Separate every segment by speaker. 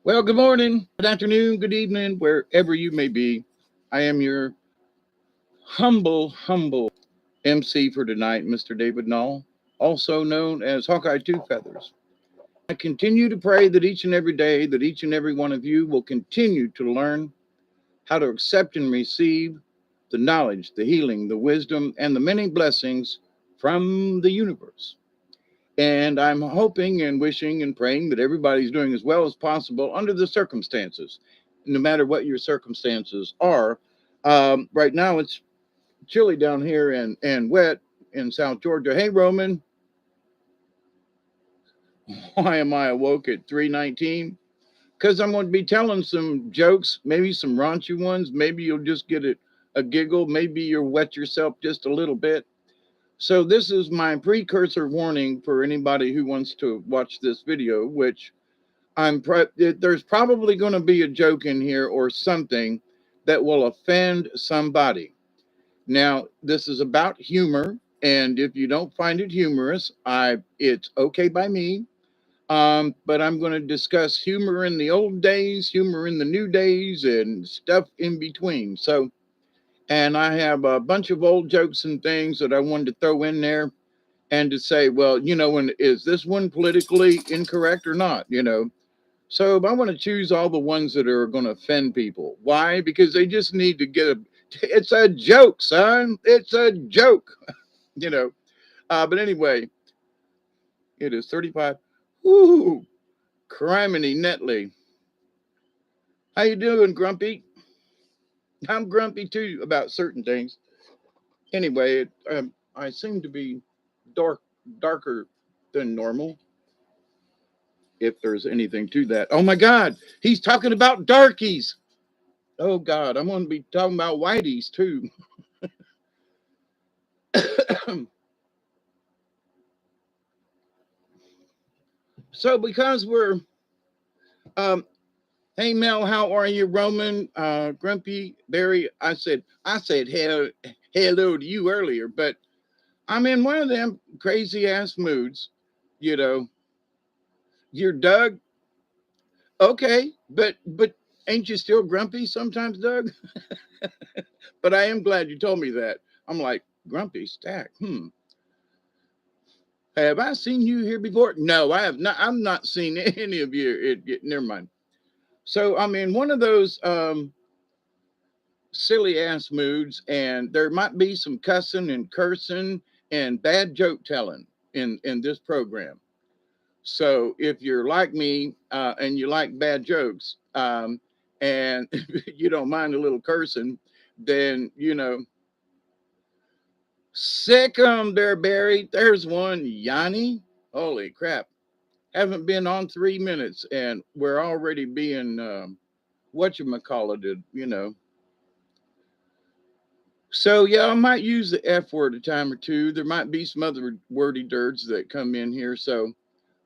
Speaker 1: Well, good morning, good afternoon, good evening, wherever you may be. I am your humble MC for tonight, Mr. David Null, also known as Hawkeye Two Feathers. I continue to pray that each and every day, that each and every one of you will continue to learn how to accept and receive the knowledge, the healing, the wisdom, and the many blessings from the universe. And I'm hoping and wishing and praying that everybody's doing as well as possible under the circumstances, no matter what your circumstances are. Right now, it's chilly down here and wet in South Georgia. Hey, Roman, why am I awoke at 3:19? Because I'm going to be telling some jokes, maybe some raunchy ones. Maybe you'll just get a giggle. Maybe you'll wet yourself just a little bit. So this is my precursor warning for anybody who wants to watch this video, which there's probably going to be a joke in here or something that will offend somebody. Now, this is about humor, and if you don't find it humorous, it's okay by me. But I'm going to discuss humor in the old days, humor in the new days, and stuff in between. And I have a bunch of old jokes and things that I wanted to throw in there and to say, well, is this one politically incorrect or not? So I want to choose all the ones that are going to offend people. Why? Because they just need to it's a joke, son. It's a joke, you know. But anyway, it is 35. Woo, criminy Netley. How you doing, Grumpy? I'm grumpy too about certain things. Anyway, I seem to be darker than normal, if there's anything to that. Oh my God, he's talking about darkies. Oh God, I'm going to be talking about whiteys too. So because we're hey Mel, how are you? Roman, Grumpy, Barry. I said hello to you earlier, but I'm in one of them crazy ass moods. You know, you're Doug. Okay, but ain't you still grumpy sometimes, Doug? But I am glad you told me that. I'm like, grumpy stack. Have I seen you here before? No, I have not. I'm not seen any of you. Never mind. So I'm in one of those silly ass moods, and there might be some cussing and cursing and bad joke telling in this program. So if you're like me and you like bad jokes, and you don't mind a little cursing, then sick 'em there, Barry. There's one, Yanni. Holy crap! Haven't been on 3 minutes, and we're already being whatchamacallit. So yeah, I might use the F word a time or two. There might be some other wordy dirds that come in here. So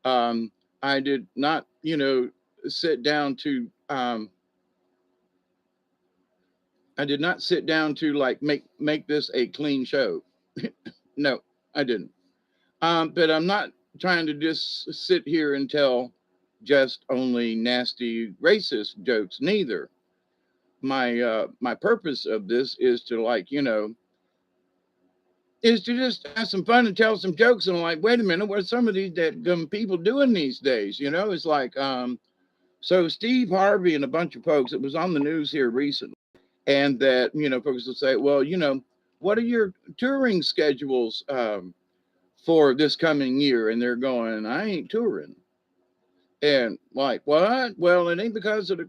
Speaker 1: um, I did not, sit down to I did not sit down to like make this a clean show. No, I didn't. But I'm not trying to just sit here and tell just only nasty racist jokes neither. My purpose of this is to is to just have some fun and tell some jokes. And I'm like, wait a minute, what are some of these that people doing these days? It's like so Steve Harvey and a bunch of folks, it was on the news here recently, and that folks will say, well, what are your touring schedules for this coming year? And they're going, I ain't touring. And like, what? Well, it ain't because of the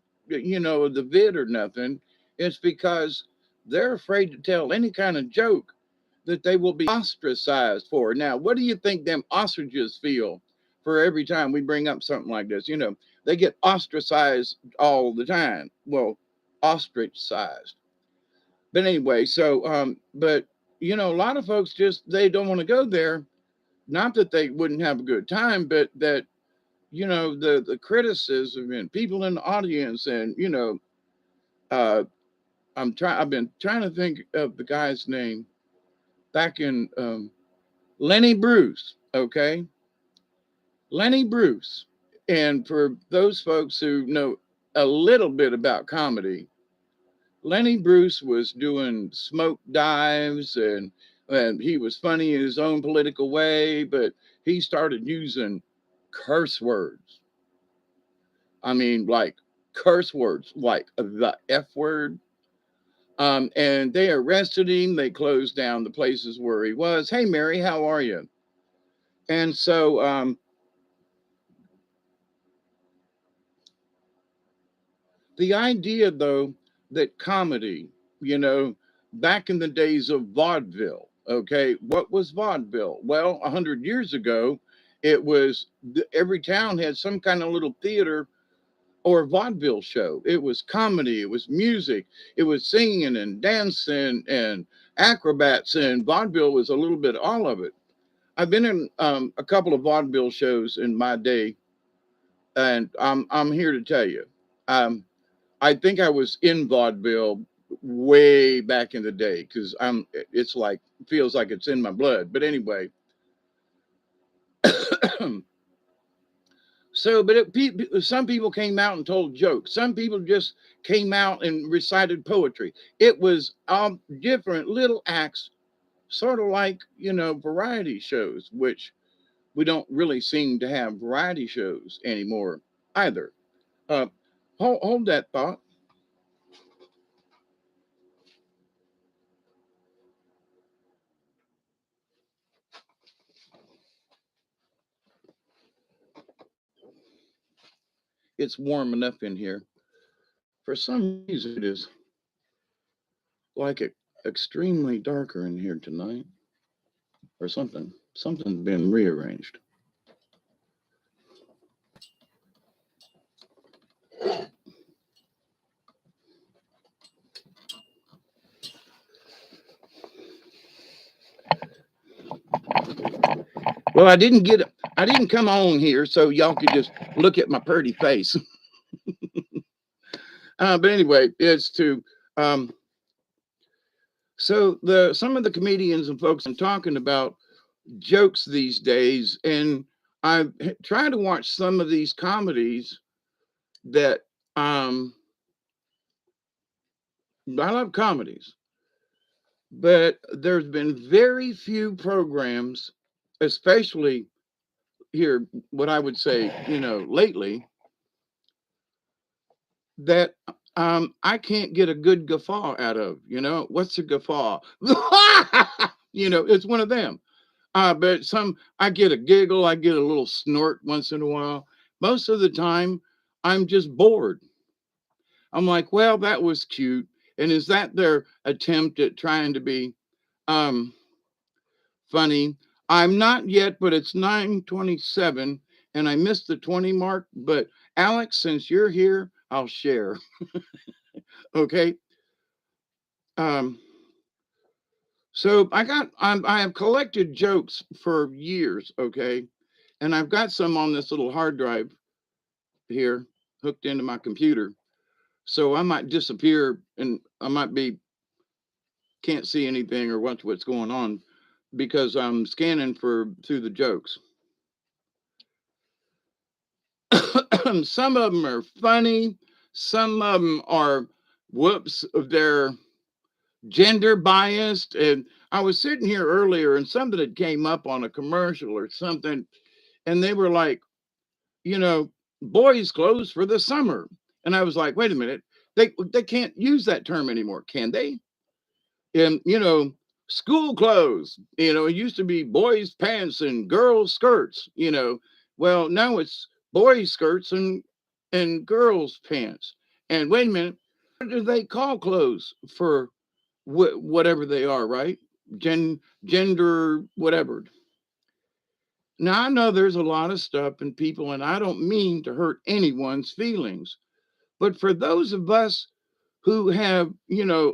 Speaker 1: vid or nothing. It's because they're afraid to tell any kind of joke that they will be ostracized for. Now, what do you think them ostriches feel for every time we bring up something like this? They get ostracized all the time. Well, ostrich-sized. But anyway, so but a lot of folks just they don't want to go there. Not that they wouldn't have a good time, but that the criticism and people in the audience, and uh I've been trying to think of the guy's name back in Lenny Bruce. Okay, Lenny Bruce. And for those folks who know a little bit about comedy, Lenny Bruce was doing smoke dives, and he was funny in his own political way, but he started using curse words. I mean, like curse words, like the F word. And they arrested him. They closed down the places where he was. Hey, Mary, how are you? And so the idea, though, that comedy, you know, back in the days of vaudeville, okay, what was vaudeville? Well, 100 years ago, it was every town had some kind of little theater or vaudeville show. It was comedy, it was music, it was singing and dancing and acrobats, and vaudeville was a little bit all of it. I've been in a couple of vaudeville shows in my day, and I'm here to tell you. Um, I think I was in vaudeville way back in the day because it's like feels like it's in my blood. But anyway, so but some people came out and told jokes. Some people just came out and recited poetry. It was different little acts, sort of like variety shows, which we don't really seem to have variety shows anymore either. Uh, hold that thought. It's warm enough in here. For some reason, it is like it extremely darker in here tonight, or something. Something's been rearranged. Well, I didn't come on here so y'all could just look at my pretty face. But anyway, it's to um, so the some of the comedians and folks I'm talking about jokes these days, and I try to watch some of these comedies that I love comedies, but there's been very few programs, especially here, what I would say, lately, that I can't get a good guffaw out of. What's a guffaw? It's one of them. But I get a giggle, I get a little snort once in a while. Most of the time, I'm just bored. I'm like, well, that was cute. And is that their attempt at trying to be um, funny? I'm not yet, but it's 9:27, and I missed the 20 mark. But Alex, since you're here, I'll share. Okay. Um, so I have collected jokes for years. Okay, and I've got some on this little hard drive here hooked into my computer. So I might disappear, and I might be can't see anything or what's going on because I'm scanning for through the jokes. Some of them are funny. Some of them are whoops. They're gender biased. And I was sitting here earlier, and something had came up on a commercial or something, and they were like, you know, boys' clothes for the summer. And I was like, wait a minute, they can't use that term anymore, can they? And school clothes. It used to be boys' pants and girls' skirts. Well, now it's boys' skirts and girls' pants. And wait a minute, what do they call clothes for whatever they are, right? Gender, whatever. Now I know there's a lot of stuff and people, and I don't mean to hurt anyone's feelings, but for those of us who have,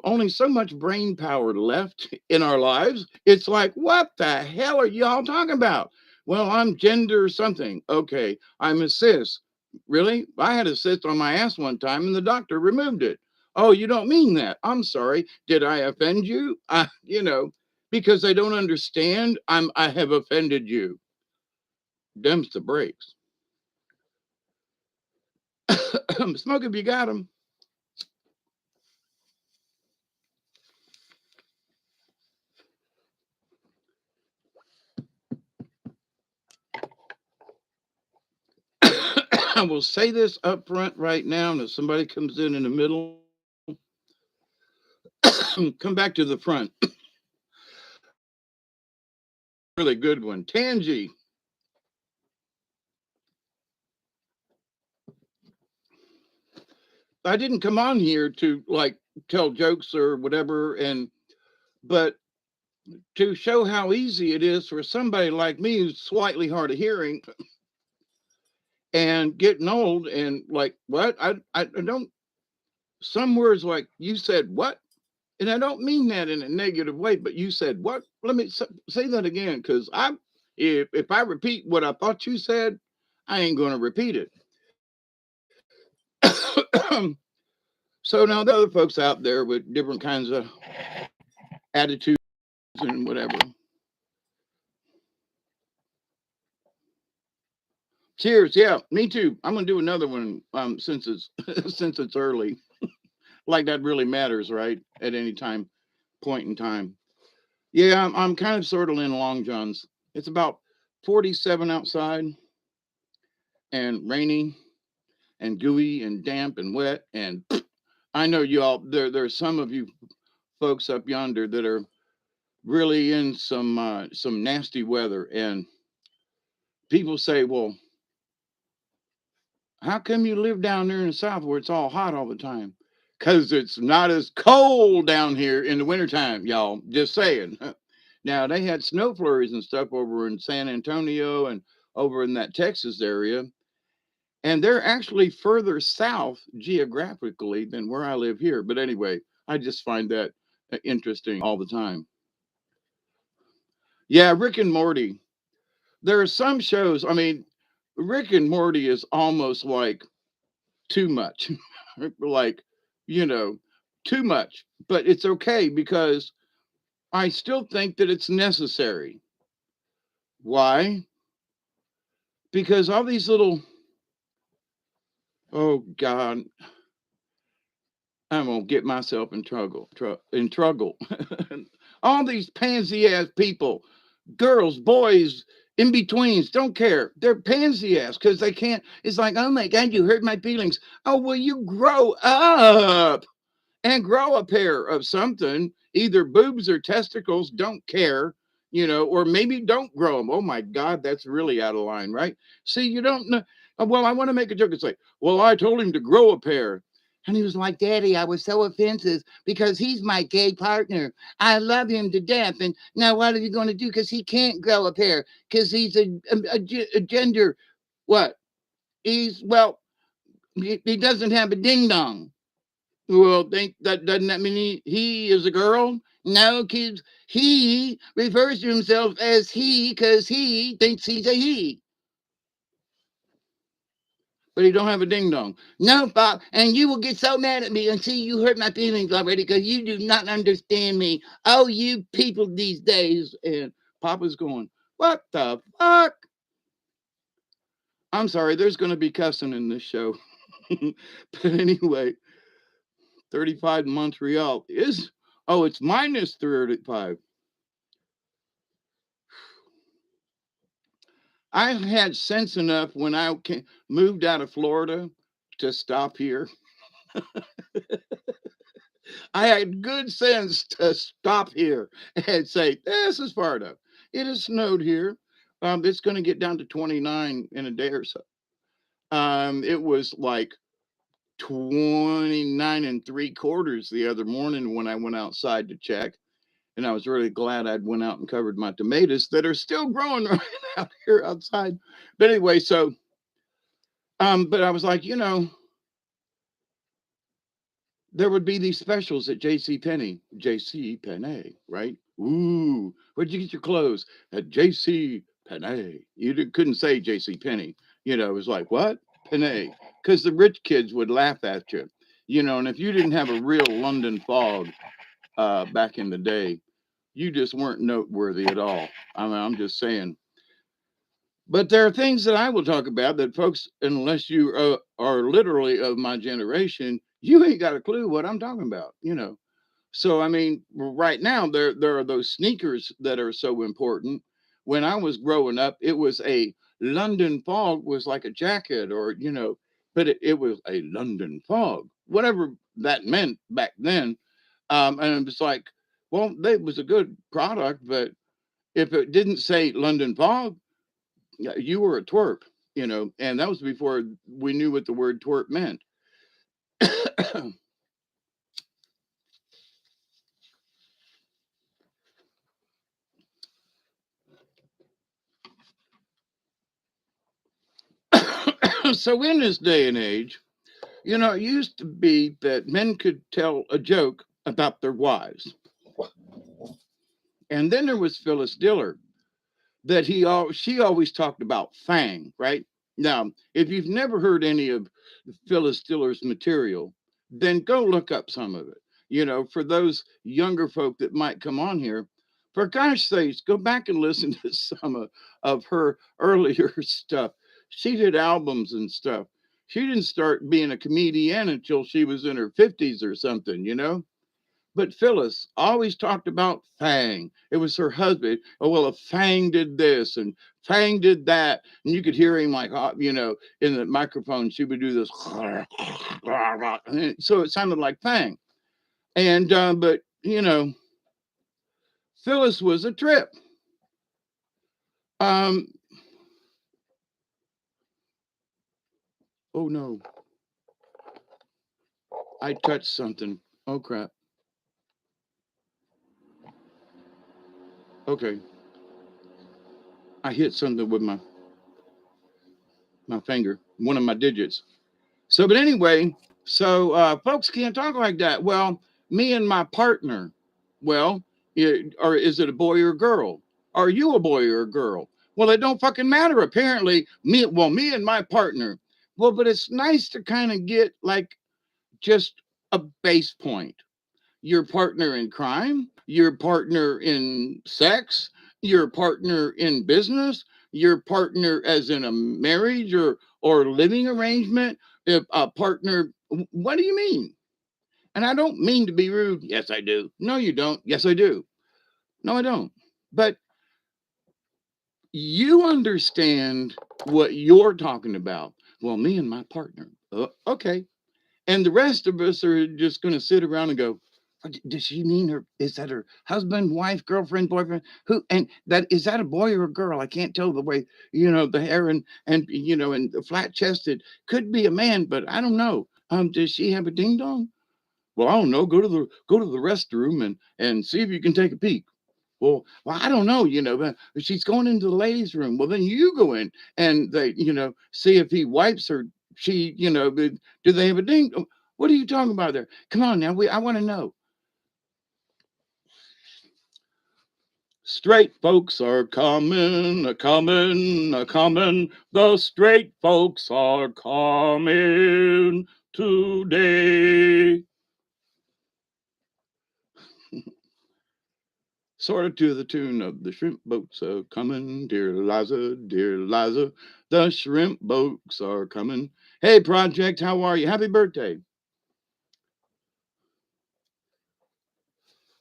Speaker 1: only so much brain power left in our lives, it's like, what the hell are y'all talking about? Well, I'm gender something. Okay, I'm a cis. Really? I had a cyst on my ass one time and the doctor removed it. Oh, you don't mean that. I'm sorry. Did I offend you? Because they don't understand, I have offended you. Dems the breaks. Smoke if you got them. I will say this up front right now, and if somebody comes in the middle, come back to the front. Really good one. Tangy. I didn't come on here to like tell jokes or whatever, and but to show how easy it is for somebody like me who's slightly hard of hearing and getting old and like what I don't some words like you said what, and I don't mean that in a negative way, but you said what? Let me say that again, because if I repeat what I thought you said, I ain't going to repeat it. So now there are other folks out there with different kinds of attitudes and whatever. Cheers. Yeah, me too. I'm gonna do another one since it's since it's early. Like that really matters, right? At any time point in time. Yeah, I'm kind of sort of in long johns. It's about 47 outside and rainy and gooey and damp and wet. And I know you all there's some of you folks up yonder that are really in some nasty weather. And people say, well, how come you live down there in the south where it's all hot all the time? Because it's not as cold down here in the wintertime, y'all. Just saying. Now, they had snow flurries and stuff over in San Antonio and over in that Texas area. And they're actually further south geographically than where I live here. But anyway, I just find that interesting all the time. Yeah, Rick and Morty. There are some shows, I mean, Rick and Morty is almost like too much. Like, you know, too much. But it's okay because I still think that it's necessary. Why? Because all these little, oh God, I'm gonna get myself in trouble. In trouble. All these pansy ass people, girls, boys, in betweens, don't care. They're pansy ass because they can't. It's like, oh my God, you hurt my feelings. Oh, well, you grow up and grow a pair of something, either boobs or testicles, don't care, or maybe don't grow them. Oh my God, that's really out of line, right? See, you don't know. Well, I want to make a joke. It's like, well, I told him to grow a pair. And he was like, Daddy, I was so offensive because he's my gay partner. I love him to death. And now what are you going to do? Because he can't grow a pair because he's a gender. What? Well, he doesn't have a ding dong. Well, think that doesn't that mean he is a girl? No, kids. He refers to himself as he because he thinks he's a he, but he don't have a ding dong. No, Bob, and you will get so mad at me and see you hurt my feelings already because you do not understand me. Oh, you people these days. And Papa's going, what the fuck? I'm sorry, there's going to be cussing in this show. But anyway, 35 in Montreal is, oh, it's minus 35. I had sense enough when I moved out of Florida to stop here. I had good sense to stop here and say, this is far enough. It has snowed here. It's going to get down to 29 in a day or so. It was like 29 and 3/4 the other morning when I went outside to check. And I was really glad I'd went out and covered my tomatoes that are still growing right out here outside. But anyway, so but I was like, there would be these specials at J.C. Penney. J.C. Penney, right? Ooh, where'd you get your clothes? At J.C. Penney. Couldn't say J.C. Penney. It was like, what? Penney. Because the rich kids would laugh at you. And if you didn't have a real London fog back in the day, you just weren't noteworthy at all. I mean, I'm just saying. But there are things that I will talk about that folks, unless you are literally of my generation, you ain't got a clue what I'm talking about, you know. So I mean, right now there are those sneakers that are so important. When I was growing up, it was a London fog was like a jacket, or you know, but it was a London fog, whatever that meant back then. And it was like, well, that was a good product, but if it didn't say London fog, yeah, you were a twerp, you know, and that was before we knew what the word twerp meant. So in this day and age, you know, it used to be that men could tell a joke about their wives. And then there was Phyllis Diller that she always talked about Fang, right? Now, if you've never heard any of Phyllis Diller's material, then go look up some of it. You know, for those younger folk that might come on here, for gosh sakes, go back and listen to some of her earlier stuff. She did albums and stuff. She didn't start being a comedian until she was in her 50s or something, you know? But Phyllis always talked about Fang. It was her husband. Oh, well, if Fang did this and Fang did that. And you could hear him like, you know, in the microphone, she would do this. So it sounded like Fang. And, but, you know, Phyllis was a trip. Um, oh no, I touched something. Oh crap. Okay. I hit something with my finger, one of my digits. So, but anyway, so folks can't talk like that. Well, me and my partner. Well, or is it a boy or a girl? Are you a boy or a girl? Well, it don't fucking matter. Apparently, me and my partner. Well, but it's nice to kind of get like just a base point. Your partner in crime, your partner in sex, your partner in business, your partner as in a marriage or living arrangement, if a partner, what do you mean? And I don't mean to be rude. Yes, I do. No, you don't. Yes, I do. No, I don't. But you understand what you're talking about. Well, me and my partner. Okay. And the rest of us are just going to sit around and go, does she mean her? Is that her husband, wife, girlfriend, boyfriend? Who? And that is that a boy or a girl? I can't tell the way, you know, the hair and you know, and the flat chested could be a man, but I don't know. Does she have a ding dong? Well, I don't know. Go to the restroom and see if you can take a peek. Well, I don't know, you know, but she's going into the ladies' room. Well, then you go in and they, you know, see if he wipes her. She, you know, do they have a ding? What are you talking about there? Come on now, I want to know. Straight folks are coming, a coming, a coming. The straight folks are coming today. Sort of to the tune of the shrimp boats are coming, dear Liza, dear Liza. The shrimp boats are coming. Hey, Project, how are you? Happy birthday.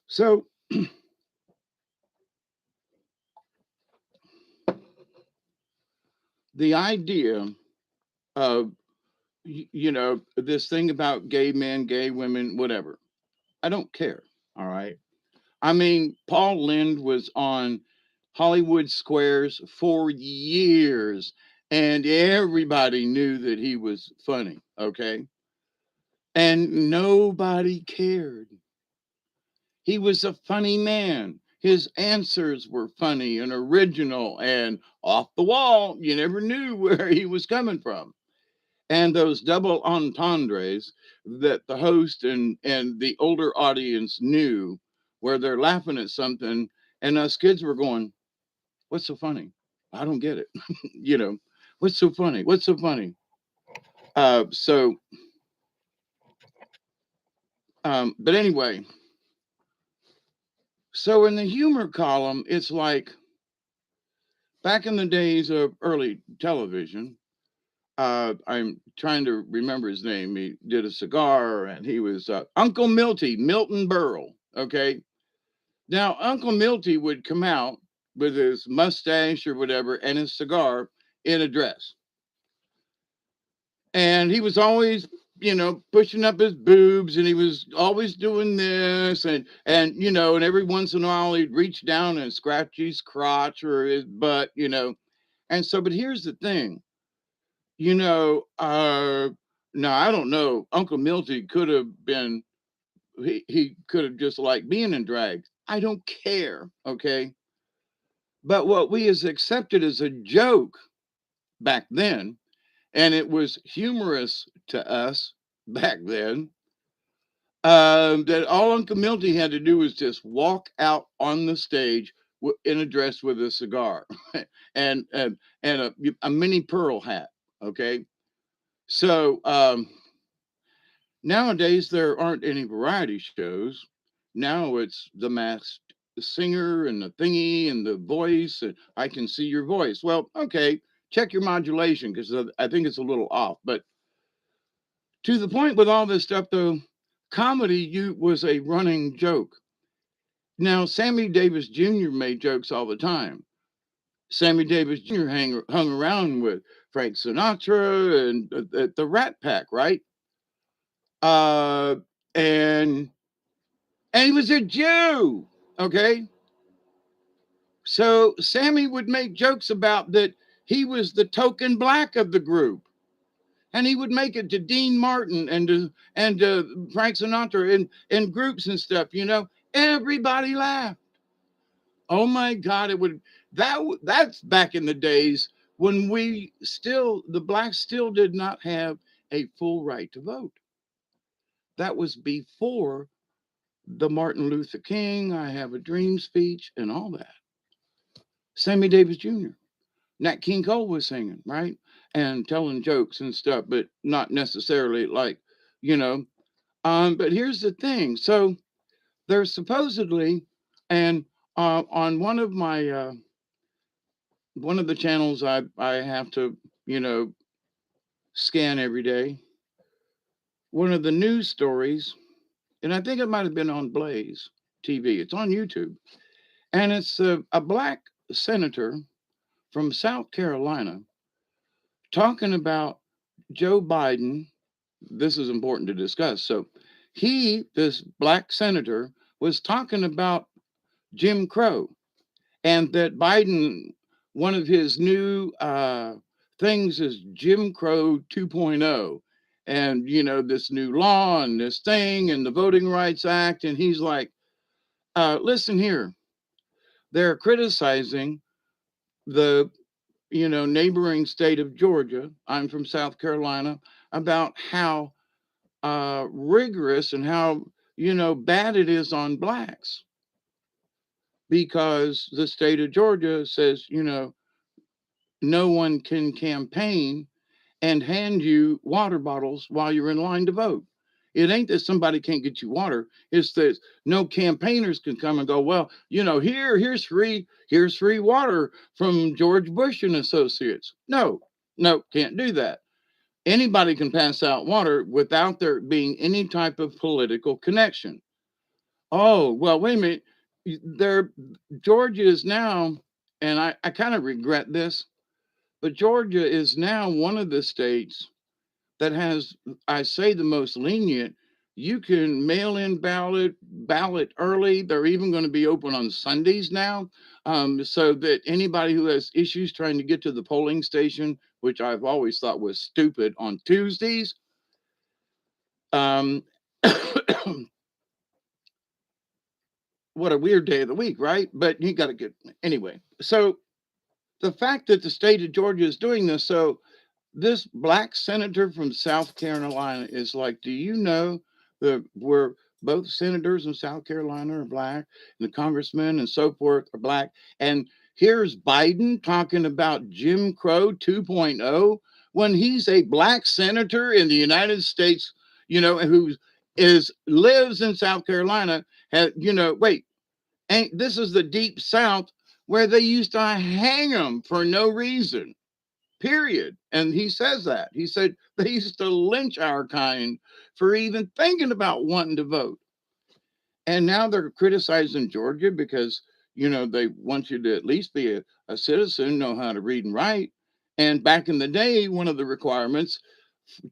Speaker 1: So, the idea of, you know, this thing about gay men, gay women, whatever, I don't care. All right. I mean, Paul Lynde was on Hollywood Squares for years, and everybody knew that he was funny. Okay. And nobody cared. He was a funny man. His answers were funny and original and off the wall. You never knew where he was coming from. And those double entendres that the host and the older audience knew, where they're laughing at something and us kids were going, what's so funny? I don't get it. You know, what's so funny? What's so funny? So but anyway, so in the humor column, it's like Back in the days of early television, I'm trying to remember his name. He did a cigar, and he was Uncle Milty, Milton Berle. Okay, now Uncle Milty would come out with his mustache or whatever and his cigar in a dress, and he was always, pushing up his boobs, and he was always doing this, and every once in a while he'd reach down and scratch his crotch or his butt, and so. But here's the thing. You know, now I don't know. Uncle Milty could have been, he could have just liked being in drag. I don't care. Okay. But what we has accepted as a joke back then, and it was humorous to us back then, that all Uncle Milty had to do was just walk out on the stage in a dress with a cigar and a mini pearl hat. Okay. So, nowadays, there aren't any variety shows. Now it's the masked singer and the thingy and the voice, and I can see your voice. Well, okay, check your modulation because I think it's a little off. But to the point with all this stuff, though, comedy was a running joke. Now, Sammy Davis Jr. made jokes all the time. Sammy Davis Jr. Hung around with Frank Sinatra and the Rat Pack, right? Uh, and and he was a Jew. Okay. So Sammy would make jokes about that he was the token black of the group. And he would make it to Dean Martin and Frank Sinatra in groups and stuff. Everybody laughed. Oh my God, that's back in the days when the blacks still did not have a full right to vote. That was before the Martin Luther King, I Have a Dream speech, and all that. Sammy Davis Jr. Nat King Cole was singing, right? And telling jokes and stuff, but not necessarily like, you know. But here's the thing. So there's supposedly, and on one of the channels I have to, you know, scan every day, one of the news stories, and I think it might have been on Blaze TV. It's on YouTube. And it's a black senator from South Carolina talking about Joe Biden. This is important to discuss. So, this black senator, was talking about Jim Crow and that Biden, one of his new things is Jim Crow 2.0. And, this new law and this thing and the Voting Rights Act. And he's like, listen here, they're criticizing the neighboring state of Georgia. I'm from South Carolina, about how rigorous and how bad it is on blacks, because the state of Georgia says no one can campaign and hand you water bottles while you're in line to vote. It ain't that somebody can't get you water. It's that no campaigners can come and go, well, here's free water from George Bush and Associates. No, can't do that. Anybody can pass out water without there being any type of political connection. Oh, well, wait a minute. There, Georgia is now, and I kind of regret this, but Georgia is now one of the states that has, I say, the most lenient. You can mail in ballot early. They're even going to be open on Sundays now, so that anybody who has issues trying to get to the polling station, which I've always thought was stupid, on Tuesdays. Um, what a weird day of the week, right? But you got to get anyway. So the fact that the state of Georgia is doing this, so this black senator from South Carolina is like, do you know that we're both senators in South Carolina are black, and the congressmen and so forth are black? And here's Biden talking about Jim Crow 2.0 when he's a black senator in the United States, who lives in South Carolina. Wait, ain't this is the deep South where they used to hang them for no reason, period. And he says that. He said they used to lynch our kind for even thinking about wanting to vote. And now they're criticizing Georgia because, they want you to at least be a citizen, know how to read and write. And back in the day, one of the requirements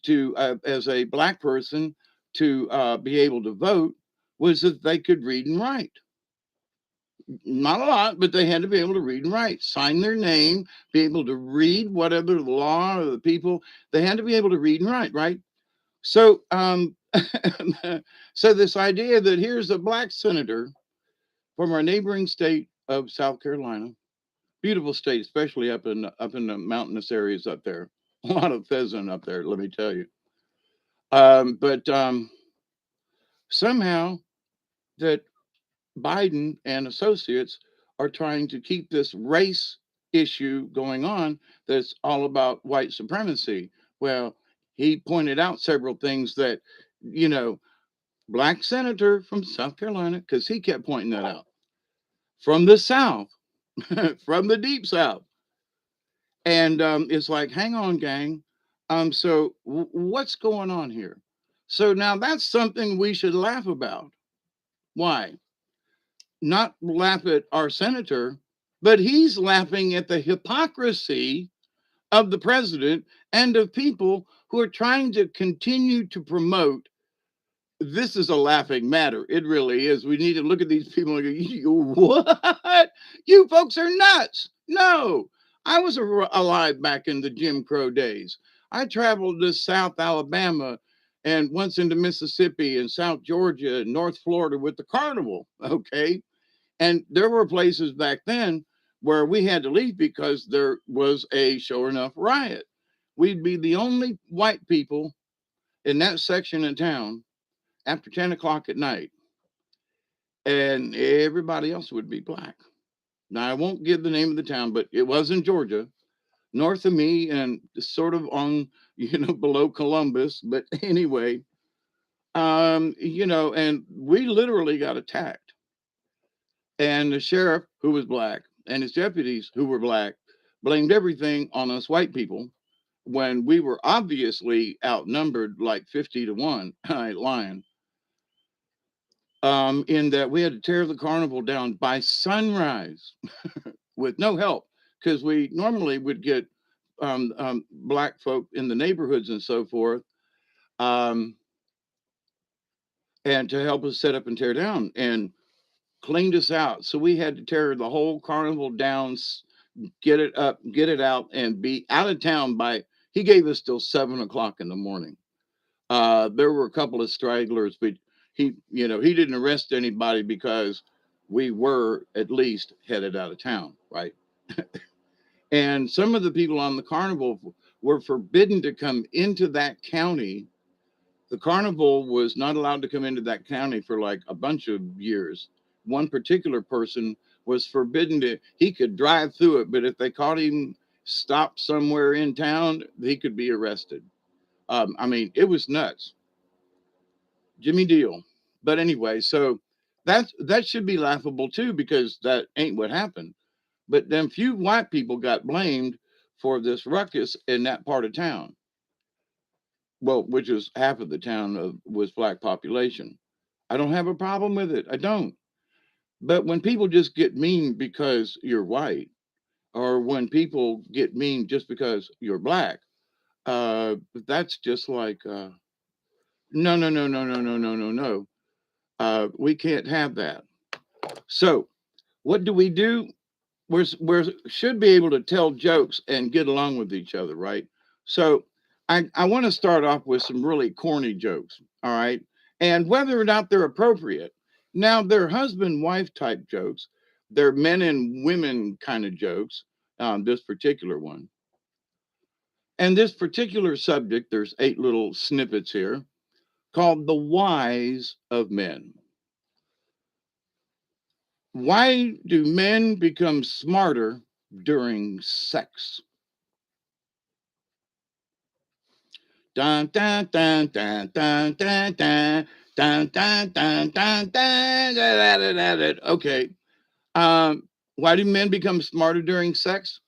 Speaker 1: to, as a black person, to be able to vote was that they could read and write. Not a lot, but they had to be able to read and write, sign their name, be able to read whatever the law or the people, they had to be able to read and write, right? So, so this idea that here's a black senator from our neighboring state of South Carolina, beautiful state, especially up in the mountainous areas up there. A lot of pheasant up there, let me tell you. But somehow that Biden and associates are trying to keep this race issue going on that's all about white supremacy. Well, he pointed out several things that, you know, black senator from South Carolina, because he kept pointing that out, from the South, from the deep South. And it's like, hang on, gang. So what's going on here? So now that's something we should laugh about. Why? Not laugh at our senator, but he's laughing at the hypocrisy of the president and of people who are trying to continue to promote. This is a laughing matter. It really is. We need to look at these people and go, what? You folks are nuts. No, I was alive back in the Jim Crow days. I traveled to South Alabama and once into Mississippi and South Georgia and North Florida with the carnival. Okay. And there were places back then where we had to leave because there was a sure enough riot. We'd be the only white people in that section of town after 10 o'clock at night, and everybody else would be black. Now, I won't give the name of the town, but it was in Georgia, north of me and sort of on, below Columbus. But anyway, and we literally got attacked. And the sheriff, who was black, and his deputies, who were black, blamed everything on us white people when we were obviously outnumbered like 50 to 1. I ain't lying. In that we had to tear the carnival down by sunrise with no help, because we normally would get black folk in the neighborhoods and so forth, um, and to help us set up and tear down and cleaned us out. So we had to tear the whole carnival down, get it up, get it out, and be out of town by. He gave us till 7 o'clock in the morning. There were a couple of stragglers, but he didn't arrest anybody because we were at least headed out of town, right? And some of the people on the carnival were forbidden to come into that county. The carnival was not allowed to come into that county for like a bunch of years. One particular person was forbidden to, he could drive through it, but if they caught him stopped somewhere in town, he could be arrested. I mean, it was nuts. Jimmy Deal. But anyway, so that should be laughable too, because that ain't what happened. But then few white people got blamed for this ruckus in that part of town. Well, which was half of the town was black population. I don't have a problem with it. I don't. But when people just get mean because you're white, or when people get mean just because you're black, that's just like no, no, no, no, no, no, no, no, no. We can't have that. So, what do we do? We should be able to tell jokes and get along with each other, right? So, I want to start off with some really corny jokes, all right? And whether or not they're appropriate. Now, they're husband wife type jokes, they're men and women kind of jokes, this particular one. And this particular subject, there's 8 little snippets here called The Whys of Men. Why do men become smarter during sex? Dun, dun, dun, dun, dun, dun, dun, dun, dun, dun, dun, dun, da, da, da, da, da. Okay. Um, Why do men become smarter during sex?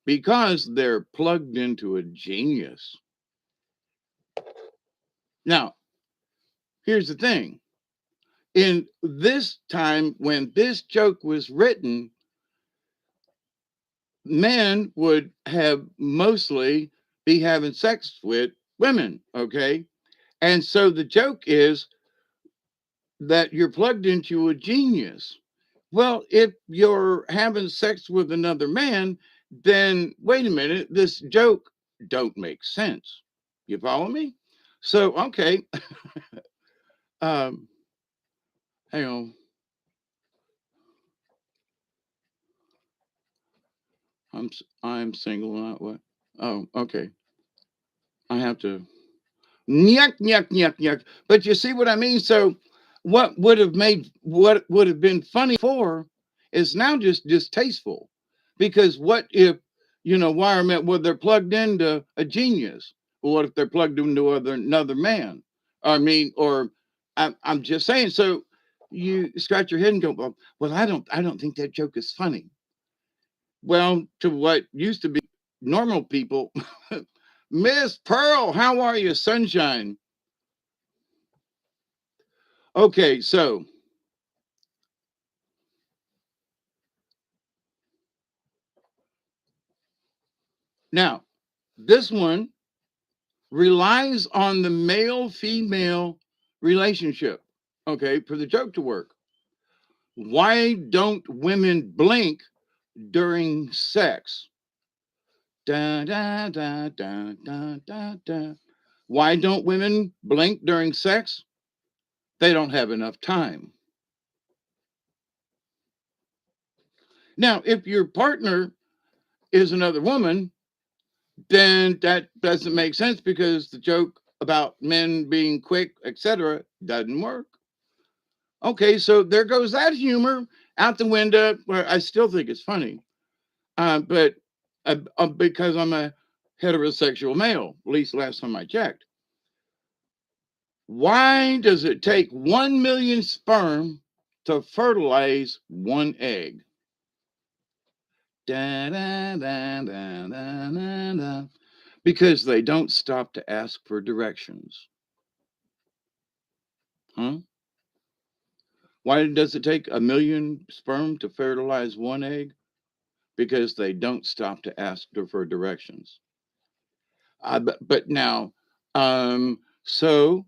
Speaker 1: Because they're plugged into a genius. Now, here's the thing. In this time when this joke was written, men would have mostly be having sex with women, okay? And so the joke is that you're plugged into a genius. Well, if you're having sex with another man, then wait a minute, this joke don't make sense. You follow me? So, okay, um, hang on. I'm single. Not what? Oh, okay. I have to yuck, yuck, yuck, yuck. But you see what I mean? So what would have been funny before is now just distasteful. Because what if, why are men, well, they're plugged into a genius. Well, what if they're plugged into another man? I mean, or I'm just saying, so you scratch your head and go, well, I don't think that joke is funny. Well, to what used to be normal people, Miss Pearl, how are you, sunshine? Okay, so now this one relies on the male female relationship, okay, for the joke to work. Why don't women blink during sex? Da, da, da, da, da, da, da. Why don't women blink during sex? They don't have enough time. Now, if your partner is another woman, then that doesn't make sense because the joke about men being quick, etc., doesn't work. Okay, so there goes that humor out the window. Where I still think it's funny, but because I'm a heterosexual male, at least last time I checked. Why does it take 1 million sperm to fertilize one egg? Da, da, da, da, da, da, da. Because they don't stop to ask for directions. Huh? Why does it take 1 million sperm to fertilize one egg? Because they don't stop to ask for directions. But now, so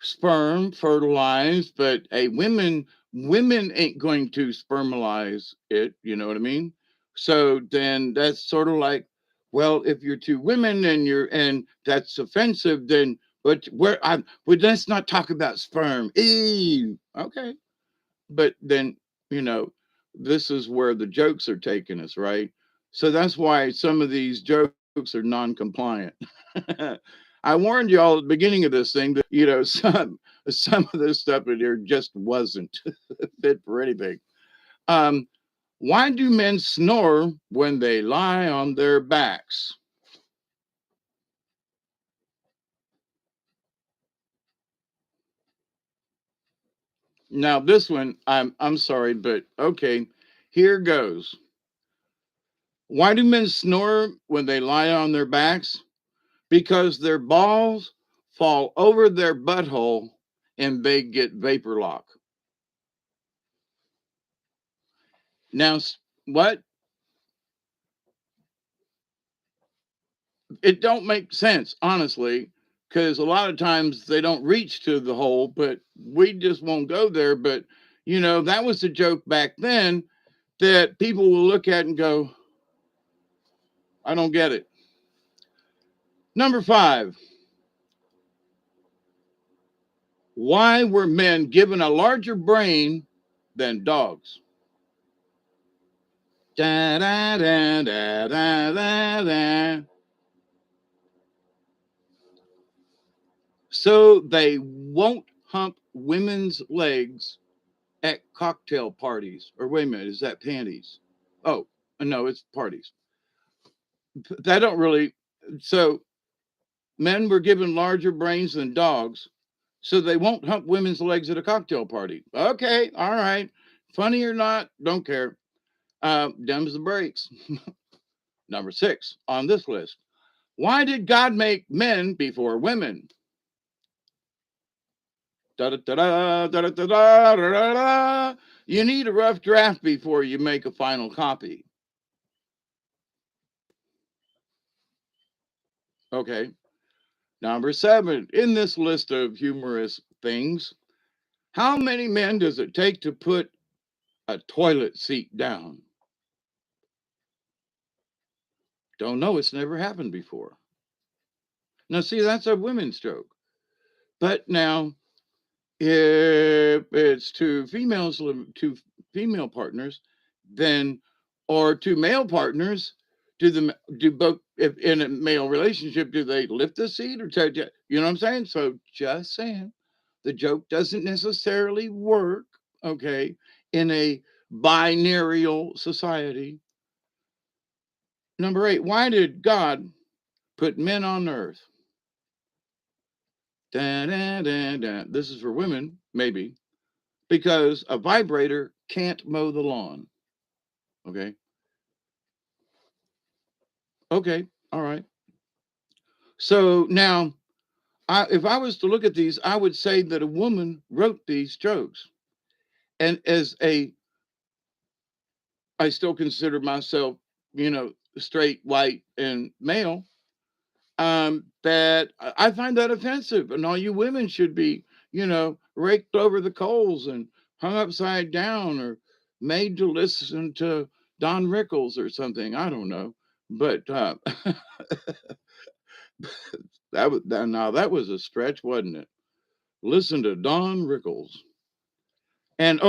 Speaker 1: sperm fertilized, but women ain't going to spermalize it. You know what I mean? So then that's sort of like, well, if you're two women and that's offensive, then but let's not talk about sperm. Ew. Okay, but then you know this is where the jokes are taking us, right? So that's why some of these jokes are non-compliant. I warned you all at the beginning of this thing that some of this stuff in here just wasn't fit for anything. um why do men snore when they lie on their backs? Now this one, I'm sorry, but okay, here goes. Why do men snore when they lie on their backs? Because their balls fall over their butthole and they get vapor lock. Now, what? It don't make sense, honestly, because a lot of times they don't reach to the hole, but we just won't go there. But, that was the joke back then that people will look at and go, I don't get it. Number 5, why were men given a larger brain than dogs? Da, da, da, da, da, da, da. So they won't hump women's legs at cocktail parties. Or wait a minute, is that panties? Oh, no, it's parties. That don't really. So men were given larger brains than dogs, so they won't hump women's legs at a cocktail party. Okay, all right. Funny or not, don't care. Dems the brakes. Number 6 on this list. Why did God make men before women? Da-da-da-da, da-da-da-da, da-da-da. You need a rough draft before you make a final copy. Okay. Number 7 in this list of humorous things. How many men does it take to put a toilet seat down? Don't know. It's never happened before. Now, see, that's a women's joke. But now, if it's two female partners, then or two male partners, do both if in a male relationship do they lift the seat or take it? You know what I'm saying? So just saying, the joke doesn't necessarily work. Okay, in a binary society. Number 8. Why did God put men on earth? Da, da, da, da. This is for women, maybe, because a vibrator can't mow the lawn. Okay. Okay. All right. So now, if I was to look at these, I would say that a woman wrote these jokes. And I still consider myself, straight, white, and male. That I find that offensive, and all you women should be, raked over the coals and hung upside down or made to listen to Don Rickles or something. I don't know, but that was a stretch, wasn't it? Listen to Don Rickles, and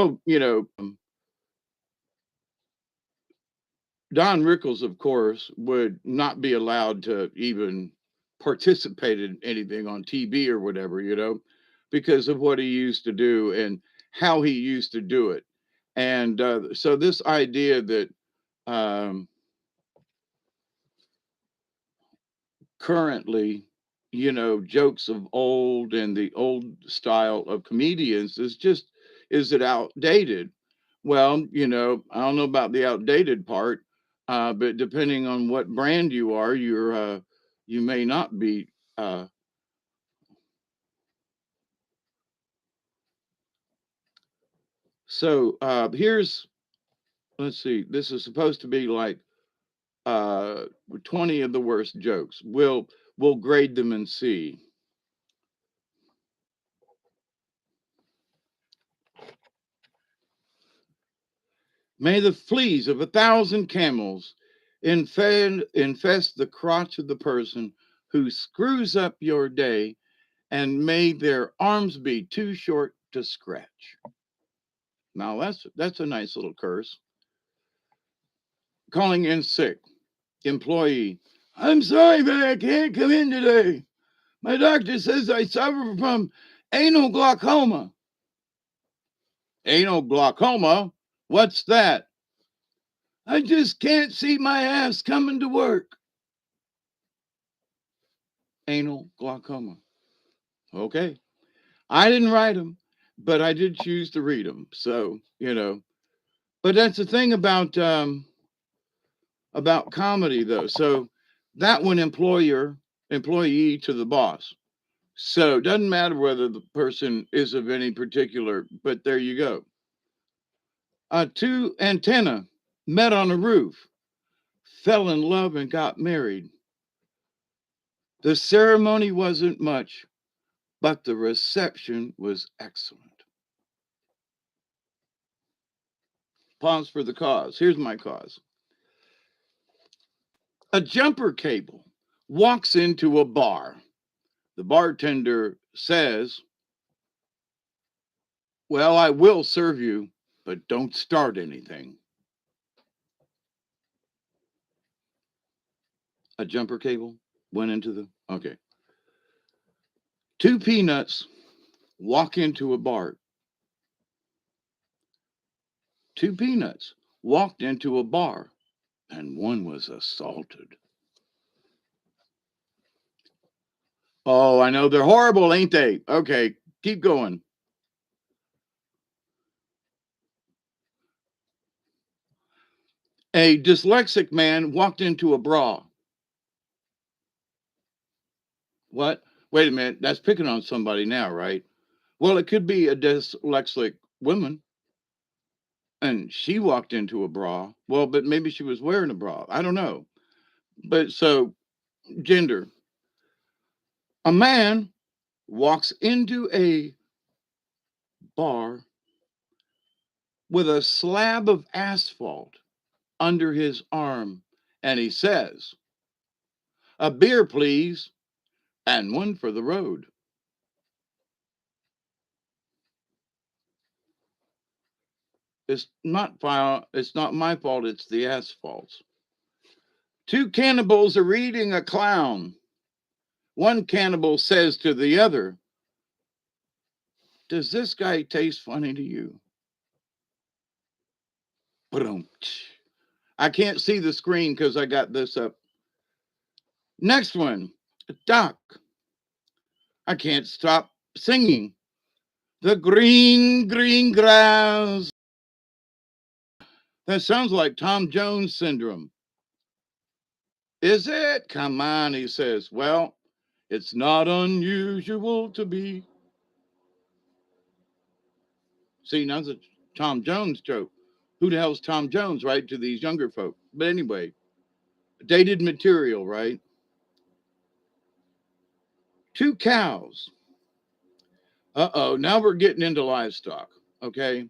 Speaker 1: Don Rickles, of course, would not be allowed to even participate in anything on TV or whatever, because of what he used to do and how he used to do it. And so this idea that um, currently, jokes of old and the old style of comedians is it outdated? Well, I don't know about the outdated part, but depending on what brand you are, you may not be. So let's see, this is supposed to be like uh, 20 of the worst jokes. We'll grade them and see. May the fleas of 1,000 camels infest the crotch of the person who screws up your day, and may their arms be too short to scratch. Now that's a nice little curse. Calling in sick. Employee. I'm sorry, but I can't come in today. My doctor says I suffer from anal glaucoma. Anal glaucoma? What's that? I just can't see my ass coming to work. Anal glaucoma. Okay. I didn't write them, but I did choose to read them. So, But that's the thing about comedy though. So that one employee to the boss. So it doesn't matter whether the person is of any particular, but there you go. Two antenna met on a roof, fell in love and got married. The ceremony wasn't much, but the reception was excellent. Pause for the cause. Here's my cause. A jumper cable walks into a bar. The bartender says, well, I will serve you, but don't start anything. A jumper cable went into the. Okay. Two peanuts walk into a bar. Two peanuts walked into a bar, and one was assaulted. Oh, I know they're horrible, ain't they? Okay, keep going. A dyslexic man walked into a bra. What? Wait a minute. That's picking on somebody now, right? Well, it could be a dyslexic woman and she walked into a bra. Well, but maybe she was wearing a bra. I don't know. But so, gender. A man walks into a bar with a slab of asphalt under his arm and he says, "A beer, please, and one for the road." It's not my fault, it's the asphalt's. Two cannibals are eating a clown. One cannibal says to the other, "Does this guy taste funny to you?" Boom. I can't see the screen because I got this up. Next one. Doc, I can't stop singing. The green, green grass. That sounds like Tom Jones syndrome. Is it? Come on, he says. Well, it's not unusual to be. See, now that's a Tom Jones joke. Who the hell's Tom Jones, right? To these younger folk. But anyway, dated material, right? Two cows. Uh-oh, now we're getting into livestock, okay?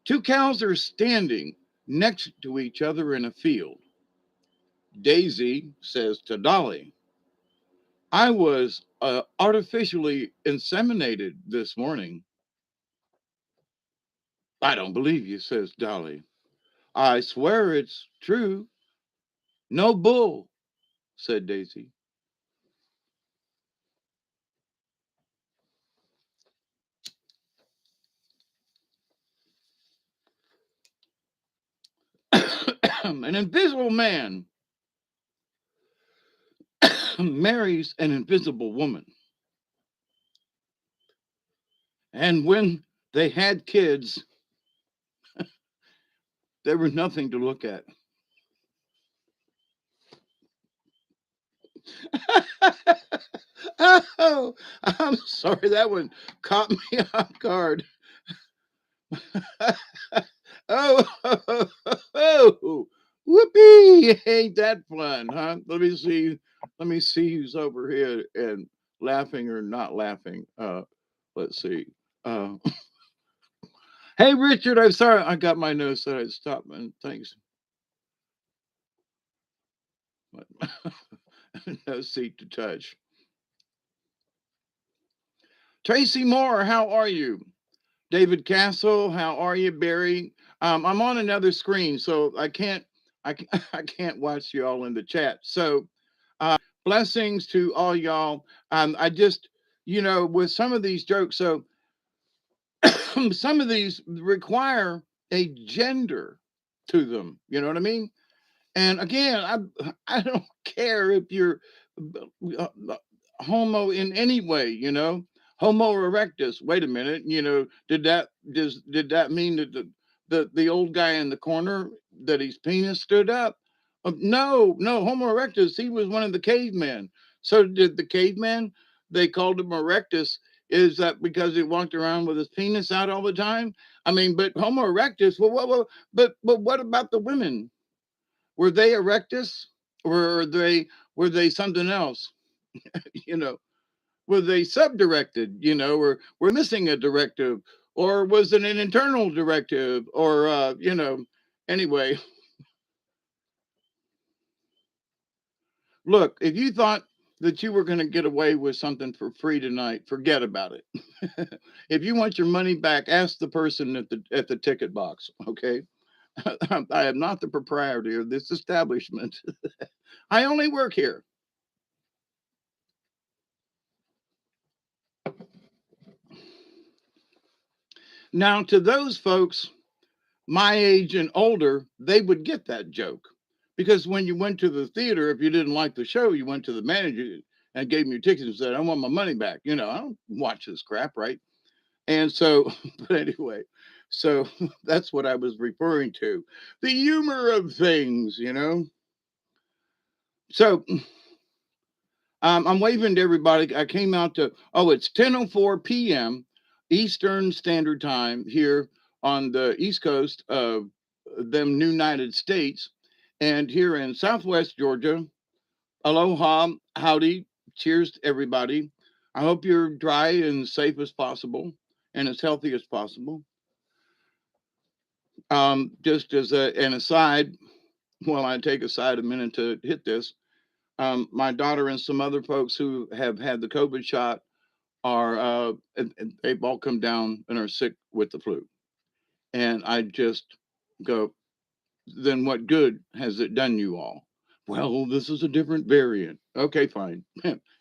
Speaker 1: Two cows are standing next to each other in a field. Daisy says to Dolly, "I was artificially inseminated this morning." "I don't believe you," says Dolly. "I swear it's true." "No bull," said Daisy. An invisible man marries an invisible woman. And when they had kids, there was nothing to look at. Oh, I'm sorry, that one caught me off guard. Oh, oh, whoopee! Ain't that fun, huh? Let me see who's over here and laughing or not laughing. Let's see. Uh, hey, Richard, I'm sorry. I got my nose that I stopped, man. Thanks. No seat to touch. Tracy Moore, how are you? David Castle, how are you? Barry, I'm on another screen, so I can't watch you all in the chat. So, blessings to all y'all. I just, with some of these jokes, so some of these require a gender to them. You know what I mean? And again, I don't care if you're uh, homo in any way, Homo erectus. Wait a minute, did that mean that the old guy in the corner that his penis stood up? No, no, Homo erectus. He was one of the cavemen. So did the caveman? They called him erectus. Is that because he walked around with his penis out all the time? I mean, but Homo erectus. Well, but what about the women? Were they erectus, or were they something else? You know, were they subdirected? Or were missing a directive, or was it an internal directive, or Anyway, look, if you thought that you were going to get away with something for free tonight, forget about it. If you want your money back, ask the person at the ticket box. Okay, I am not the proprietor of this establishment. I only work here. Now, to those folks my age and older, they would get that joke. Because when you went to the theater, if you didn't like the show, you went to the manager and gave him your tickets and said, "I want my money back." I don't watch this crap, right? And so, but anyway, So that's what I was referring to. The humor of things, you know. So I'm waving to everybody. I came out to, oh, it's 10:04 p.m. Eastern Standard Time here on the East Coast of them New United States. And here in Southwest Georgia, aloha, howdy, cheers to everybody. I hope you're dry and safe as possible and as healthy as possible. Just as an aside, while I take aside a minute to hit this, my daughter and some other folks who have had the COVID shot are and they've all come down and are sick with the flu. And I just go, then what good has it done you all? Well, this is a different variant. Okay, fine.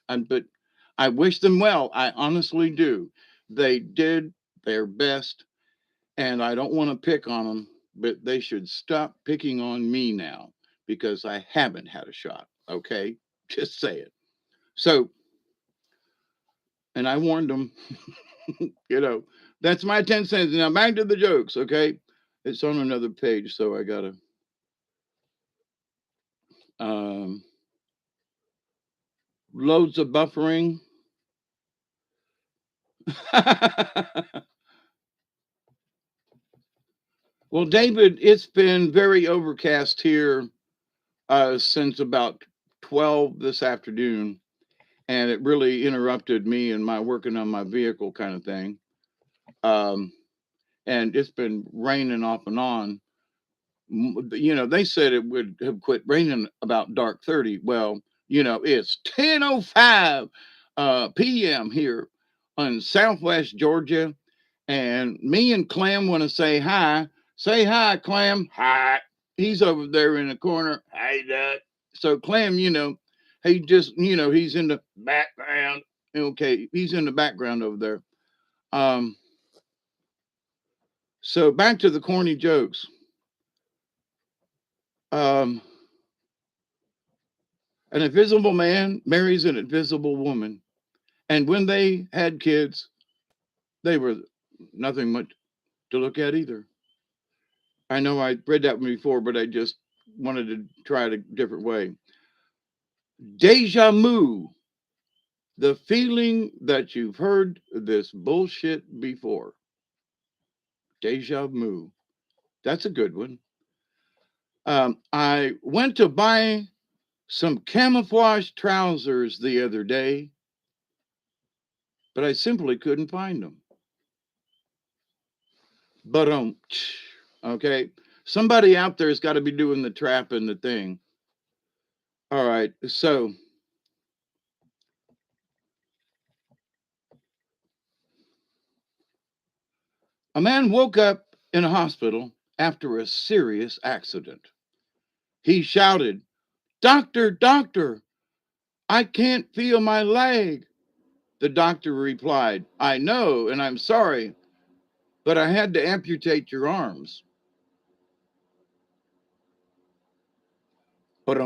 Speaker 1: But I wish them well. I honestly do. They did their best, and I don't want to pick on them, but they should stop picking on me now because I haven't had a shot. Okay, just say it. So, and I warned them. You know, that's my 10 cents. Now back to the jokes, okay? It's on another page, so I gotta um loads of buffering. Well, David, it's been very overcast here since about 12 this afternoon, and it really interrupted me and my working on my vehicle kind of thing. Um, and it's been raining off and on. You know, they said it would have quit raining about dark 30. Well, you know, it's 10:05 p.m. here in Southwest Georgia, and me and Clem want to say hi. Say hi, Clem. Hi. He's over there in the corner. Hey, Dad. So Clem, you know, he just, you know, he's in the background. Okay, he's in the background over there. Um, so back to the corny jokes. Um, An invisible man marries an invisible woman. And when they had kids, they were nothing much to look at either. I know I read that one before, but I just wanted to try it a different way. Deja vu, the feeling that you've heard this bullshit before. Deja vu. That's a good one. I went to buy some camouflage trousers the other day, but I simply couldn't find them. But okay. Somebody out there's got to be doing the trap and the thing. All right. So a man woke up in a hospital after a serious accident. He shouted, "Doctor, doctor, I can't feel my leg." The doctor replied, "I know, and I'm sorry, but I had to amputate your arms." But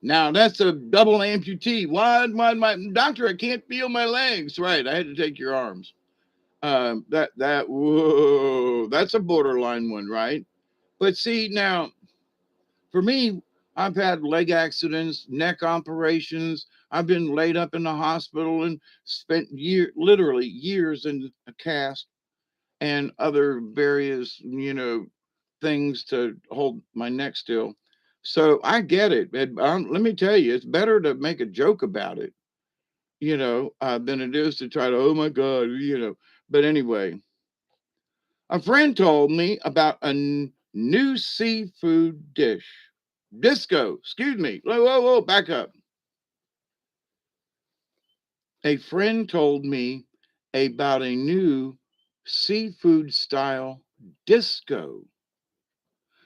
Speaker 1: now that's a double amputee. Why, my doctor? I can't feel my legs. Right, I had to take your arms. That whoa, that's a borderline one, right? But see now, for me, I've had leg accidents, neck operations. I've been laid up in the hospital and spent literally years in a cast and other various, things to hold my neck still. So I get it. Let me tell you, it's better to make a joke about it, than it is to try to, oh my God, But anyway, a friend told me about a new seafood dish. Disco, excuse me. Whoa, whoa, whoa, back up. A friend told me about a new seafood style disco.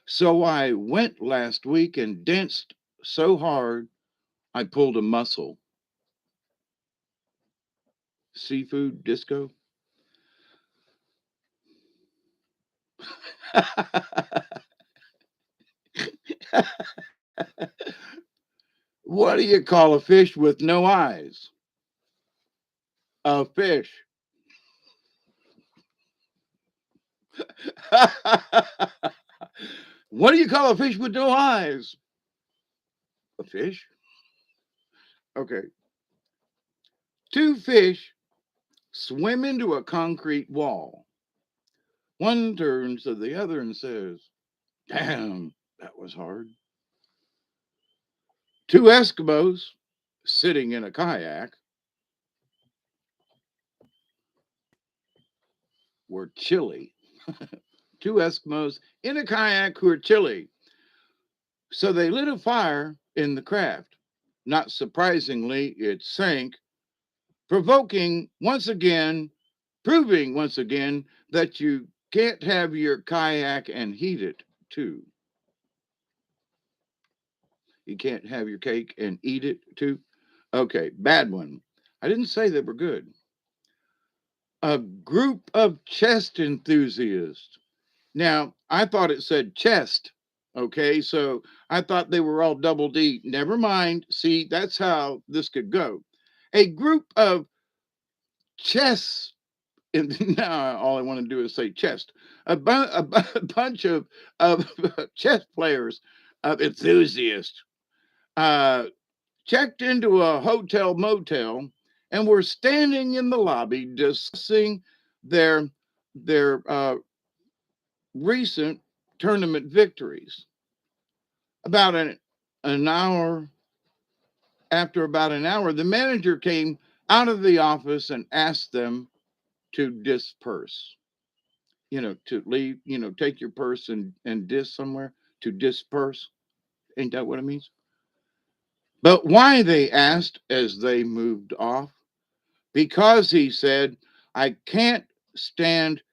Speaker 1: So I went last week and danced so hard I pulled a muscle. Seafood disco? What do you call a fish with no eyes? A fish. What do you call a fish with no eyes? A fish? Okay. Two fish swim into a concrete wall. One turns to the other and says, "Damn, that was hard." Two Eskimos sitting in a kayak were chilly. Two Eskimos in a kayak who are chilly. So they lit a fire in the craft. Not surprisingly, it sank, provoking once again, proving once again that you can't have your kayak and heat it too. You can't have your cake and eat it too. Okay, bad one. I didn't say they were good. A group of chest enthusiasts. Now, I thought it said chest. Okay, so I thought they were all double D. Never mind. See, that's how this could go. A group of chess, and now all I want to do is say chest. A bunch of chess players, of enthusiasts, uh, checked into a hotel motel and were standing in the lobby discussing their their recent tournament victories. About an hour After about an hour, the manager came out of the office and asked them to disperse. To leave. Take your purse and dis somewhere. To disperse. Ain't that what it means? But why, they asked as they moved off. Because, he said, I can't stand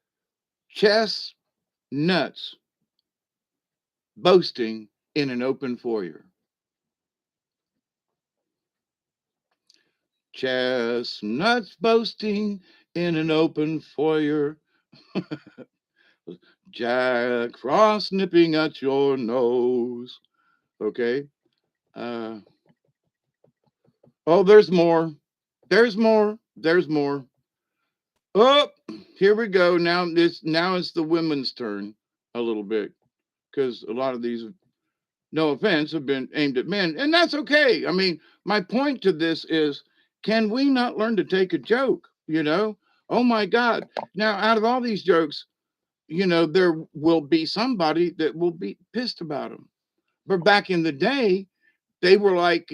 Speaker 1: chess nuts boasting in an open foyer. Chestnuts boasting in an open foyer. Jack Frost nipping at your nose. Okay. Uh, oh, there's more. There's more. There's more. Oh, here we go. Now it's the women's turn a little bit, because a lot of these, no offense, have been aimed at men, and that's okay. I mean, my point to this is, can we not learn to take a joke? Oh my God. Now, out of all these jokes, there will be somebody that will be pissed about them. But back in the day, they were like,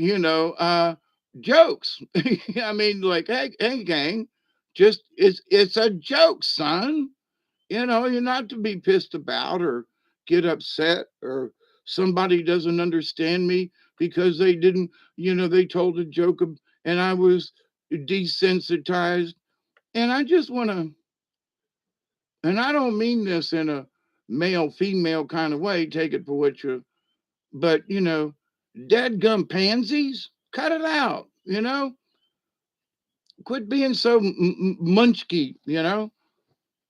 Speaker 1: jokes. I mean, like, hey, gang, just it's a joke, son. You're not to be pissed about or get upset, or somebody doesn't understand me because they didn't, they told a joke and I was desensitized. And I just want to, and I don't mean this in a male female kind of way, take it for what you, but dadgum pansies, cut it out, quit being so munchky,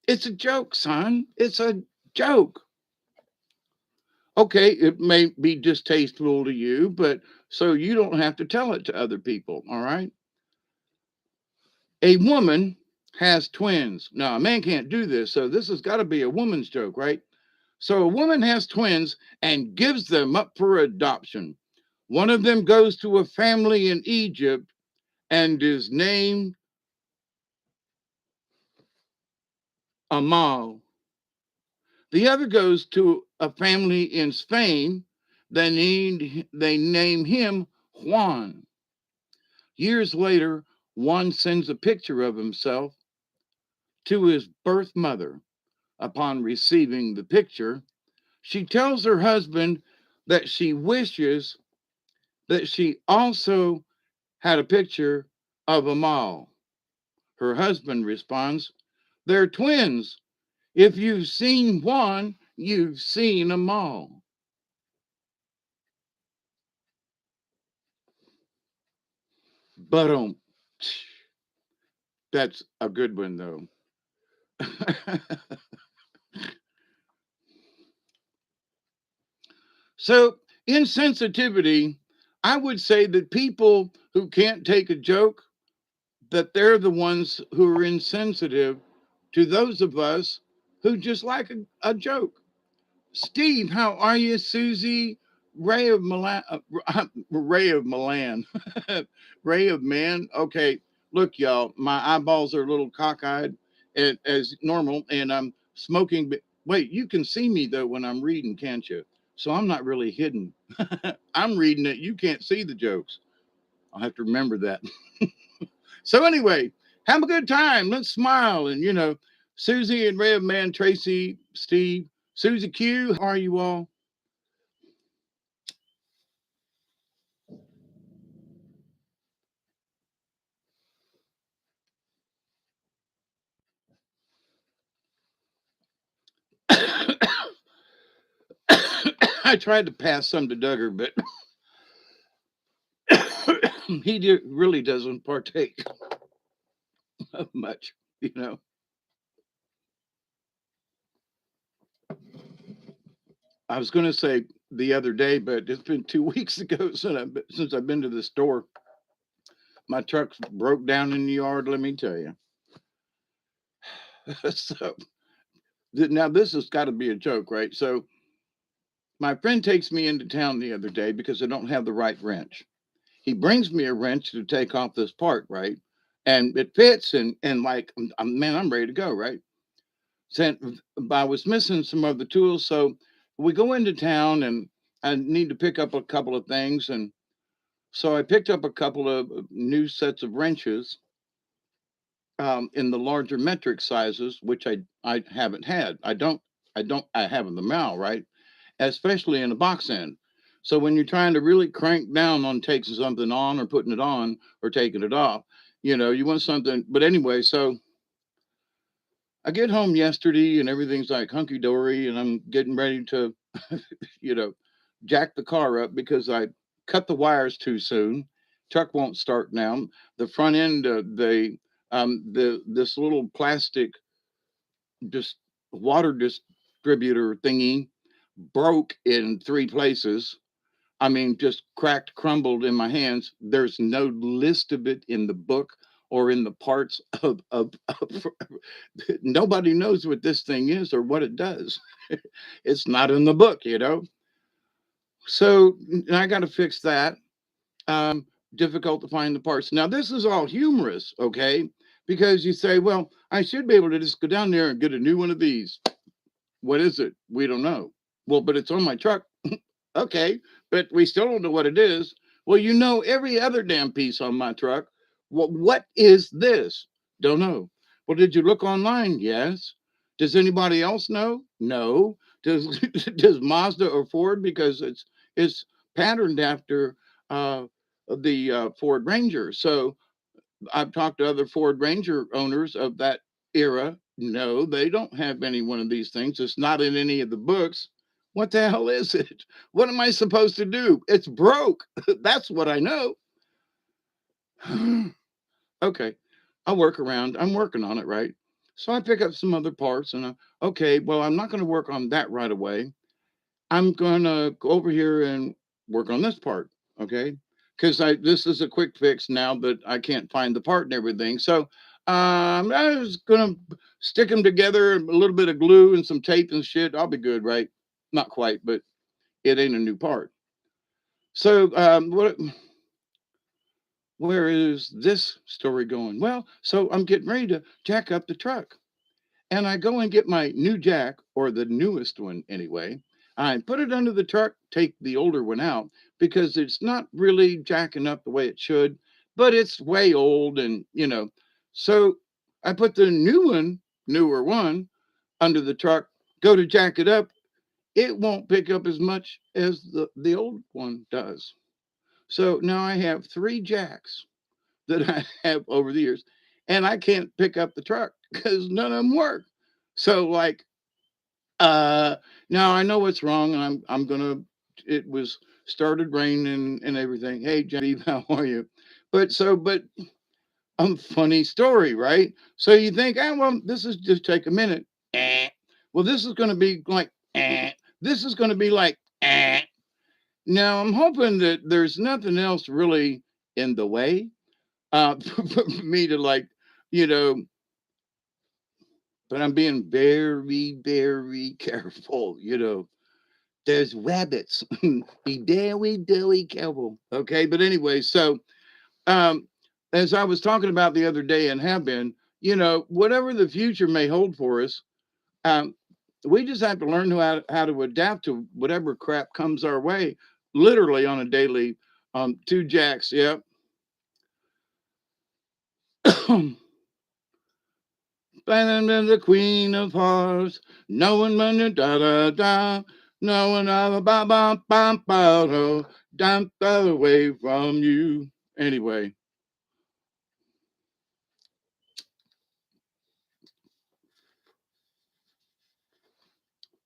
Speaker 1: it's a joke, son. It's a joke. Okay, it may be distasteful to you, but so you don't have to tell it to other people, all right? A woman has twins. Now, a man can't do this, so this has got to be a woman's joke, right? So a woman has twins and gives them up for adoption. One of them goes to a family in Egypt and is named Amal. The other goes to a family in Spain. They name him Juan. Years later, Juan sends a picture of himself to his birth mother. Upon receiving the picture, she tells her husband that she wishes that she also had a picture of Amal. Her husband responds, "They're twins. If you've seen one, you've seen Amal." But that's a good one, though. So, insensitivity, I would say that people who can't take a joke, that they're the ones who are insensitive to those of us who just like a joke. Steve, how are you? Susie, Ray of Milan, Ray of Milan, Ray of Man. Okay, look, y'all, my eyeballs are a little cockeyed as normal, and I'm smoking. Wait, you can see me though when I'm reading, can't you? So I'm not really hidden. I'm reading it. You can't see the jokes. I'll have to remember that. So anyway, have a good time. Let's smile. And Susie and Red Man, Tracy, Steve, Susie Q, how are you all? I tried to pass some to Duggar, but really doesn't partake of much, you know. I was going to say the other day, but it's been 2 weeks ago since I've been to the store. My truck broke down in the yard. Let me tell you. So now this has got to be a joke, right? So my friend takes me into town the other day because I don't have the right wrench. He brings me a wrench to take off this part, right? And it fits, and like, man, I'm ready to go, right? Sent, but I was missing some of the tools, so we go into town, and I need to pick up a couple of things, and so I picked up a couple of new sets of wrenches in the larger metric sizes, which I haven't had. I have in the mail, right? Especially in the box end. So when you're trying to really crank down on taking something on or putting it on or taking it off, you want something. But anyway, so I get home yesterday and everything's like hunky dory, and I'm getting ready to, you know, jack the car up because I cut the wires too soon. Truck won't start now. The front end, the this little plastic just water distributor thingy broke in three places. I mean, just cracked, crumbled in my hands. There's no list of it in the book or in the parts of nobody knows what this thing is or what it does. It's not in the book. So I got to fix that. Difficult to find the parts. Now, this is all humorous, okay? Because you say, well, I should be able to just go down there and get a new one of these. What is it? We don't know. Well, but it's on my truck. Okay, but we still don't know what it is. Well, every other damn piece on my truck. Well, what is this? Don't know. Well, did you look online? Yes. Does anybody else know? No. Does does Mazda or Ford, because it's patterned after uh, the Ford Ranger. So I've talked to other Ford Ranger owners of that era. No, they don't have any one of these things. It's not in any of the books. What the hell is it? What am I supposed to do? It's broke. That's what I know. Okay, I'll work around. I'm working on it, right? So I pick up some other parts and okay, well, I'm not going to work on that right away. I'm going to go over here and work on this part. Okay. Because this is a quick fix now that I can't find the part and everything. So I was going to stick them together, a little bit of glue and some tape and shit. I'll be good, right? Not quite, but it ain't a new part. So where is this story going? Well, so I'm getting ready to jack up the truck. And I go and get my new jack, or the newest one anyway. I put it under the truck, take the older one out because it's not really jacking up the way it should, but it's way old and. So I put the newer one under the truck, go to jack it up. It won't pick up as much as the old one does. So now I have three jacks that I have over the years, and I can't pick up the truck because none of them work. So like, uh, now I know what's wrong, and I'm gonna. It was started raining and everything. Hey, Jenny, how are you? But funny story, right? So you think, well, this is just take a minute. Eh. Well, this is gonna be like, this is gonna be like. Now I'm hoping that there's nothing else really in the way for me to like, you know, but I'm being very, very careful. There's rabbits. Be very careful. Okay. But anyway, so um, as I was talking about the other day and have been, whatever the future may hold for us, um, we just have to learn how to adapt to whatever crap comes our way, literally on a daily. Two jacks, yep. And the Queen of Hearts, no one but the da da da, no one ever ba ba ba ba do, down away from you. Anyway,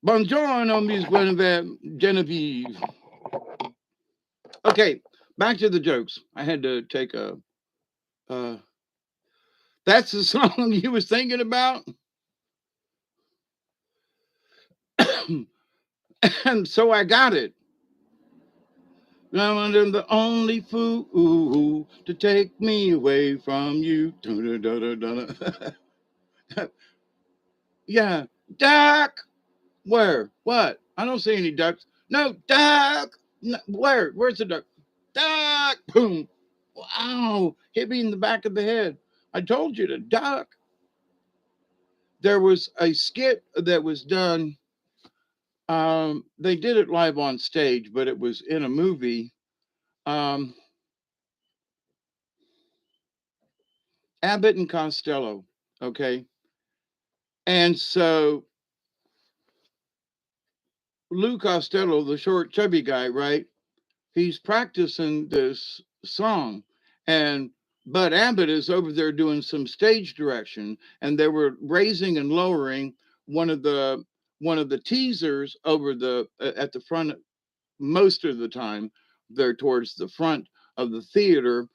Speaker 1: buongiorno, Miss Genevieve. Okay, back to the jokes. I had to take a. Uh, that's the song you was thinking about, and so I got it. I'm the only fool to take me away from you. Yeah, duck. Where? What? I don't see any ducks. No, duck. No, where? Where's the duck? Duck. Boom. Wow. Hit me in the back of the head. I told you to duck. There was a skit that was done. They did it live on stage, but it was in a movie. Um, Abbott and Costello. Okay. And so Lou Costello, the short, chubby guy, right? He's practicing this song, and Bud Abbott is over there doing some stage direction, and they were raising and lowering one of the one of the teasers over the at the front most of the time. They're towards the front of the theater,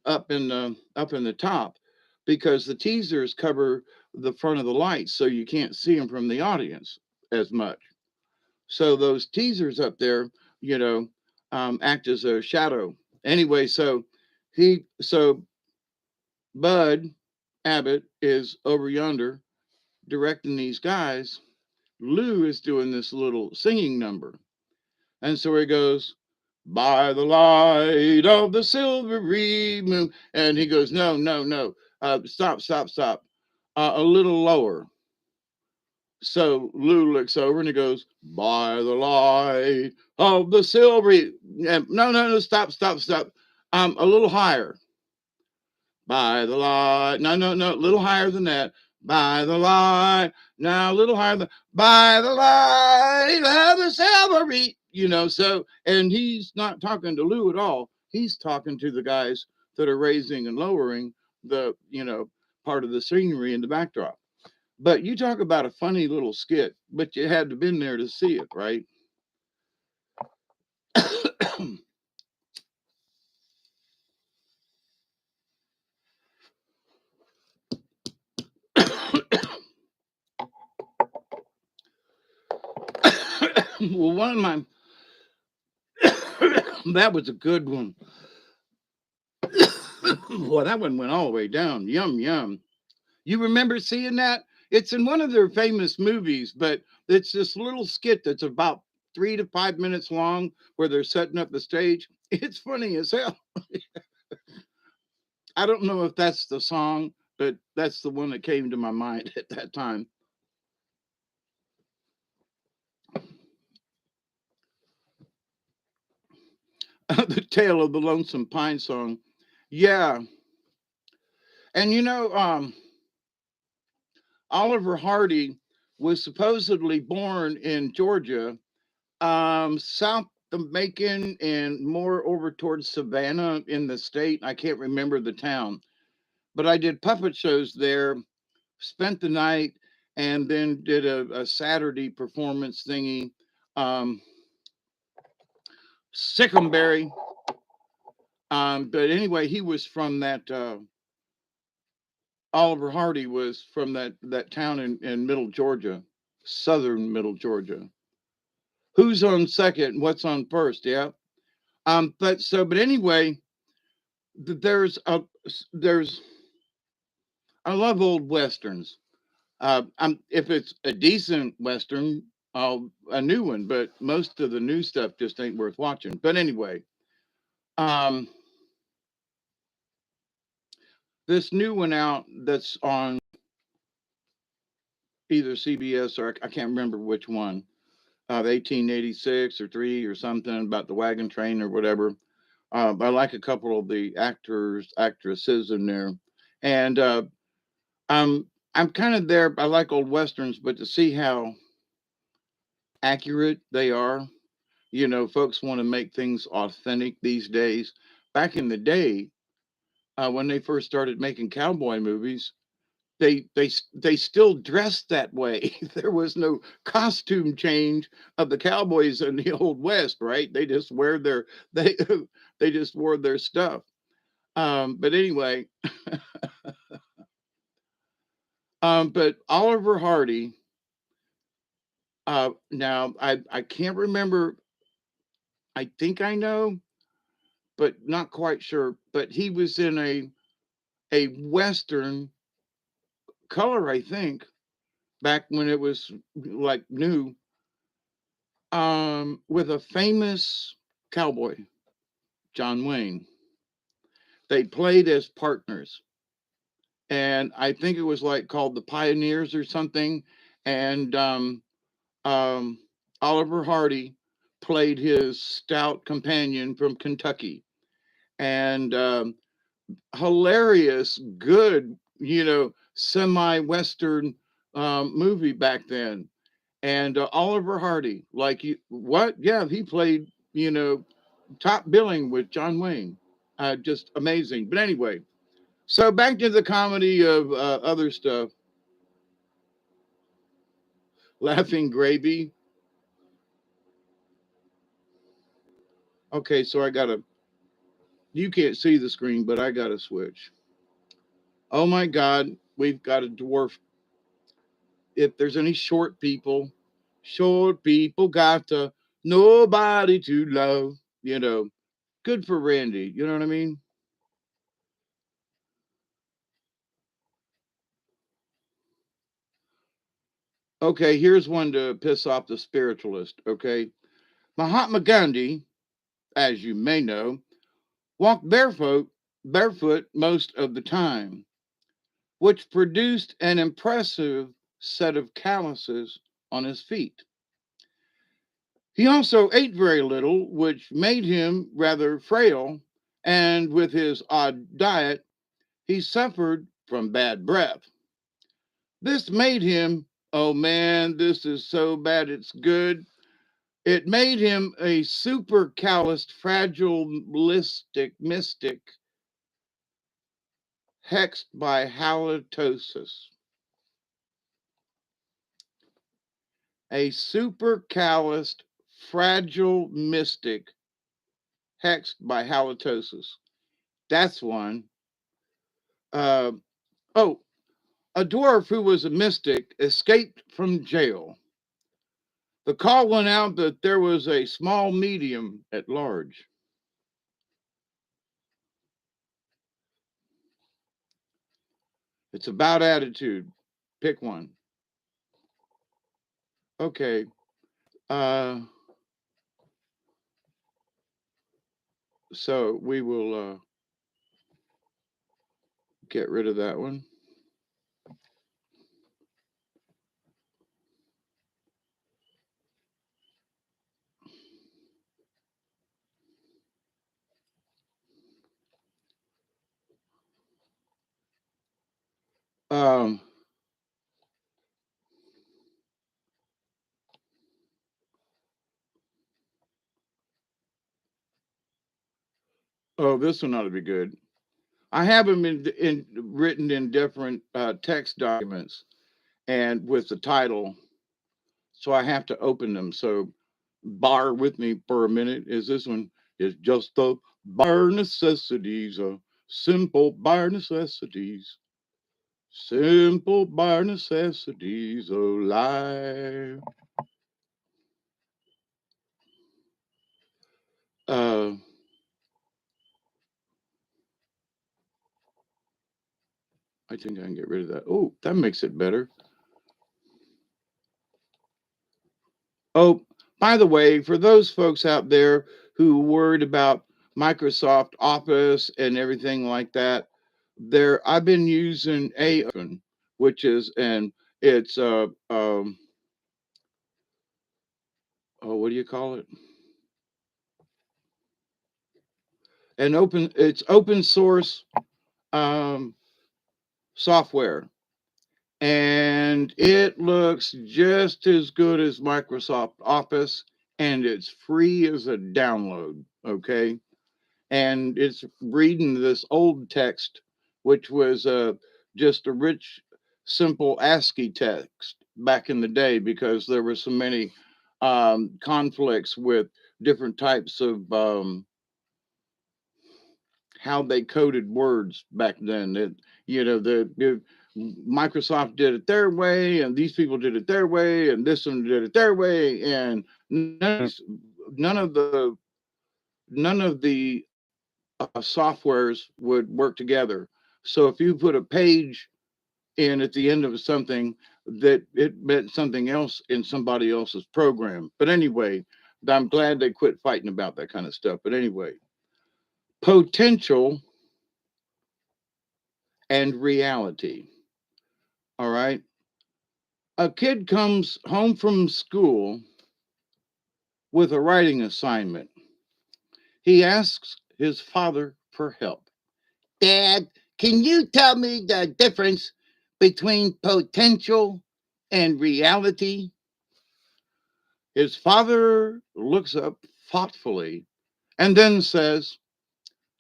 Speaker 1: up in the top, because the teasers cover the front of the lights, so you can't see them from the audience as much. So those teasers up there, you know, act as a shadow. Anyway, so Bud Abbott is over yonder directing these guys. Lou is doing this little singing number. And so he goes, by the light of the silvery moon. And he goes, no, no, no. Stop, stop, stop. A little lower. So Lou looks over and he goes, by the light of the silvery. And no, no, no, stop, stop, stop. A little higher. By the light. No, no, no, a little higher than that. By the light. Now a little higher than by the light of the silvery. So and he's not talking to Lou at all. He's talking to the guys that are raising and lowering the part of the scenery in the backdrop. But you talk about a funny little skit, but you had to been there to see it, right? Well, one of my that was a good one. Well, that one went all the way down. Yum yum. You remember seeing that? It's in one of their famous movies, but it's this little skit that's about 3 to 5 minutes long where they're setting up the stage. It's funny as hell. I don't know if that's the song, but that's the one that came to my mind at that time. The Tale of the Lonesome Pine song. Yeah. And Oliver Hardy was supposedly born in Georgia, south of Macon and more over towards Savannah in the state. I can't remember the town, but I did puppet shows there, spent the night, and then did a Saturday performance thingy. Um, Sickleberry. But anyway, he was from that. Oliver Hardy was from that town in Middle Georgia, southern Middle Georgia. Who's on second? What's on first? Yeah. But anyway, there's a there's I love old westerns. If it's a decent Western, a new one, but most of the new stuff just ain't worth watching. But anyway, um, this new one out that's on either CBS or I can't remember which one, 1886 or 3 or something about the wagon train or whatever. But I like a couple of the actors, actresses in there. And I'm kind of there. I like old Westerns, but to see how accurate they are, folks want to make things authentic these days. Back in the day, when they first started making cowboy movies, they still dressed that way. There was no costume change of the cowboys in the old west, right? They they just wore their stuff. But anyway, but Oliver Hardy. Now I can't remember. I think I know, but not quite sure. But he was in a western color, I think, back when it was like new, with a famous cowboy, John Wayne. They played as partners, and I think it was like called the Pioneers or something. And um, Oliver Hardy played his stout companion from Kentucky, and hilarious, good, semi-western movie back then. And Oliver Hardy, like you, what? Yeah, he played, top billing with John Wayne. Just amazing. But anyway, so back to the comedy of other stuff. Laughing Gravy. Okay, so I gotta. You can't see the screen, but I gotta switch. Oh my God, we've got a dwarf. If there's any short people got to nobody to love. Good for Randy. You know what I mean? Okay, here's one to piss off the spiritualist. Okay, Mahatma Gandhi, as you may know, walked barefoot most of the time, which produced an impressive set of calluses on his feet. He also ate very little, which made him rather frail, and with his odd diet, he suffered from bad breath. This made him, oh man, this is so bad it's good. It made him a super calloused, fragile, mystic, hexed by halitosis. A super calloused, fragile mystic hexed by halitosis. That's one. Uh, oh, a dwarf who was a mystic escaped from jail. The call went out that there was a small medium at large. It's about attitude. Pick one. Okay. Uh, so we will get rid of that one. Um, oh, this one ought to be good. I have them in written in different text documents and with the title, so I have to open them. So bar with me for a minute. Is this one is just the bar necessities, simple bar necessities, simple bar necessities of life. Uh, I think I can get rid of that. Oh, that makes it better. Oh, by the way, for those folks out there who worried about Microsoft Office and everything like that, there I've been using a which is and it's oh, what do you call it? An open it's open source um software, and it looks just as good as Microsoft Office, and it's free as a download. Okay. And it's reading this old text, which was just a rich, simple ASCII text back in the day, because there were so many conflicts with different types of how they coded words back then. Microsoft did it their way, and these people did it their way, and this one did it their way, and none of the none of the softwares would work together. So if you put a page in at the end of something, that it meant something else in somebody else's program. But anyway, I'm glad they quit fighting about that kind of stuff. But anyway, potential and reality. All right. A kid comes home from school with a writing assignment. He asks his father for help. Dad, can you tell me the difference between potential and reality? His father looks up thoughtfully and then says,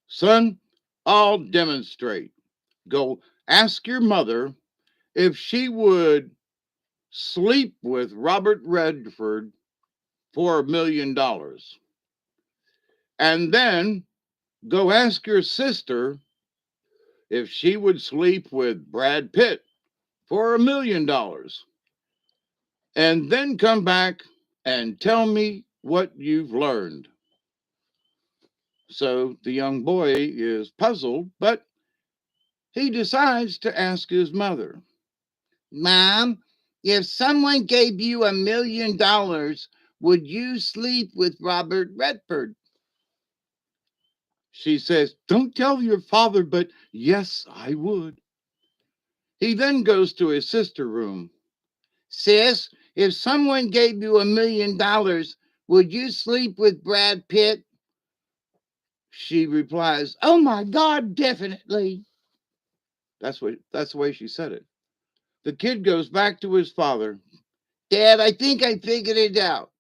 Speaker 1: Son, I'll demonstrate. Go ask your mother if she would sleep with Robert Redford for $1 million. And then go ask your sister if she would sleep with Brad Pitt for $1 million. And then come back and tell me what you've learned. So the young boy is puzzled, but he decides to ask his mother, Mom, if someone gave you $1 million, would you sleep with Robert Redford? She says, Don't tell your father, but yes, I would. He then goes to his sister's room. Sis, if someone gave you $1 million, would you sleep with Brad Pitt? She replies, Oh my God, definitely. That's the way she said it. The kid goes back to his father. Dad, I think I figured it out.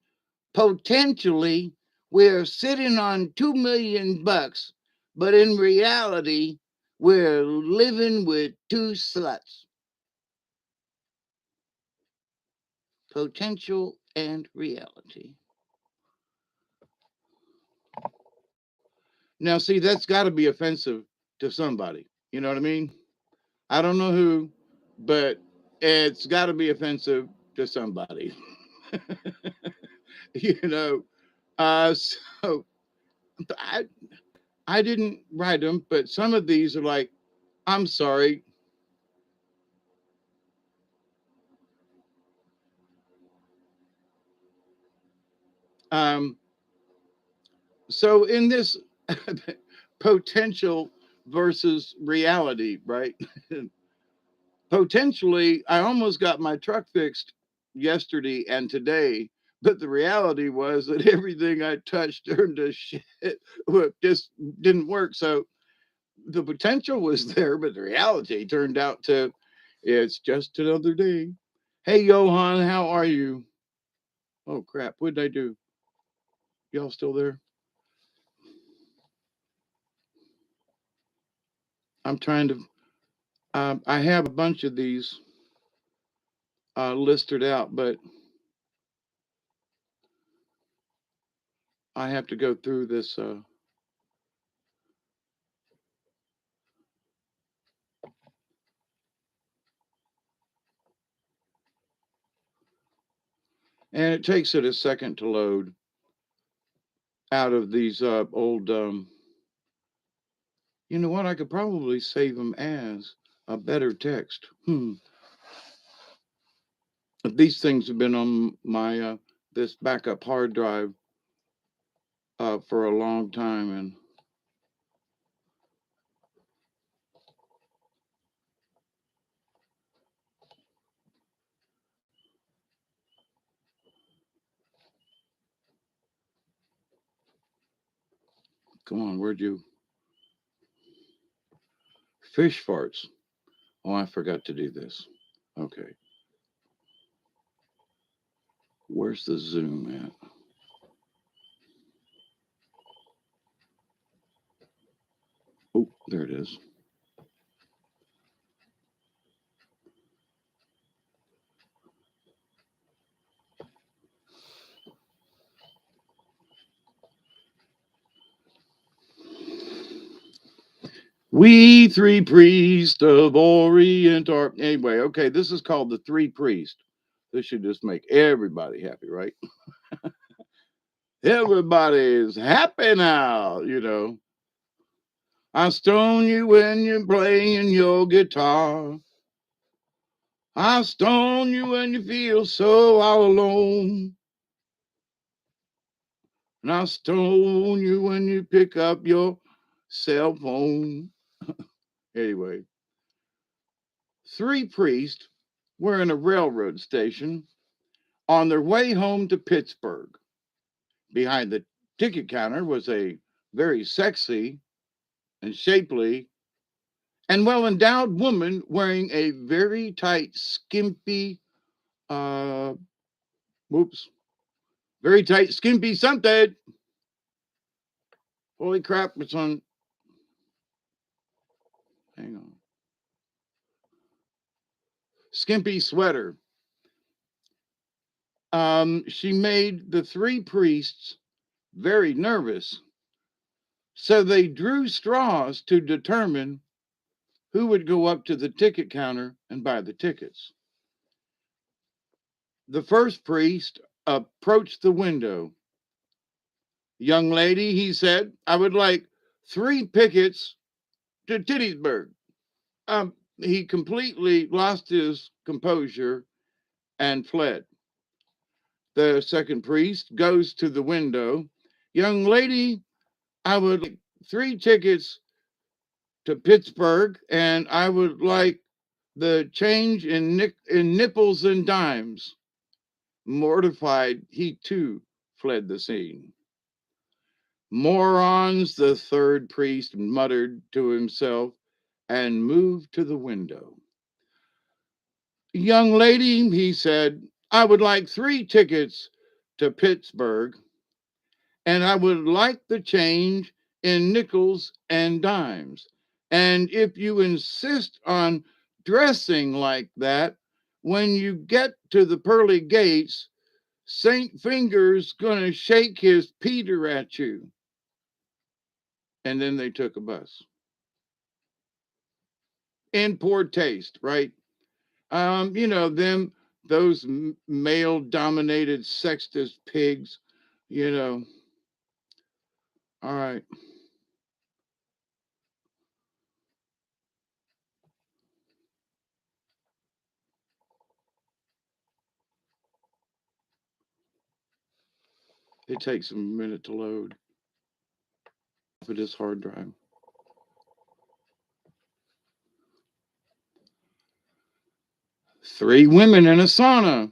Speaker 1: Potentially, we're sitting on $2 million, but in reality, we're living with two sluts. Potential and reality. Now, see, that's got to be offensive to somebody. You know what I mean? I don't know who, but it's got to be offensive to somebody. you know, so I I didn't write them, but some of these are like, I'm sorry. Um, so in this potential versus reality, right? Potentially, I almost got my truck fixed yesterday and today, but the reality was that everything I touched turned to shit. Just didn't work. So the potential was there, but the reality turned out to it's just another day. Hey, Johan, how are you? Oh, crap. What did I do? Y'all still there? I'm trying to, I have a bunch of these listed out, but I have to go through this. And it takes it a second to load out of these old. You know what? I could probably save them as a better text. These things have been on my this backup hard drive for a long time. And come on, where'd you? Fish farts. Oh, I forgot to do this. Okay. Where's the zoom at? Oh, there it is. We three priests of Orient are. Anyway, okay, this is called the Three Priests. This should just make everybody happy, right? Everybody's happy now, you know. I stone you when you're playing your guitar. I stone you when you feel so all alone. And I stone you when you pick up your cell phone. Anyway, three priests were in a railroad station on their way home to Pittsburgh. Behind the ticket counter was a very sexy and shapely and well endowed woman wearing a very tight, skimpy, uh, whoops, very tight, skimpy something. Holy crap, it's on. Hang on. Skimpy sweater. She made the three priests very nervous. So they drew straws to determine who would go up to the ticket counter and buy the tickets. The first priest approached the window. Young lady, he said, I would like 3 tickets to Tittysburg. He completely lost his composure and fled. The second priest goes to the window. Young lady, I would like 3 tickets to Pittsburgh, and I would like the change in nickels and dimes. Mortified, he too fled the scene. Morons, the third priest muttered to himself and moved to the window. Young lady, he said, I would like 3 tickets to Pittsburgh, and I would like the change in nickels and dimes. And if you insist on dressing like that, when you get to the pearly gates, Saint Finger's gonna shake his Peter at you. And then they took a bus. In poor taste, right? Those male dominated sexist pigs, you know. All right. It takes a minute to load for this hard drive. 3 women in a sauna.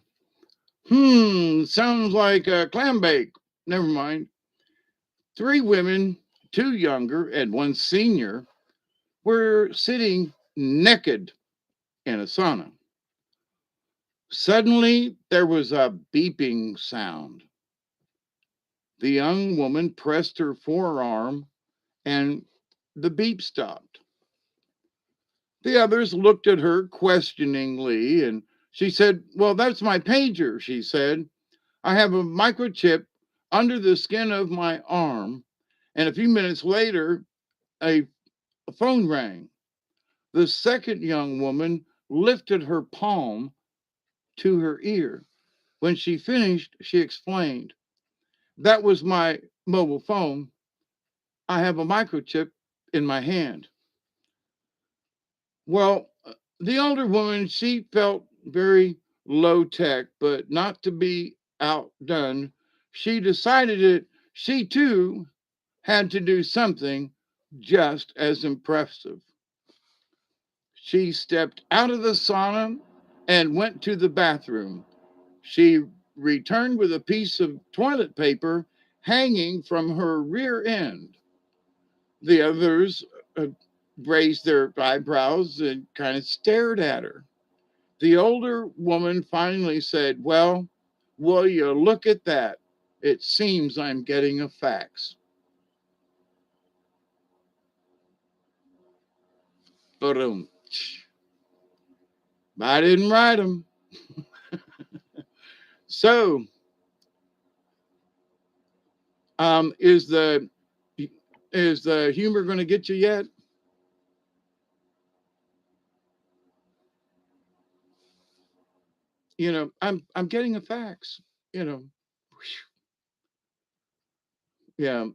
Speaker 1: Sounds like a clam bake. Never mind. 3 women, 2 younger and 1 senior, were sitting naked in a sauna. Suddenly, there was a beeping sound. The young woman pressed her forearm and the beep stopped. The others looked at her questioningly and she said, Well, that's my pager, she said. I have a microchip under the skin of my arm. And a few minutes later, a phone rang. The second young woman lifted her palm to her ear. When she finished, she explained, That was my mobile phone. I have a microchip in my hand. Well, the older woman, she felt very low tech, but not to be outdone, she decided that she too had to do something just as impressive. She stepped out of the sauna and went to the bathroom. She returned with a piece of toilet paper hanging from her rear end. The others raised their eyebrows and kind of stared at her. The older woman finally said, "Well, will you look at that? It seems I'm getting a fax." Boom. I didn't write them. So, um, is the is the humor going to get you yet? I'm getting a fax. You know, yeah,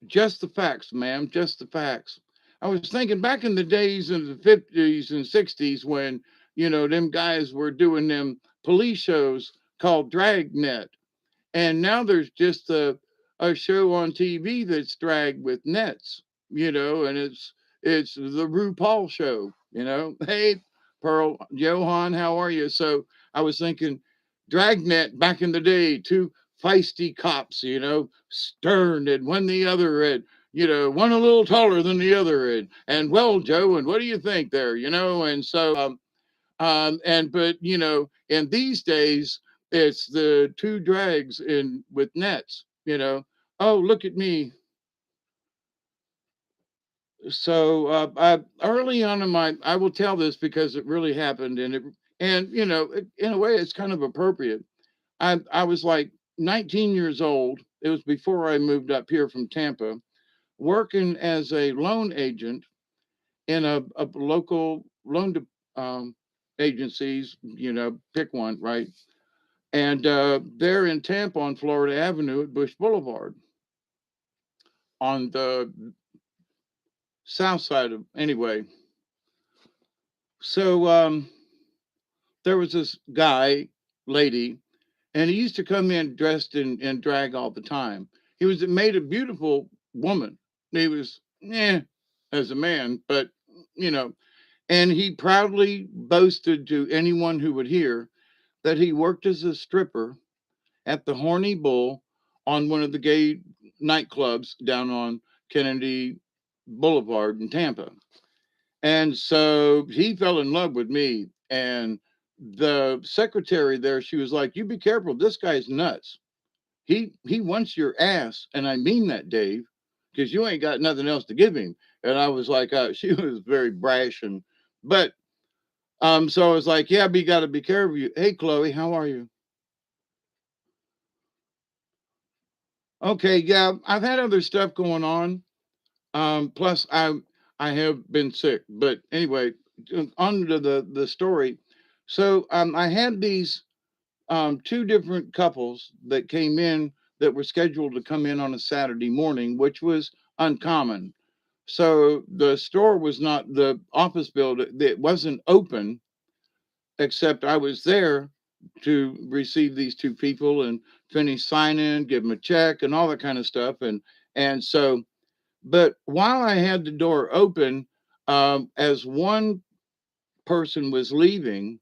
Speaker 1: just the facts, ma'am, just the facts. I was thinking back in the days in the 50s and 60s when, them guys were doing them police shows called Dragnet. And now there's just a show on TV that's dragged with nets, and it's the RuPaul show, Hey, Pearl, Johan, how are you? So I was thinking Dragnet back in the day, two feisty cops, stern and one the other and one a little taller than the other and well, Joe, and what do you think there? And so and but in these days it's the two drags in with nets. Oh, look at me. So early on in my, I will tell this because it really happened, and in a way it's kind of appropriate. I was like 19 years old. It was before I moved up here from Tampa, working as a loan agent in a local loan agencies. Pick one, right? And they're in Tampa on Florida Avenue at Bush Boulevard on the south side of, anyway. So there was this guy, lady, and he used to come in dressed in drag all the time. He was made a beautiful woman. He was, as a man, but, you know, and he proudly boasted to anyone who would hear that he worked as a stripper at the Horny Bull on one of the gay nightclubs down on Kennedy Boulevard in Tampa. And so he fell in love with me. And the secretary there, she was like, "You be careful. This guy's nuts. He wants your ass." And I mean that, Dave, because you ain't got nothing else to give him. And I was like, she was very brash but so I was like, "Yeah, but you got to be careful." Hey, Chloe, how are you? Okay, yeah, I've had other stuff going on. Plus, I have been sick. But anyway, on to the story. So I had these two different couples that came in that were scheduled to come in on a Saturday morning, which was uncommon. So the store was not, the office building, it wasn't open, except I was there to receive these two people and finish signing, give them a check and all that kind of stuff. And so, but while I had the door open, as one person was leaving,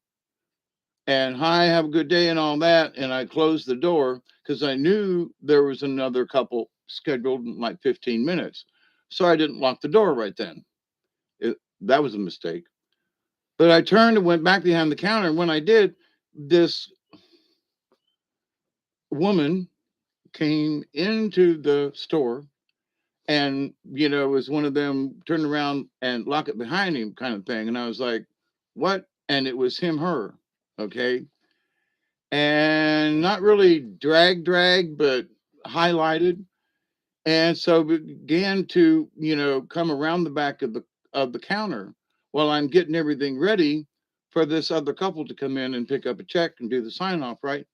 Speaker 1: and "Hi, have a good day," and all that, and I closed the door because I knew there was another couple scheduled in like 15 minutes. So I didn't lock the door right then. That was a mistake. But I turned and went back behind the counter. And when I did, this woman came into the store and, it was one of them turn around and lock it behind him kind of thing. And I was like, "What?" And it was him, her. Okay. And not really drag, but highlighted. And so began to, come around the back of the counter while I'm getting everything ready for this other couple to come in and pick up a check and do the sign off, right?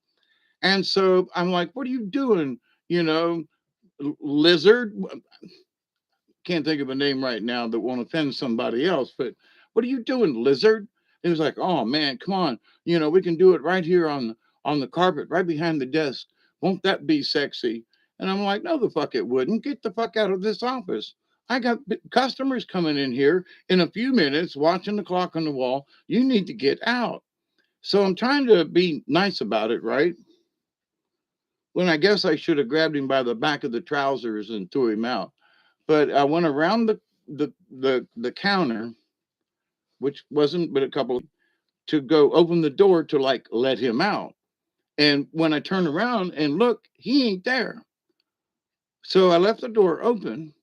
Speaker 1: And so I'm like, "What are you doing? You know, lizard?" Can't think of a name right now that won't offend somebody else, but "What are you doing, lizard?" It was like, "Oh man, come on, we can do it right here on the carpet, right behind the desk. Won't that be sexy? And I'm like, no, the fuck it wouldn't. Get the fuck out of this office. I got customers coming in here in a few minutes watching the clock on the wall. You need to get out. So I'm trying to be nice about it, right? When I guess I should have grabbed him by the back of the trousers and threw him out. But I went around the counter, which wasn't but a couple, to go open the door to like let him out. And when I turn around and look, he ain't there. So I left the door open,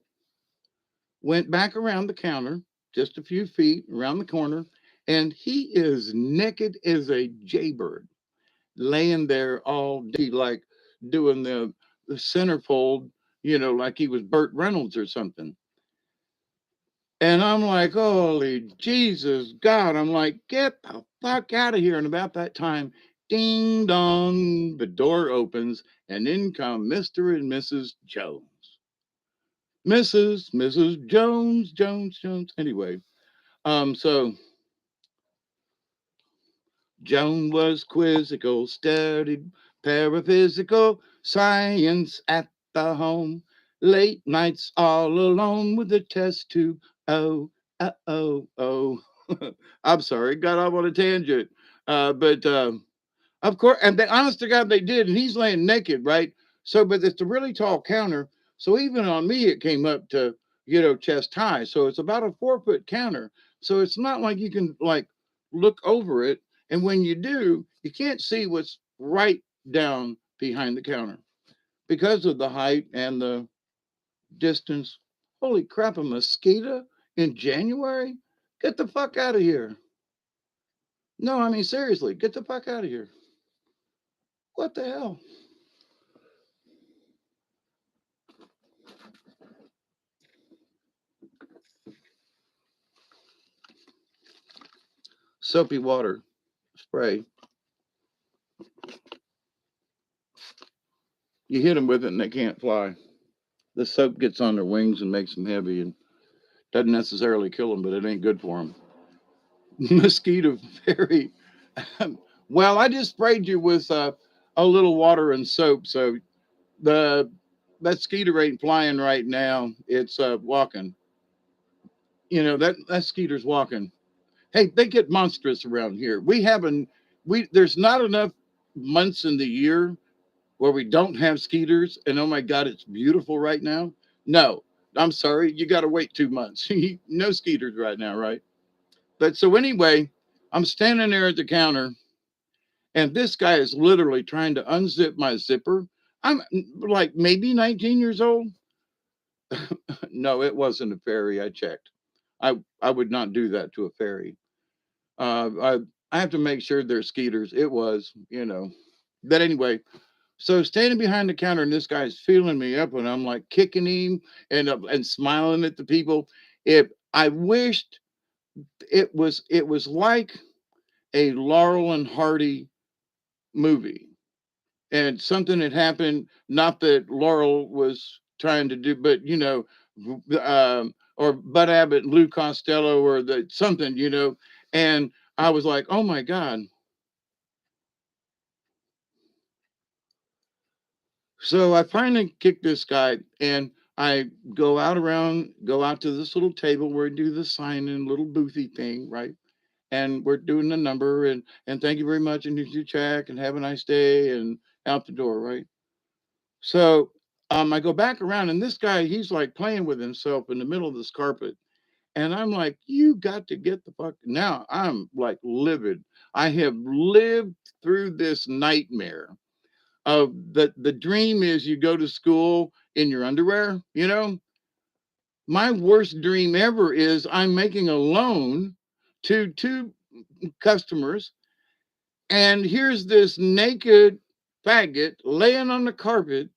Speaker 1: went back around the counter, just a few feet around the corner, and he is naked as a jaybird, laying there all day, like doing the centerfold, like he was Burt Reynolds or something. And I'm like, holy Jesus God. I'm like, get the fuck out of here. And about that time, ding dong, the door opens, and in come Mr. and Mrs. Jones. Mrs. Jones, Jones. Anyway, so Joan was quizzical, studied paraphysical science at the home. Late nights all alone with the test tube. Oh, oh. I'm sorry, got off on a tangent. But of course, and they, honest to God, they did. And he's laying naked, right? So, but it's a really tall counter. So even on me, it came up to, chest high. So it's about a 4 foot counter. So it's not like you can like look over it. And when you do, you can't see what's right down behind the counter because of the height and the distance. Holy crap, a mosquito in January? Get the fuck out of here. No, I mean, seriously, get the fuck out of here. What the hell? Soapy water spray. You hit them with it and they can't fly. The soap gets on their wings and makes them heavy and doesn't necessarily kill them, but it ain't good for them. Mosquito very well. I just sprayed you with a little water and soap, so the that skeeter ain't flying right now. It's walking. That skeeter's walking. Hey, they get monstrous around here. We there's not enough months in the year where we don't have skeeters, and oh my god, it's beautiful right now. No, I'm sorry, you got to wait 2 months. No skeeters right now, right? But so anyway, I'm standing there at the counter, and this guy is literally trying to unzip my zipper. I'm like maybe 19 years old. No, it wasn't a fairy. I checked. I would not do that to a fairy. I have to make sure they're skeeters. It was. But anyway, so standing behind the counter, and this guy's feeling me up, and I'm like kicking him and smiling at the people. If I wished it was like a Laurel and Hardy movie, and something had happened. Not that Laurel was trying to do, but or Bud Abbott, Lou Costello, or the something. And I was like, oh my god. So I finally kick this guy, and I go out to this little table where I do the signing, little boothy thing, right? And we're doing the number, and thank you very much, and here's your check, and have a nice day, and out the door, right? So I go back around, and this guy, he's like playing with himself in the middle of this carpet. And I'm like, you got to get the fuck. Now I'm like livid. I have lived through this nightmare of the dream is you go to school in your underwear. My worst dream ever is I'm making a loan to two customers, and here's this naked faggot laying on the carpet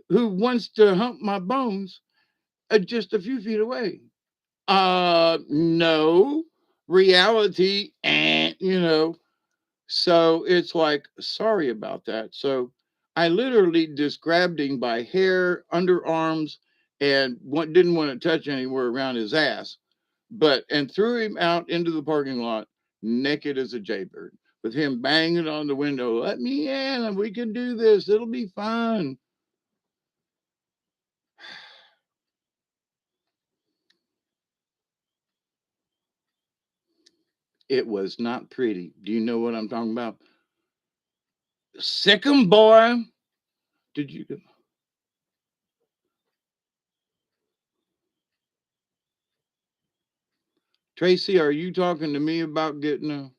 Speaker 1: who wants to hump my bones just a few feet away. No, reality, and. So it's like, sorry about that. So I literally just grabbed him by hair, underarms, and didn't want to touch anywhere around his ass, and threw him out into the parking lot naked as a jaybird. with him banging on the window. Let me in. We can do this. It'll be fun. It was not pretty. Do you know what I'm talking about? Sick 'em, boy. Did you? Tracy, are you talking to me about getting a.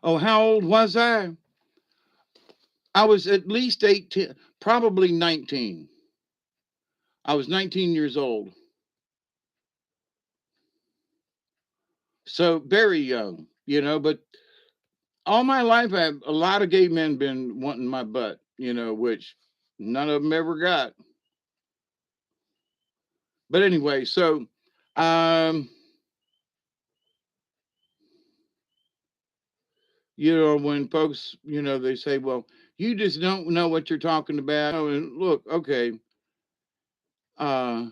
Speaker 1: Oh, how old was I? I was at least 18, probably 19. I was 19 years old. So very young, but all my life, I have a lot of gay men been wanting my butt, which none of them ever got. But anyway, so um, when folks, they say, well, you just don't know what you're talking about. Oh, and look, okay. Uh,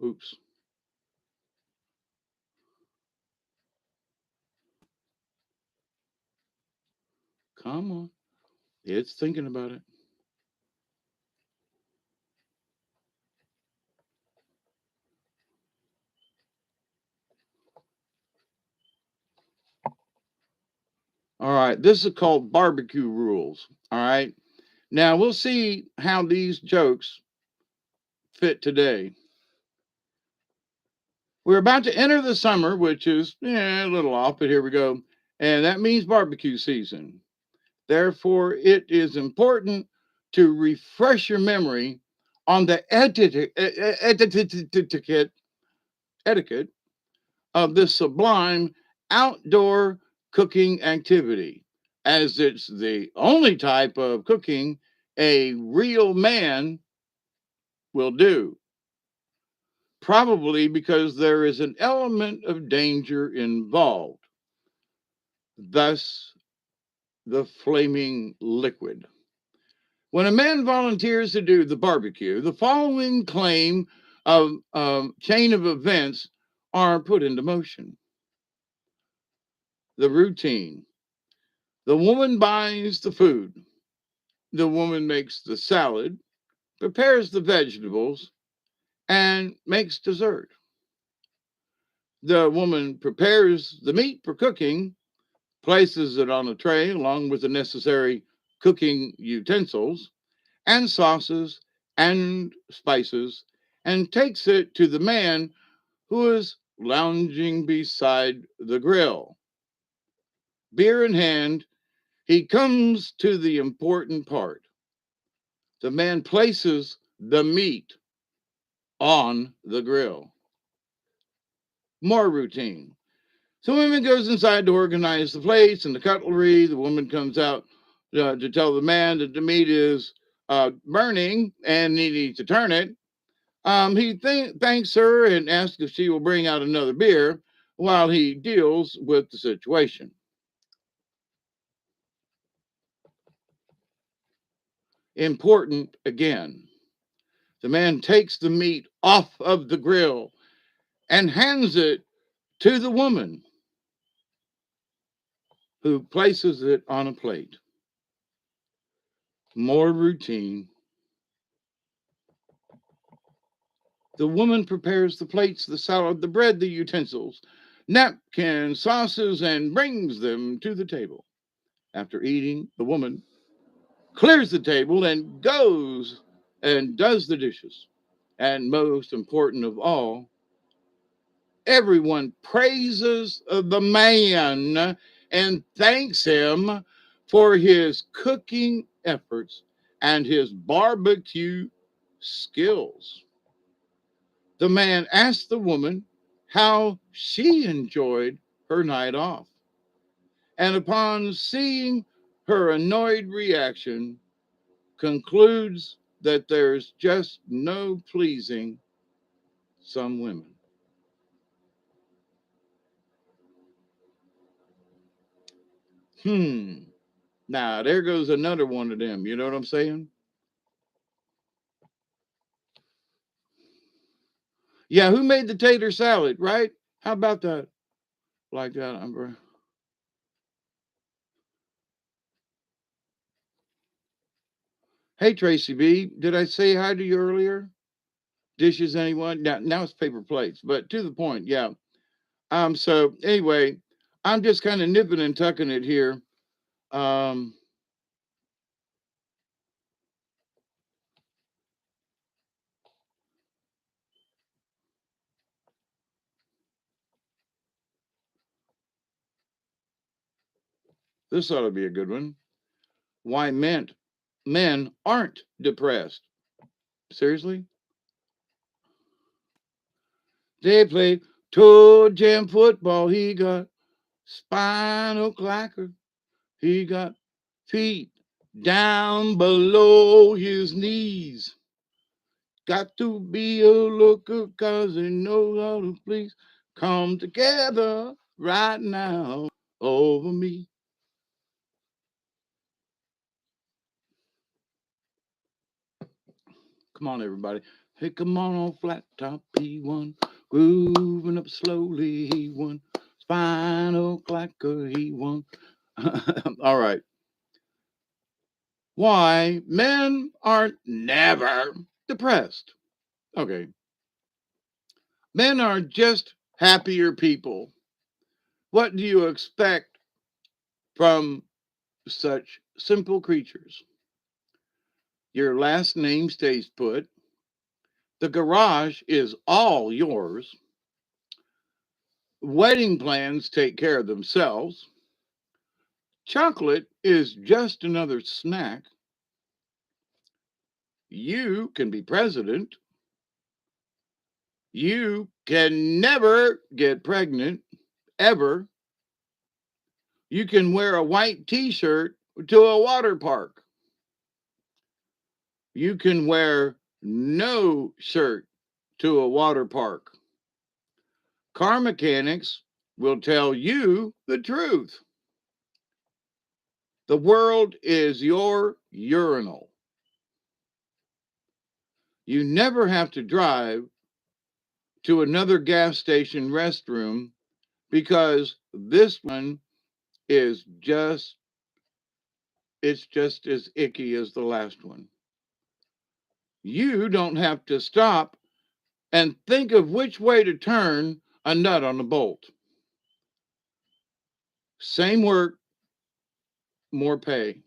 Speaker 1: oops. Come on. It's thinking about it. All right. This is called barbecue rules. All right. Now we'll see how these jokes fit today. We're about to enter the summer, which is a little off, but here we go. And that means barbecue season. Therefore, it is important to refresh your memory on the etiquette of this sublime outdoor cooking activity, as it's the only type of cooking a real man will do. Probably because there is an element of danger involved, thus, the flaming liquid. When a man volunteers to do the barbecue, the following claim of chain of events are put into motion. The routine. The woman buys the food. The woman makes the salad, prepares the vegetables, and makes dessert. The woman prepares the meat for cooking, places it on a tray along with the necessary cooking utensils and sauces and spices, and takes it to the man who is lounging beside the grill. Beer in hand, he comes to the important part. The man places the meat on the grill. More routine. So, the woman goes inside to organize the plates and the cutlery. The woman comes out to tell the man that the meat is burning and he needs to turn it. He thanks her and asks if she will bring out another beer while he deals with the situation. Important again. The man takes the meat off of the grill and hands it to the woman, who places it on a plate. More routine. The woman prepares the plates, the salad, the bread, the utensils, napkins, sauces, and brings them to the table. After eating, the woman clears the table and goes and does the dishes. And most important of all, everyone praises the man and thanks him for his cooking efforts and his barbecue skills. The man asked the woman how she enjoyed her night off. And upon seeing her annoyed reaction, concludes that there's just no pleasing some women. Hmm. Now, there goes another one of them. You know what I'm saying? Yeah, who made the tater salad, right? How about that? Like that. Hey, Tracy B, did I say hi to you earlier? Dishes, anyone? Now it's paper plates, but to the point, yeah. So anyway, I'm just kind of nipping and tucking it here. Um, this ought to be a good one. Why men aren't depressed. Seriously? They play toe jam football. He got spinal clacker. He got feet down below his knees. Got to be a looker cause they know how to please. Come together right now over me. Come on, everybody. Hey, come on flat top. He won. Grooving up slowly. He won. Spinal clacker. He won. All right. Why men aren't never depressed. Okay. Men are just happier people. What do you expect from such simple creatures? Your last name stays put. The garage is all yours. Wedding plans take care of themselves. Chocolate is just another snack. You can be president. You can never get pregnant, ever. You can wear a white t shirt to a water park. You can wear no shirt to a water park. Car mechanics will tell you the truth. The world is your urinal. You never have to drive to another gas station restroom because this one is just it's just as icky as the last one. You don't have to stop and think of which way to turn a nut on a bolt. Same work, more pay.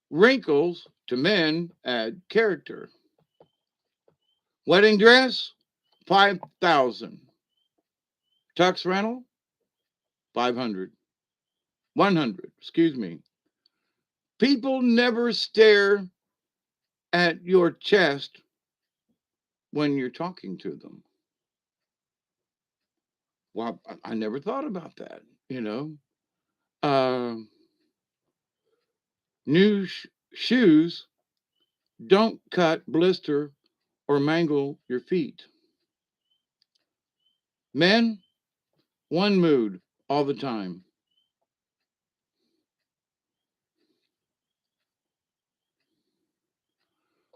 Speaker 1: Wrinkles to men add character. Wedding dress, 5,000. Tux rental, 500. 100, excuse me. People never stare at your chest when you're talking to them. Well, I never thought about that, you know. Uh, new shoes don't cut, blister, or mangle your feet. Men, one mood all the time.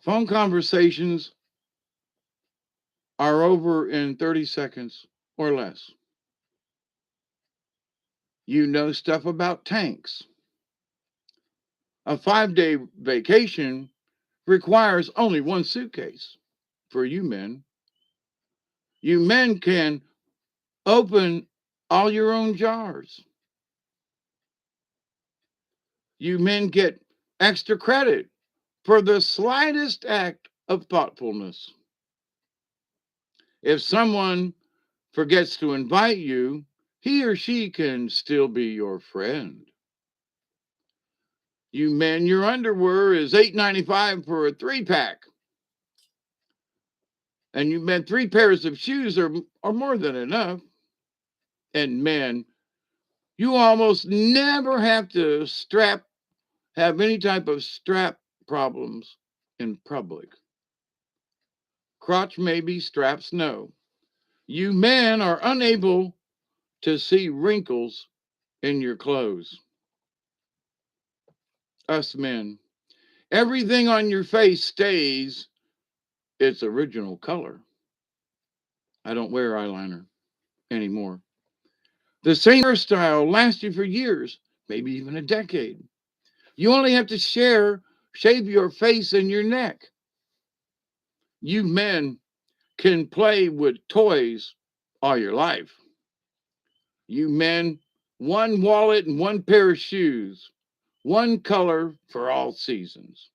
Speaker 1: Phone conversations are over in 30 seconds or less. You know stuff about tanks. A 5-day vacation requires only one suitcase for you men. You men can open all your own jars. You men get extra credit for the slightest act of thoughtfulness. If someone forgets to invite you, he or she can still be your friend. You men, your underwear is $8.95 for a 3-pack. And you men, 3 pairs of shoes are more than enough. And men, you almost never have to have any type of strap problems in public. Crotch maybe, straps no. You men are unable to see wrinkles in your clothes. Us men. Everything on your face stays its original color. I don't wear eyeliner anymore. The same hairstyle lasts you for years, maybe even a decade. You only have to shave your face and your neck. You men can play with toys all your life. You men, one wallet and one pair of shoes, one color for all seasons.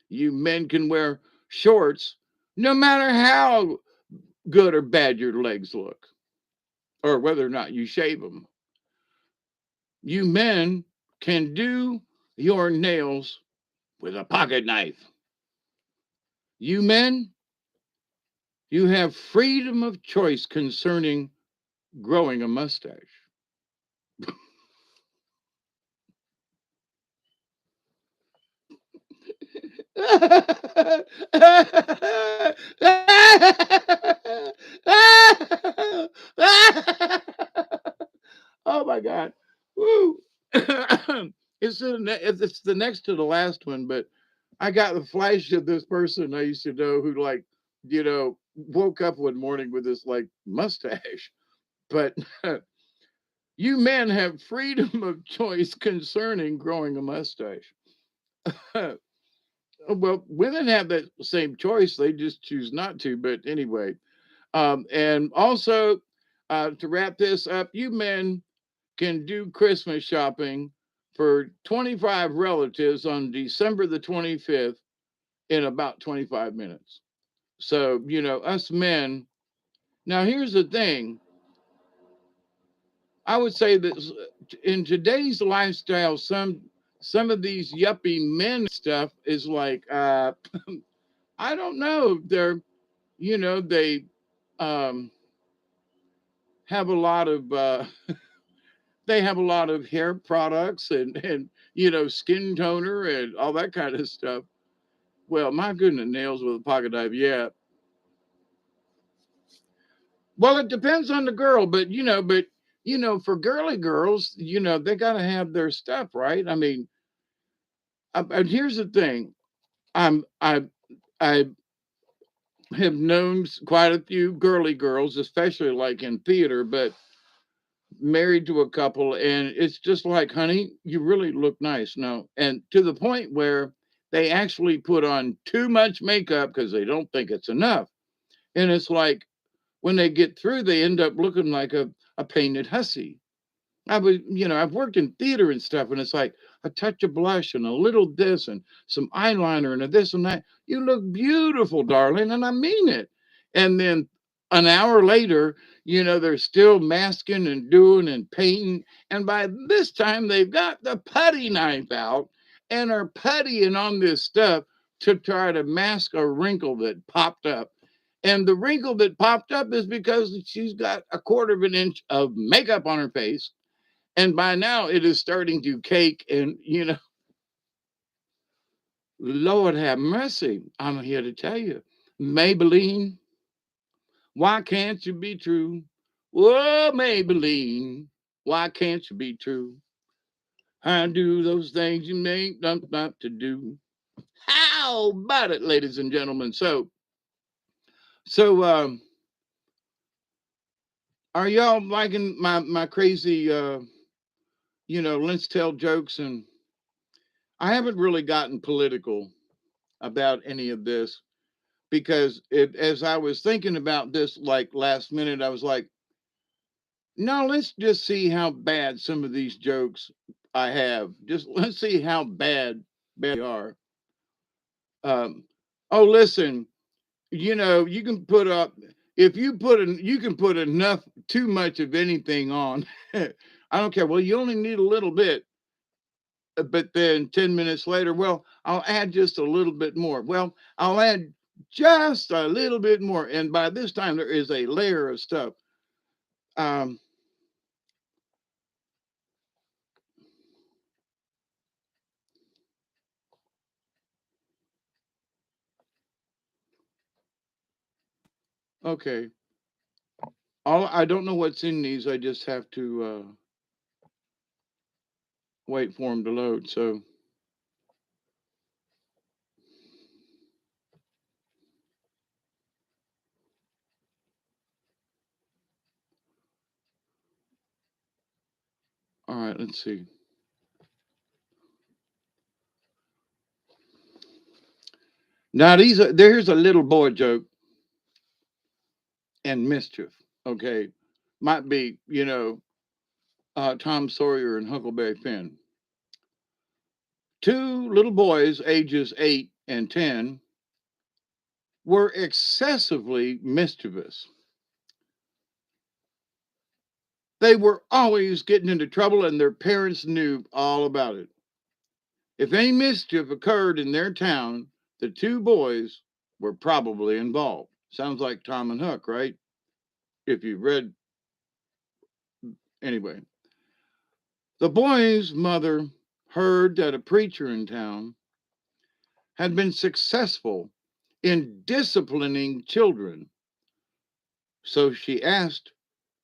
Speaker 1: You men can wear shorts no matter how good or bad your legs look, or whether or not you shave them. You men can do your nails with a pocket knife. You men, you have freedom of choice concerning growing a mustache. Oh my God. Woo. It's the next to the last one, but I got the flash of this person I used to know who, like, woke up one morning with this like mustache. But you men have freedom of choice concerning growing a mustache. Well, women have that same choice. They just choose not to. But anyway, and also to wrap this up, you men can do Christmas shopping for 25 relatives on December the 25th in about 25 minutes. So, us men. Now, here's the thing. I would say that in today's lifestyle, some of these yuppie men stuff is like, I don't know. They um, have a lot of they have a lot of hair products and skin toner and all that kind of stuff. Well, my goodness, nails with a pocket knife. Yeah. Well, it depends on the girl, for girly girls, they got to have their stuff, right? I mean, and here's the thing. I I have known quite a few girly girls, especially like in theater, but married to a couple, and it's just like, honey, you really look nice. No, and to the point where they actually put on too much makeup because they don't think it's enough. And it's like when they get through, they end up looking like a painted hussy. I've worked in theater and stuff, and it's like a touch of blush and a little this and some eyeliner and a this and that. You look beautiful, darling, and I mean it. And then an hour later, they're still masking and doing and painting. And by this time, they've got the putty knife out and are puttying on this stuff to try to mask a wrinkle that popped up. And the wrinkle that popped up is because she's got a quarter of an inch of makeup on her face, and by now it is starting to cake. And, Lord have mercy. I'm here to tell you, Maybelline, why can't you be true? Whoa, Maybelline, why can't you be true? I do those things you make up not to do. How about it, ladies and gentlemen? So, are y'all liking my crazy, let's tell jokes? And I haven't really gotten political about any of this, because as I was thinking about this like last minute, I was like, no, let's just see how bad some of these jokes I have. Just let's see how bad they are. Um, oh, listen, you can put up if you can put enough too much of anything on. I don't care. Well, you only need a little bit. But then 10 minutes later, well, I'll add just a little bit more. Well, I'll add just a little bit more. And by this time, there is a layer of stuff. Um, okay. I don't know what's in these. I just have to wait for them to load. So, All right, let's see. Now there's a little boy joke and mischief. Okay, might be Tom Sawyer and Huckleberry Finn. Two little boys, ages 8 and 10, were excessively mischievous. They were always getting into trouble, and their parents knew all about it. If any mischief occurred in their town, the two boys were probably involved. Sounds like Tom and Huck, right? If you read, anyway. The boy's mother heard that a preacher in town had been successful in disciplining children, so she asked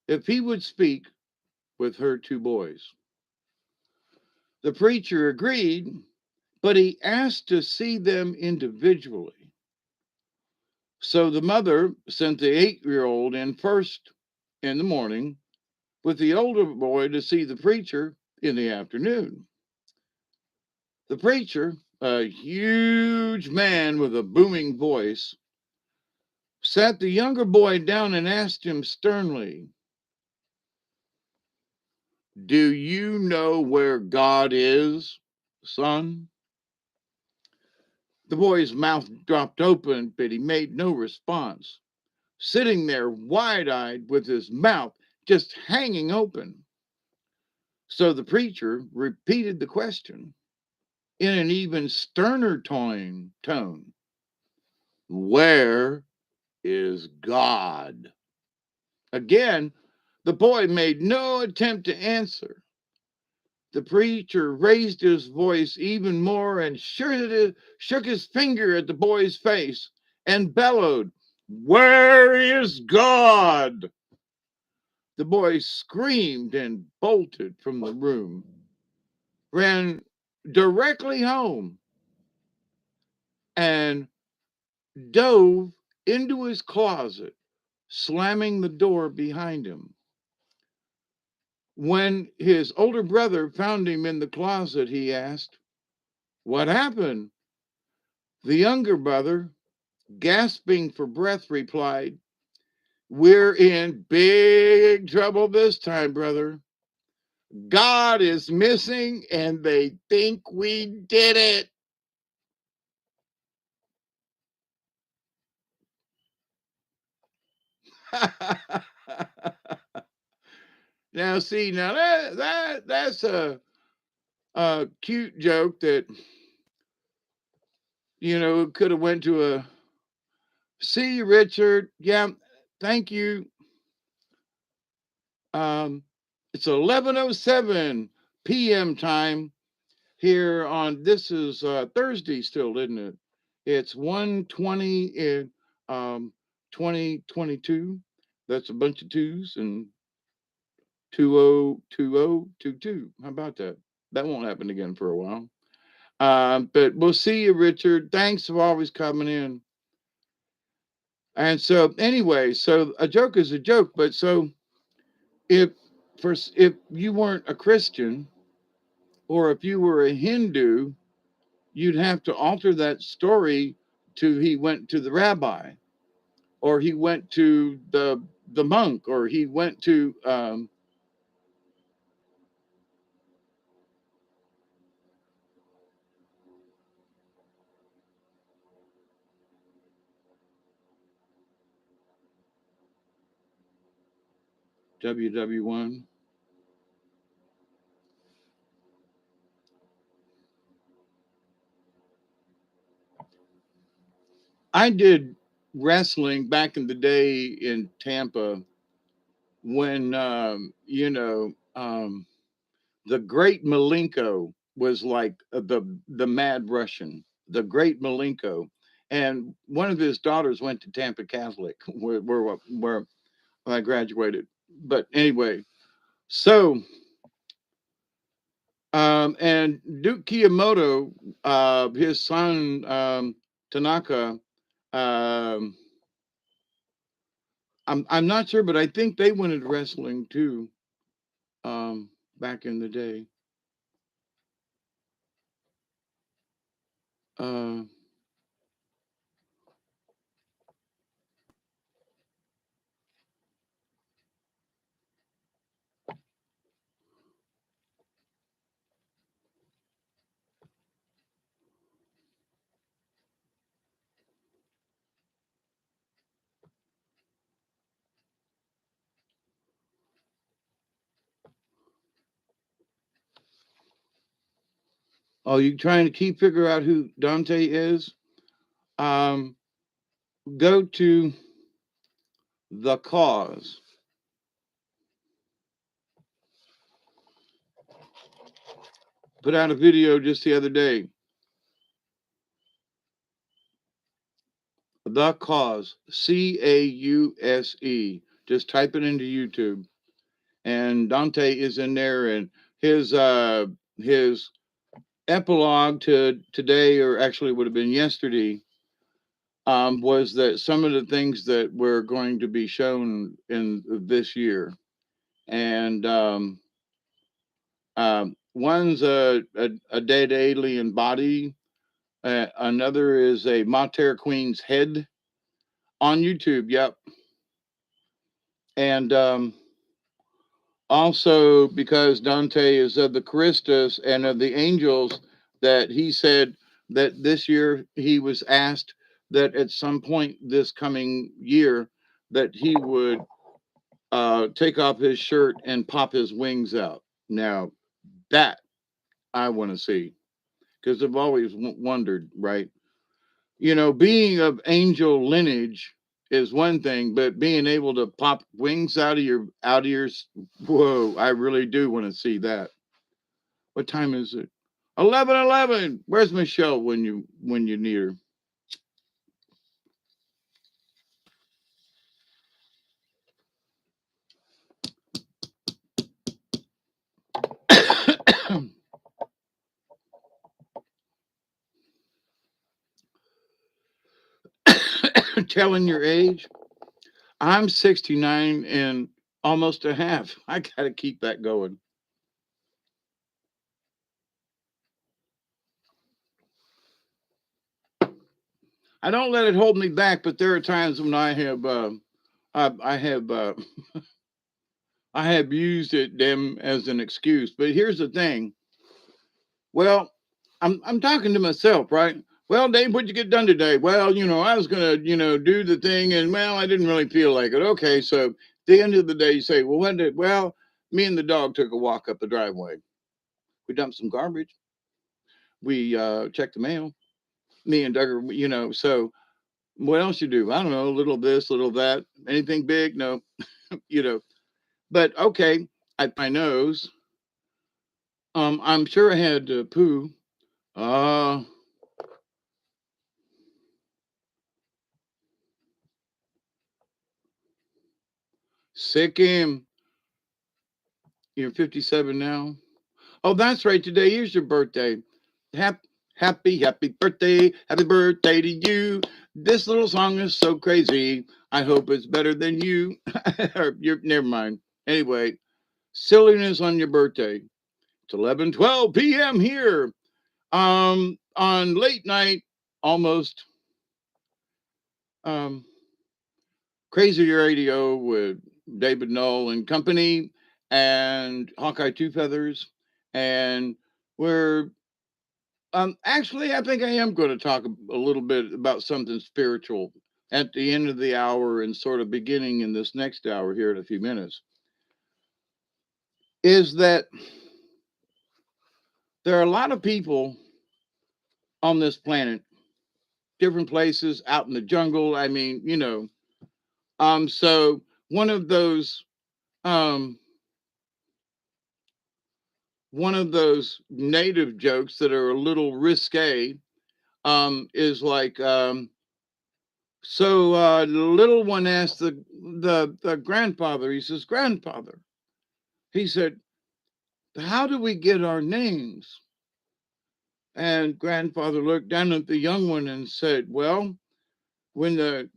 Speaker 1: if he would speak with her two boys. The preacher agreed, but he asked to see them individually. So the mother sent the 8-year-old in first in the morning, with the older boy to see the preacher in the afternoon. The preacher, a huge man with a booming voice, sat the younger boy down and asked him sternly, "Do you know where God is, son?" The boy's mouth dropped open, but he made no response, sitting there wide eyed with his mouth just hanging open. So the preacher repeated the question in an even sterner tone. Where is God? Again, the boy made no attempt to answer. The preacher raised his voice even more and shook his finger at the boy's face and bellowed, "Where is God?" The boy screamed and bolted from the room, ran directly home, and dove into his closet, slamming the door behind him. When his older brother found him in the closet, he asked, "What happened?" The younger brother, gasping for breath, replied, "We're in big trouble this time, brother. God is missing and they think we did it." Now, see, now that's a cute joke that could have went to a "See you, Richard. Yeah, thank you." Um, it's 11:07 p.m. time here on this is Thursday still, isn't it? It's 1:20 in 2022. That's a bunch of twos and 202022. How about that? That won't happen again for a while. But we'll see you, Richard. Thanks for always coming in. And so, anyway, so a joke is a joke. But so if if you weren't a Christian or if you were a Hindu, you'd have to alter that story to he went to the rabbi, or he went to the monk, or he went to WW1. I did wrestling back in the day in Tampa when the Great Malenko was like the Mad Russian, the Great Malenko, and one of his daughters went to Tampa Catholic, where I graduated. But anyway, so and Duke Kiyomoto, his son Tanaka, um, I'm not sure, but I think they went into wrestling too. Um, back in the day. Uh, oh, you trying to keep figure out who Dante is? Um, go to the cause. Put out a video just the other day. The cause, Cause. Just type it into YouTube, and Dante is in there, and his epilogue to today, or actually would have been yesterday, was that some of the things that were going to be shown in this year, and one's a dead alien body, another is a Mater Queen's head on YouTube. Yep, and also because Dante is of the Christus and of the angels, that he said that this year he was asked that at some point this coming year that he would take off his shirt and pop his wings out. Now that I want to see, because I've always wondered, right? You know, being of angel lineage is one thing, but being able to pop wings out of your whoa, I really do want to see that. What time is it? 11:11. Where's Michelle when you need her? Telling your age. I'm 69 and almost a half. I got to keep that going. I don't let it hold me back, but there are times when I have I have used them as an excuse. But here's the thing. Well, I'm talking to myself, right? Well, Dave, what'd you get done today? Well, I was gonna, do the thing, and well, I didn't really feel like it. Okay, so at the end of the day, you say, well, when did? Well, me and the dog took a walk up the driveway. We dumped some garbage. We checked the mail. Me and Doug, So what else you do? I don't know. A little this, little that. Anything big? No. you know. But okay, my nose. I'm sure I had poo. Uh, sick him. You're 57 now. Oh, that's right. Today is your birthday. Happy, happy birthday. Happy birthday to you. This little song is so crazy. I hope it's better than you. Or never mind. Anyway, silliness on your birthday. It's 11:12 p.m. here. On late night, almost um Crazy Radio with David Knoll and company and Hawkeye Two Feathers. And we're actually, I think I am going to talk a little bit about something spiritual at the end of the hour and sort of beginning in this next hour here in a few minutes. Is that there are a lot of people on this planet, different places, out in the jungle. I mean, so one of those um one of those native jokes that are a little risque is like so the little one asked the grandfather, he says, grandfather, he said, how do we get our names? And grandfather looked down at the young one and said, well, when the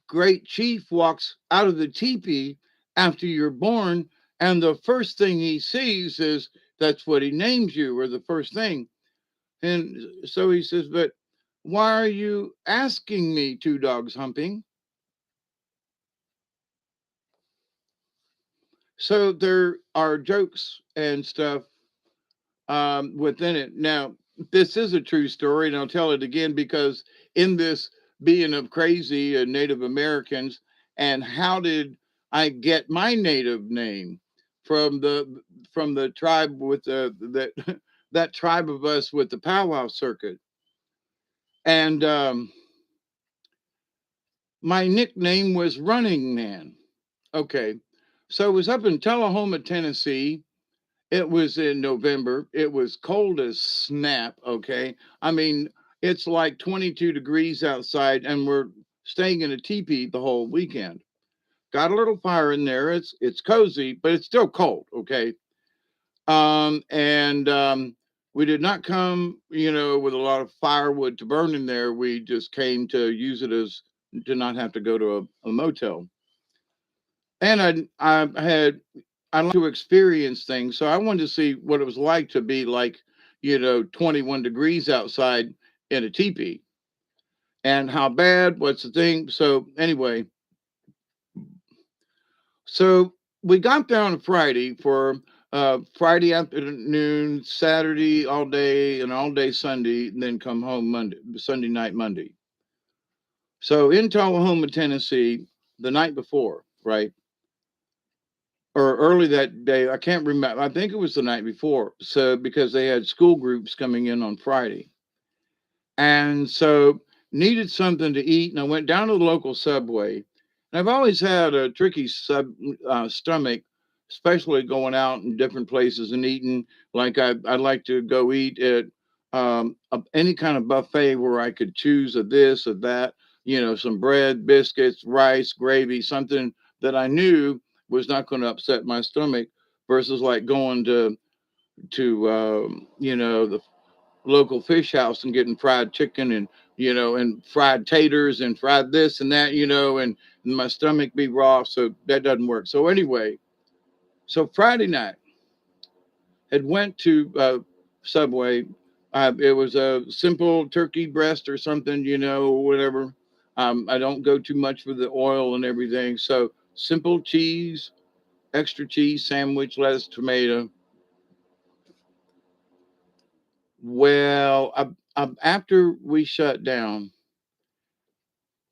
Speaker 1: great chief walks out of the teepee after you're born, And the first thing he sees is that's what he names you, or the first thing. And so he says, but why are you asking me, two dogs humping? So there are jokes and stuff within it. Now, this is a true story, and I'll tell it again because in this being of crazy Native Americans, and how did I get my native name from the tribe with the that that tribe of us with the powwow circuit, and my nickname was Running Man. Okay, so it was up in Tullahoma, Tennessee. It was in November. It was cold as snap. Okay. I mean, it's like 22 degrees outside, and we're staying in a teepee the whole weekend. Got a little fire in there. It's cozy, but it's still cold. Okay. And we did not come, with a lot of firewood to burn in there. We just came to use it as to not have to go to a motel. And I like to experience things. So I wanted to see what it was like to be like, 21 degrees outside in a teepee, and how bad, what's the thing. So anyway, so we got there on Friday for Friday afternoon, Saturday all day, and all day Sunday, and then come home Sunday night, Monday. So in Tullahoma, Tennessee, the night before, right? Or early that day. I can't remember. I think it was the night before. So because they had school groups coming in on Friday. And so needed something to eat. And I went down to the local Subway. And I've always had a tricky stomach, especially going out in different places and eating. Like I'd like to go eat at any kind of buffet where I could choose a this or that, some bread, biscuits, rice, gravy, something that I knew was not going to upset my stomach versus like going to the local fish house and getting fried chicken and and fried taters and fried this and that, and my stomach be raw, so that doesn't work. So anyway, so Friday night had went to Subway. It was a simple turkey breast or something, whatever. I don't go too much for the oil and everything, so simple cheese, extra cheese sandwich, lettuce, tomato. Well, after we shut down,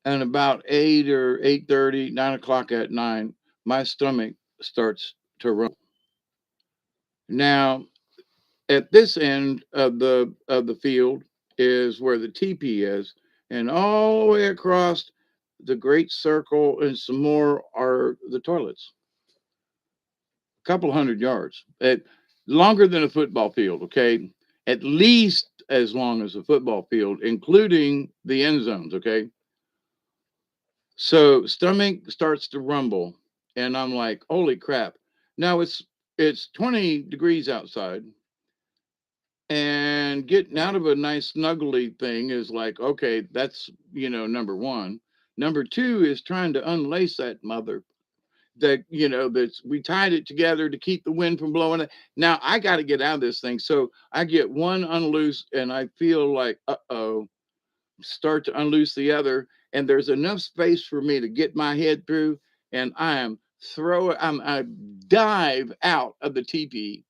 Speaker 1: and about 8 or 8:30, 9 o'clock at night, my stomach starts to rumble. Now, at this end of the field is where the teepee is, and all the way across the great circle and some more are the toilets. A couple hundred yards, longer than a football field. Okay, at least as long as a football field, including the end zones. Okay, so stomach starts to rumble, and I'm like, holy crap. Now it's 20 degrees outside, and getting out of a nice snuggly thing is like, okay, that's number one. Number two is trying to unlace that mother that that's we tied it together to keep the wind from blowing it. Now I got to get out of this thing. So I get one unloosed and I feel like, uh-oh, start to unloose the other, and there's enough space for me to get my head through, and I dive out of the teepee,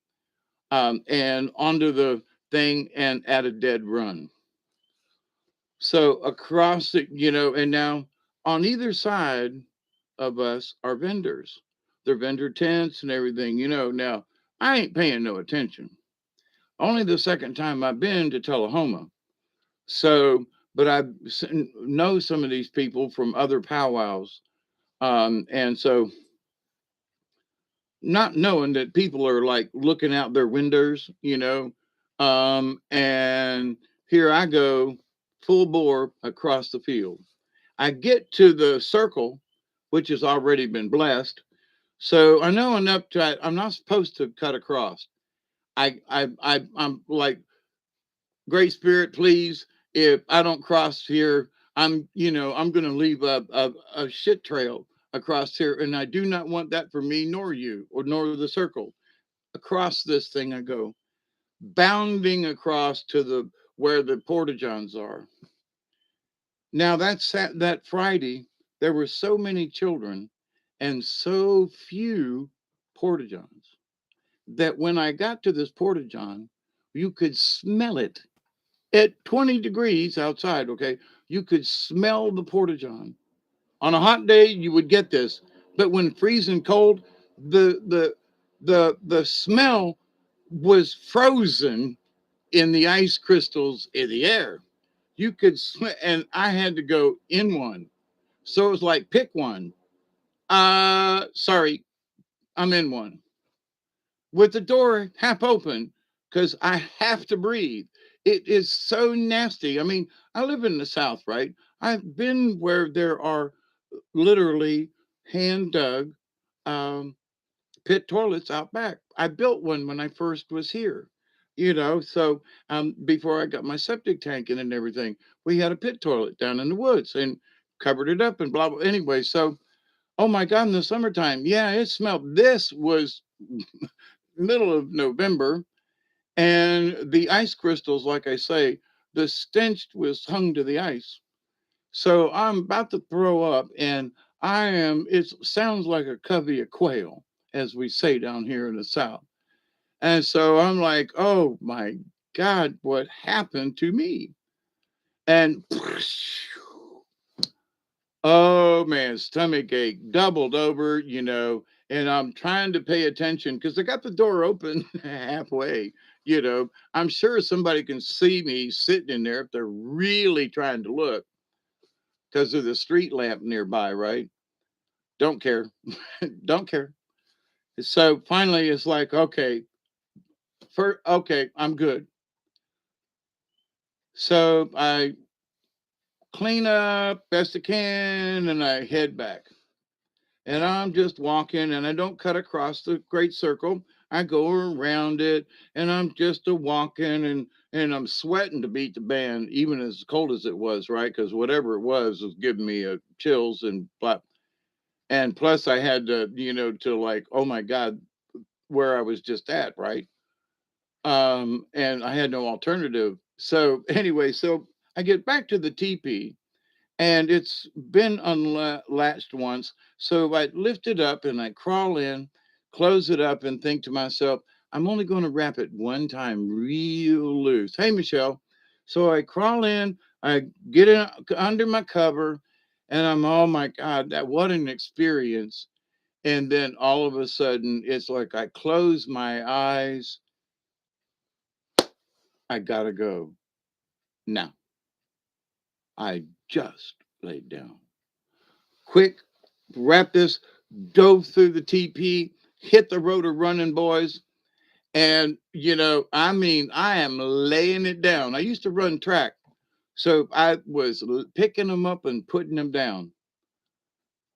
Speaker 1: and onto the thing and at a dead run. So across the, and now on either side of us are vendors. They're vendor tents and everything, Now I ain't paying no attention. Only the second time I've been to Tullahoma. So, but know some of these people from other powwows. And so not knowing that people are like looking out their windows, and here I go full bore across the field. I get to the circle, which has already been blessed. So I know enough I'm not supposed to cut across. I'm like, Great Spirit, please, if I don't cross here, I'm going to leave a shit trail, across here, and I do not want that for me nor you or nor the circle. Across this thing I go, bounding across to the where the porta johns are. Now that Friday, there were so many children and so few porta johns that when I got to this porta john, you could smell it at 20 degrees outside. Okay, you could smell the porta john. On a hot day, you would get this, but when freezing cold, the smell was frozen in the ice crystals in the air. You could and I had to go in one. So it was like pick one. Sorry, I'm in one with the door half open because I have to breathe. It is so nasty. I mean, I live in the South, right? I've been where there are literally hand dug um, pit toilets out back. I built one when I first was here, so before I got my septic tank in and everything, we had a pit toilet down in the woods and covered it up and blah, blah. Anyway, so, oh my God, in the summertime, yeah, it smelled. This was middle of November, and the ice crystals, like I say, the stench was hung to the ice. So I'm about to throw up, and it sounds like a covey of quail, as we say down here in the South. And so I'm like, oh my God, what happened to me? And oh man, stomach ache, doubled over, and I'm trying to pay attention because I got the door open halfway. I'm sure somebody can see me sitting in there if they're really trying to look because of the street lamp nearby, right? Don't care. Don't care. So finally, it's like, okay, I'm good. So I clean up best I can and I head back. And I'm just walking and I don't cut across the great circle. I go around it and I'm just a walking and I'm sweating to beat the band, even as cold as it was, right? Because whatever it was giving me a chills and blah. And plus I had to, to like, oh my God, where I was just at, right? And I had no alternative. So anyway, so I get back to the teepee and it's been unlatched once. So I lift it up and I crawl in, close it up, and think to myself, I'm only going to wrap it one time real loose. Hey, Michelle. So I crawl in, I get in under my cover, and I'm, oh my God, that what an experience. And then all of a sudden, it's like I close my eyes. I gotta go. Now, I just laid down. Quick, wrap this, dove through the TP, hit the rotor running, boys. And, I mean, I am laying it down. I used to run track. So I was picking them up and putting them down.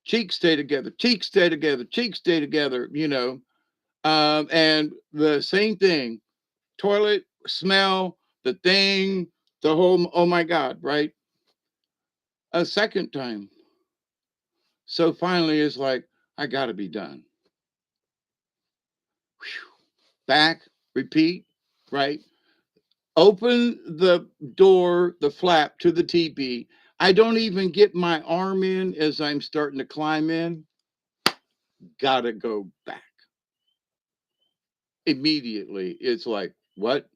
Speaker 1: Cheeks stay together, cheeks stay together, cheeks stay together, And the same thing, toilet smell, the thing, the whole, oh my God, right? A second time. So finally, it's like, I got to be done. Whew. Back, repeat, right? Open the door, the flap to the teepee. I don't even get my arm in as I'm starting to climb in. Gotta go back. Immediately, it's like, what?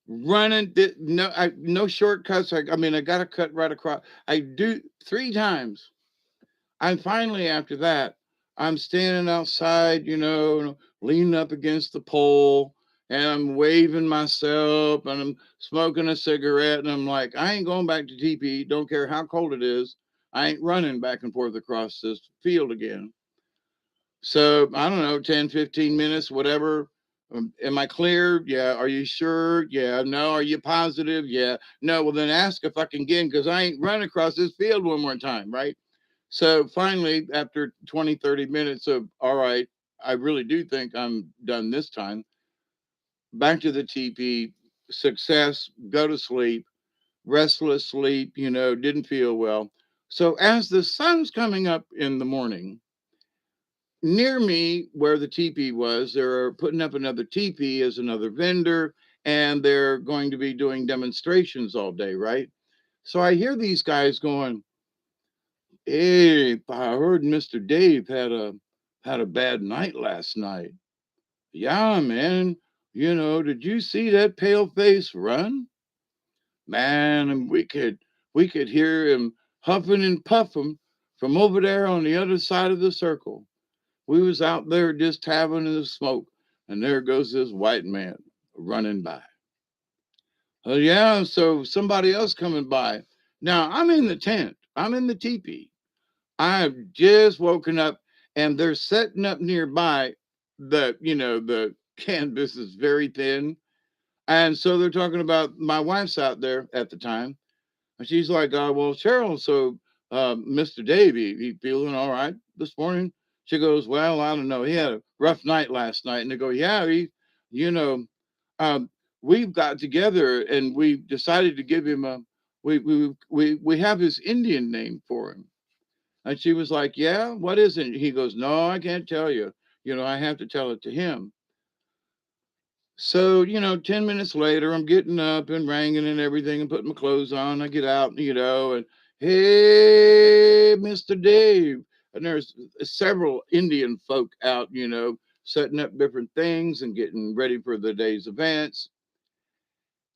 Speaker 1: Running, no shortcuts. I mean, I got to cut right across. I do 3 times. I'm finally after that, I'm standing outside, leaning up against the pole and I'm waving myself and I'm smoking a cigarette and I'm like, I ain't going back to TP. Don't care how cold it is. I ain't running back and forth across this field again. So I don't know, 10, 15 minutes, whatever. Am I clear? Yeah. Are you sure? Yeah. No. Are you positive? Yeah. No. Well, then ask if I can get in because I ain't running across this field one more time, right? So finally, after 20, 30 minutes of, all right, I really do think I'm done this time, back to the TP, success, go to sleep, restless sleep, didn't feel well. So as the sun's coming up in the morning, near me where the teepee was, they're putting up another teepee as another vendor, and they're going to be doing demonstrations all day, right? So I hear these guys going, "Hey, I heard Mr. Dave had a bad night last night." "Yeah, man. Did you see that pale face run? Man, and we could hear him huffing and puffing from over there on the other side of the circle. We was out there just having the smoke, and there goes this white man running by." "Oh yeah, so somebody else coming by." Now I'm in the tent. I'm in the teepee. I've just woken up, and they're setting up nearby. The canvas is very thin, and so they're talking about my wife's out there at the time, and she's like, well, Cheryl, so Mr. Dave, he feeling all right this morning?" She goes, "Well, I don't know. He had a rough night last night." And they go, "Yeah, you know, um, we've got together and we decided to give him we have his Indian name for him." And she was like, "Yeah, what is it?" He goes, "No, I can't tell you. I have to tell it to him." So, 10 minutes later, I'm getting up and ranging and everything and putting my clothes on. I get out, and "Hey, Mr. Dave." And there's several Indian folk out, setting up different things and getting ready for the day's events.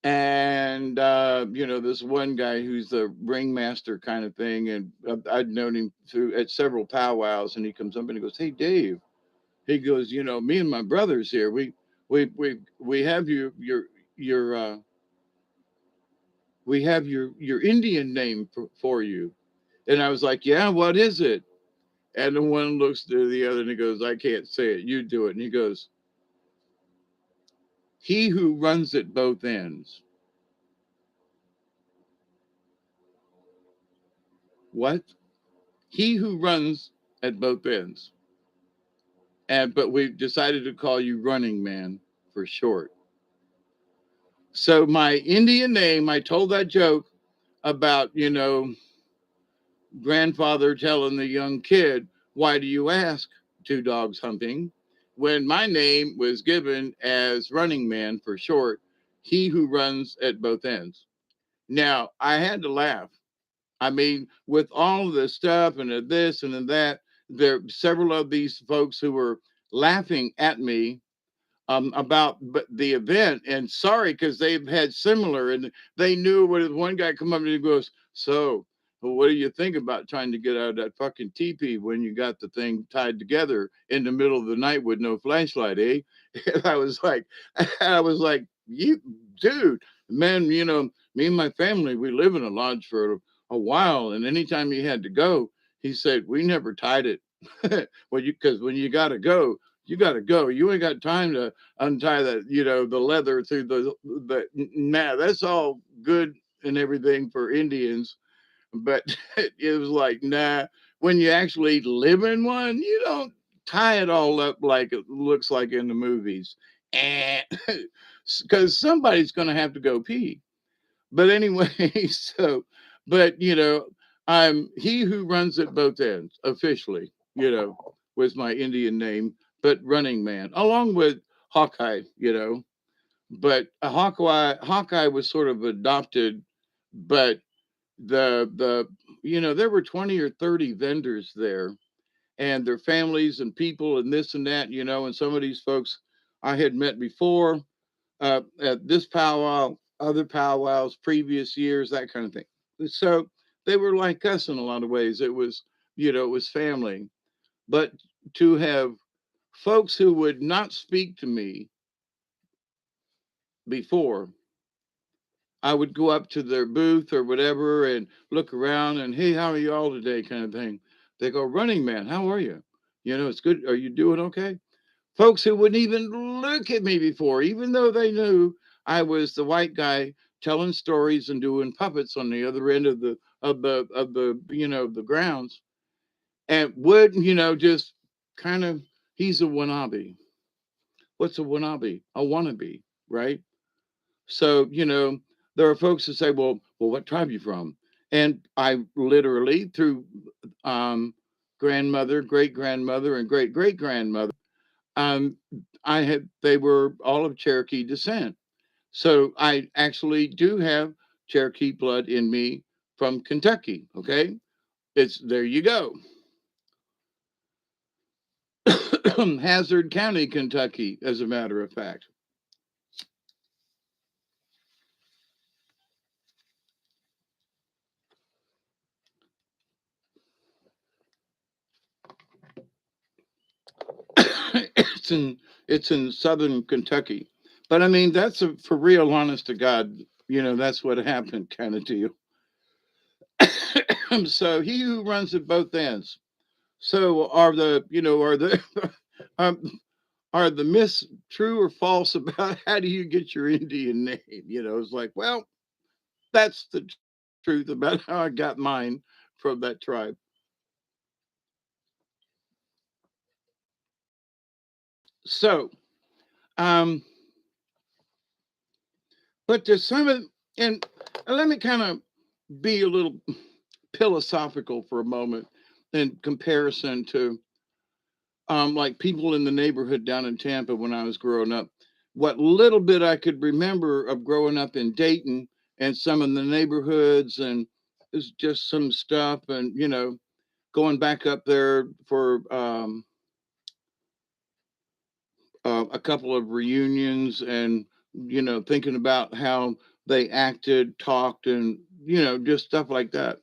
Speaker 1: And, this one guy who's the ringmaster kind of thing. And I'd known him at several powwows. And he comes up and he goes, "Hey, Dave." He goes, "Me and my brothers here, we have your we have your Indian name for you." And I was like, "Yeah, what is it?" And the one looks to the other and he goes, "I can't say it. You do it." And he goes, "He who runs at both ends." What? "He who runs at both ends. But we decided to call you Running Man for short." So my Indian name, I told that joke about, grandfather telling the young kid, "Why do you ask, two dogs humping?" when my name was given as Running Man for short, he who runs at both ends. Now, I had to laugh. I mean, with all of the stuff and the this and the that, there several of these folks who were laughing at me about the event, and sorry because they've had similar, and they knew what one guy come up and he goes, "So well, what do you think about trying to get out of that fucking teepee when you got the thing tied together in the middle of the night with no flashlight, eh?" And I was like, "You dude, man, me and my family, we live in a lodge for a while, and anytime he had to go, he said we never tied it." Well, because when you gotta go, you got to go. You ain't got time to untie the leather through the. Nah, that's all good and everything for Indians, but it was like, nah. When you actually live in one, you don't tie it all up like it looks like in the movies, and because somebody's going to have to go pee. But anyway, so, but I'm he who runs at both ends officially. Was my Indian name, but Running Man, along with Hawkeye. But Hawkeye was sort of adopted, but the there were 20 or 30 vendors there, and their families and people and this and that, and some of these folks I had met before at this powwow, other powwows, previous years, that kind of thing. So they were like us in a lot of ways. It was family. But to have folks who would not speak to me before, I would go up to their booth or whatever and look around and, "Hey, how are you all today?" kind of thing. They go, "Running Man, how are you? It's good. Are you doing okay?" Folks who wouldn't even look at me before, even though they knew I was the white guy telling stories and doing puppets on the other end of the grounds, and would just kind of, he's a wannabe. What's a wannabe? A wannabe, right? So there are folks that say, "Well, what tribe you from?" And I literally, through um, grandmother, great grandmother, and great great grandmother, um, they were all of Cherokee descent. So I actually do have Cherokee blood in me from Kentucky. Okay, it's there you go. Hazard County, Kentucky, as a matter of fact. it's in it's in southern Kentucky. But I mean, that's a for real, honest to God. That's what happened, kind of deal. So he who runs at both ends. So um, are the myths true or false about how do you get your Indian name? It's like, well, that's the truth about how I got mine from that tribe. So, um, but there's some of, and let me kind of be a little philosophical for a moment in comparison to like people in the neighborhood down in Tampa when I was growing up. What little bit I could remember of growing up in Dayton and some of the neighborhoods, and it's just some stuff, and going back up there for a couple of reunions, and thinking about how they acted, talked, and just stuff like that.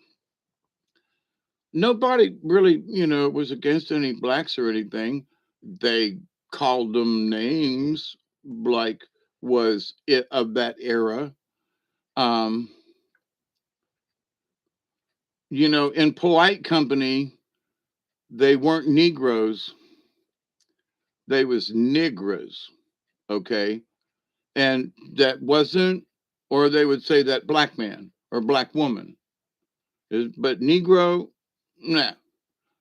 Speaker 1: Nobody really, was against any blacks or anything. They called them names like was it of that era. Um, in polite company, they weren't Negroes, they was Negras, okay? And that wasn't, or they would say that black man or black woman. But Negro, nah.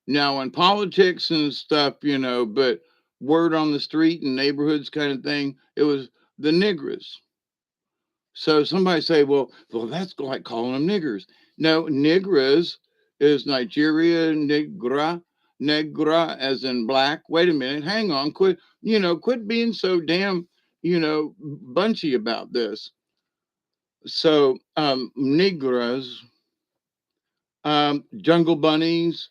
Speaker 1: Now in politics and stuff, but word on the street and neighborhoods kind of thing, it was the niggers. So somebody say, well, that's like calling them niggers. No, nigras is Nigeria, negra as in black. Wait a minute, hang on, quit being so damn, bunchy about this. So negras, Jungle Bunnies,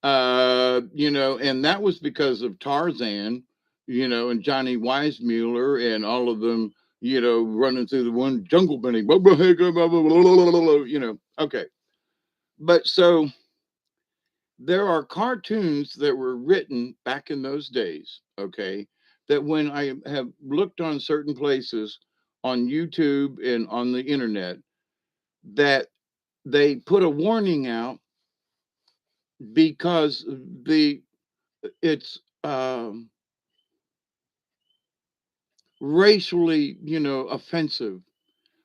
Speaker 1: and that was because of Tarzan, and Johnny Weissmuller and all of them, running through the one Jungle Bunny, okay. But so there are cartoons that were written back in those days, okay, that when I have looked on certain places on YouTube and on the internet, that they put a warning out because it's racially, offensive.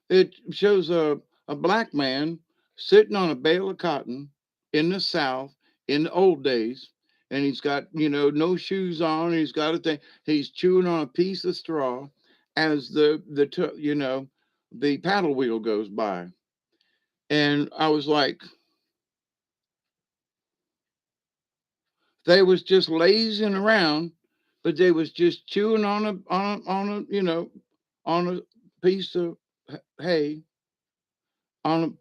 Speaker 1: It shows a black man sitting on a bale of cotton in the South in the old days, and he's got, no shoes on. He's got a thing. He's chewing on a piece of straw as the paddle wheel goes by. And I was like, they was just lazing around, but they was just chewing on a piece of hay on a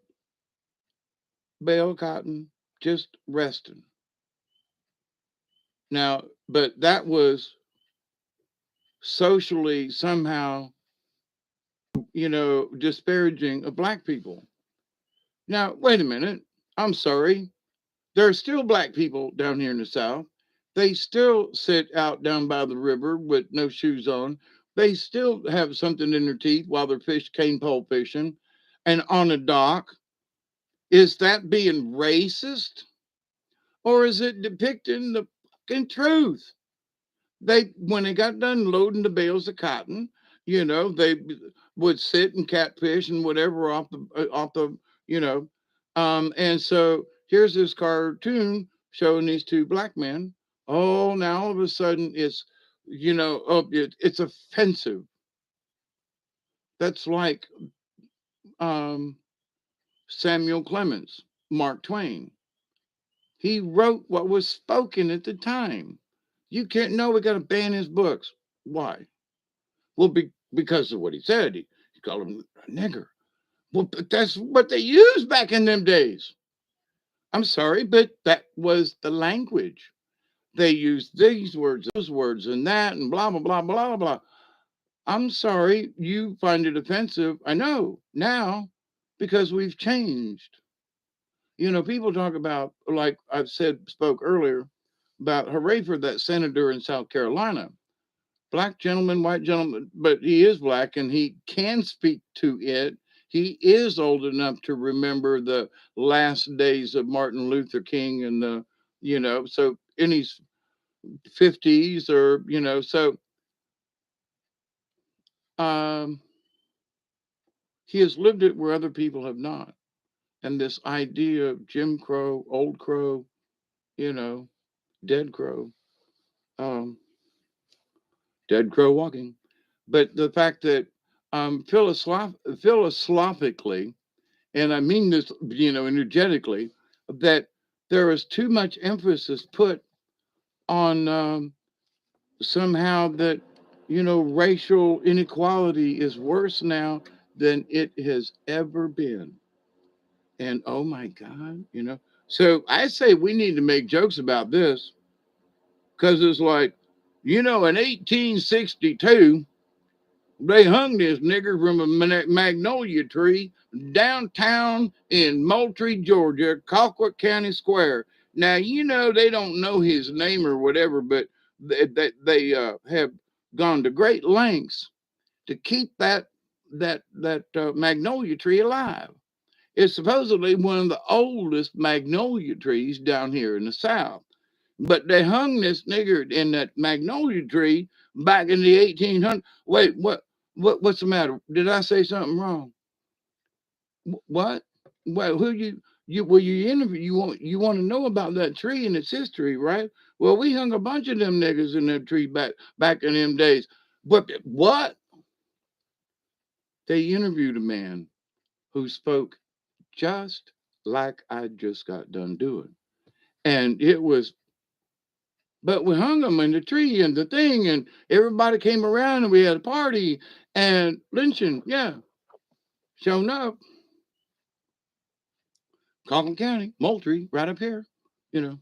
Speaker 1: bale of cotton, just resting. Now, but that was socially somehow, disparaging of black people. Now, wait a minute. I'm sorry. There are still black people down here in the South. They still sit out down by the river with no shoes on. They still have something in their teeth while they're cane pole fishing and on a dock. Is that being racist, or is it depicting the fucking truth? They when they got done loading the bales of cotton, they would sit and catfish and whatever off the you know, and so here's this cartoon showing these two black men. Oh, now all of a sudden it's offensive. That's like um, Samuel Clemens. Mark Twain. He wrote what was spoken at the time. You can't know we got to ban his books. Why? Well, because of what he said. He called him a nigger. Well, but that's what they used back in them days. I'm sorry, but that was the language. They used these words, those words, and that, and blah, blah, blah, blah, blah. I'm sorry, you find it offensive. I know now because we've changed. People talk about, like I've spoke earlier, about hooray for that senator in South Carolina. Black gentleman, white gentleman, but he is black and he can speak to it. He is old enough to remember the last days of Martin Luther King and so in his 50s or, so um, he has lived it where other people have not. And this idea of Jim Crow, old Crow, you know, dead Crow, um, dead Crow walking. But the fact that philosophically, and I mean this, energetically, that there is too much emphasis put on somehow that, racial inequality is worse now than it has ever been. And oh my God, So I say we need to make jokes about this because it's like, in 1862, they hung this nigger from a magnolia tree downtown in Moultrie, Georgia, Colquitt County Square. Now, they don't know his name or whatever, but they have gone to great lengths to keep that magnolia tree alive. It's supposedly one of the oldest magnolia trees down here in the South. But they hung this nigger in that magnolia tree back in the 1800s. Wait, what's the matter? Did I say something wrong? What? Well, who you interview? You want to know about that tree and its history, right? Well, we hung a bunch of them niggers in that tree back in them days. But what? They interviewed a man who spoke just like I just got done doing. And it was, but we hung them in the tree and the thing, and everybody came around and we had a party and lynching. Yeah, showing up, Coffin County, Moultrie, right up here, you know.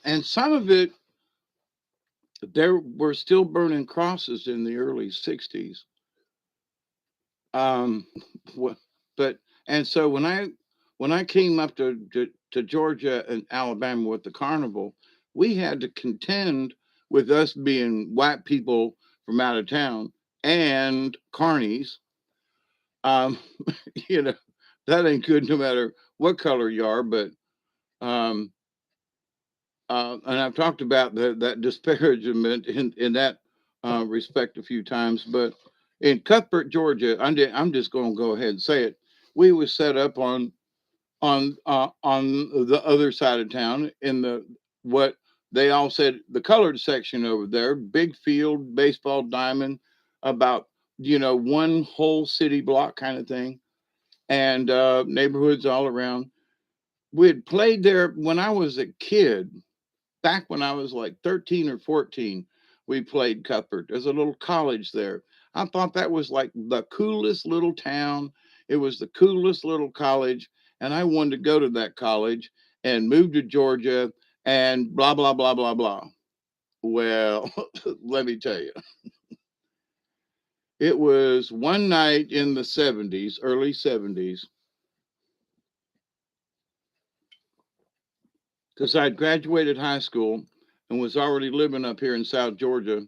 Speaker 1: And some of it, there were still burning crosses in the early 60s. Um, but and so when I came up to Georgia and Alabama with the carnival, we had to contend with us being white people from out of town and carnies. Um, you know, that ain't good no matter what color you are. But um, and I've talked about that disparagement in that respect a few times. But in Cuthbert, Georgia, I'm just going to go ahead and say it. We was set up on the other side of town in the what they all said the colored section over there, big field, baseball diamond, about one whole city block kind of thing, and neighborhoods all around. We had played there when I was a kid back when I was like 13 or 14, we played Cuthbert. There's a little college there. I thought that was like the coolest little town. It was the coolest little college. And I wanted to go to that college and move to Georgia and blah, blah, blah, blah, blah. Well, let me tell you, it was one night in the 70s, early 70s, because I'd graduated high school and was already living up here in South Georgia.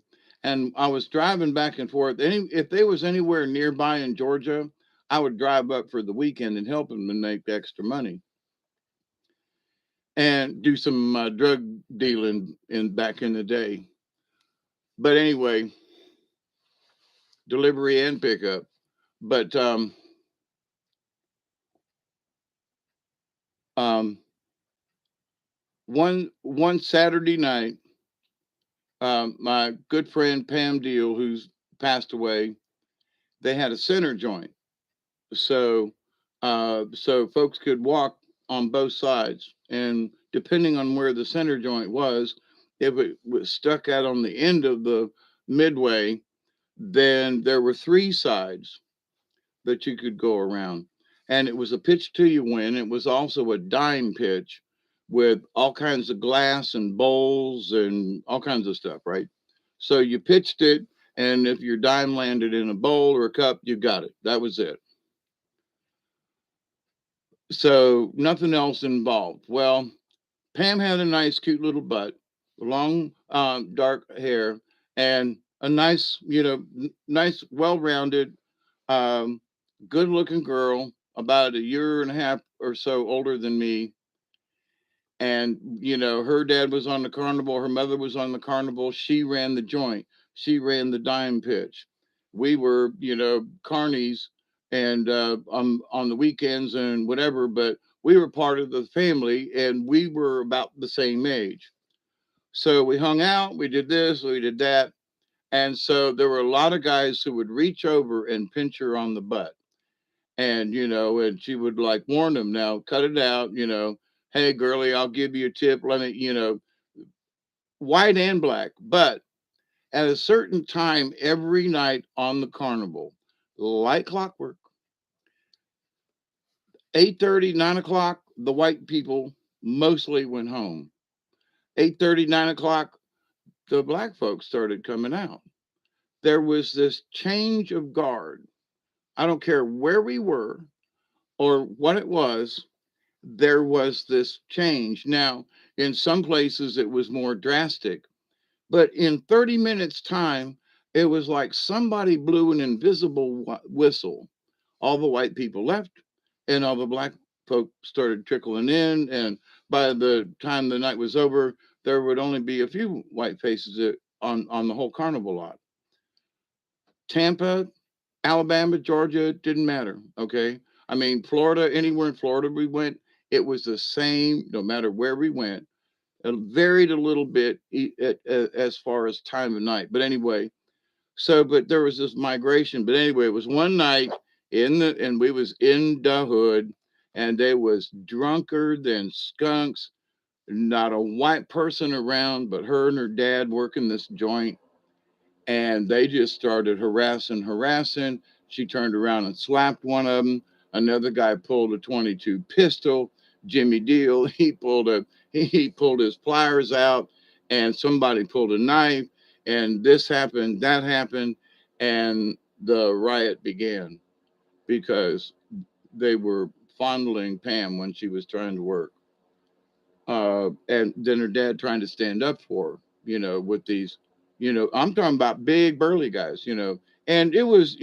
Speaker 1: And I was driving back and forth. If they was anywhere nearby in Georgia, I would drive up for the weekend and help them and make extra money and do some drug dealing in back in the day. But anyway, delivery and pickup. But one Saturday night, my good friend Pam Deal, who's passed away, they had a center joint, so so folks could walk on both sides, and depending on where the center joint was, if it was stuck out on the end of the midway, then there were three sides that you could go around. And it was a pitch till you win. It was also a dime pitch with all kinds of glass and bowls and all kinds of stuff, right? So you pitched it, and if your dime landed in a bowl or a cup, you got it. That was it. So nothing else involved. Well, Pam had a nice, cute little butt, long, dark hair, and a nice, nice, well-rounded, um, good-looking girl, about a year and a half or so older than me. And her dad was on the carnival, her mother was on the carnival. She ran the joint. She ran the dime pitch. We were, carnies, and on the weekends and whatever, but we were part of the family, and we were about the same age. So we hung out, we did this, we did that. And so there were a lot of guys who would reach over and pinch her on the butt. And, and she would like warn them, now cut it out, hey, girlie, I'll give you a tip. Let me, white and black. But at a certain time every night on the carnival, like clockwork, 8:30, 9 o'clock, the white people mostly went home. 8:30, 9 o'clock, the black folks started coming out. There was this change of guard. I don't care where we were or what it was, there was this change. Now, in some places it was more drastic, but in 30 minutes' time, it was like somebody blew an invisible whistle. All the white people left, and all the black folk started trickling in. And by the time the night was over, there would only be a few white faces on the whole carnival lot. Tampa, Alabama, Georgia, didn't matter. Okay. I mean, Florida, anywhere in Florida we went, it was the same no matter where we went. It varied a little bit as far as time of night. But anyway, so, but there was this migration. But anyway, it was one night and we was in the hood, and they was drunker than skunks. Not a white person around, but her and her dad working this joint, and they just started harassing. She turned around and slapped one of them. Another guy pulled a 22 pistol. Jimmy Deal, he pulled his pliers out, and somebody pulled a knife, and this happened, that happened, and the riot began because they were fondling Pam when she was trying to work. And then her dad trying to stand up for her, with these, I'm talking about big burly guys, and it was,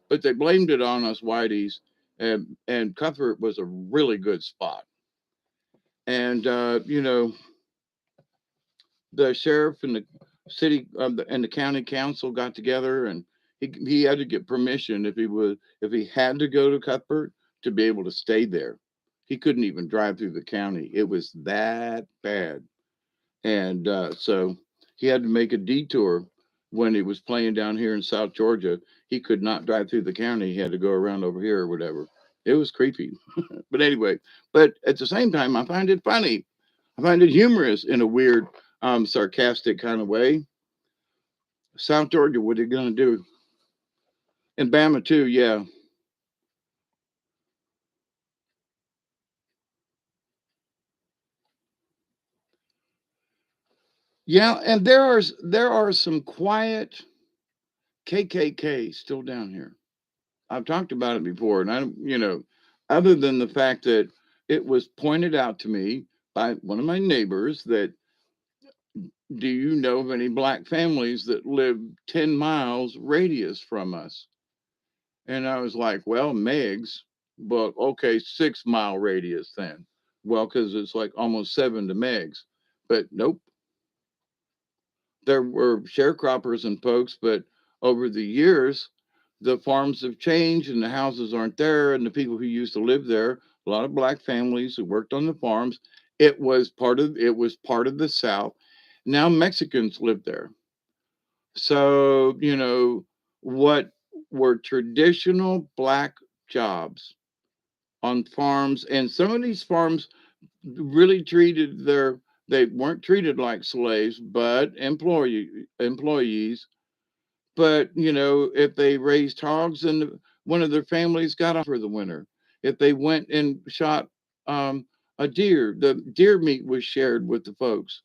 Speaker 1: but they blamed it on us whiteys, and Cuthbert was a really good spot. And, the sheriff and the city and the county council got together, and he had to get permission if he had to go to Cuthbert to be able to stay there. He couldn't even drive through the county. It was that bad. And so he had to make a detour when he was playing down here in South Georgia. He could not drive through the county. He had to go around over here or whatever. It was creepy. But anyway, but at the same time, I find it funny. I find it humorous in a weird, sarcastic kind of way. South Georgia, what are you going to do? And Bama, too, yeah. Yeah, and there are some quiet KKK still down here. I've talked about it before, and other than the fact that it was pointed out to me by one of my neighbors that, do you know of any black families that live 10 miles radius from us? And I was like, well, Meg's, but okay, 6 mile radius then. Well, because it's like almost seven to Meg's, but nope. There were sharecroppers and folks, but over the years, the farms have changed and the houses aren't there. And the people who used to live there, a lot of black families who worked on the farms, It was part of the South. Now Mexicans live there. So, what were traditional black jobs on farms, and some of these farms really they weren't treated like slaves, but employees. But, if they raised hogs and one of their families got off for the winter, if they went and shot um, a deer, the deer meat was shared with the folks.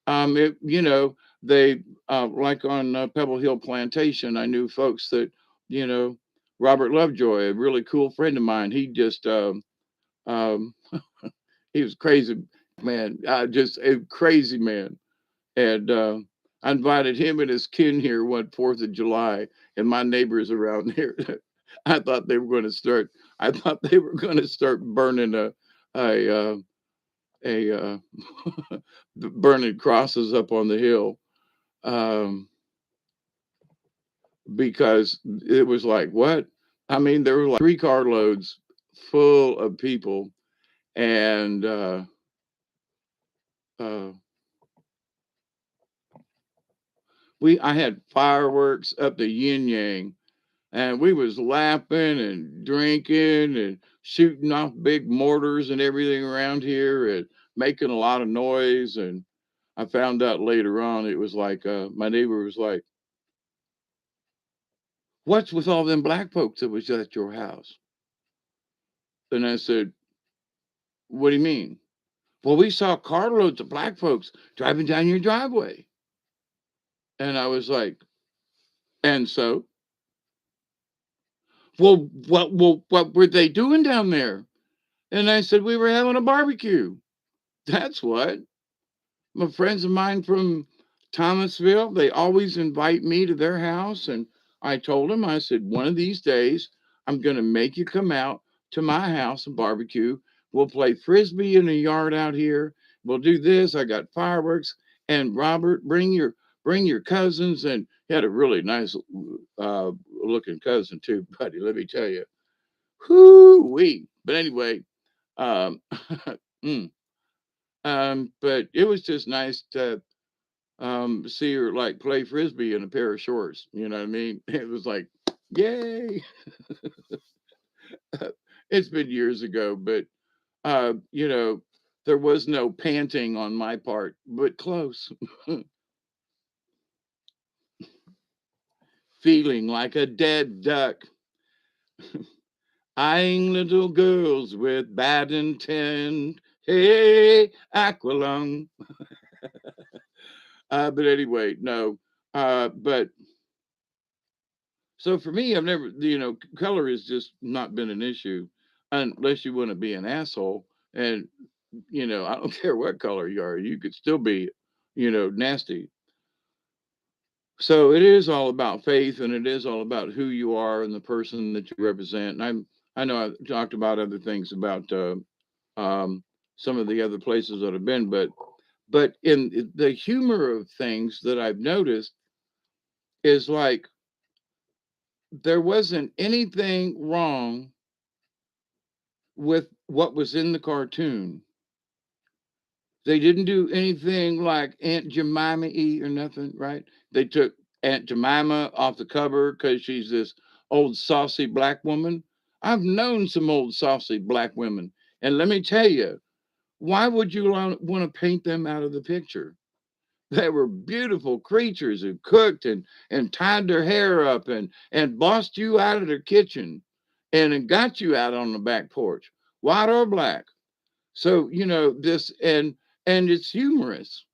Speaker 1: It, they like on Pebble Hill Plantation, I knew folks that, you know, Robert Lovejoy, a really cool friend of mine, um, he was crazy man, just a crazy man. And I invited him and his kin here one 4th of July, and my neighbors around here. I thought they were going to start. I thought they were going to start burning a a burning crosses up on the hill, um, because it was like what? I mean, there were like 3 carloads full of people, and uh, we I had fireworks up the yin yang, and we was laughing and drinking and shooting off big mortars and everything around here and making a lot of noise. And I found out later on it was like my neighbor was like, "What's with all them black folks that was at your house?" And I said, "What do you mean?" "Well, we saw carloads of black folks driving down your driveway." And I was like, "And so?" "Well, what were they doing down there?" And I said, "We were having a barbecue." "That's what." My friends of mine from Thomasville, they always invite me to their house. And I told them, I said, one of these days, I'm going to make you come out to my house and barbecue. We'll play frisbee in the yard out here. We'll do this. I got fireworks. And Robert, bring your cousins. And he had a really nice looking cousin too, buddy. Let me tell you, whoo wee. But anyway, um, mm, but it was just nice to see her like play frisbee in a pair of shorts. You know what I mean? It was like, yay! It's been years ago, but uh, you know, there was no panting on my part, but close. Feeling like a dead duck, eyeing little girls with bad intent. Hey, Aqualung. But anyway, no. But so for me, I've never, color has just not been an issue unless you want to be an asshole. And, I don't care what color you are, you could still be, nasty. So it is all about faith, and it is all about who you are and the person that you represent. And I know I've talked about other things about um, some of the other places that I've been, but in the humor of things that I've noticed is like there wasn't anything wrong with what was in the cartoon. They didn't do anything like Aunt Jemima E or nothing, right? They took Aunt Jemima off the cover because she's this old saucy black woman. I've known some old saucy black women. And let me tell you, why would you want to paint them out of the picture? They were beautiful creatures who cooked and tied their hair up and bossed you out of their kitchen and got you out on the back porch, white or black. So, this and it's humorous.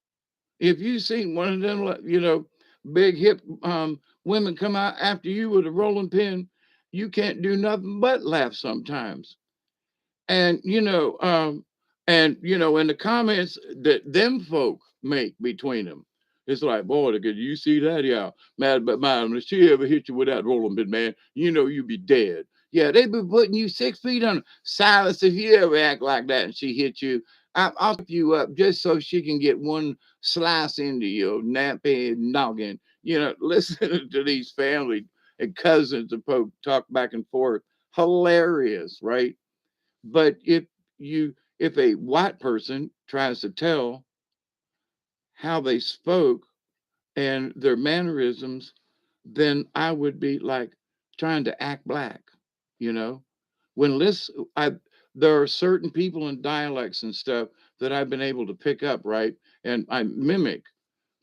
Speaker 1: If you seen one of them, like, big hip women come out after you with a rolling pin, you can't do nothing but laugh sometimes. And in the comments that them folk make between them, it's like, boy, could you see that? Yeah, man, but man, if she ever hit you with that rolling pin, man, you be dead. Yeah, they be putting you 6 feet on. Silas, if you ever act like that and she hit you, I'll keep you up just so she can get one slice into your nappy noggin. Listening to these family and cousins of folk talk back and forth, hilarious, right? But if you if a white person tries to tell how they spoke and their mannerisms, then I would be like trying to act black, you know. When listen, I there are certain people and dialects and stuff that I've been able to pick up, right, and I mimic,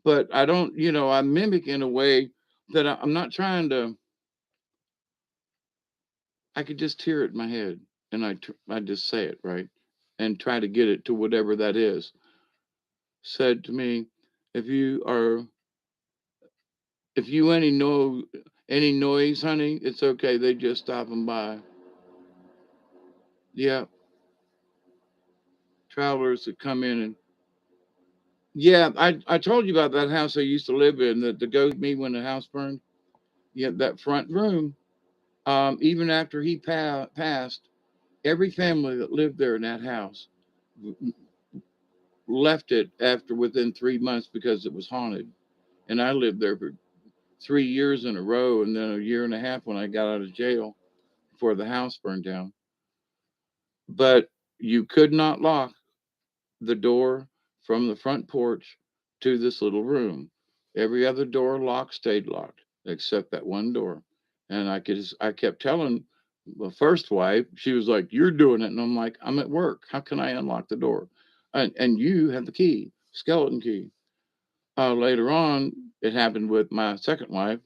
Speaker 1: but I don't, I mimic in a way that I'm not trying to. I could just hear it in my head, and I just say it right, and try to get it to whatever that is. Said to me, if you are if you any know any noise, honey, it's okay. They just stopping by. Yeah, travelers that come in and yeah, I told you about that house I used to live in that the ghost me when the house burned. Yeah, that front room. Even after he passed, every family that lived there in that house left it after within 3 months because it was haunted. And I lived there for 3 years in a row, and then a year and a half when I got out of jail before the house burned down. But you could not lock the door from the front porch to this little room. Every other door locked stayed locked except that one door. And I kept telling the first wife, she was like, "You're doing it," and I'm like, "I'm at work. How can I unlock the door?" And you have the key, skeleton key. Later on, it happened with my second wife,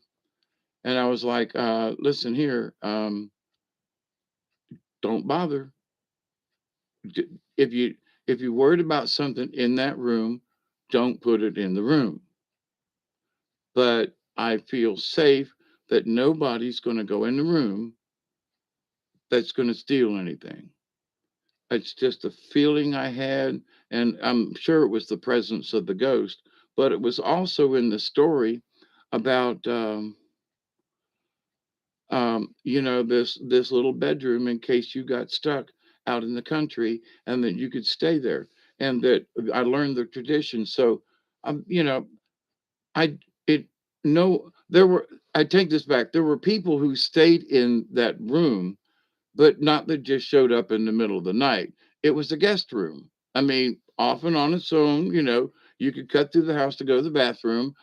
Speaker 1: and I was like, "Listen here, don't bother. If you're worried about something in that room, don't put it in the room." But I feel safe that nobody's going to go in the room that's going to steal anything. It's just a feeling I had, and I'm sure it was the presence of the ghost, but it was also in the story about this little bedroom in case you got stuck out in the country and that you could stay there, and that I learned the tradition. So, you know, I it no there were I take this back. There were people who stayed in that room, but not that just showed up in the middle of the night. It was a guest room. I mean, often on its own, you could cut through the house to go to the bathroom,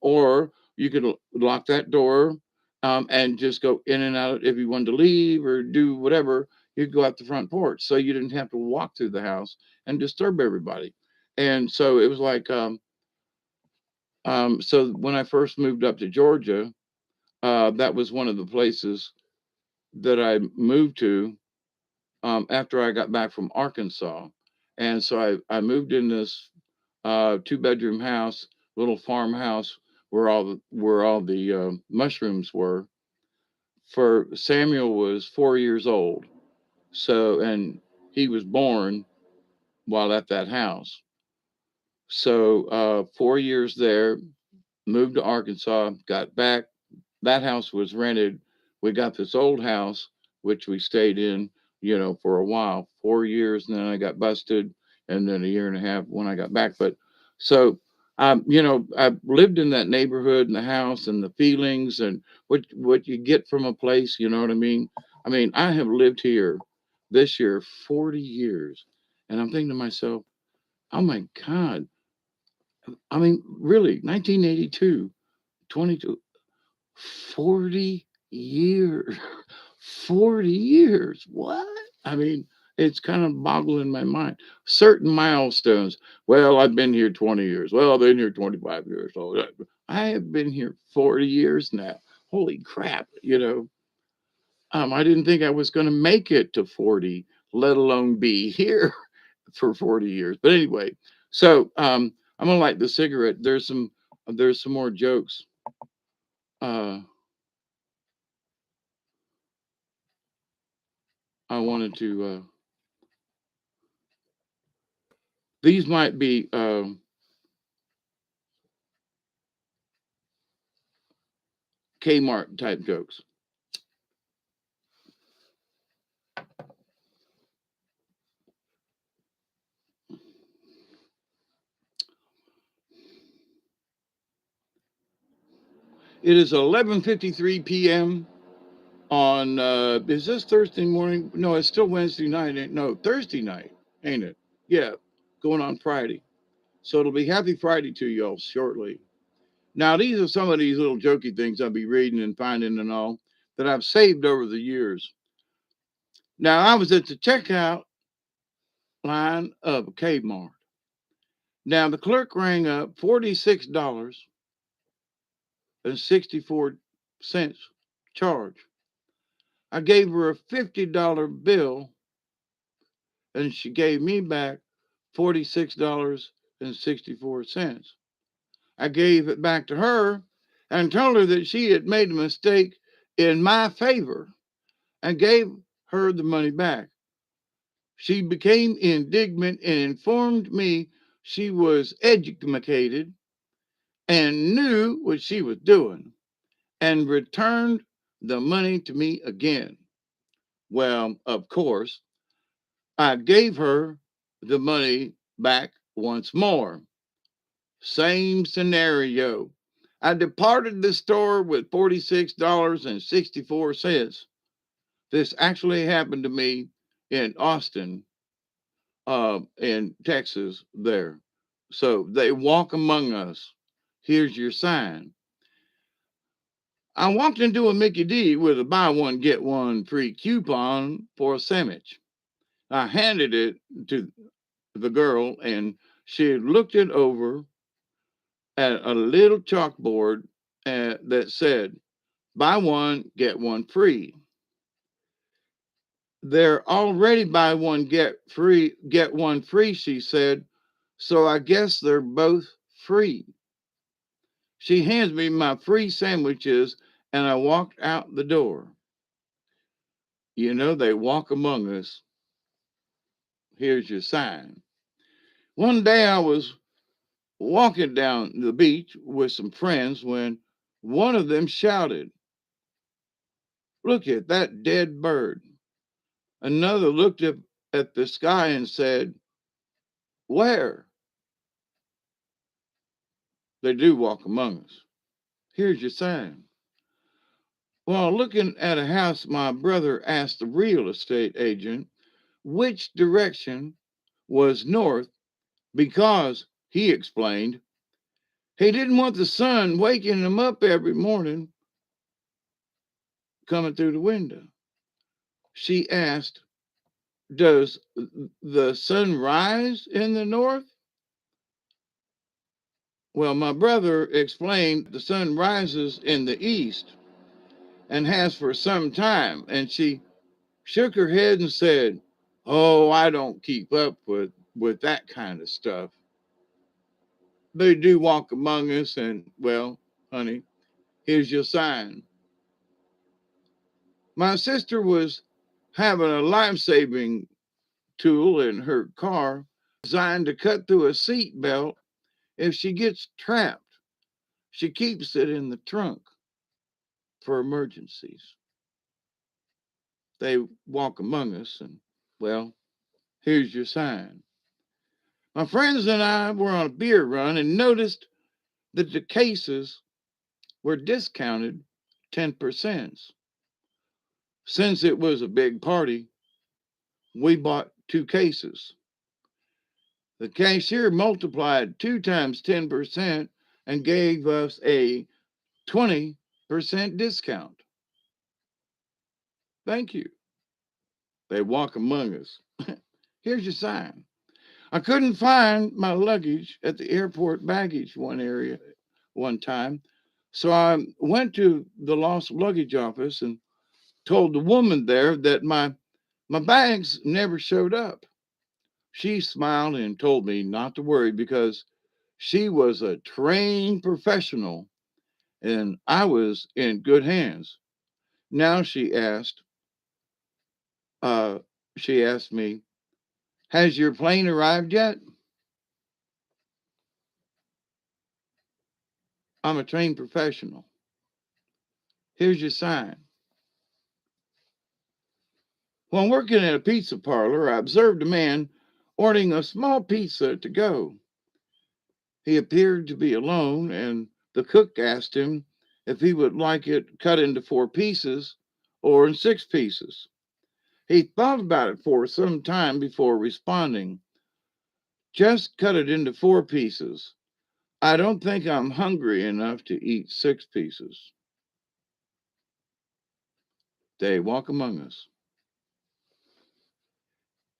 Speaker 1: or you could lock that door, and just go in and out. If you wanted to leave or do whatever, you'd go out the front porch. So you didn't have to walk through the house and disturb everybody. And so it was like, so when I first moved up to Georgia, that was one of the places that I moved to after I got back from Arkansas. And so I moved in this 2-bedroom house, little farmhouse where all the mushrooms were. For Samuel was 4 years old, so and he was born while at that house. So 4 years there, moved to Arkansas, got back. That house was rented. We got this old house, which we stayed in, for a while, 4 years, and then I got busted, and then a year and a half when I got back. But so, I lived in that neighborhood and the house and the feelings and what you get from a place. You know what I mean? I mean, I have lived here this year 40 years, and I'm thinking to myself, oh my God. I mean, really, 1982, 22. 40 years. 40 years. What? I mean, it's kind of boggling my mind. Certain milestones. Well, I've been here 20 years. Well, I've been here 25 years. So I have been here 40 years now. Holy crap. I didn't think I was going to make it to 40, let alone be here for 40 years. But anyway, so I'm going to light the cigarette. There's some more jokes. Uh, I wanted to. These might be Kmart type jokes. It is 11:53 p.m. on. Is this Thursday morning? No, it's still Wednesday night. No, Thursday night. ain't it? Yeah, going on Friday. So it'll be happy Friday to y'all shortly. Now, these are some of these little jokey things I'll be reading and finding and all that I've saved over the years. Now, I was at the checkout line of Kmart. Now, the clerk rang up $46.64 charge. I gave her a $50 bill and she gave me back $46.64. I gave it back to her and told her that she had made a mistake in my favor and gave her the money back. She became indignant and informed me she was educated and knew what she was doing and returned the money to me again. Well, of course, I gave her the money back once more. Same scenario. I departed the store with $46.64. This actually happened to me in Austin, in Texas, there. So they walk among us. Here's your sign. I walked into a Mickey D with a buy one, get one free coupon for a sandwich. I handed it to the girl and she looked it over at a little chalkboard that said, buy one, get one free. They're already buy one, get one free, she said. So I guess they're both free. She hands me my free sandwiches and I walked out the door. You know, they walk among us. Here's your sign. One day I was walking down the beach with some friends when one of them shouted, look at that dead bird. Another looked up at the sky and said, where? They do walk among us. Here's your sign. While looking at a house, my brother asked the real estate agent which direction was north because, he explained, he didn't want the sun waking him up every morning coming through the window. She asked, does the sun rise in the north? Well, my brother explained the sun rises in the east and has for some time. And she shook her head and said, oh, I don't keep up with that kind of stuff. They do walk among us, and well, honey, here's your sign. My sister was having a life-saving tool in her car designed to cut through a seat belt if she gets trapped. She keeps it in the trunk for emergencies. They walk among us, and well, here's your sign. My friends and I were on a beer run and noticed that the cases were discounted 10%. Since it was a big party, we bought 2 cases. The cashier multiplied 2 times 10% and gave us a 20% discount. Thank you. They walk among us. Here's your sign. I couldn't find my luggage at the airport baggage one time. So I went to the lost luggage office and told the woman there that my bags never showed up. She smiled and told me not to worry because she was a trained professional and I was in good hands. Now uh, she asked me, has your plane arrived yet? I'm a trained professional. Here's your sign. While working at a pizza parlor, I observed a man ordering a small pizza to go. He appeared to be alone, and the cook asked him if he would like it cut into 4 pieces or in 6 pieces. He thought about it for some time before responding. Just cut it into 4 pieces. I don't think I'm hungry enough to eat 6 pieces. They walk among us.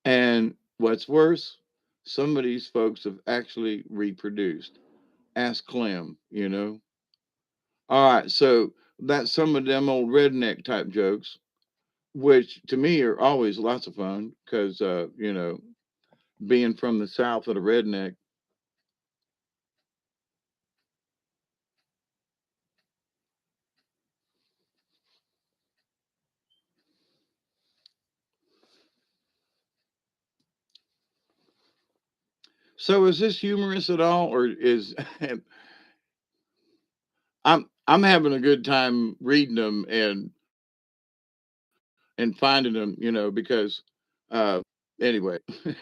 Speaker 1: And what's worse, some of these folks have actually reproduced. Ask Clem. All right, so that's some of them old redneck type jokes, which to me are always lots of fun because, being from the South of the redneck. So is this humorous at all, or is I'm having a good time reading them and finding them, because anyway, this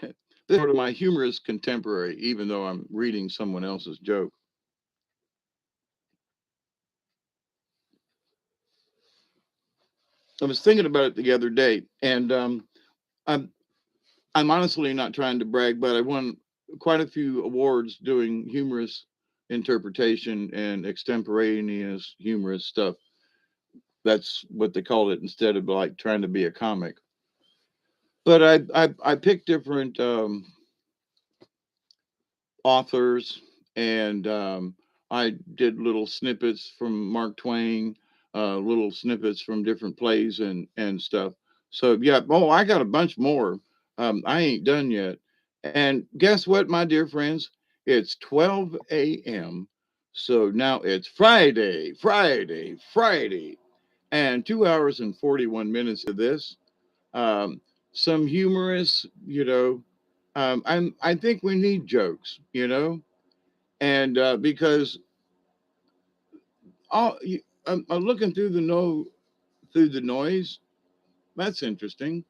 Speaker 1: is sort of my humorous contemporary, even though I'm reading someone else's joke. I was thinking about it the other day, and I'm I'm honestly not trying to brag, but I won quite a few awards doing humorous interpretation and extemporaneous humorous stuff. That's what they called it instead of like trying to be a comic. But I picked different authors, and I did little snippets from Mark Twain, little snippets from different plays and stuff. So yeah, oh, I got a bunch more. I ain't done yet. And guess what, my dear friends? It's 12 a.m. So now it's Friday, and 2 hours and 41 minutes of this. Um, some humorous, I think we need jokes. And because I'm looking through the no through the noise. That's interesting.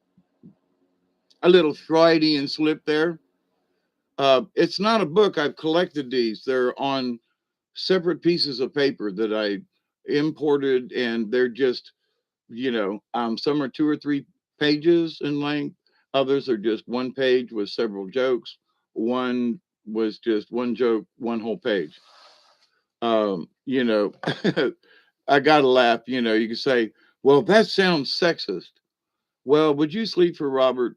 Speaker 1: A little Freudian slip there. It's not a book. I've collected these. They're on separate pieces of paper that I imported, and they're just some are 2 or 3 pages in length. Others are just one page with several jokes. One was just one joke, one whole page. Um, you know, I gotta laugh. You can say, "Well, that sounds sexist." Well, would you sleep for Robert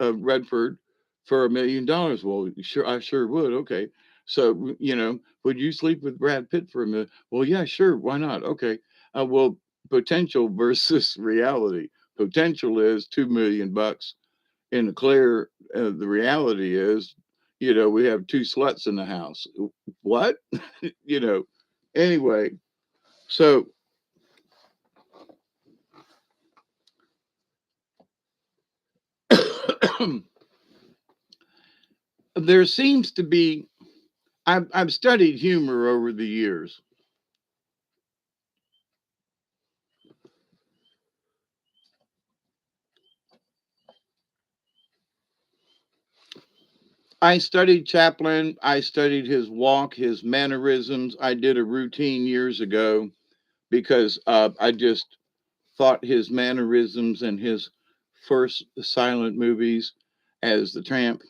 Speaker 1: Redford for $1 million? Well, sure, I sure would. Okay, so would you sleep with Brad Pitt for a million? Well, yeah, sure. Why not? Okay. Well, potential versus reality. Potential is 2 million bucks in the clear. The reality is, we have 2 sluts in the house. What? you know. Anyway, so there seems to be. I've studied humor over the years. I studied Chaplin. I studied his walk, his mannerisms. I did a routine years ago because I just thought his mannerisms and his first silent movies as the Tramp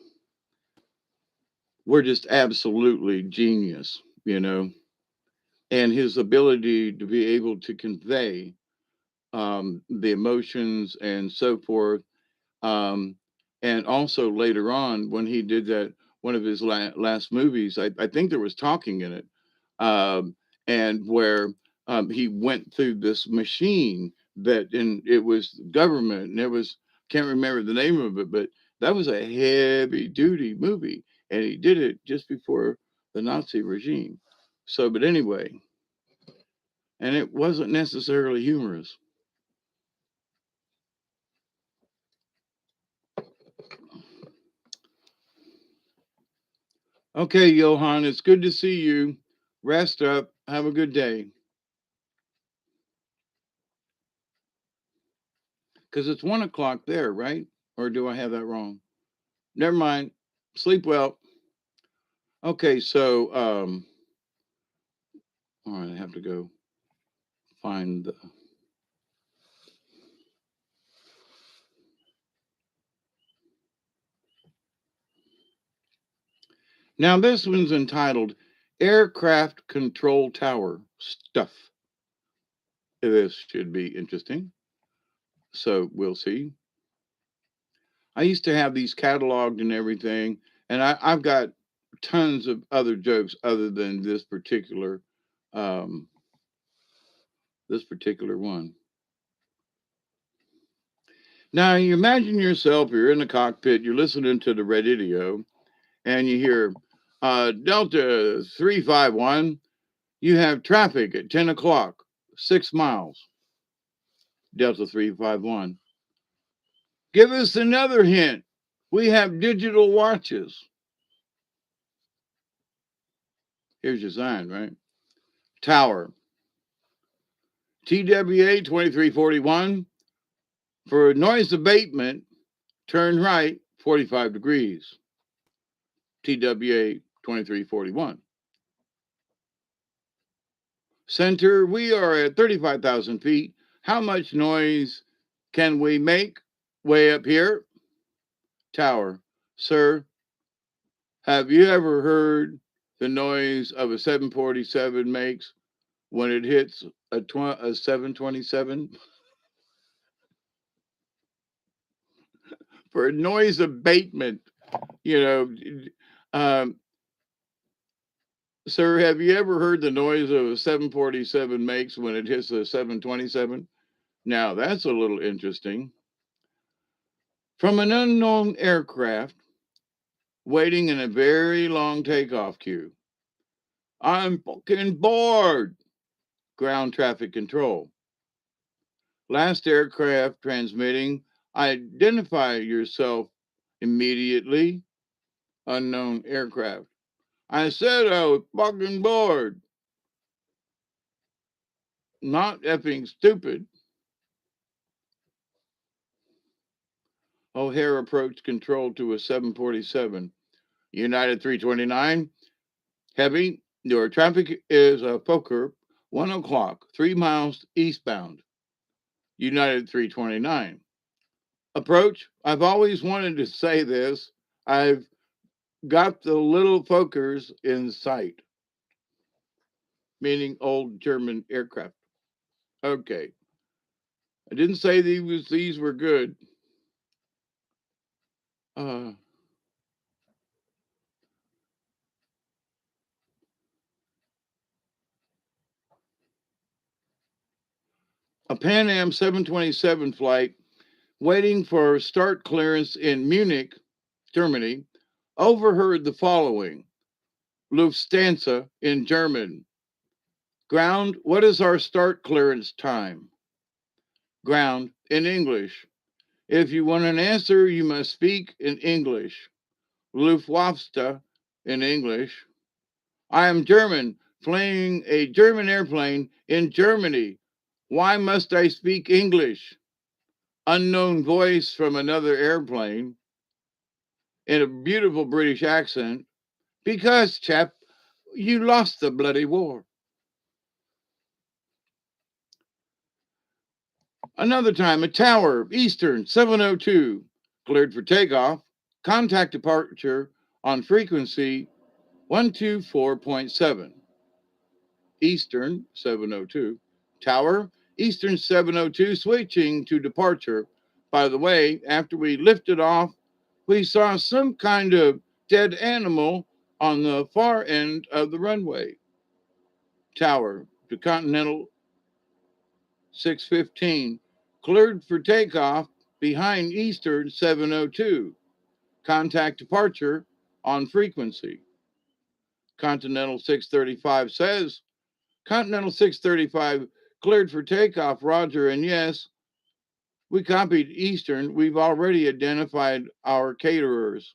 Speaker 1: were just absolutely genius. And his ability to be able to convey the emotions and so forth. Um, and also later on, when he did that, one of his last movies, I think there was talking in it, and where he went through this machine and it was government, and it was, can't remember the name of it, but that was a heavy duty movie, and he did it just before the Nazi regime. So, but anyway, and it wasn't necessarily humorous. Okay, Johan, it's good to see you. Rest up. Have a good day. Because it's 1 o'clock there, right? Or do I have that wrong? Never mind. Sleep well. Okay, so all right, I have to go find the Now, this one's entitled Aircraft Control Tower Stuff. This should be interesting. So we'll see. I used to have these cataloged and everything, and I've got tons of other jokes other than um, this particular one. Now, you imagine yourself, you're in the cockpit, you're listening to the radio, and you hear Delta 351, you have traffic at 10 o'clock, 6 miles. Delta 351. Give us another hint. We have digital watches. Here's your sign, right? Tower. TWA 2341. For noise abatement, turn right 45 degrees. TWA 2341. Center, we are at 35,000 feet. How much noise can we make way up here? Tower, sir, have you ever heard the noise of a 747 makes when it hits a 727? For noise abatement, you know, um, sir, have you ever heard the noise of a 747 makes when it hits a 727? Now, that's a little interesting. From an unknown aircraft waiting in a very long takeoff queue. I'm fucking bored. Ground traffic control. Last aircraft transmitting. Identify yourself immediately. Unknown aircraft. I said I was fucking bored. Not effing stupid. O'Hare approach control to a 747. United 329. Heavy. Your traffic is a Fokker 1 o'clock, 3 miles eastbound. United 329. Approach. I've always wanted to say this. I've got the little Fokkers in sight, meaning old German aircraft. Okay. I didn't say these were good. Uh, a Pan Am 727 flight waiting for start clearance in Munich, Germany, overheard the following. Lufthansa in German. Ground, what is our start clearance time? Ground in English. If you want an answer, you must speak in English. Luftwaffe in English. I am German, flying a German airplane in Germany. Why must I speak English? Unknown voice from another airplane in a beautiful British accent. Because, chap, you lost the bloody war. Another time, a tower, Eastern 702, cleared for takeoff. Contact departure on frequency 124.7. Eastern 702. Tower, Eastern 702, switching to departure. By the way, after we lifted off, we saw some kind of dead animal on the far end of the runway. Tower to Continental 615, cleared for takeoff behind Eastern 702. Contact departure on frequency. Continental 635 says, Continental 635 cleared for takeoff, Roger, and yes, we copied Eastern. We've already identified our caterers.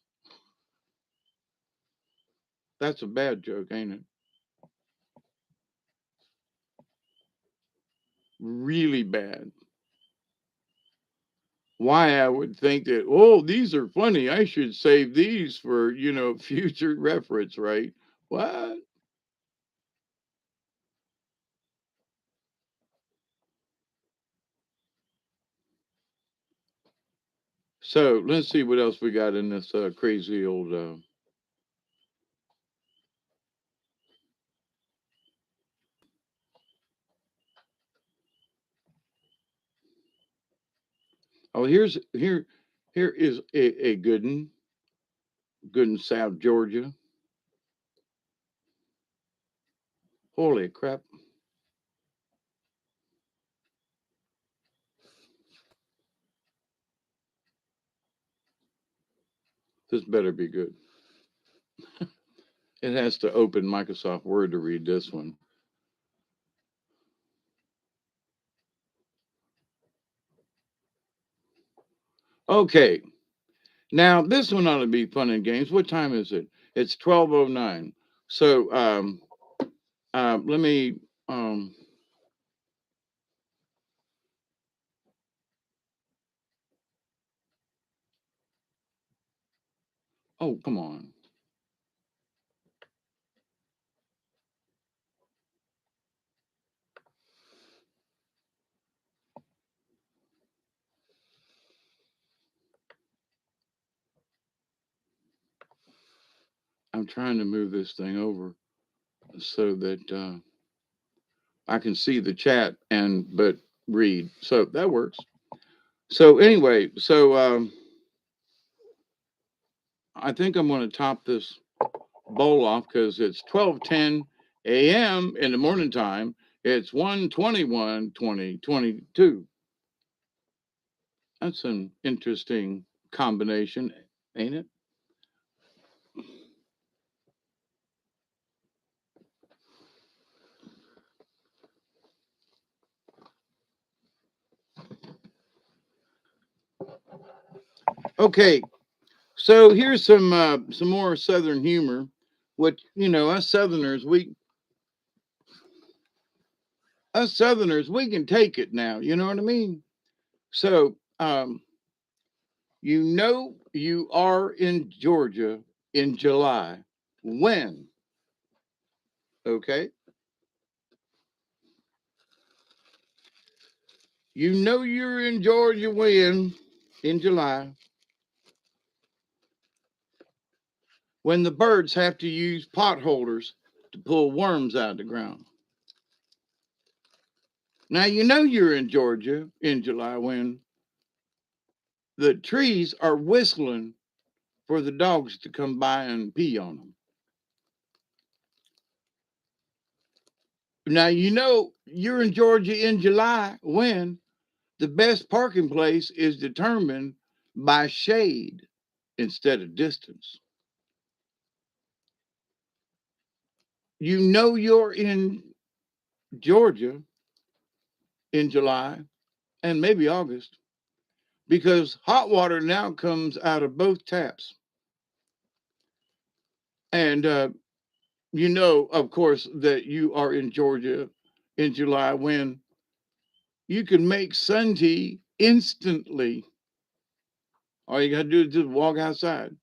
Speaker 1: That's a bad joke, ain't it? Really bad. Why I would think that, oh, these are funny. I should save these for, future reference, right? What? So let's see what else we got in this crazy old. Oh, here is a good in South Georgia. Holy crap! This better be good. It has to open Microsoft Word to read this one. Okay, now this one ought to be fun and games. What time is it? It's 12:09. So let me um oh, come on. I'm trying to move this thing over so that I can see the chat and but read. So that works. So anyway, I think I'm going to top this bowl off because it's 12:10 a.m. in the morning time. It's 1:21 2022. That's an interesting combination, ain't it? Okay, so here's some more Southern humor. What you know, us Southerners, we can take it now. You know what I mean? So you know you are in Georgia in July. When? Okay. You know you're in Georgia when? In July. When the birds have to use potholders to pull worms out of the ground. Now you know you're in Georgia in July when the trees are whistling for the dogs to come by and pee on them. Now you know you're in Georgia in July when the best parking place is determined by shade instead of distance. You know you're in Georgia in July and maybe August because hot water now comes out of both taps. And you know, of course, that you are in Georgia in July when you can make sun tea instantly. All you got to do is just walk outside.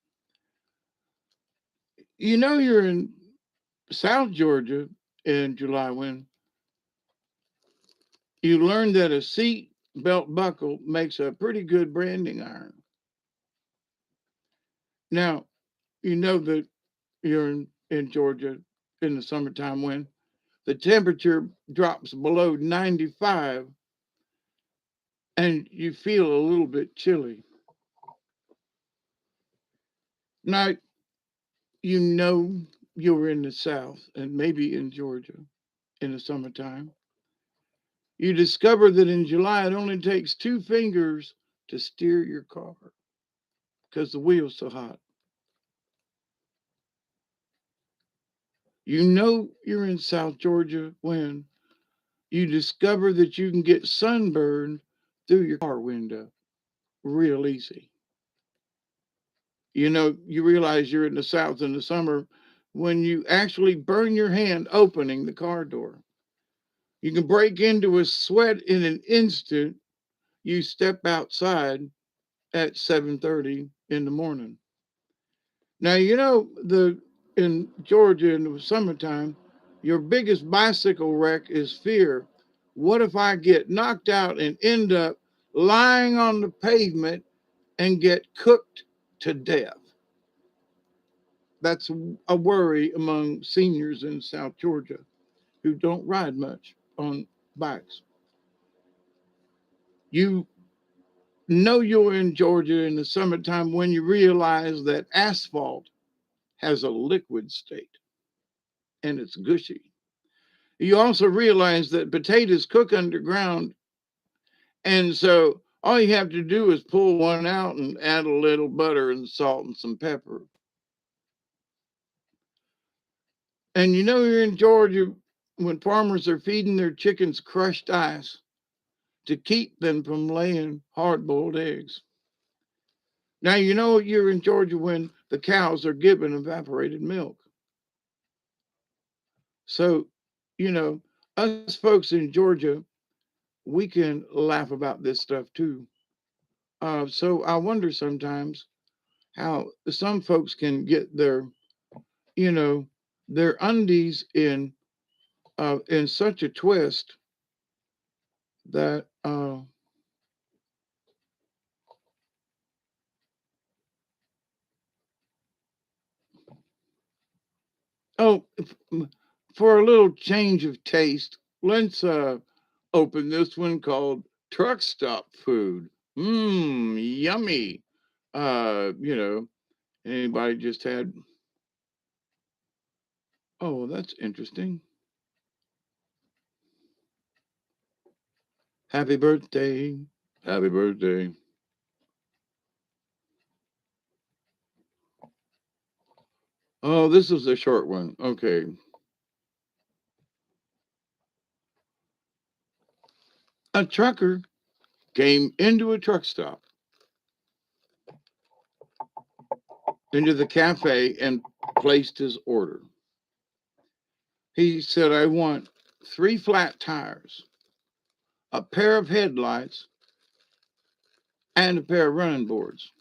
Speaker 1: You know, you're in South Georgia in July when you learn that a seat belt buckle makes a pretty good branding iron. Now, you know that you're in Georgia in the summertime when the temperature drops below 95 and you feel a little bit chilly. Now, you know you're in the South and maybe in Georgia in the summertime. You discover that in July it only takes two fingers to steer your car because the wheel's so hot. You know you're in South Georgia when you discover that you can get sunburned through your car window real easy. You know, you realize you're in the South in the summer when you actually burn your hand opening the car door. You can break into a sweat in an instant. You step outside at 7:30 in the morning. Now, you know, the in Georgia in the summertime, your biggest bicycle wreck is fear. What if I get knocked out and end up lying on the pavement and get cooked to death? That's a worry among seniors in South Georgia who don't ride much on bikes. You Know you're in Georgia in the summertime when you realize that asphalt has a liquid state and it's gushy. You also realize that potatoes cook underground, and so all you have to do is pull one out and add a little butter and salt and some pepper. And you know you're in Georgia when farmers are feeding their chickens crushed ice to keep them from laying hard boiled eggs. Now you know you're in Georgia when the cows are given evaporated milk. So, you know, us folks in Georgia, we can laugh about this stuff too. So I wonder sometimes how some folks can get their, you know, their undies in such a twist that oh, for a little change of taste, let's open this one called Truck Stop Food. Mmm, yummy. You know, anybody just had, oh, that's interesting. Happy birthday. Happy birthday. Oh, this is a short one. Okay. A trucker came into a truck stop, into the cafe, and placed his order. He said, I want three flat tires, a pair of headlights, and a pair of running boards.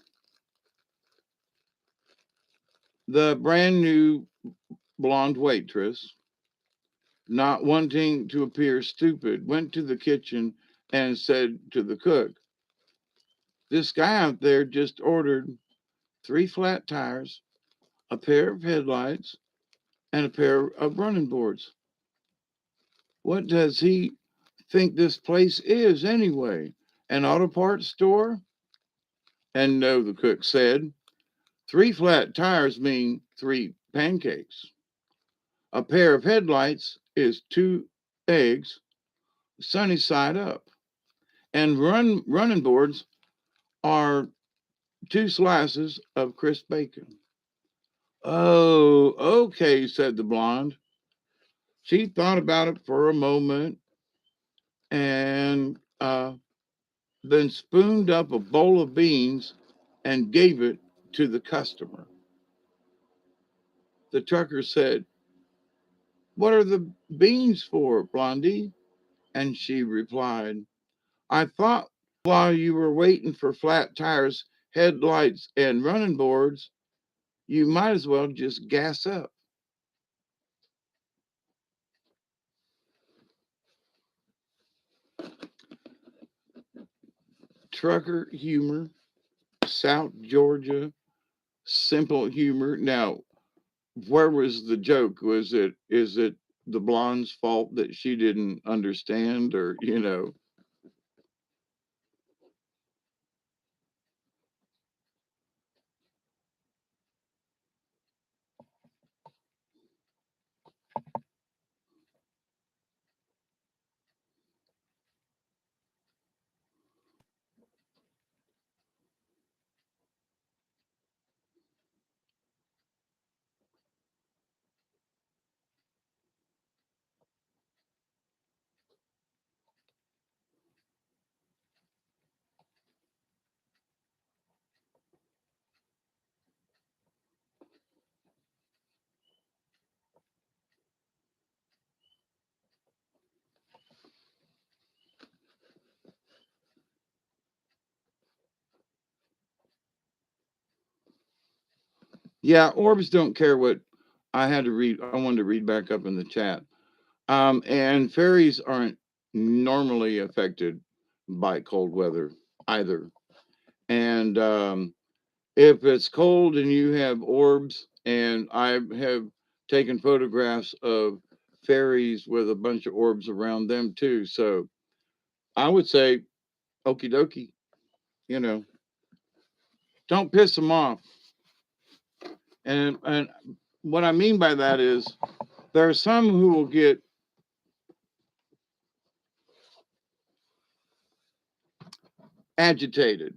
Speaker 1: The brand new blonde waitress, not wanting to appear stupid, went to the kitchen and said to the cook, this guy out there just ordered three flat tires, a pair of headlights, and a pair of running boards. What does he think this place is anyway? An auto parts store? And no, the cook said, three flat tires mean three pancakes. A pair of headlights is two eggs, sunny side up. And running boards are two slices of crisp bacon. Oh, okay, said the blonde. She thought about it for a moment and then spooned up a bowl of beans and gave it to the customer. The trucker said, what are the beans for, Blondie? And she replied, I thought while you were waiting for flat tires, headlights, and running boards, you might as well just gas up. Trucker humor, South Georgia, simple humor. Now, where was the joke? Is it the blonde's fault that she didn't understand, or yeah, orbs don't care what I had to read. I wanted to read back up in the chat. And fairies aren't normally affected by cold weather either. And if it's cold and you have orbs, and I have taken photographs of fairies with a bunch of orbs around them too. So I would say, okie dokie, You know, don't piss them off. And what I mean by that is there are some who will get agitated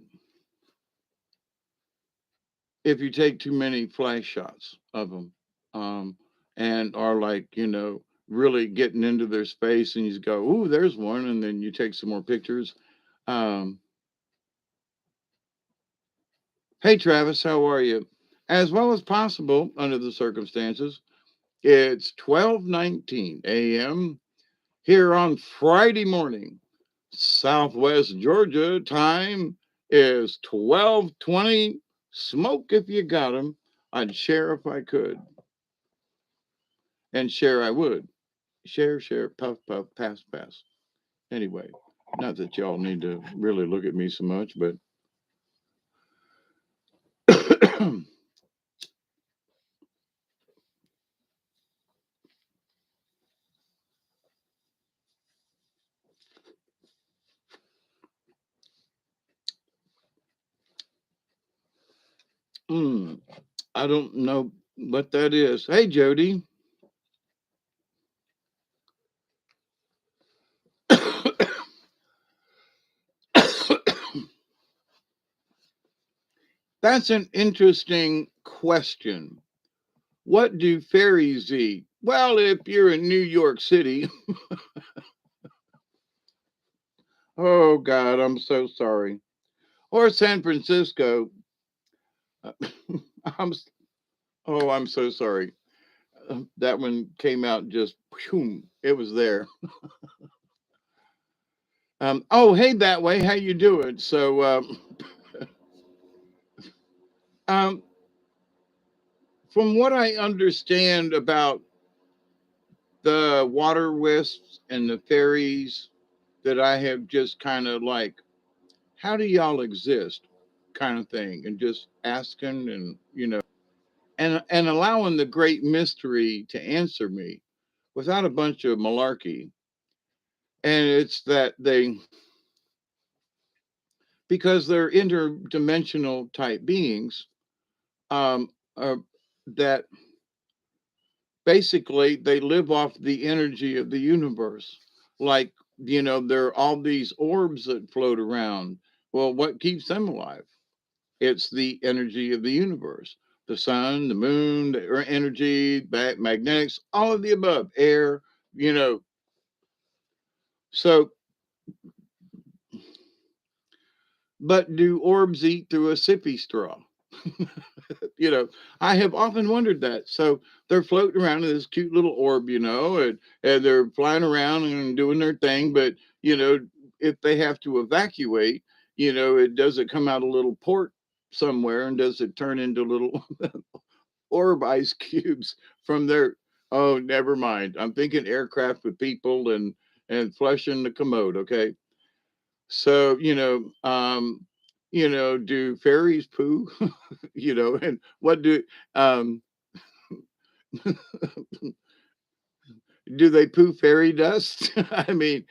Speaker 1: if you take too many flash shots of them, um, and are like, really getting into their space, and you go, "Ooh, there's one," and then you take some more pictures. Um, hey, Travis, how are you? As well as possible under the circumstances. It's 12:19 a.m. here on Friday morning, Southwest Georgia. Time is 12:20. Smoke if you got 'em. I'd share if I could, and share I would. Share, share, puff, puff, pass, pass. Anyway, not that y'all need to really look at me so much, but mm, I don't know what that is. Hey, Jody. That's an interesting question. What do fairies eat? Well, if you're in New York City, oh God, I'm so sorry. Or San Francisco, uh, I'm I'm so sorry. That one came out just, phew, it was there. Oh, hey, that way, how you doing? So, um, from what I understand about the water wisps and the fairies that I have just kind of like, how do y'all exist, kind of thing, and just asking, and and allowing the great mystery to answer me without a bunch of malarkey. And it's that they, because they're interdimensional type beings, um, uh, that basically they live off the energy of the universe. Like, there are all these orbs that float around. Well, what keeps them alive? It's the energy of the universe. The sun, the moon, the energy, magnetics, all of the above, air, you know. So, but do orbs eat through a sippy straw? you know, I have often wondered that. So they're floating around in this cute little orb, and they're flying around and doing their thing. But, if they have to evacuate, it does it come out a little port somewhere, and does it turn into little orb ice cubes from their, oh, never mind. I'm thinking aircraft with people and flushing the commode. Okay. So, do fairies poo? And what um do they poo fairy dust? If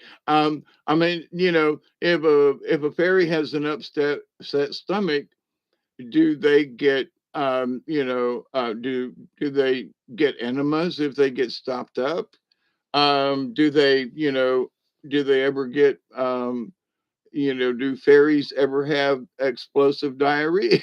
Speaker 1: a fairy has an upset stomach, do they get do they get enemas if they get stopped up? Do they, do they ever get do fairies ever have explosive diarrhea,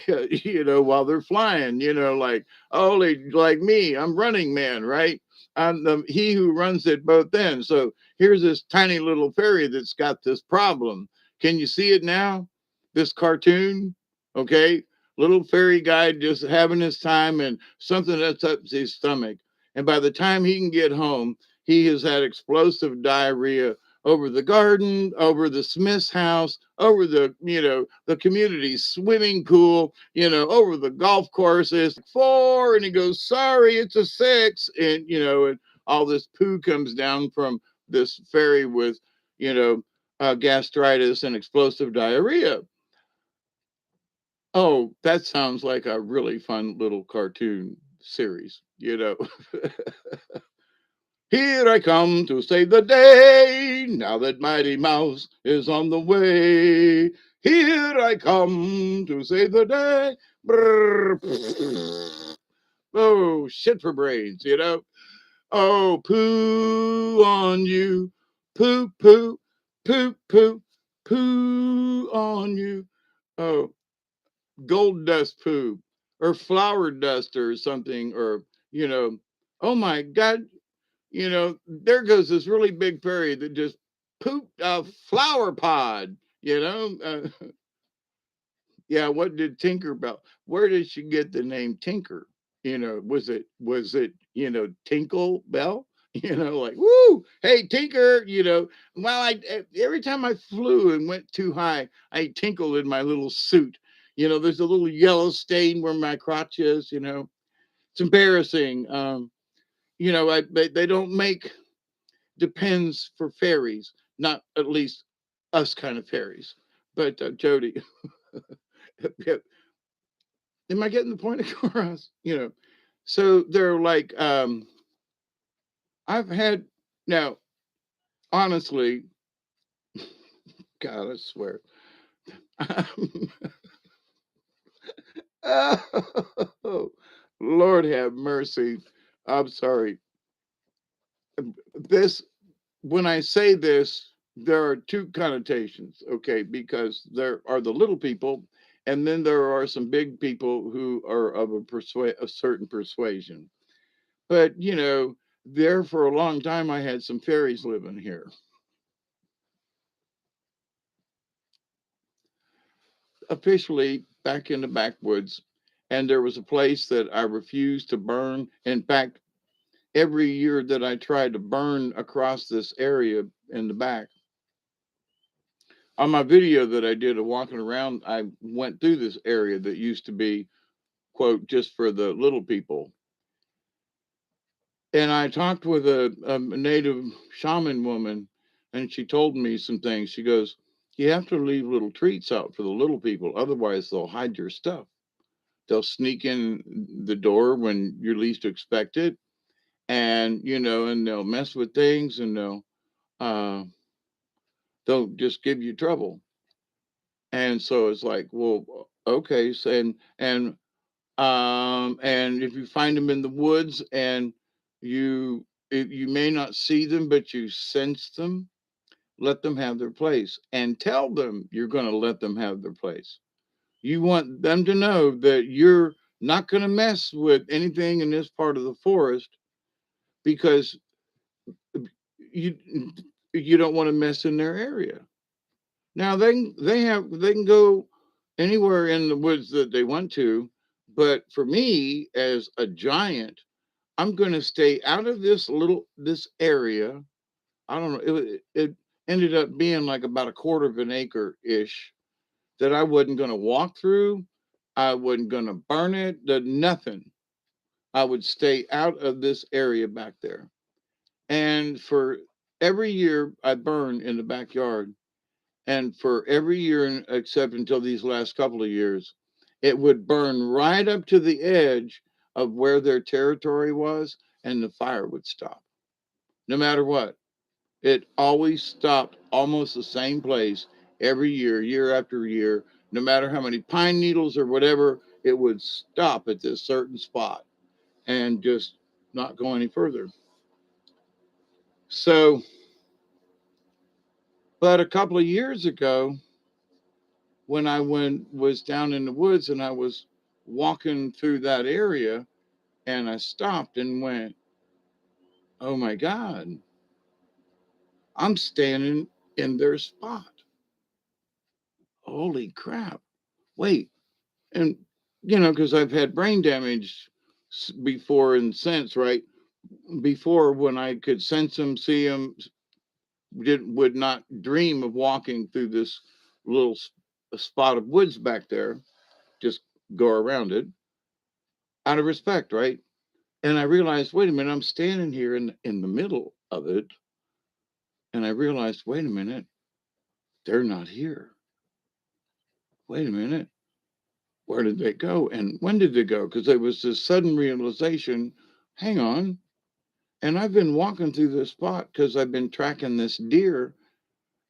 Speaker 1: while they're flying? Like, oh, like me, I'm running man, right? I'm he who runs at both ends. So here's this tiny little fairy that's got this problem. Can you see it now? This cartoon, okay? Little fairy guy just having his time, and something that's up his stomach. And by the time he can get home, he has had explosive diarrhea over the garden, over the Smith's house, over the community swimming pool, over the golf courses. 4, and he goes, sorry, it's a 6, and all this poo comes down from this fairy with, gastritis and explosive diarrhea. Oh, that sounds like a really fun little cartoon series. Here I come to save the day, now that Mighty Mouse is on the way. Here I come to save the day. Brrr. Oh, shit for brains, you know? Oh, poo on you. Poo, poo, poo, poo, poo on you. Oh, gold dust poo or flower dust or something, or, you know, oh my God, you know, there goes this really big fairy that just pooped a flower pod, you know? Yeah, what did Tinker Bell? Where did she get the name Tinker? You know, was it you know Tinkle Bell? You know, like woo, hey Tinker. You know, well, every time I flew and went too high, I tinkled in my little suit. You know, there's a little yellow stain where my crotch is. You know, it's embarrassing. You know, they don't make depends for fairies, not at least us kind of fairies. But Jody, am I getting the point across? You know, so they're like, I've had now, honestly, God, I swear. Oh, Lord have mercy. I'm sorry. This, when I say this, there are two connotations, okay, because there are the little people, and then there are some big people who are of a certain persuasion. But, you know, there for a long time, I had some fairies living here, officially back in the backwoods. And there was a place that I refused to burn. In fact, every year that I tried to burn across this area in the back, on my video that I did of walking around, I went through this area that used to be, quote, just for the little people. And I talked with a native shaman woman, and she told me some things. She goes, you have to leave little treats out for the little people, otherwise they'll hide your stuff. They'll sneak in the door when you least expect it, and you know, and they'll mess with things, and uh, they'll just give you trouble. And so it's like, well, okay, so and if you find them in the woods and you may not see them, but you sense them, let them have their place and tell them you're going to let them have their place. You want them to know that you're not going to mess with anything in this part of the forest because you you don't want to mess in their area. Now they can go anywhere in the woods that they want to, but for me as a giant, I'm going to stay out of this area. I don't know. It ended up being like about a quarter of an acre ish that I wasn't going to walk through. I wasn't going to burn it. Nothing. I would stay out of this area back there. And for every year I burn in the backyard, and for every year except until these last couple of years, it would burn right up to the edge of where their territory was, and the fire would stop. No matter what, it always stopped almost the same place every year, year after year. No matter how many pine needles or whatever, it would stop at this certain spot and just not go any further. So, but a couple of years ago, when I was down in the woods and I was walking through that area and I stopped and went, "Oh my God, I'm standing in their spot. Holy crap. Wait." And, you know, because I've had brain damage before and since, right? Before, when I could sense them, see them, would not dream of walking through this little spot of woods back there, just go around it out of respect, right? And I realized, wait a minute, I'm standing here in the middle of it. And I realized, wait a minute, they're not here. Wait a minute, where did they go? And when did they go? Because there was this sudden realization, hang on. And I've been walking through this spot because I've been tracking this deer.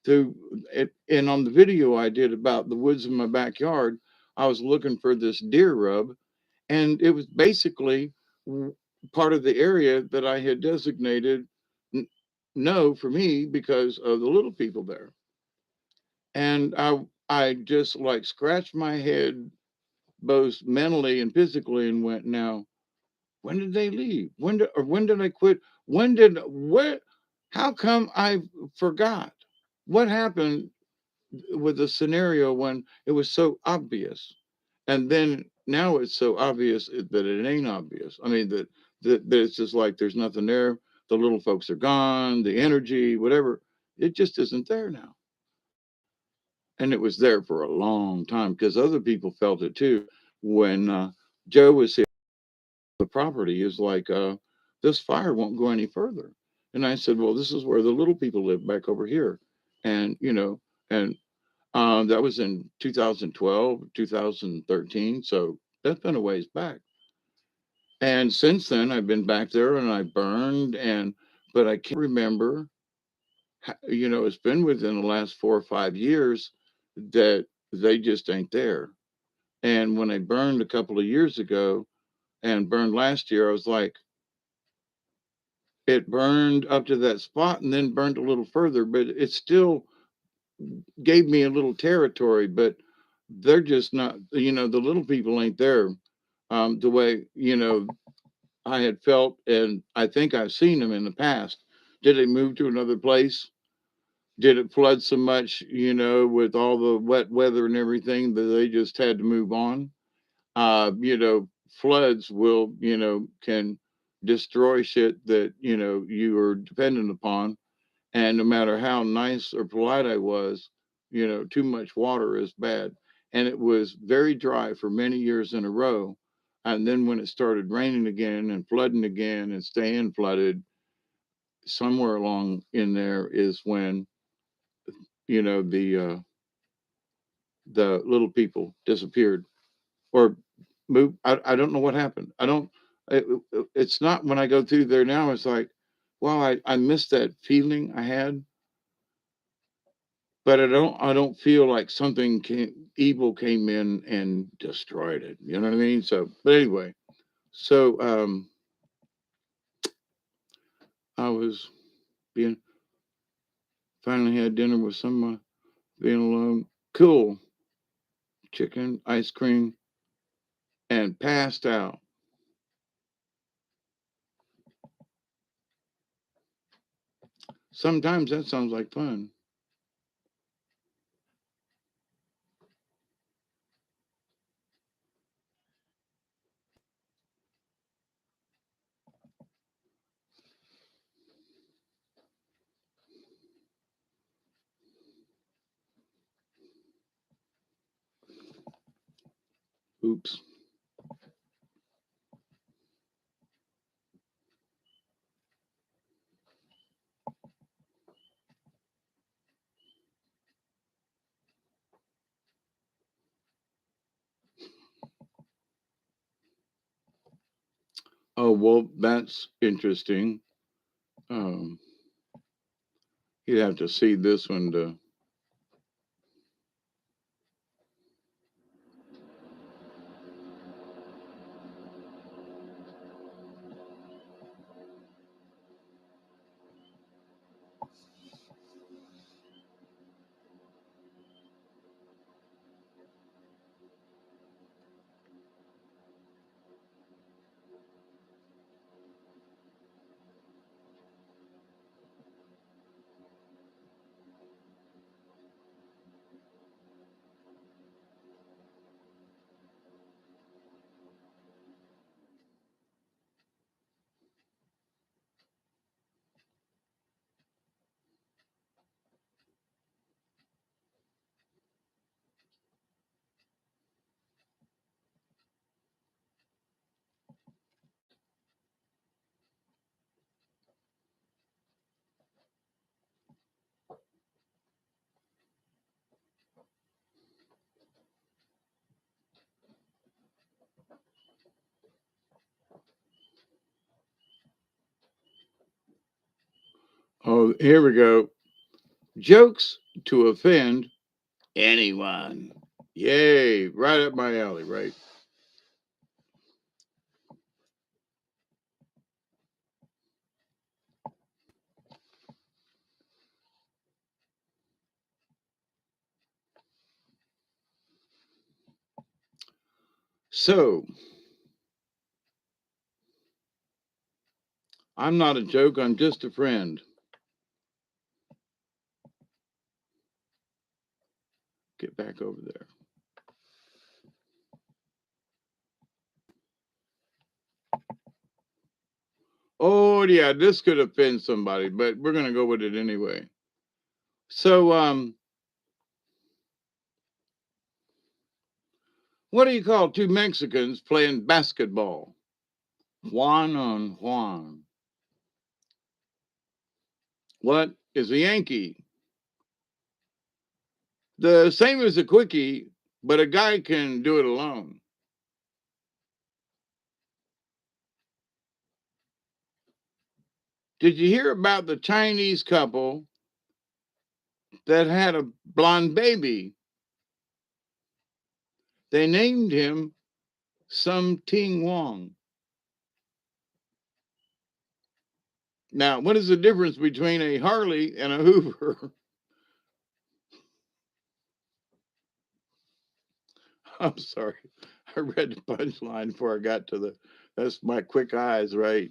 Speaker 1: through it. And on the video I did about the woods in my backyard, I was looking for this deer rub, and it was basically part of the area that I had designated no for me because of the little people there. And I just like scratched my head both mentally and physically and went, now, when did they leave? When did I quit? When did what how come I forgot? What happened with the scenario when it was so obvious? And then now it's so obvious that it ain't obvious. I mean that it's just like there's nothing there. The little folks are gone, the energy, whatever, it just isn't there now. And it was there for a long time because other people felt it too. When Joe was here, the property is like, this fire won't go any further. And I said, well, this is where the little people live back over here. And, and that was in 2012, 2013. So that's been a ways back. And since then, I've been back there and I burned, but I can't remember, it's been within the last 4 or 5 years that they just ain't there. And when I burned a couple of years ago and burned last year, I was like, it burned up to that spot and then burned a little further, but it still gave me a little territory. But they're just not, the little people ain't there the way, I had felt. And I think I've seen them in the past. Did it move to another place? Did it flood so much, with all the wet weather and everything that they just had to move on? Floods will, can destroy shit that, you are dependent upon. And no matter how nice or polite I was, too much water is bad. And it was very dry for many years in a row. And then when it started raining again and flooding again and staying flooded, somewhere along in there is when, you know, the uh, the little people disappeared or moved. I don't know what happened. I don't. It's not when I go through there now. It's like, wow, I miss that feeling I had, but I don't feel like evil came in and destroyed it. You know what I mean? So, but anyway, so I was being finally had dinner with some being alone. Cool chicken, ice cream, and passed out. Sometimes that sounds like fun. Oops. Oh well, that's interesting. Um, you'd have to see this one to. Oh, here we go. Jokes to offend anyone. Yay, right up my alley, right? So, I'm not a joke, I'm just a friend. Get back over there. Oh, yeah, this could offend somebody, but we're going to go with it anyway. So, what do you call two Mexicans playing basketball? Juan on Juan. What is a Yankee? The same as a quickie, but a guy can do it alone. Did you hear about the Chinese couple that had a blonde baby? They named him Some Ting Wong. Now, what is the difference between a Harley and a Hoover? I'm sorry. I read the punchline before I got to the. That's my quick eyes, right?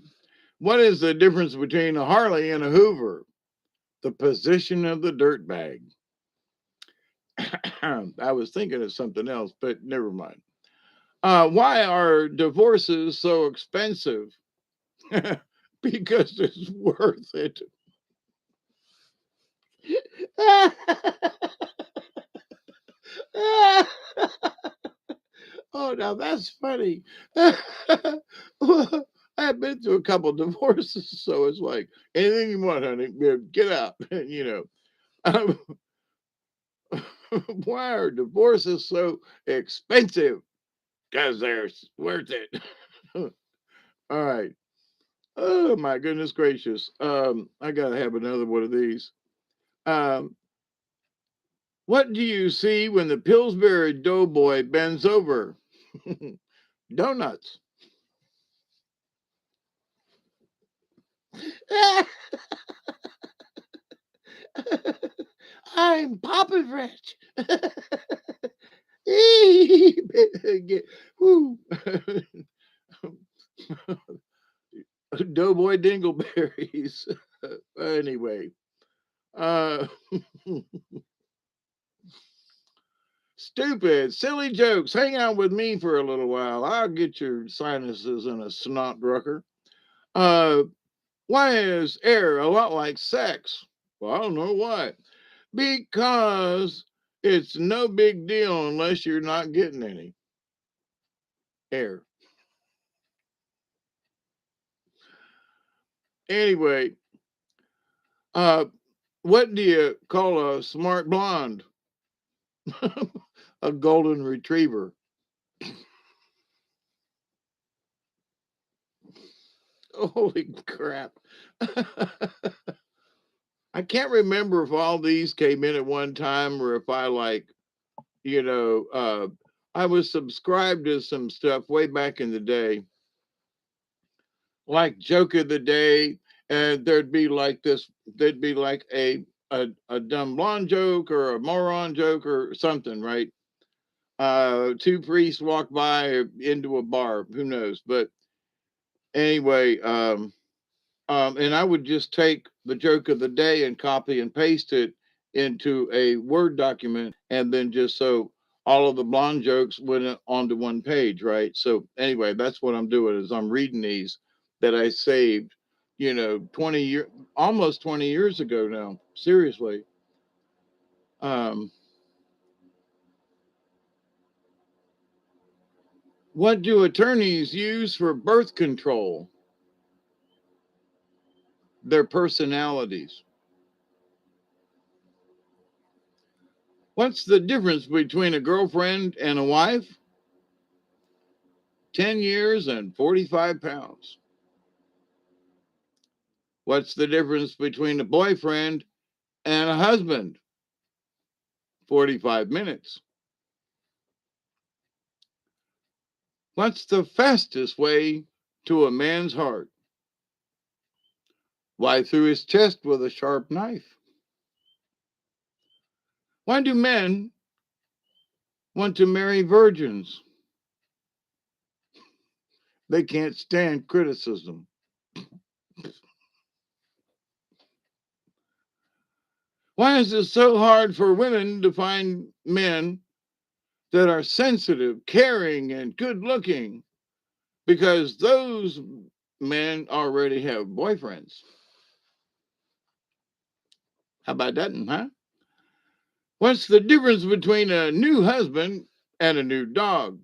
Speaker 1: What is the difference between a Harley and a Hoover? The position of the dirt bag. I was thinking of something else, but never mind. Why are divorces so expensive? Because it's worth it. Oh, now that's funny. Well, I've been through a couple divorces, so it's like anything you want, honey, get out. You know, um, why are divorces so expensive? Because they're worth it. All right. Oh my goodness gracious. I gotta have another one of these. Um, what do you see when the Pillsbury Doughboy bends over? Donuts. I'm Papa Fresh. Woo. Doughboy Dingleberries. Anyway, uh, stupid, silly jokes. Hang out with me for a little while. I'll get your sinuses in a snot drucker. Uh, why is air a lot like sex? Well, I don't know why. Because it's no big deal unless you're not getting any air. Anyway, uh, what do you call a smart blonde? A golden retriever. Holy crap. I can't remember if all these came in at one time or if I like, you know, I was subscribed to some stuff way back in the day, like joke of the day, and there'd be like this, there'd be like a dumb blonde joke or a moron joke or something, right? Two priests walk by into a bar, who knows? But anyway, and I would just take the joke of the day and copy and paste it into a Word document, and then just so all of the blonde jokes went onto one page, right? So anyway, that's what I'm doing is I'm reading these that I saved, 20 years, almost 20 years ago now. Seriously. Um, what do attorneys use for birth control? Their personalities. What's the difference between a girlfriend and a wife? 10 years and 45 pounds. What's the difference between a boyfriend and a husband? 45 minutes. What's the fastest way to a man's heart? Why, through his chest with a sharp knife. Why do men want to marry virgins? They can't stand criticism. Why is it so hard for women to find men that are sensitive, caring, and good looking? Because those men already have boyfriends. How about that, huh? What's the difference between a new husband and a new dog?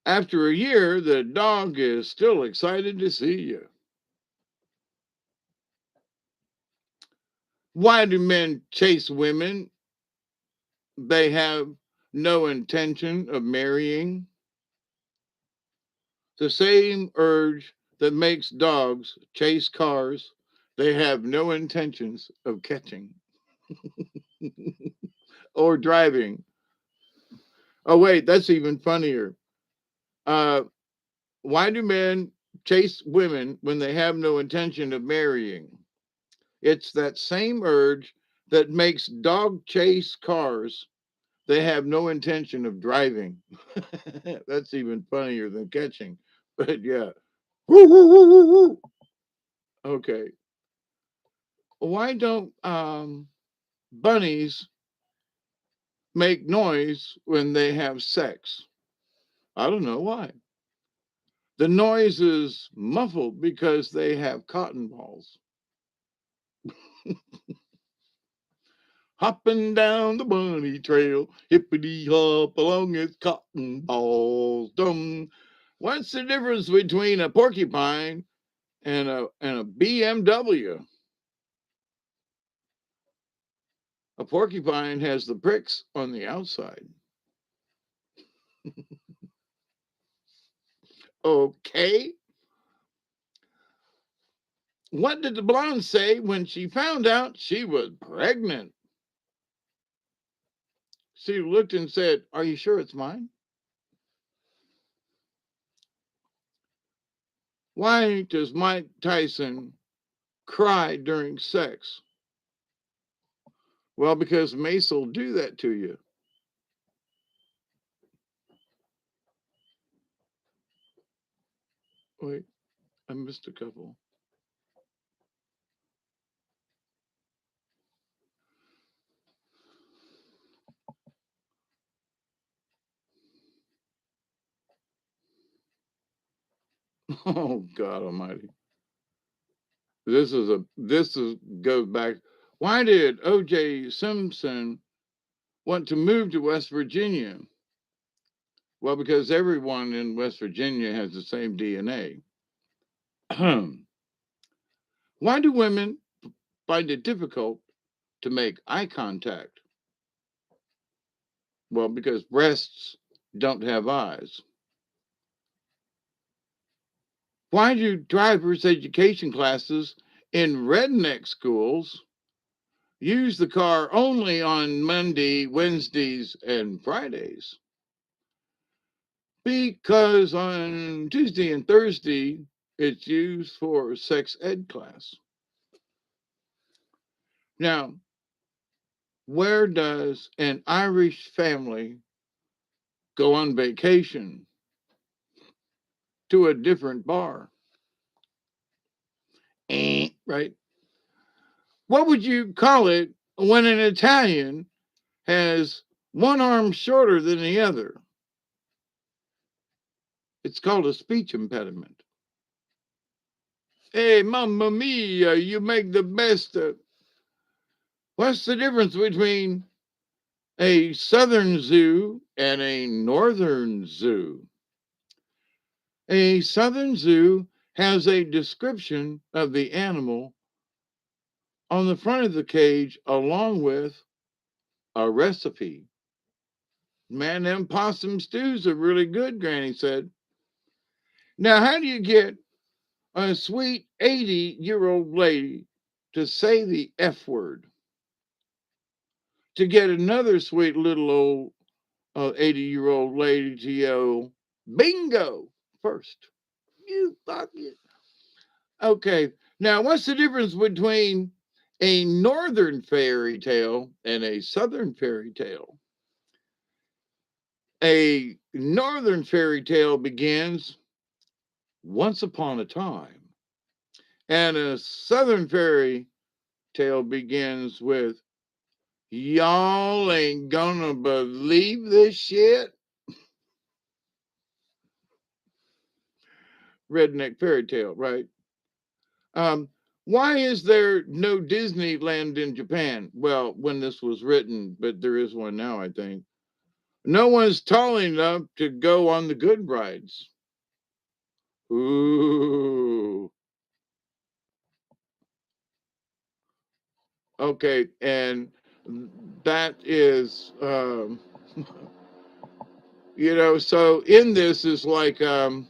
Speaker 1: After a year, the dog is still excited to see you. Why do men chase women they have no intention of marrying? The same urge that makes dogs chase cars they have no intentions of catching or driving. Oh, wait, that's even funnier. Uh, why do men chase women when they have no intention of marrying? It's that same urge that makes dog chase cars they have no intention of driving. That's even funnier than catching. But yeah. Woo, woo, woo, woo, woo. Okay. Why don't bunnies make noise when they have sex? I don't know why. The noise is muffled because they have cotton balls. Hopping down the bunny trail, hippity hop along its cotton balls. Dum. What's the difference between a porcupine and a BMW? A porcupine has the pricks on the outside. Okay. What did the blonde say when she found out she was pregnant? She looked and said, "Are you sure it's mine?" Why does Mike Tyson cry during sex? Well, because Mace will do that to you. Wait, I missed a couple. Oh God Almighty! This is goes back. Why did O.J. Simpson want to move to West Virginia? Well, because everyone in West Virginia has the same DNA. Why do women find it difficult to make eye contact? Well, because breasts don't have eyes. Why do driver's education classes in redneck schools use the car only on Monday, Wednesdays, and Fridays? Because on Tuesday and Thursday, it's used for sex ed class. Now, where does an Irish family go on vacation? To a different bar. Right? What would you call it when an Italian has one arm shorter than the other? It's called a speech impediment. Hey, mamma mia, you make the best of. What's the difference between a southern zoo and a northern zoo? A southern zoo has a description of the animal on the front of the cage along with a recipe. Man, them possum stews are really good, Granny said. Now, how do you get a sweet 80-year-old lady to say the F word? to get another sweet little old 80-year-old lady to yell, bingo, first. You fucking. Okay, now what's the difference between a northern fairy tale and a southern fairy tale? A northern fairy tale begins once upon a time, and a southern fairy tale begins with y'all ain't gonna believe this shit. Redneck fairy tale, right? Um, why is there no Disneyland in Japan? Well, when this was written, but there is one now, I think. No one's tall enough to go on the good rides. Ooh. Okay, and that is, so in this is like, there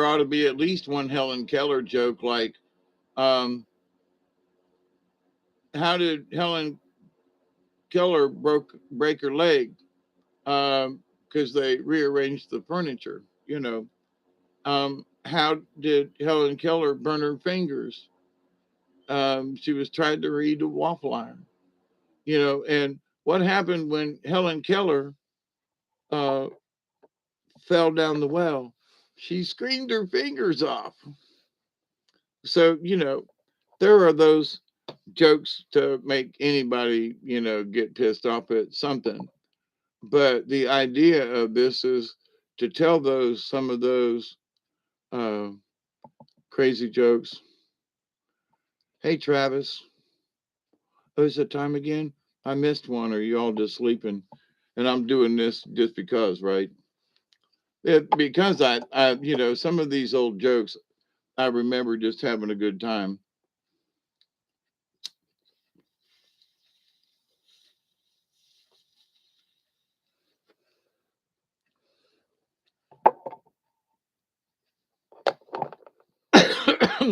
Speaker 1: ought to be at least one Helen Keller joke like, um, how did Helen Keller break her leg? Because they rearranged the furniture. How did Helen Keller burn her fingers? She was trying to read a waffle iron. And what happened when Helen Keller uh, fell down the well? She screamed her fingers off. So, there are those jokes to make anybody, get pissed off at something. But the idea of this is to tell some of those uh, crazy jokes. Hey, Travis, oh, is it time again? I missed one. Or you all just sleeping? And I'm doing this just because, right? Because some of these old jokes, I remember just having a good time.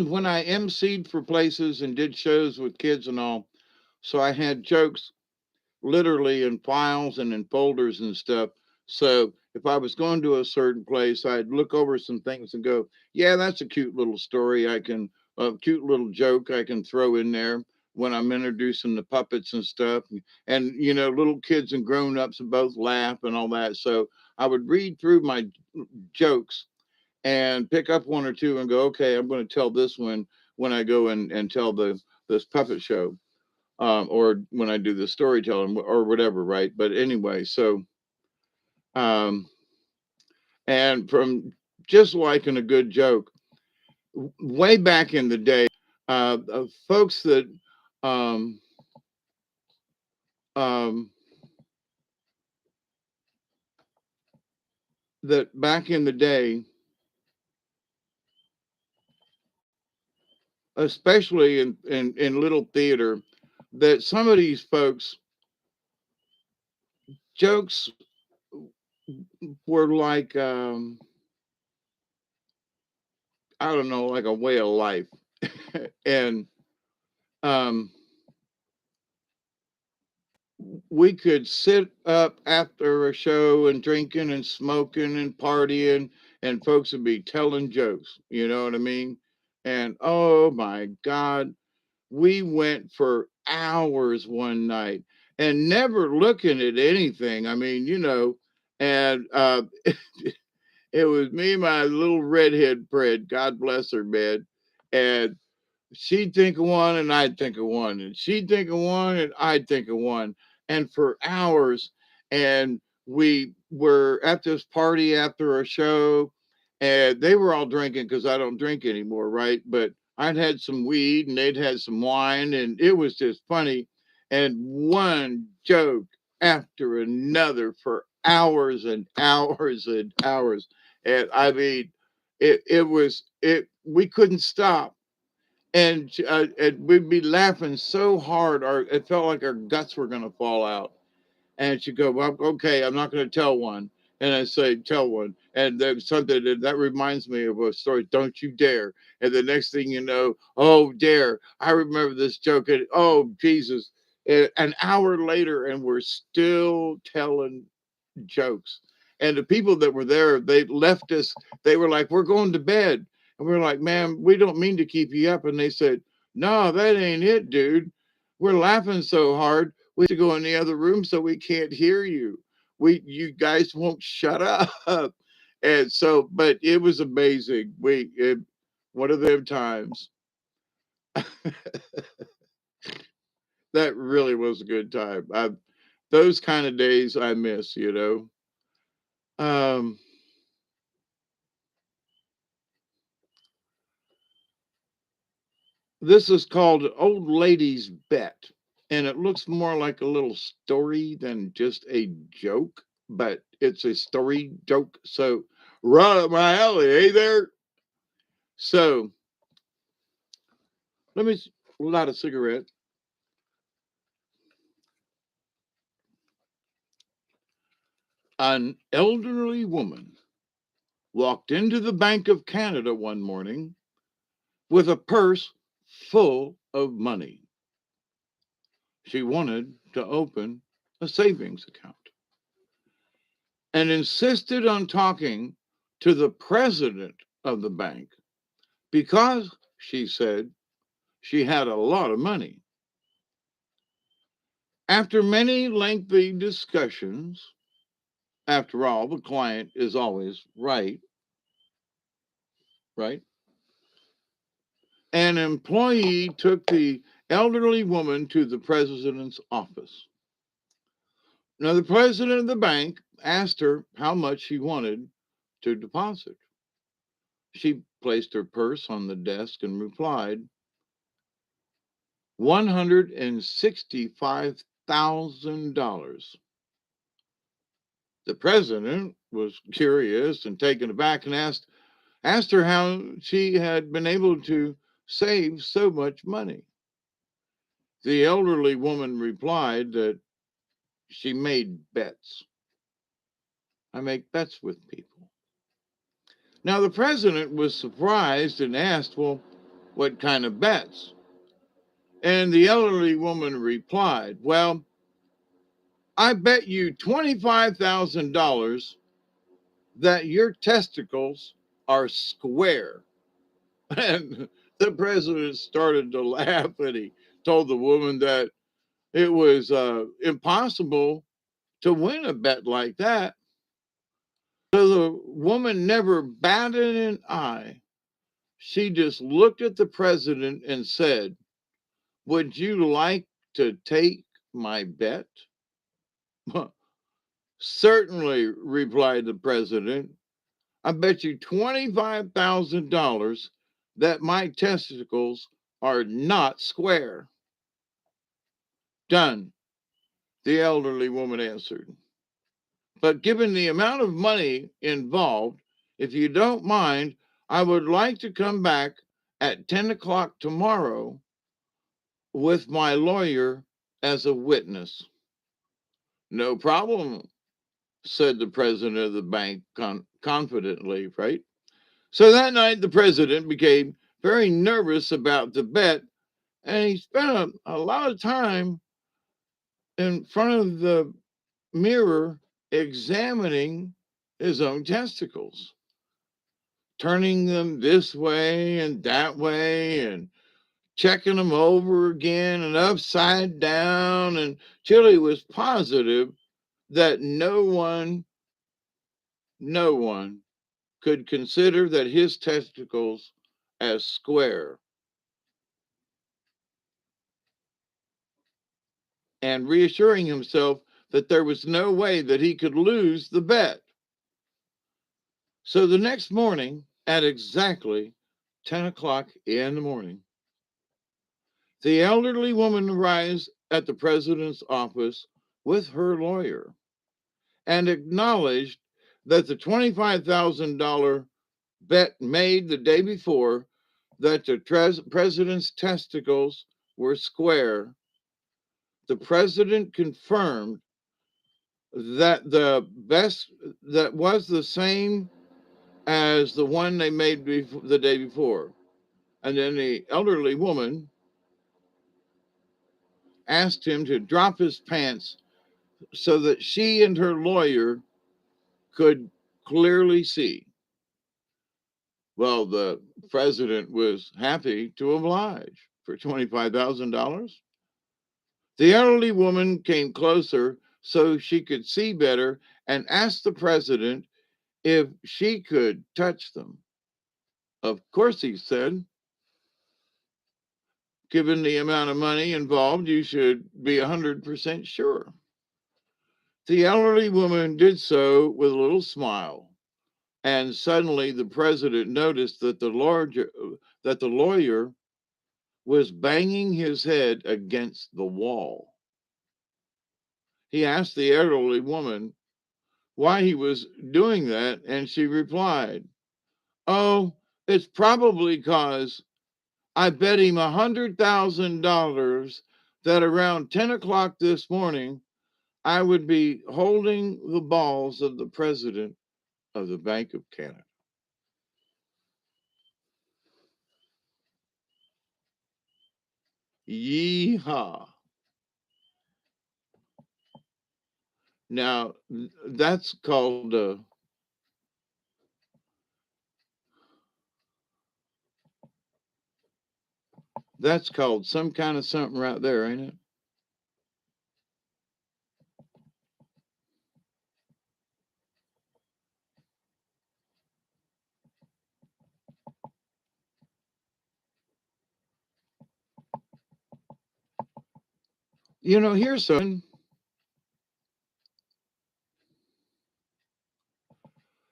Speaker 1: When I emceed for places and did shows with kids and all, so I had jokes literally in files and in folders and stuff. So if I was going to a certain place, I'd look over some things and go, yeah, that's a cute little story. A cute little joke I can throw in there when I'm introducing the puppets and stuff. And, little kids and grown ups both laugh and all that. So I would read through my jokes and pick up one or two and go, okay, I'm going to tell this one when I go and tell this puppet show, or when I do the storytelling or whatever, right? But anyway, so um, and from just liking a good joke, way back in the day, folks that um, um, that back in the day, especially in little theater, that some of these folks jokes were like I don't know, like a way of life. And um, we could sit up after a show and drinking and smoking and partying, and folks would be telling jokes. You know what I mean? And oh my God, we went for hours one night and never looking at anything. I mean, and it was me, my little redhead friend, God bless her, man. And she'd think of one and I'd think of one, and she'd think of one and I'd think of one. And for hours, and we were at this party after a show, and they were all drinking because I don't drink anymore, right? But I'd had some weed and they'd had some wine, and it was just funny. And one joke after another for hours and hours and hours. And I mean, we couldn't stop, and we'd be laughing so hard, it felt like our guts were going to fall out. And she'd go, well, okay, I'm not going to tell one. and I say, tell one. And there's something that reminds me of a story, don't you dare. And the next thing you know, oh, dare. I remember this joke. And oh, Jesus. An hour later, and we're still telling jokes. And the people that were there, they left us. They were like, we're going to bed. And we are like, ma'am, we don't mean to keep you up. And they said, no, that ain't it, dude. We're laughing so hard. We have to go in the other room so we can't hear you. You guys won't shut up. And so, but it was amazing. One of them times that really was a good time. Those kind of days I miss, you know. Um, this is called Old Lady's Bet, and it looks more like a little story than just a joke, but it's a story joke. So, right up my alley, hey there. So, let me light a cigarette. An elderly woman walked into the Bank of Canada one morning with a purse full of money. She wanted to open a savings account and insisted on talking to the president of the bank because, she said, she had a lot of money. After many lengthy discussions, after all, the client is always right, right? An employee took the elderly woman to the president's office. Now, the president of the bank asked her how much she wanted to deposit. She placed her purse on the desk and replied, $165,000. The president was curious and taken aback and asked her how she had been able to save so much money. The elderly woman replied that she made bets. I make bets with people. Now, the president was surprised and asked, well, what kind of bets? And the elderly woman replied, well, I bet you $25,000 that your testicles are square. And the president started to laugh and he told the woman that it was impossible to win a bet like that. So the woman never batted an eye. She just looked at the president and said, would you like to take my bet? Certainly, replied the president. I bet you $25,000 that my testicles are not square. Done, the elderly woman answered. But given the amount of money involved, if you don't mind, I would like to come back at 10 o'clock tomorrow with my lawyer as a witness. No problem, said the president of the bank confidently, right? So that night, the president became very nervous about the bet, and he spent a lot of time in front of the mirror examining his own testicles, turning them this way and that way, and checking them over again and upside down. And Chili was positive that no one could consider that his testicles as square, and reassuring himself that there was no way that he could lose the bet. So the next morning, at exactly 10 o'clock in the morning, the elderly woman arrives at the president's office with her lawyer and acknowledged that the $25,000 bet made the day before that the president's testicles were square. The president confirmed that that was the same as the one they made the day before. And then the elderly woman asked him to drop his pants so that she and her lawyer could clearly see. Well, the president was happy to oblige for $25,000. The elderly woman came closer so she could see better and asked the president if she could touch them. Of course, he said, given the amount of money involved, you should be 100% sure. The elderly woman did so with a little smile, and suddenly the president noticed that the lawyer was banging his head against the wall. He asked the elderly woman why he was doing that, and she replied, "Oh, it's probably because I bet him $100,000 that around 10 o'clock this morning, I would be holding the balls of the president of the Bank of Canada." Yeehaw. Now, that's called some kind of something right there, ain't it? Here's something.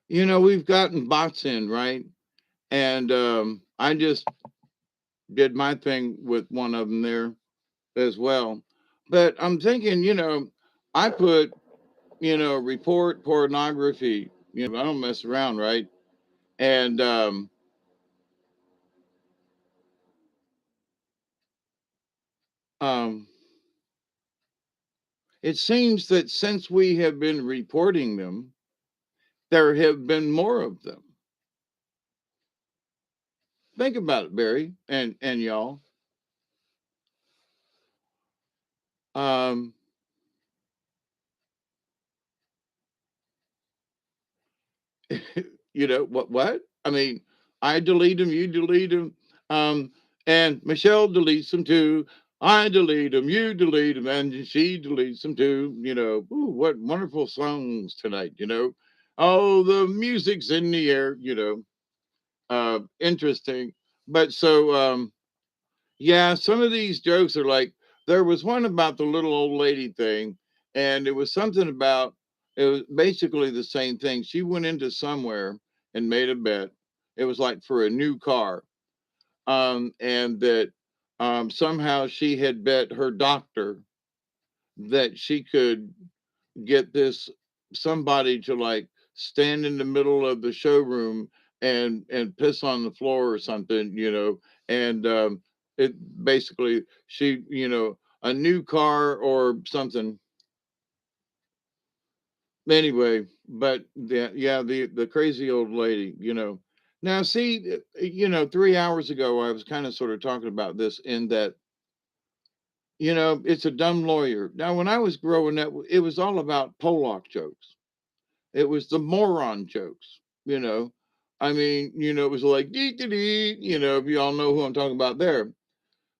Speaker 1: We've gotten bots in, right? And I just did my thing with one of them there as well. But I'm thinking, I put, report pornography. I don't mess around, right? And um, it seems that since we have been reporting them, there have been more of them. Think about it, Barry and y'all. Um, what? I mean, I delete them, you delete them, and Michelle deletes them too. I delete them, you delete them, and she deletes them too. Ooh, what wonderful songs tonight. Oh, the music's in the air. Interesting. But so, yeah, some of these jokes are like, there was one about the little old lady thing, and it was something about, it was basically the same thing. She went into somewhere and made a bet. It was like for a new car. And that somehow she had bet her doctor that she could get this somebody to like stand in the middle of the showroom and piss on the floor or something, and it basically she, a new car or something. Anyway, but yeah, the crazy old lady, Now see, 3 hours ago I was kind of sort of talking about this in that, it's a dumb lawyer. Now when I was growing up, it was all about Pollock jokes. It was the moron jokes, you know. I mean, it was like dee dee dee, if you all know who I'm talking about there.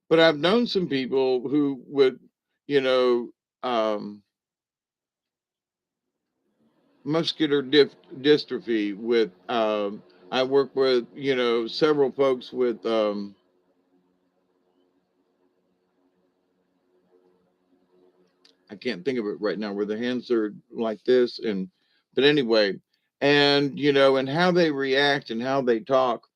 Speaker 1: But I've known some people who would, you know, um, muscular dystrophy with. I work with, several folks with. I can't think of it right now, where the hands are like this, but anyway, and and how they react and how they talk,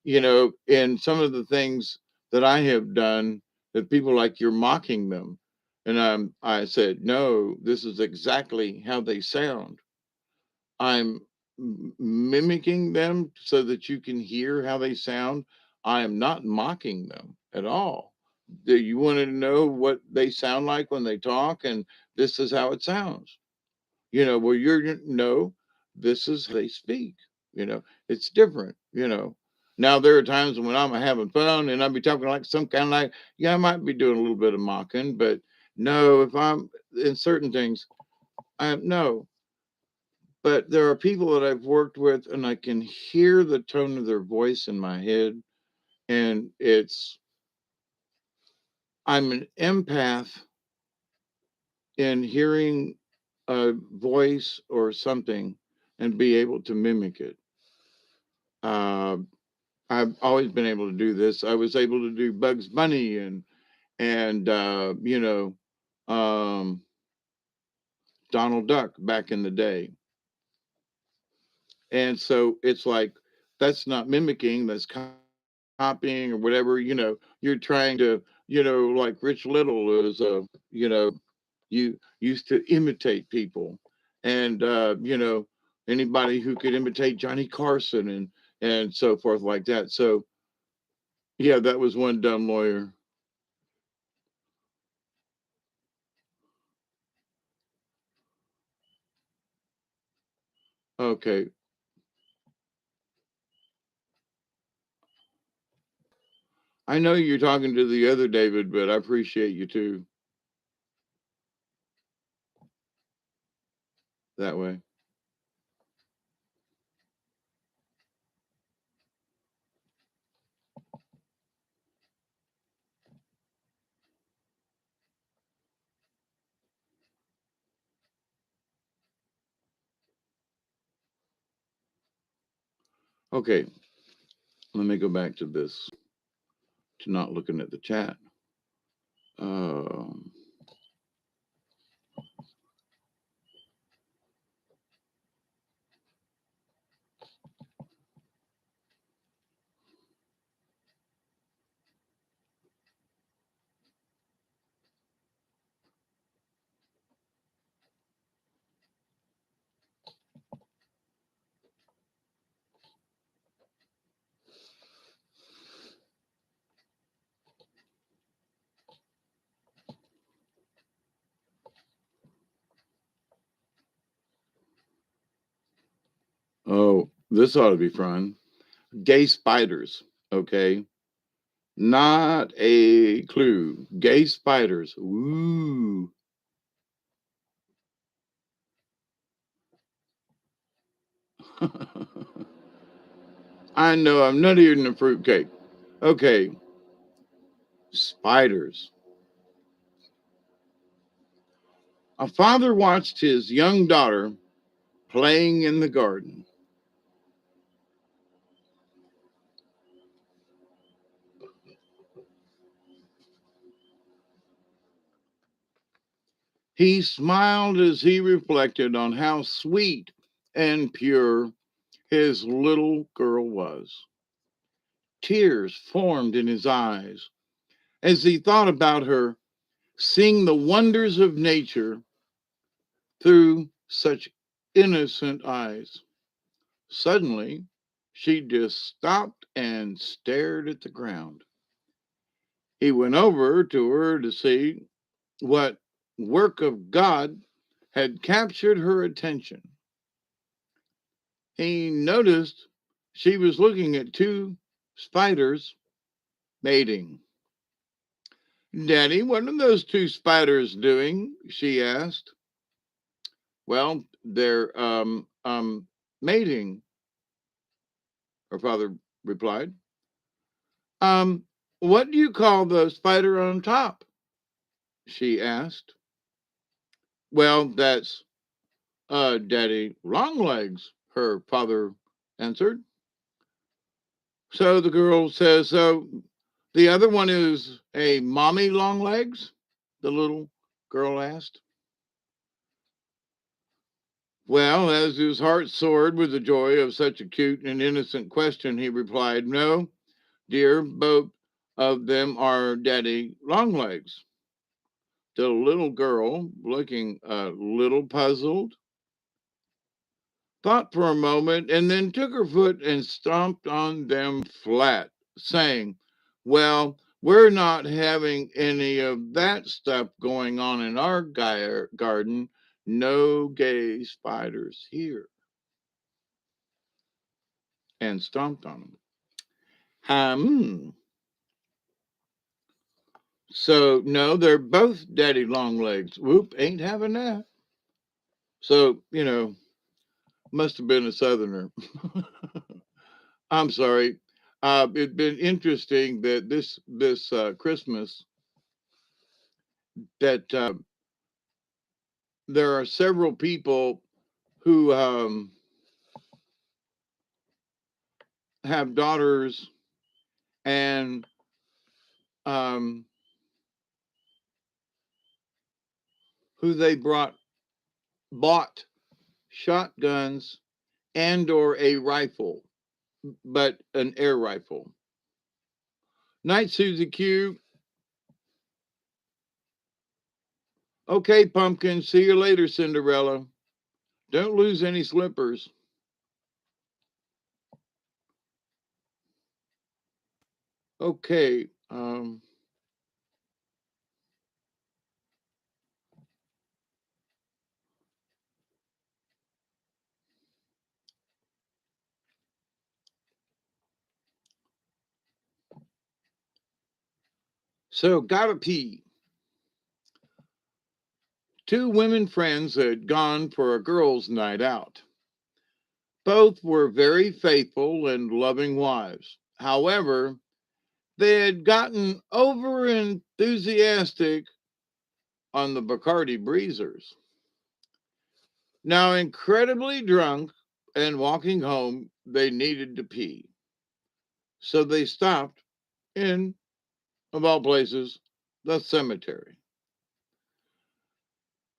Speaker 1: and some of the things that I have done, that people like, you're mocking them. And I said, no, this is exactly how they sound. I'm mimicking them so that you can hear how they sound. I am not mocking them at all. Do you want to know what they sound like when they talk? And this is how it sounds. Well, no, this is how they speak. It's different. Now there are times when I'm having fun and I'll be talking like some kind of like, yeah, I might be doing a little bit of mocking, but no, if I'm in certain things, I no. But there are people that I've worked with and I can hear the tone of their voice in my head. And I'm an empath in hearing a voice or something and be able to mimic it. Uh, I've always been able to do this. I was able to do Bugs Bunny and um, Donald Duck back in the day. And so it's like that's not mimicking, that's copying or whatever. You're trying to, like Rich Little is, you used to imitate people, and anybody who could imitate Johnny Carson and so forth like that. So yeah, that was one dumb lawyer. Okay, I know you're talking to the other David, but I appreciate you too that way. Okay, let me go back to this, to not looking at the chat. Um, oh, this ought to be fun. Gay spiders. Okay, not a clue. Gay spiders. Ooh. I know I'm nuttier than a fruitcake. Okay, spiders. A father watched his young daughter playing in the garden. He smiled as he reflected on how sweet and pure his little girl was. Tears formed in his eyes as he thought about her, seeing the wonders of nature through such innocent eyes. Suddenly, she just stopped and stared at the ground. He went over to her to see what work of God had captured her attention. He noticed she was looking at two spiders mating. Daddy, what are those two spiders doing? She asked. Well, they're mating, her father replied. What do you call the spider on top? She asked. Well, that's Daddy Longlegs, her father answered. So the girl says, so the other one is a mommy Longlegs? The little girl asked. Well, as his heart soared with the joy of such a cute and innocent question, he replied, no, dear, both of them are Daddy Longlegs. The little girl, looking a little puzzled, thought for a moment and then took her foot and stomped on them flat, saying, well, we're not having any of that stuff going on in our garden. No gay spiders here, and stomped on them. So, no, they're both daddy long legs. Whoop, ain't having that. So, must have been a southerner. I'm sorry. It's been interesting that this Christmas that there are several people who have daughters and um, who they bought shotguns and or a rifle, but an air rifle. Night, Susie Q. Okay, Pumpkin. See you later, Cinderella. Don't lose any slippers. Okay. So, gotta pee. Two women friends had gone for a girls' night out. Both were very faithful and loving wives. However, they had gotten over enthusiastic on the Bacardi breezers. Now, incredibly drunk and walking home, they needed to pee. So they stopped in, of all places, the cemetery.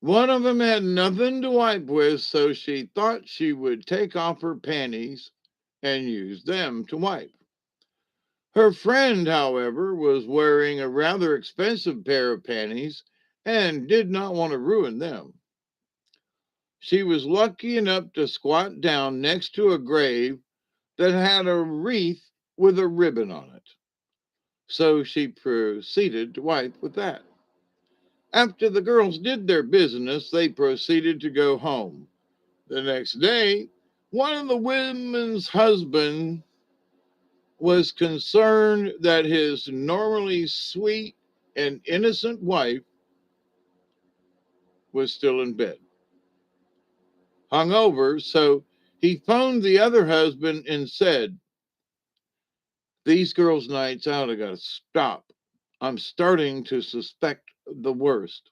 Speaker 1: One of them had nothing to wipe with, so she thought she would take off her panties and use them to wipe. Her friend, however, was wearing a rather expensive pair of panties and did not want to ruin them. She was lucky enough to squat down next to a grave that had a wreath with a ribbon on it. So she proceeded to wipe with that. After the girls did their business, they proceeded to go home. The next day, one of the women's husband was concerned that his normally sweet and innocent wife was still in bed, hungover, so he phoned the other husband and said, "These girls' nights out have got to stop. I'm starting to suspect the worst.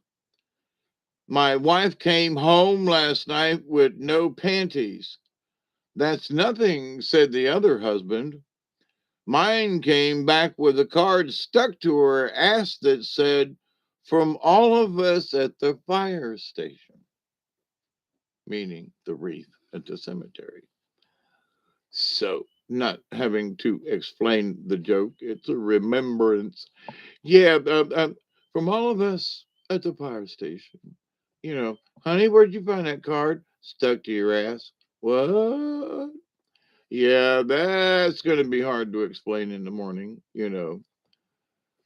Speaker 1: My wife came home last night with no panties." "That's nothing," said the other husband. "Mine came back with a card stuck to her ass that said, 'From all of us at the fire station,'" meaning the wreath at the cemetery. So, not having to explain the joke, it's a remembrance. Yeah, from all of us at the fire station. Honey, where'd you find that card? Stuck to your ass. What? Yeah, that's going to be hard to explain in the morning.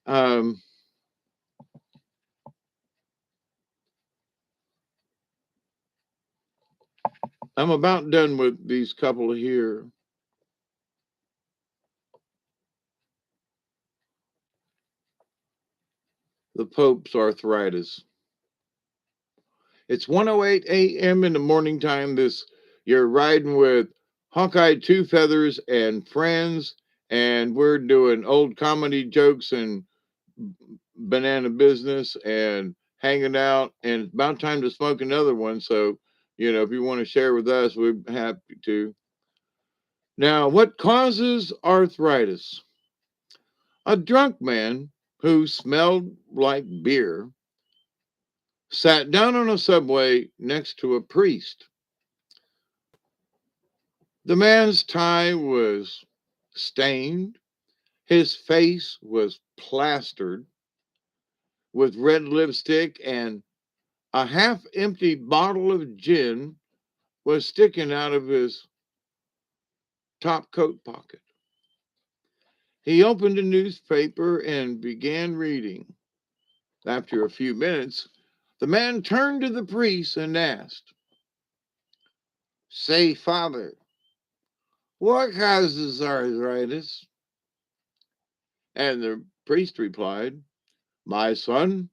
Speaker 1: Um, I'm about done with these couple here. The Pope's arthritis. It's 1:08 a.m. in the morning time. You're riding with Hawkeye Two Feathers and friends, and we're doing old comedy jokes and banana business and hanging out. And it's about time to smoke another one. So, if you want to share with us, we're happy to. Now, what causes arthritis? A drunk man who smelled like beer sat down on a subway next to a priest. The man's tie was stained, his face was plastered with red lipstick, and a half empty bottle of gin was sticking out of his top coat pocket. He opened a newspaper and began reading. After a few minutes, The man turned to the priest and asked, "Say, Father, what causes arthritis?" And the priest replied, "My son,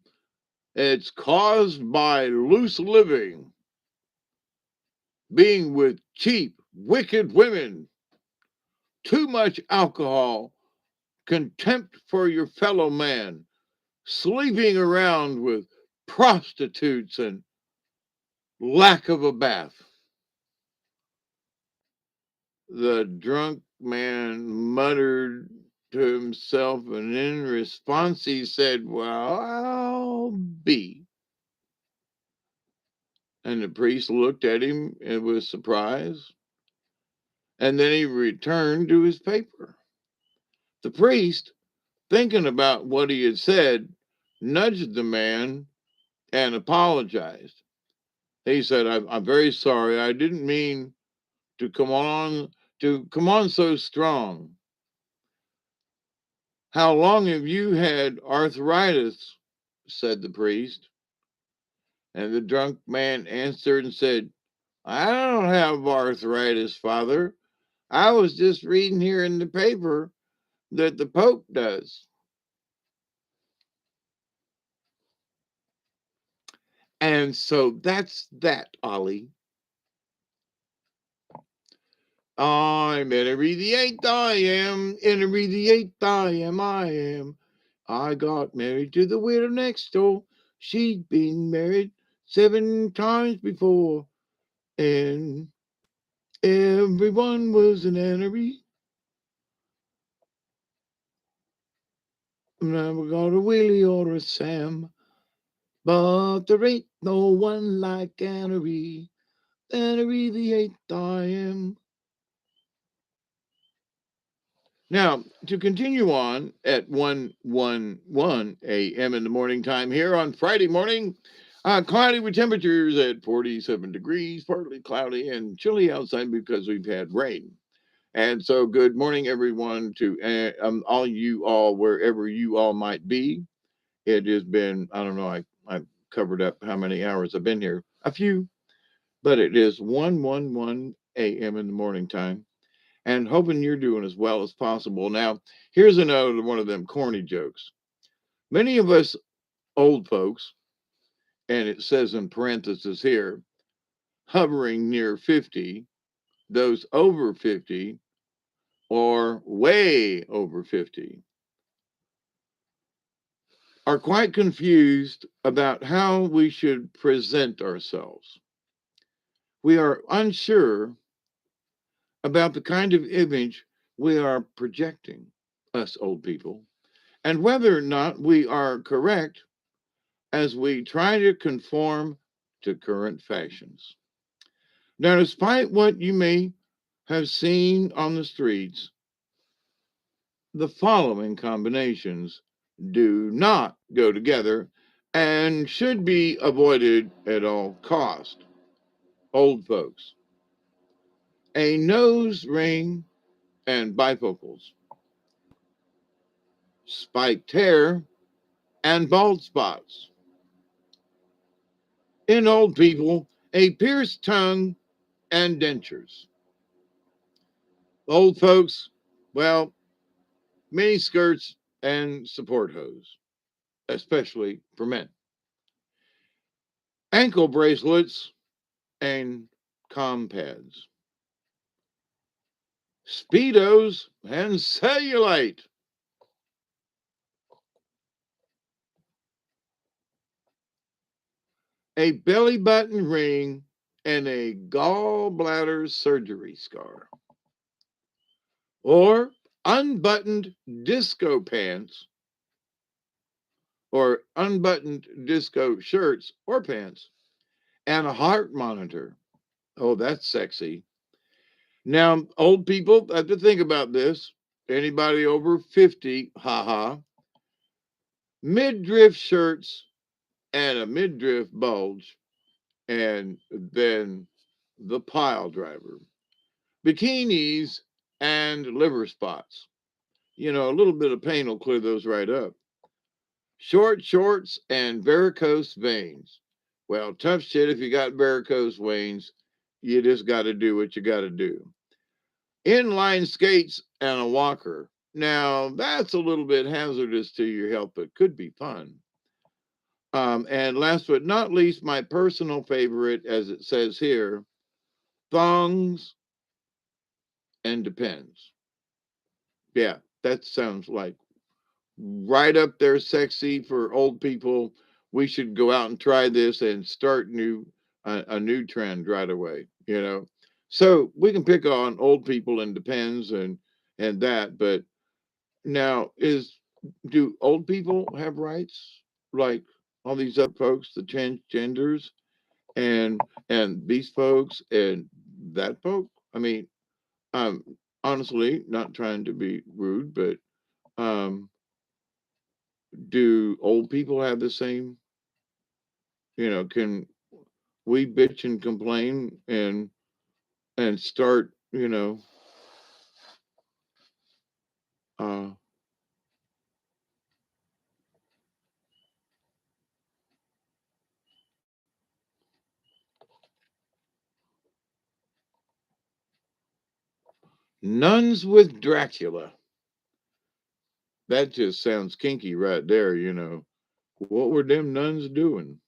Speaker 1: it's caused by loose living, being with cheap, wicked women, too much alcohol, contempt for your fellow man, sleeping around with prostitutes, and lack of a bath." The drunk man muttered to himself, and in response he said, "Well, I'll be." And the priest looked at him with surprise, and then he returned to his paper. The priest, thinking about what he had said, nudged the man and apologized. He said, I'm very sorry. I didn't mean to come on so strong. How long have you had arthritis?" said the priest. And the drunk man answered and said, "I don't have arthritis, Father. I was just reading here in the paper that the Pope does." And so that's that, Ollie. I'm Henry the Eighth, I am. Henry the Eighth, I am, I am. I got married to the widow next door. She'd been married 7 times before, and everyone was an Henry. Never got a Willie or a Sam, but there ain't no one like Henry. Henry the Eighth, I am. Now, to continue on at 1:11 a.m. in the morning time here on Friday morning, cloudy with temperatures at 47 degrees, partly cloudy and chilly outside because we've had rain. And so, good morning, everyone, to all you all, wherever you all might be. It has been, I don't know, I've covered up how many hours I've been here, a few, but it is 1:11 a.m. in the morning time, and hoping you're doing as well as possible. Now, here's another one of them corny jokes. Many of us old folks, and it says in parentheses here, hovering near 50, those over 50, or way over 50, are quite confused about how we should present ourselves. We are unsure about the kind of image we are projecting, us old people, and whether or not we are correct as we try to conform to current fashions. Now, despite what you may have seen on the streets, the following combinations do not go together and should be avoided at all cost. Old folks, a nose ring and bifocals, spiked hair and bald spots. In old people, a pierced tongue and dentures. Old folks, well, mini skirts and support hose, especially for men. Ankle bracelets and com pads. Speedos and cellulite. A belly button ring and a gallbladder surgery scar. Or unbuttoned disco pants, or unbuttoned disco shirts or pants, and a heart monitor. Oh, that's sexy. Now, old people have to think about this. Anybody over 50, haha. Midriff shirts and a midriff bulge, and then the pile driver. Bikinis and liver spots. You know, a little bit of pain will clear those right up. Short shorts and varicose veins. Well, tough shit. If you got varicose veins, you just got to do what you got to do. Inline skates and a walker. Now, that's a little bit hazardous to your health, but could be fun. And last but not least, my personal favorite, as it says here, thongs and depends. Yeah, that sounds like right up there sexy for old people. We should go out and try this and start a new trend right away, you know. So we can pick on old people and depends and that, but now is do old people have rights like all these other folks, the transgenders and these folks and that folk? I mean, um honestly, not trying to be rude, but um do old people have the same, can we bitch and complain and start, uh nuns with Dracula? That just sounds kinky right there. What were them nuns doing?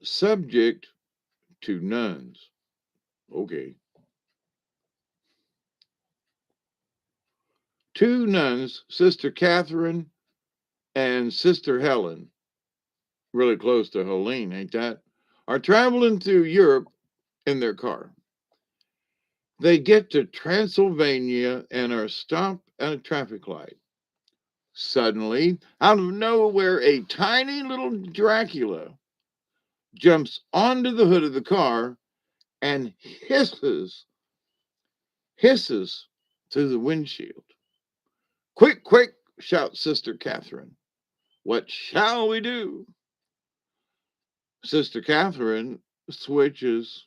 Speaker 1: Subject to nuns. Okay. Two nuns, Sister Catherine and Sister Helen, really close to Helene, ain't that? Are traveling through Europe in their car. They get to Transylvania and are stopped at a traffic light. Suddenly, out of nowhere, a tiny little Dracula jumps onto the hood of the car and hisses through the windshield. Quick, quick, shouts Sister Catherine. What shall we do? Sister Catherine switches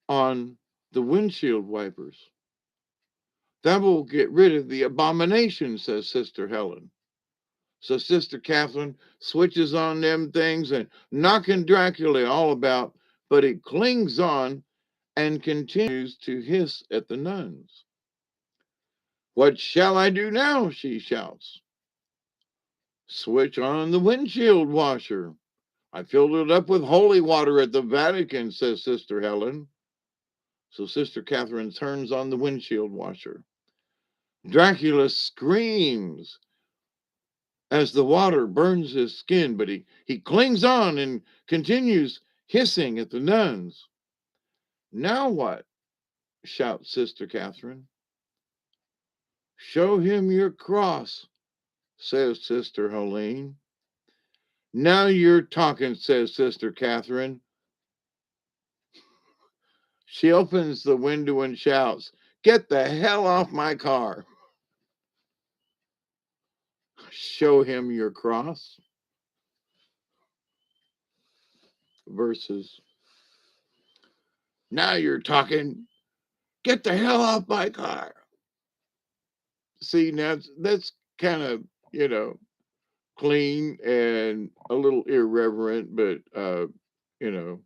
Speaker 1: on the windshield wipers. That will get rid of the abomination, says Sister Helen. So Sister Catherine switches on them things and knocking Dracula all about, but he clings on and continues to hiss at the nuns. What shall I do now? She shouts. Switch on the windshield washer. I filled it up with holy water at the Vatican, says Sister Helen. So Sister Catherine turns on the windshield washer. Dracula screams as the water burns his skin, but he clings on and continues hissing at the nuns. Now what? Shouts Sister Catherine. Show him your cross, says Sister Helene. Now you're talking, says Sister Catherine. She opens the window and shouts, Get the hell off my car. Show him your cross versus now you're talking, get the hell off my car. See, now that's kind of, you know, clean and a little irreverent, but, you know,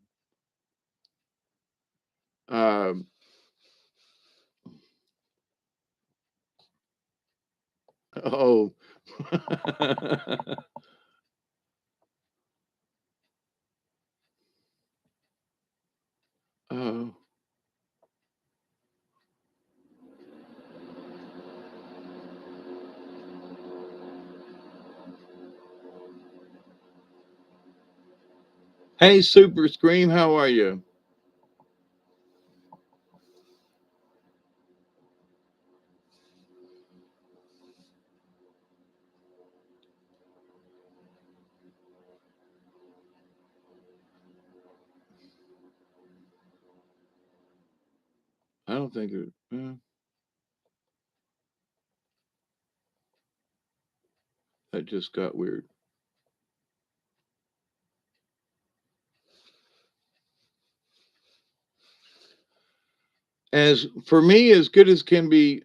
Speaker 1: um, oh, oh, hey, Super Scream, how are you? I don't think that just got weird. As for me, as good as can be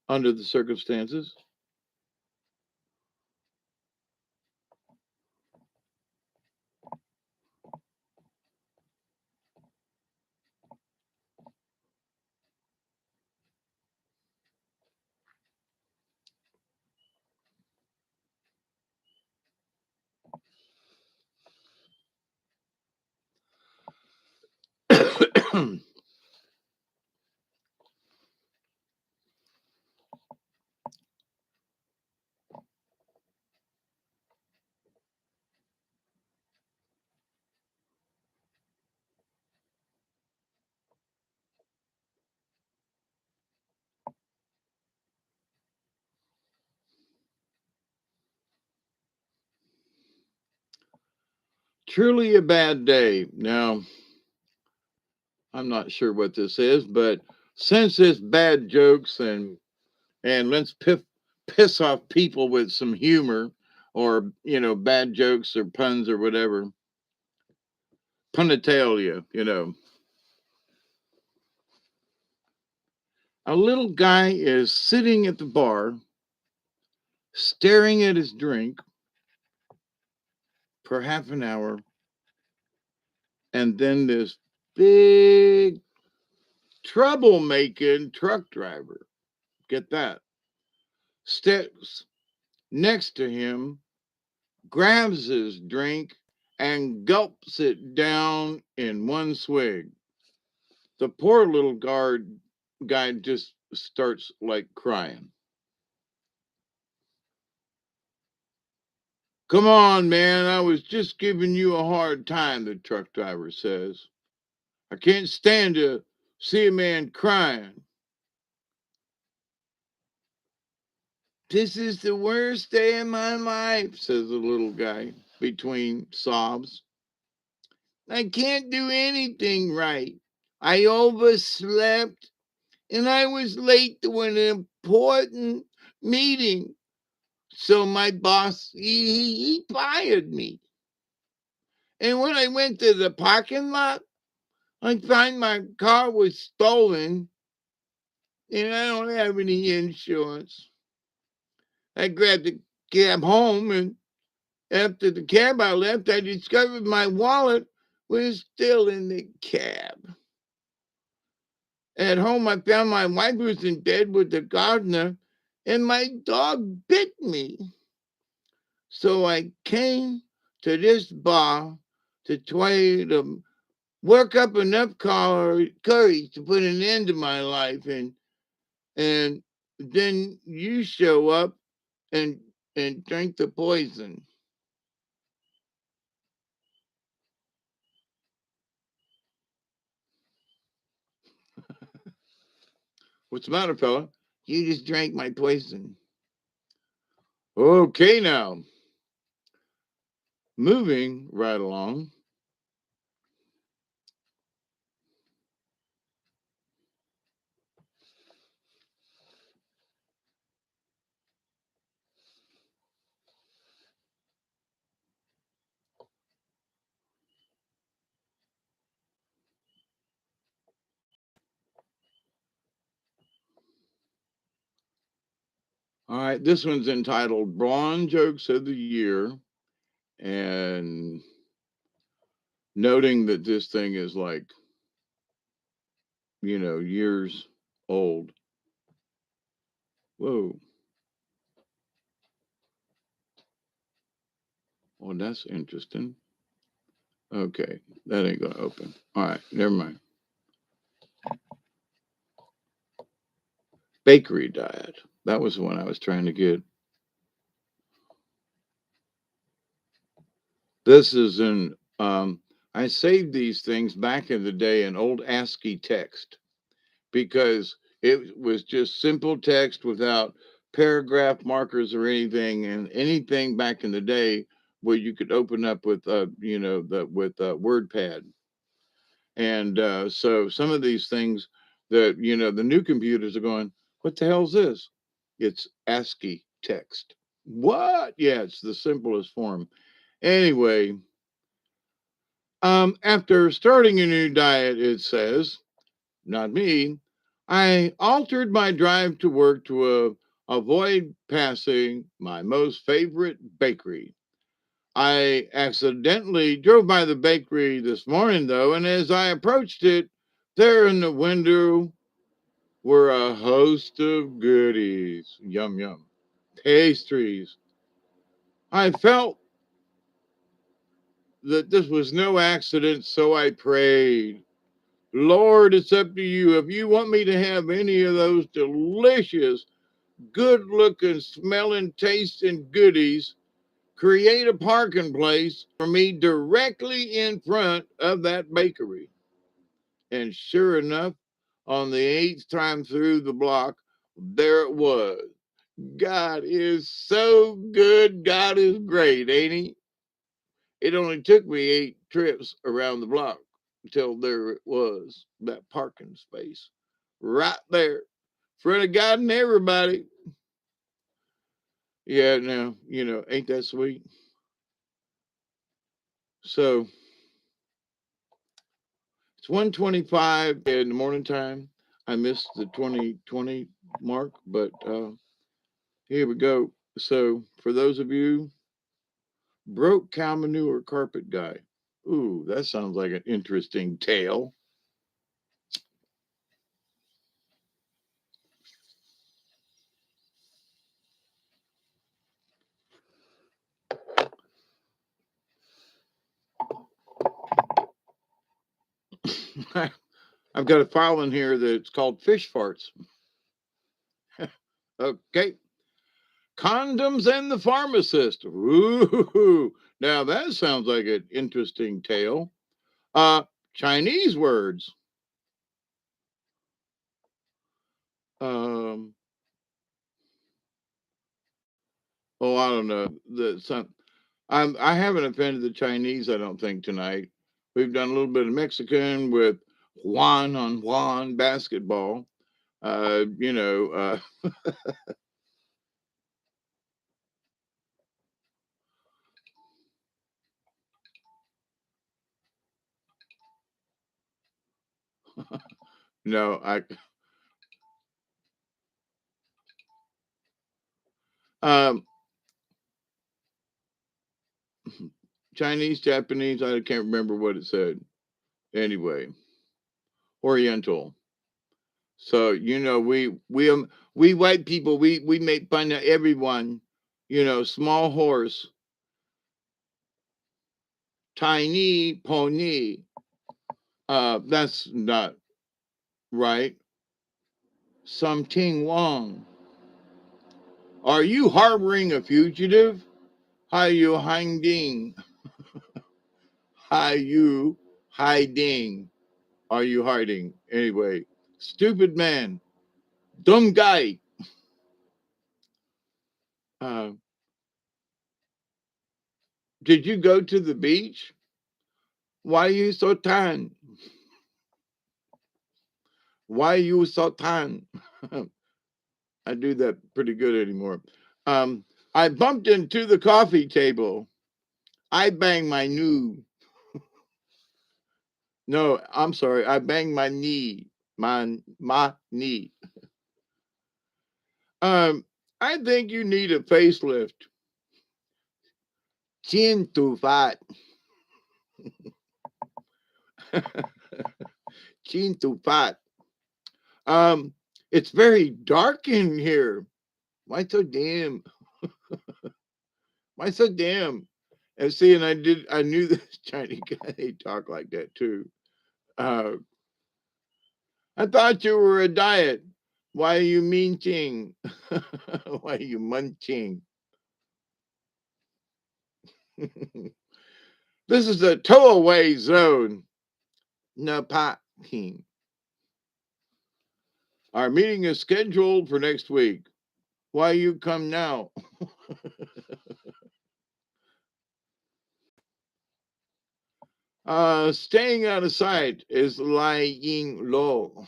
Speaker 1: under the circumstances. Truly a bad day. Now, I'm not sure what this is, but since it's bad jokes and let's piss off people with some humor or bad jokes or puns or whatever. Punatalia, a little guy is sitting at the bar, staring at his drink for half an hour, and then this big troublemaking truck driver, get that, steps next to him, grabs his drink, and gulps it down in one swig. The poor little guy just starts like crying. Come on, man, I was just giving you a hard time, the truck driver says. I can't stand to see a man crying. This is the worst day of my life, says the little guy between sobs. I can't do anything right. I overslept and I was late to an important meeting. So my boss, he fired me. And when I went to the parking lot, I find my car was stolen and I don't have any insurance. I grabbed the cab home, and after the cab I left, I discovered my wallet was still in the cab. At home, I found my wife was in bed with the gardener, and my dog bit me. So I came to this bar to try to work up enough courage to put an end to my life, and then you show up and drink the poison. What's the matter, fella? You just drank my poison. Okay, now moving right along. All right, this one's entitled Brawn Jokes of the Year, and noting that this thing is like, years old. Whoa. Well, that's interesting. Okay, that ain't gonna open. All right, never mind. Bakery diet. That was the one I was trying to get. This is I saved these things back in the day in old ASCII text because it was just simple text without paragraph markers or anything, and anything back in the day where you could open up with with WordPad. And so some of these things that the new computers are going, what the hell's this? It's ASCII text. What? Yeah, it's the simplest form. Anyway, after starting a new diet, it says, not me, I altered my drive to work to avoid passing my most favorite bakery. I accidentally drove by the bakery this morning, though, and as I approached it, there in the window were a host of goodies. Yum, yum. Pastries. I felt that this was no accident, so I prayed. Lord, it's up to you. If you want me to have any of those delicious, good looking, smelling, tasting goodies, create a parking place for me directly in front of that bakery. And sure enough, on the eighth time through the block, there it was. God is so good. God is great, ain't he? It only took me 8 trips around the block until there it was, that parking space. Right there. In front of God and everybody. Yeah, now, ain't that sweet? So it's 1:25 in the morning time. I missed the 2020 mark, but here we go. So for those of you, broke cow manure carpet guy. Ooh, that sounds like an interesting tale. I've got a file in here that's called fish farts. Okay. Condoms and the pharmacist. Ooh, now that sounds like an interesting tale. Uh, Chinese words. Um, I don't know. I haven't offended the Chinese. I don't think tonight. We've done a little bit of Mexican with Juan on Juan basketball. Uh, you know, uh, no, um, Chinese, Japanese. I can't remember what it said. Anyway, Oriental. So we white people we make fun of everyone. Small horse, tiny pony. That's not right. Something wrong. Are you harboring a fugitive? Are you hiding? Are you hiding? Are you hiding? Anyway, stupid man, dumb guy. Uh, did you go to the beach? Why are you so tan? Why are you so tan? I do that pretty good anymore. Um, I bumped into the coffee table. I banged my knee. No, I'm sorry. I banged my knee. My knee. Um, I think you need a facelift. Chin too fat. Chin too fat. Um, it's very dark in here. Why so damn? Why so damn? And see, I knew this Chinese guy, they talk like that too. Uh, I thought you were a diet. Why are you munching? Why are you munching? This is a towaway zone. No parking. Our meeting is scheduled for next week. Why you come now? Staying out of sight is lying low.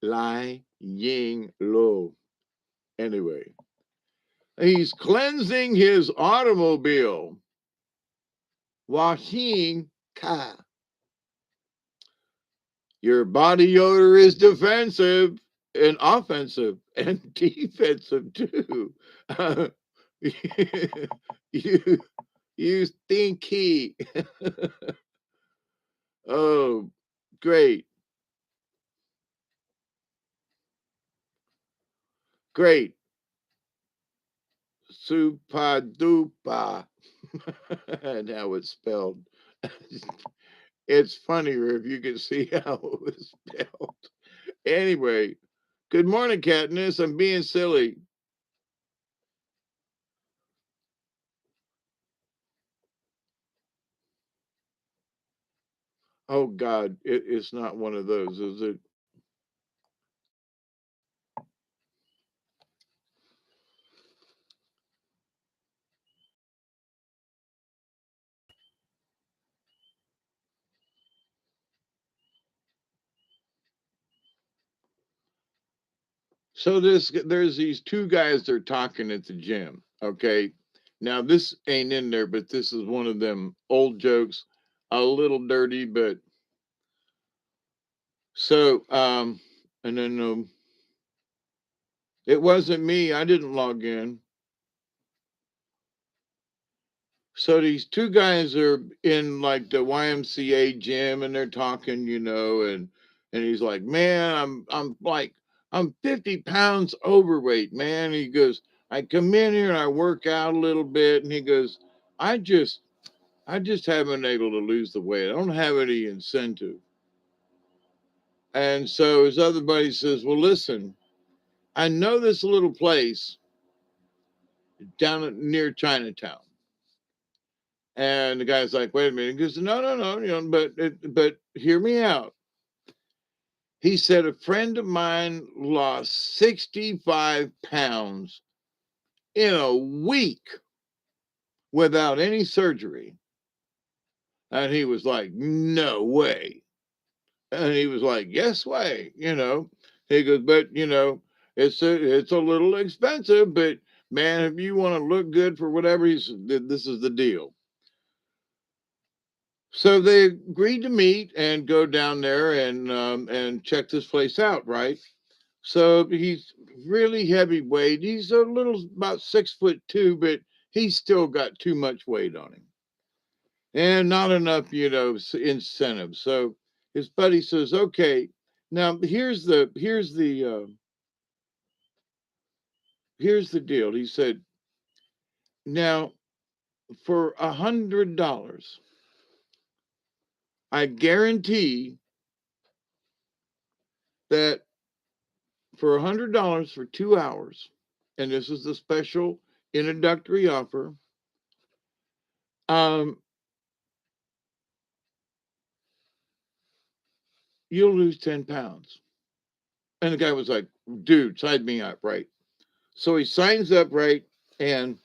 Speaker 1: Lying low. Anyway, he's cleansing his automobile. Washing car. Your body odor is defensive and offensive and defensive too. Uh, you you stinky. Oh, great, great, super duper. And how it's spelled. It's funnier if you can see how it was spelled. Anyway, good morning, Katniss. I'm being silly. Oh God, it's not one of those, is it? So there's these two guys they're talking at the gym. Okay. Now this ain't in there, but this is one of them old jokes, a little dirty, but so and then it wasn't me. I didn't log in. So these two guys are in like the YMCA gym and they're talking, and he's like, "Man, I'm like I'm 50 pounds overweight, man." He goes, "I come in here and I work out a little bit." And he goes, "I just I just haven't been able to lose the weight. I don't have any incentive." And so his other buddy says, "Well, listen, I know this little place near Chinatown." And the guy's like, "Wait a minute." He goes, "No, no, no, but hear me out." He said, "A friend of mine lost 65 pounds in a week without any surgery." And he was like, "No way." And he was like, "Yes way." He goes, "But, it's a little expensive, but man, if you want to look good for whatever," he said, "this is the deal." So they agreed to meet and go down there and check this place out, right? So he's really heavyweight. He's a little about 6'2", but he's still got too much weight on him and not enough, incentive. So his buddy says, "Okay, now here's the deal." He said, "Now for $100, I guarantee that for $100 for 2 hours, and this is the special introductory offer, um, you'll lose 10 pounds." And the guy was like, "Dude, sign me up, right?" So he signs up, right? And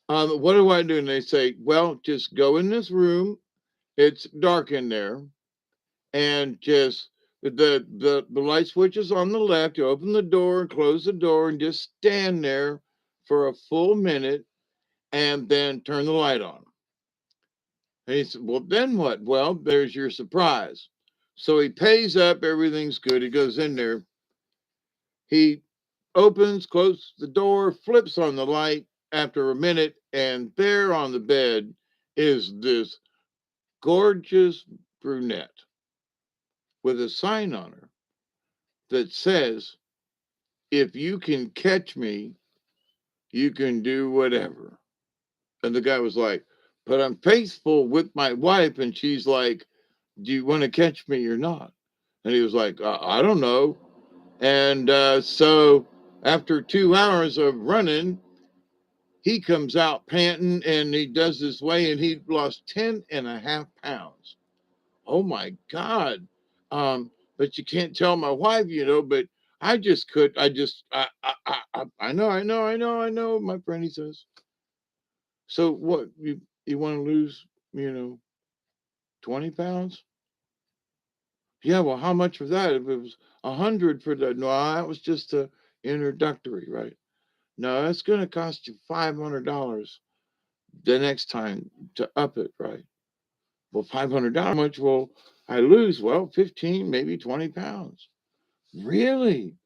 Speaker 1: what do I do? And they say, "Well, just go in this room. It's dark in there, and just the light switch is on the left. You open the door and close the door, and just stand there for a full minute, and then turn the light on." And he said, "Well, then what?" "Well, there's your surprise." So he pays up. Everything's good. He goes in there. He opens, closes the door, flips on the light after a minute, and there on the bed is this gorgeous brunette with a sign on her that says, "If you can catch me, you can do whatever." And the guy was like, "But I'm faithful with my wife." And she's like, "Do you want to catch me or not?" And he was like, "I don't know." And so after 2 hours of running, he comes out panting and he does this way and he lost 10.5 pounds. Oh my God. But you can't tell my wife, but I just could. I know, my friend, he says. "So what, you want to lose, 20 pounds? Yeah, well, how much for that? If it was 100 for that." "No, that was just a introductory, right?" "No, it's going to cost you $500 the next time to up it, right?" "Well, $500, how much will I lose?" "Well, 15, maybe 20 pounds." "Really?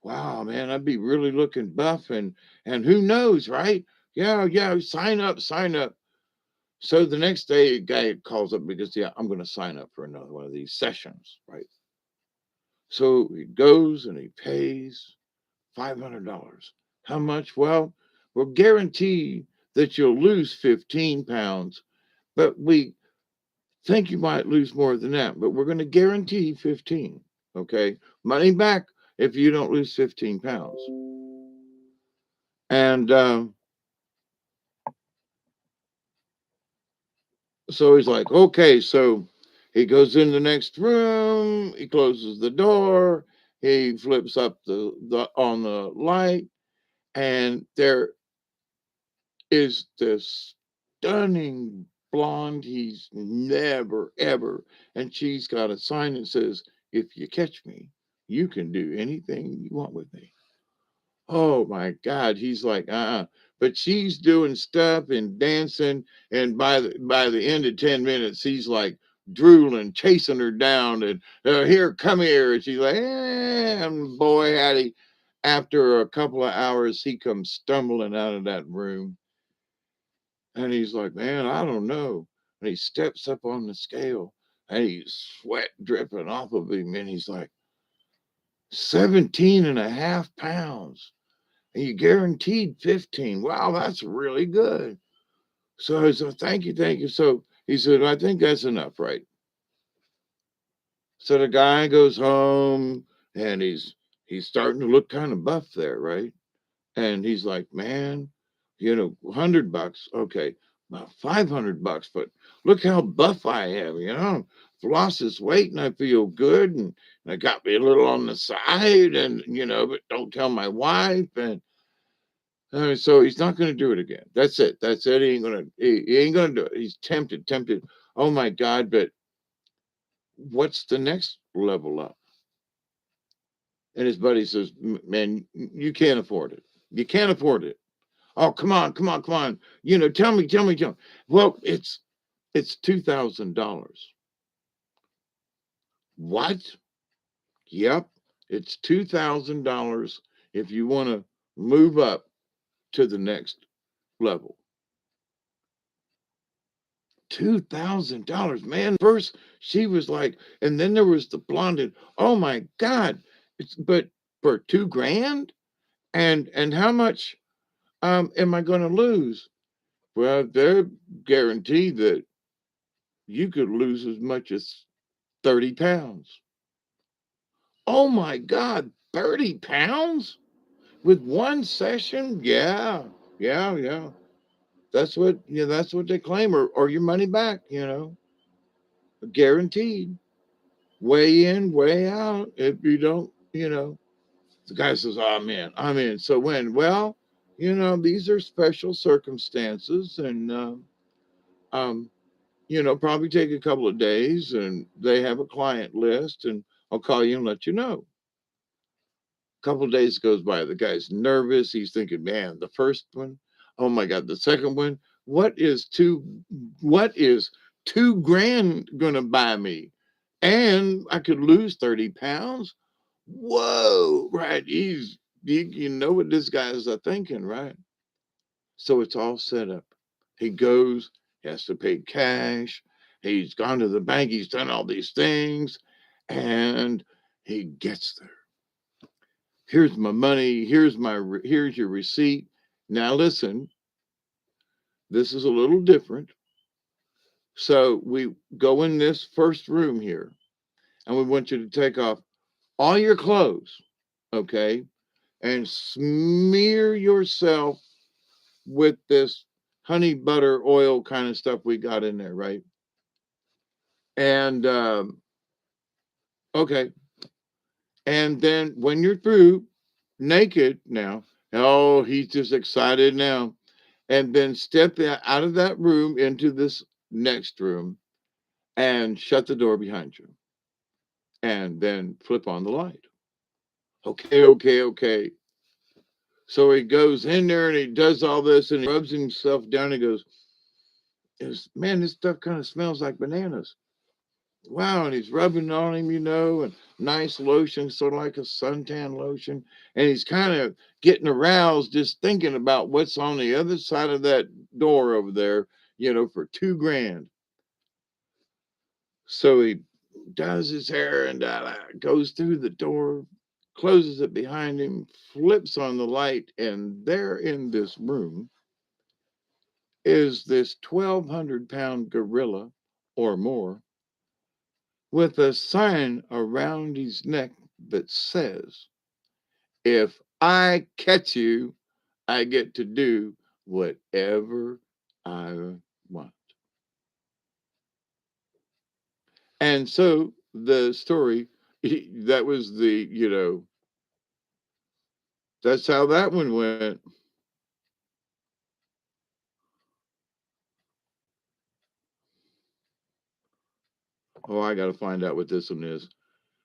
Speaker 1: Wow, man, I'd be really looking buff and who knows, right?" "Yeah, yeah, sign up, sign up." So the next day, a guy calls up because, "Yeah, I'm going to sign up for another one of these sessions," right? So he goes and he pays $500. How much? "Well, we'll guarantee that you'll lose 15 pounds, but we think you might lose more than that, but we're going to guarantee 15. Okay. Money back if you don't lose 15 pounds." And so he's like, "Okay." So he goes in the next room, he closes the door, he flips up the on the light, and there is this stunning blonde he's never ever, and she's got a sign that says, "If you catch me, You can do anything you want with me. Oh my God. He's like, But she's doing stuff and dancing. And by the end of 10 minutes, he's like drooling, chasing her down. And here, come here. And she's like, and boy, Hattie, after a couple of hours, he comes stumbling out of that room. And he's like, man, I don't know. And he steps up on the scale and he's sweat dripping off of him. And he's like, 17 and a half pounds. And you guaranteed 15. Wow, that's really good. So I said, thank you, thank you. So he said, I think that's enough, right? So the guy goes home and he's starting to look kind of buff there, right? And he's like, man, $100. Okay, about $500, but look how buff I am, I've lost this weight and I feel good. And I got me a little on the side and, but don't tell my wife. And so he's not going to do it again. That's it. That's it. He ain't going to do it. He's tempted. Oh my God. But what's the next level up? And his buddy says, man, you can't afford it. You can't afford it. Oh, come on, come on, come on. Tell me. Well, it's $2,000. What? Yep. It's $2,000 if you want to move up to the next level. $2,000, man. First, she was like, and then there was the blonde. Oh my God. But for 2 grand? And how much am I gonna lose? Well, they're guaranteed that you could lose as much as 30 pounds. Oh my God, 30 pounds with one session? Yeah, yeah. That's what they claim, or your money back, guaranteed. Way in, way out. If you don't, the guy says, oh man, I'm in. So when? Well, these are special circumstances and, um, probably take a couple of days and they have a client list and I'll call you and let you know. A couple of days goes by. The guy's nervous. He's thinking, man, the first one, oh my God, the second one, what is 2 grand gonna buy me? And I could lose 30 pounds. Whoa, right? You know what this guy is thinking, right? So it's all set up. He goes, he has to pay cash. He's gone to the bank. He's done all these things, and he gets there. Here's my money. Here's your receipt. Now listen, this is a little different. So we go in this first room here, and we want you to take off all your clothes, okay, and smear yourself with this honey butter oil kind of stuff we got in there, right? And okay, and then when you're through, naked now, oh, he's just excited now, and then step out of that room into this next room and shut the door behind you, and then flip on the light. Okay. So he goes in there and he does all this and he rubs himself down. He goes, man, this stuff kind of smells like bananas. Wow, and he's rubbing on him, and nice lotion, sort of like a suntan lotion. And he's kind of getting aroused just thinking about what's on the other side of that door over there, for 2 grand. So he does his hair and goes through the door, closes it behind him, flips on the light, and there in this room is this 1,200-pound gorilla or more with a sign around his neck that says, if I catch you, I get to do whatever I want. And so the story, that was that's how that one went. Oh, I got to find out what this one is.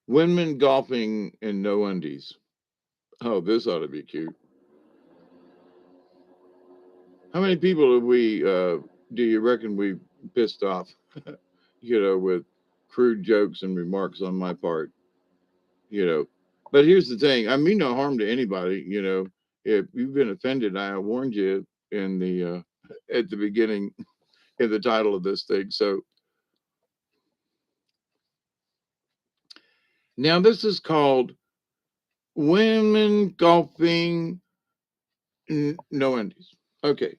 Speaker 1: Women golfing in no undies. Oh, this ought to be cute. How many people have we, do you reckon we pissed off, with crude jokes and remarks on my part, you know? But here's the thing, I mean no harm to anybody, If you've been offended, I warned you in the, at the beginning, in the title of this thing. So now this is called Women Golfing No Undies. Okay,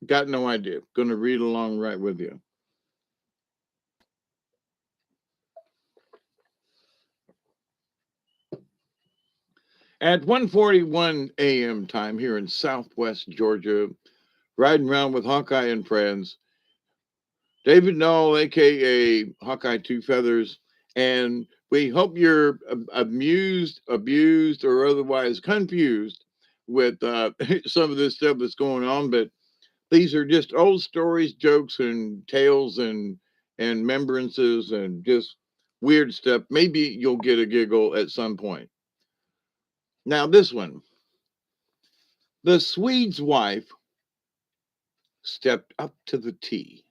Speaker 1: got no idea. Going to read along right with you. At 1:41 a.m. time here in Southwest Georgia, riding around with Hawkeye and friends, David Knoll, aka Hawkeye Two Feathers, and we hope you're amused, abused, or otherwise confused with some of this stuff that's going on. But these are just old stories, jokes, and tales, and remembrances, and just weird stuff. Maybe you'll get a giggle at some point. Now, this one, the Swede's wife stepped up to the tee,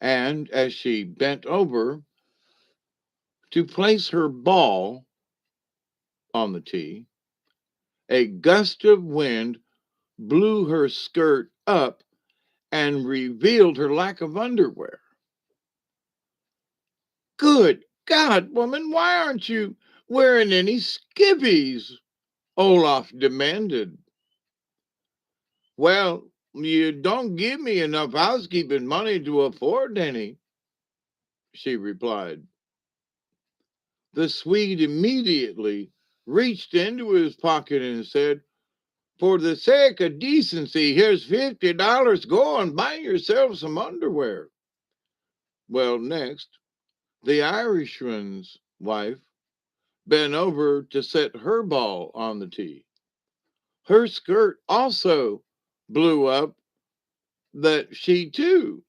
Speaker 1: and as she bent over to place her ball on the tee, a gust of wind blew her skirt up and revealed her lack of underwear. Good God, woman, why aren't you wearing any skivvies? Olaf demanded. Well, you don't give me enough housekeeping money to afford any, she replied. The Swede immediately reached into his pocket and said, for the sake of decency, here's $50. Go and buy yourself some underwear. Well, next, the Irishman's wife bent over to set her ball on the tee. Her skirt also blew up that she too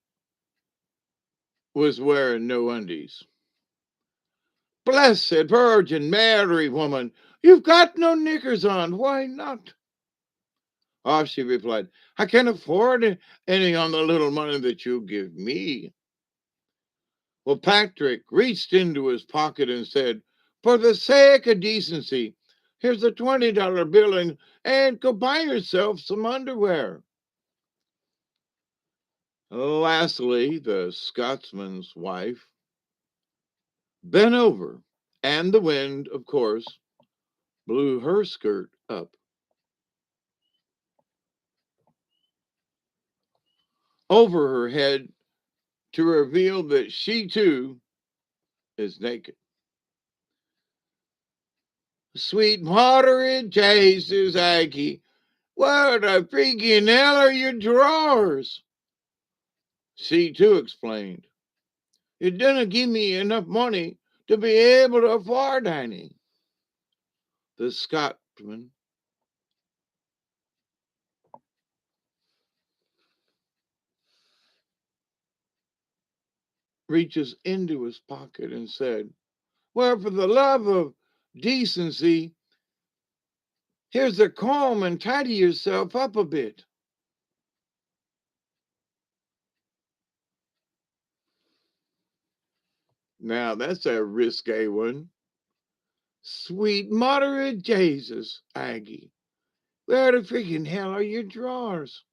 Speaker 1: was wearing no undies. Blessed Virgin Mary, woman, you've got no knickers on. Why not? Oh, she replied, I can't afford any on the little money that you give me. Well, Patrick reached into his pocket and said, for the sake of decency, here's a $20 bill and go buy yourself some underwear. Lastly, the Scotsman's wife bent over, and the wind, of course, blew her skirt up over her head to reveal that she too is naked. Sweet moderate Jesus, Aggie, what a freaking hell are your drawers? She too explained. It didn't give me enough money to be able to afford any. The Scotsman reaches into his pocket and said, well, for the love of decency, here's a comb and tidy yourself up a bit. Now, that's a risque one. Sweet moderate Jesus, Aggie. Where the freaking hell are your drawers?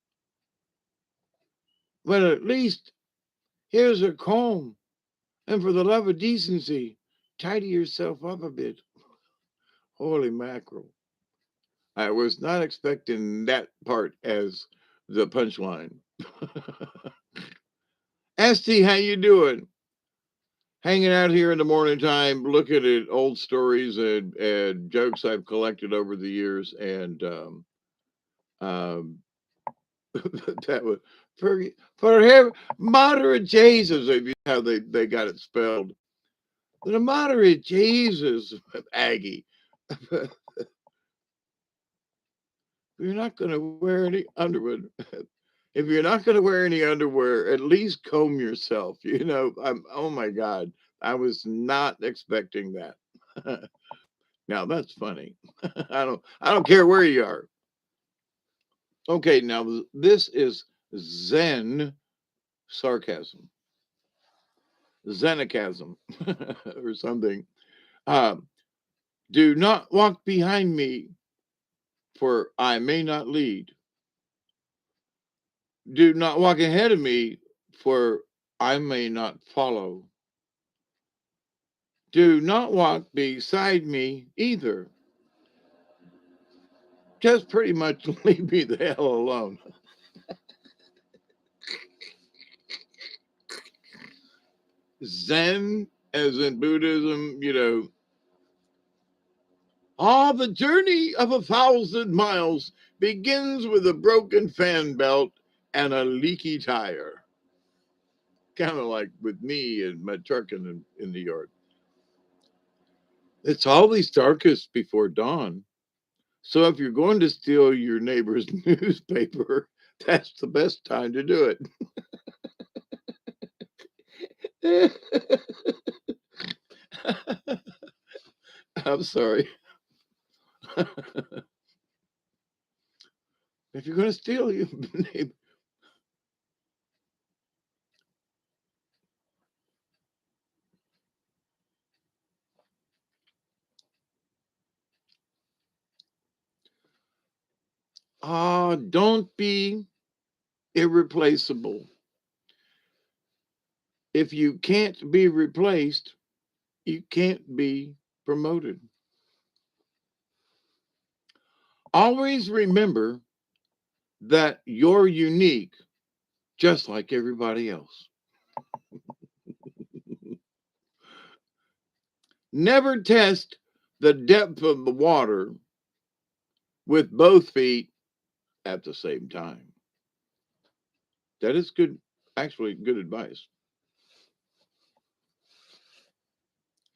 Speaker 1: Well, at least here's a comb. And for the love of decency, tidy yourself up a bit. Holy mackerel. I was not expecting that part as the punchline. St, how you doing? Hanging out here in the morning time, looking at old stories and jokes I've collected over the years. And um, that was for him, moderate Jesus, how they got it spelled. The moderate Jesus, Aggie. You're not going to wear any underwear. If you're not going to wear any underwear, at least comb yourself. I'm, oh my God, I was not expecting that. Now that's funny. I don't care where you are. Okay, now this is Zen sarcasm, Zenacasm, or something. Um, Do not walk behind me, for I may not lead. Do not walk ahead of me, for I may not follow. Do not walk beside me either. Just pretty much leave me the hell alone. Zen, as in Buddhism, the journey of 1,000 miles begins with a broken fan belt and a leaky tire. Kind of like with me and my truck in the yard. It's always darkest before dawn. So if you're going to steal your neighbor's newspaper, that's the best time to do it. I'm sorry. If you're going to steal your neighbor. Don't be irreplaceable. If you can't be replaced, you can't be promoted. Always remember that you're unique, just like everybody else. Never test the depth of the water with both feet at the same time. That is good, actually, good advice.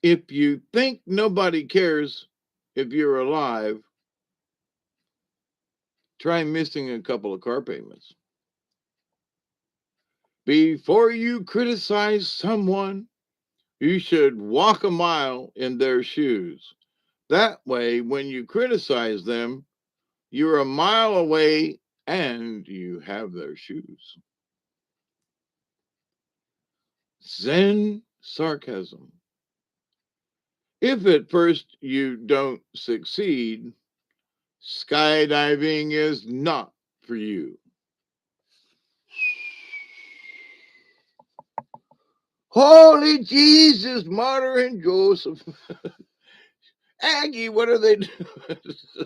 Speaker 1: If you think nobody cares if you're alive, try missing a couple of car payments. Before you criticize someone, you should walk a mile in their shoes. That way, when you criticize them, you're a mile away and you have their shoes. Zen sarcasm. If at first you don't succeed, skydiving is not for you. Holy Jesus, Martyr and Joseph. Aggie, what are they doing?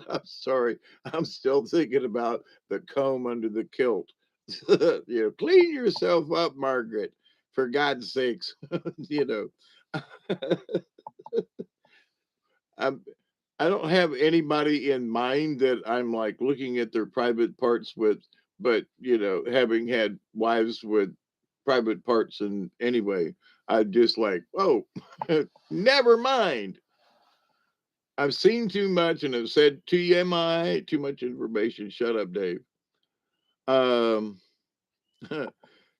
Speaker 1: I'm sorry. I'm still thinking about the comb under the kilt. Clean yourself up, Margaret, for God's sakes. you know, I'm, I don't have anybody in mind that I'm like looking at their private parts with, but having had wives with private parts, and anyway, I just like, oh, never mind. I've seen too much and have said TMI, too much information. Shut up, Dave. Um,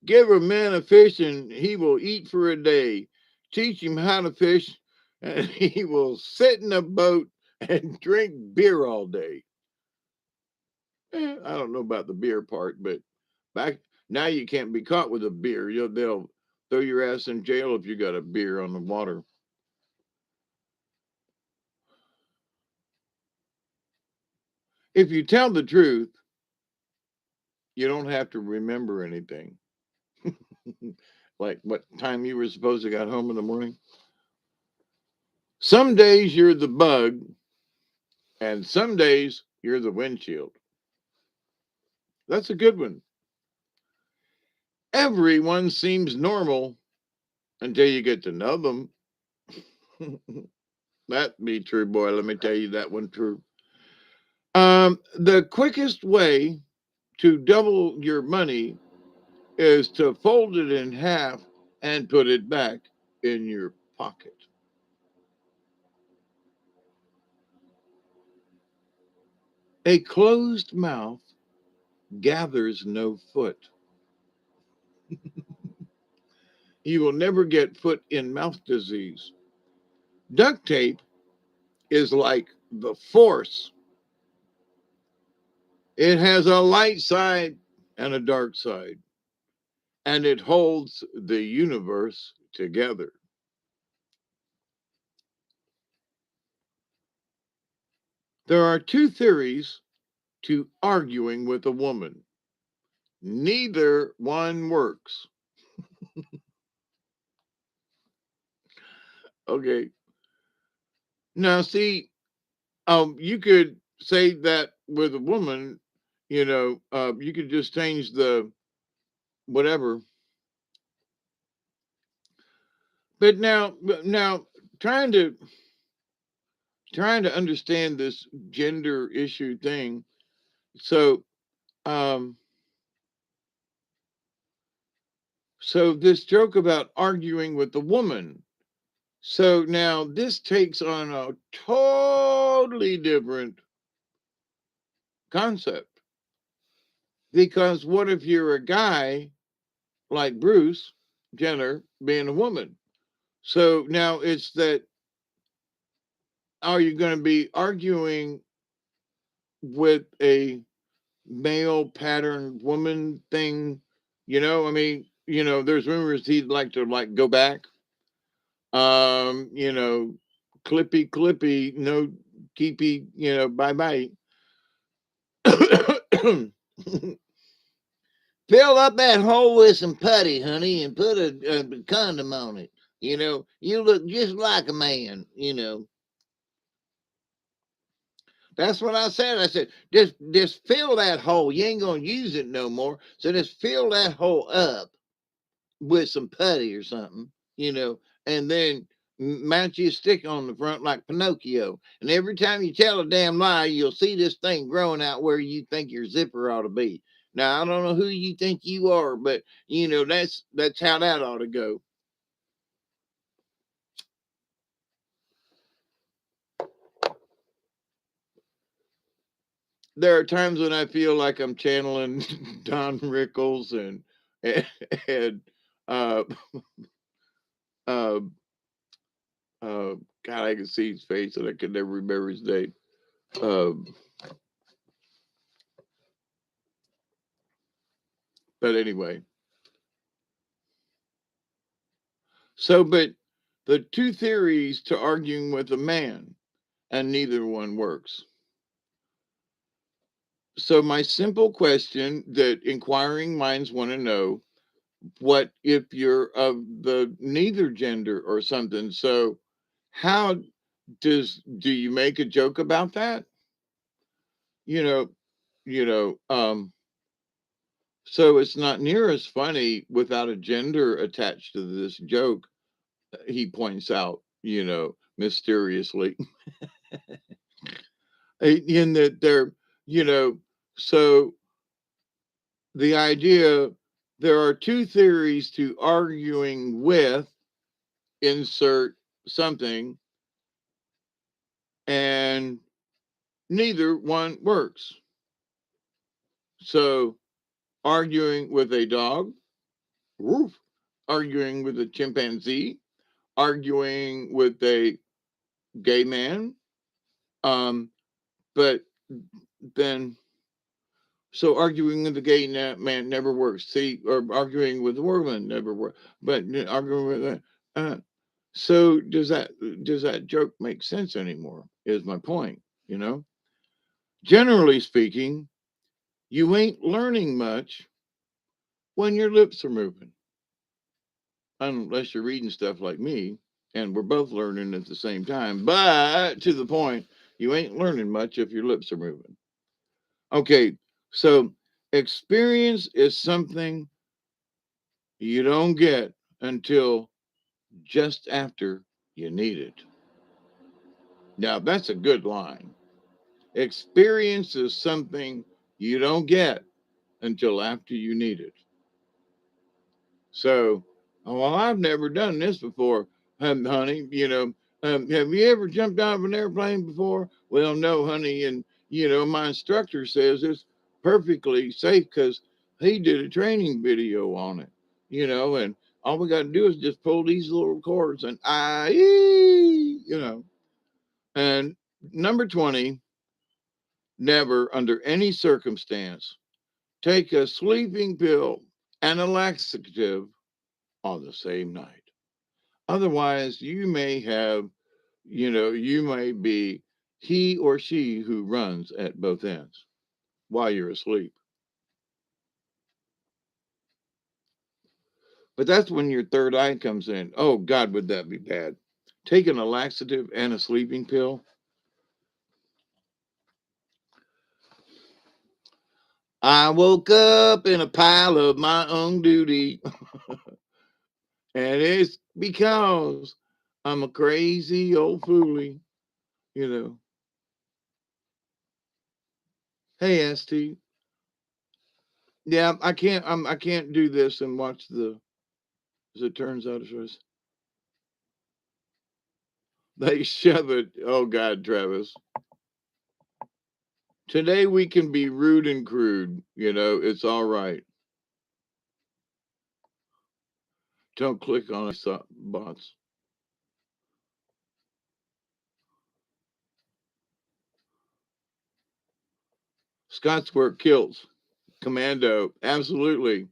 Speaker 1: Give a man a fish and he will eat for a day. Teach him how to fish and he will sit in a boat and drink beer all day. I don't know about the beer part, but back now you can't be caught with a beer. They'll throw your ass in jail if you got a beer on the water. If you tell the truth, you don't have to remember anything. Like what time you were supposed to got home in the morning. Some days you're the bug, and some days you're the windshield. That's a good one. Everyone seems normal until you get to know them. That be true, boy. Let me tell you that one true. The quickest way to double your money is to fold it in half and put it back in your pocket. A closed mouth gathers no foot. you will never get foot and mouth disease. Duct tape is like the force. It has a light side and a dark side, and it holds the universe together. There are two theories to arguing with a woman. Neither one works. Okay. Now, see, you could say that with a woman, you could just change the whatever. But now, trying to trying to understand this gender issue thing. So, um, so this joke about arguing with the woman. So now this takes on a totally different concept. Because what if you're a guy like Bruce Jenner being a woman? So now it's that, are you going to be arguing with a male pattern woman thing? I mean, there's rumors he'd like to like go back. You know, clippy clippy, no keepy, bye bye. Fill up that hole with some putty, honey, and put a condom on it. You look just like a man. That's what I said. I said, just fill that hole. You ain't gonna use it no more. So just fill that hole up with some putty or something, and then mount you a stick on the front like Pinocchio. And every time you tell a damn lie, you'll see this thing growing out where you think your zipper ought to be. Now I don't know who you think you are, but that's how that ought to go. There are times when I feel like I'm channeling Don Rickles and uh uh uh God, I can see his face and I can never remember his name. Um but anyway. But the two theories to arguing with a man, and neither one works. So my simple question that inquiring minds want to know, what if you're of the neither gender or something? So how do you make a joke about that? You know, you know, so it's not near as funny without a gender attached to this joke, he points out, mysteriously. In that they're, you know, so the idea, there are two theories to arguing with, insert something, and neither one works. So arguing with a dog, woof, arguing with a chimpanzee, arguing with a gay man, um, but then so arguing with the gay man never works. See, or arguing with a woman never works. But arguing with so does that joke make sense anymore? Is my point. Generally speaking, you ain't learning much when your lips are moving, unless you're reading stuff like me, and we're both learning at the same time. But to the point, you ain't learning much if your lips are moving. Okay, so experience is something you don't get until just after you need it. Now, that's a good line. Experience is something you don't get until after you need it. So, well, I've never done this before, honey. Have you ever jumped out of an airplane before? Well, no, honey. And, my instructor says it's perfectly safe because he did a training video on it, and All we got to do is just pull these little cords and you know. And number 20, never under any circumstance take a sleeping pill and a laxative on the same night. Otherwise, you may have, you may be he or she who runs at both ends while you're asleep. But that's when your third eye comes in. Oh, God, would that be bad? Taking a laxative and a sleeping pill. I woke up in a pile of my own duty, and it's because I'm a crazy old foolie, you know. Hey, ST. Yeah, I can't do this and watch as it turns out it was they shove it. Oh God, Travis. Today we can be rude and crude, it's all right. Don't click on bots. Scott's work kills. Commando, absolutely.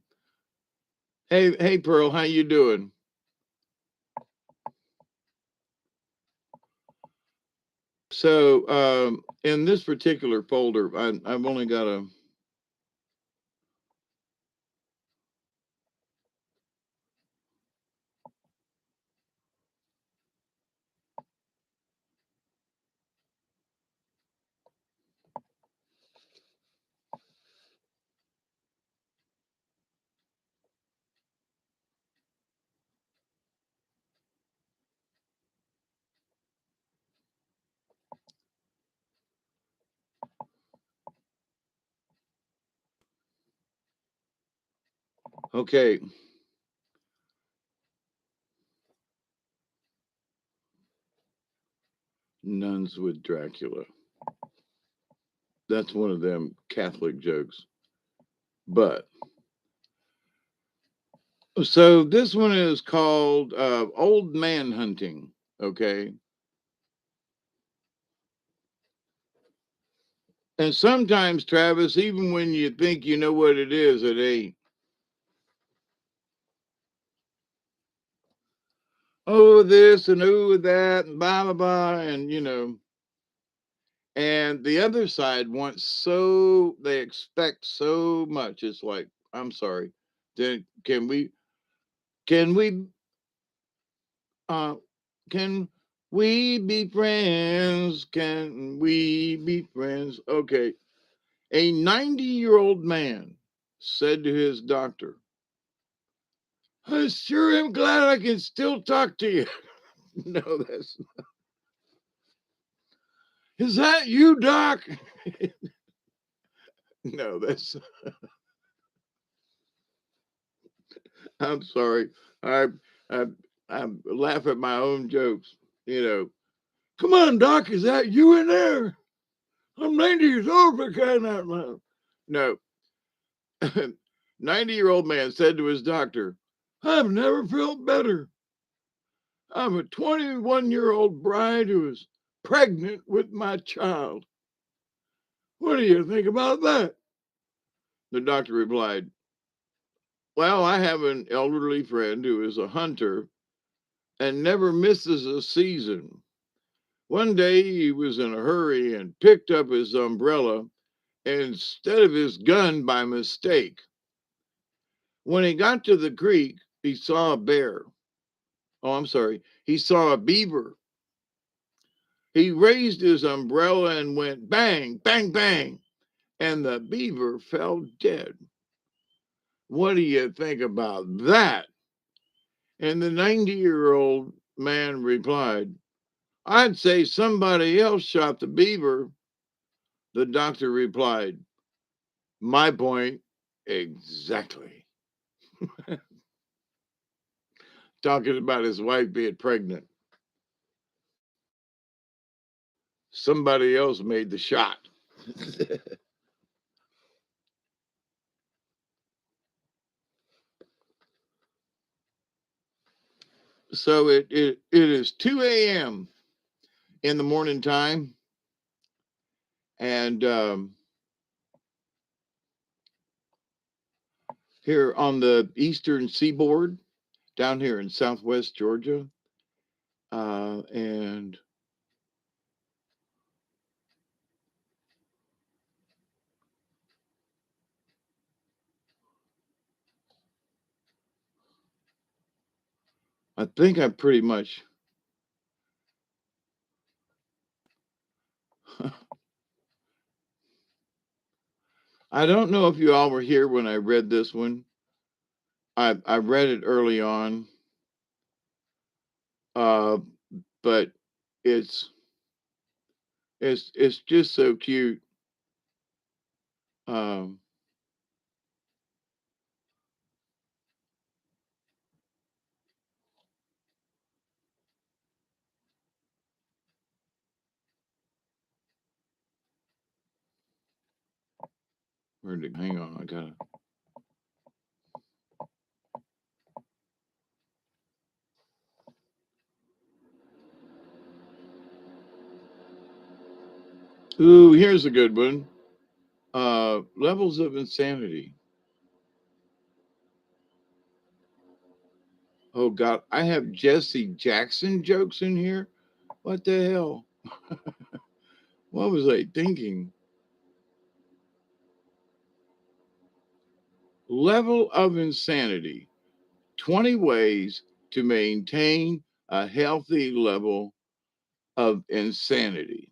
Speaker 1: Hey Pearl, how you doing? So in this particular folder, I've only got a okay. Nuns with Dracula. That's one of them Catholic jokes. But so this one is called Old Man Hunting. Okay. And sometimes, Travis, even when you think you know what it is, it ain't. Oh, this and oh, that, and blah, blah, blah. And, and the other side wants they expect so much. It's like, I'm sorry. Then can we, uh, can we be friends? Can we be friends? Okay. A 90-year-old man said to his doctor, I sure am glad I can still talk to you. No, is that you, Doc? No, I'm sorry. I, I, I laugh at my own jokes, Come on, Doc, is that you in there? I'm 90 years old for crying out loud. No. 90-year-old man said to his doctor, I've never felt better. I'm a 21-year-old bride who is pregnant with my child. What do you think about that? The doctor replied, Well, I have an elderly friend who is a hunter and never misses a season. One day he was in a hurry and picked up his umbrella instead of his gun by mistake. When he got to the creek, he saw a bear. Oh, I'm sorry. He saw a beaver. He raised his umbrella and went bang, bang, bang, and the beaver fell dead. What do you think about that? And the 90-year-old man replied, I'd say somebody else shot the beaver. The doctor replied, My point exactly. Talking about his wife being pregnant. Somebody else made the shot. So it is 2 a.m. in the morning time, and here on the eastern seaboard, down here in Southwest Georgia, and I think I pretty much. I don't know if you all were here when I read this one. I read it early on, uh, but it's it's just so cute. Um, where'd it? Hang on, I gotta. Ooh, here's a good one. Levels of insanity. Oh God, I have Jesse Jackson jokes in here. What the hell? What was I thinking? Level of insanity. 20 ways to maintain a healthy level of insanity.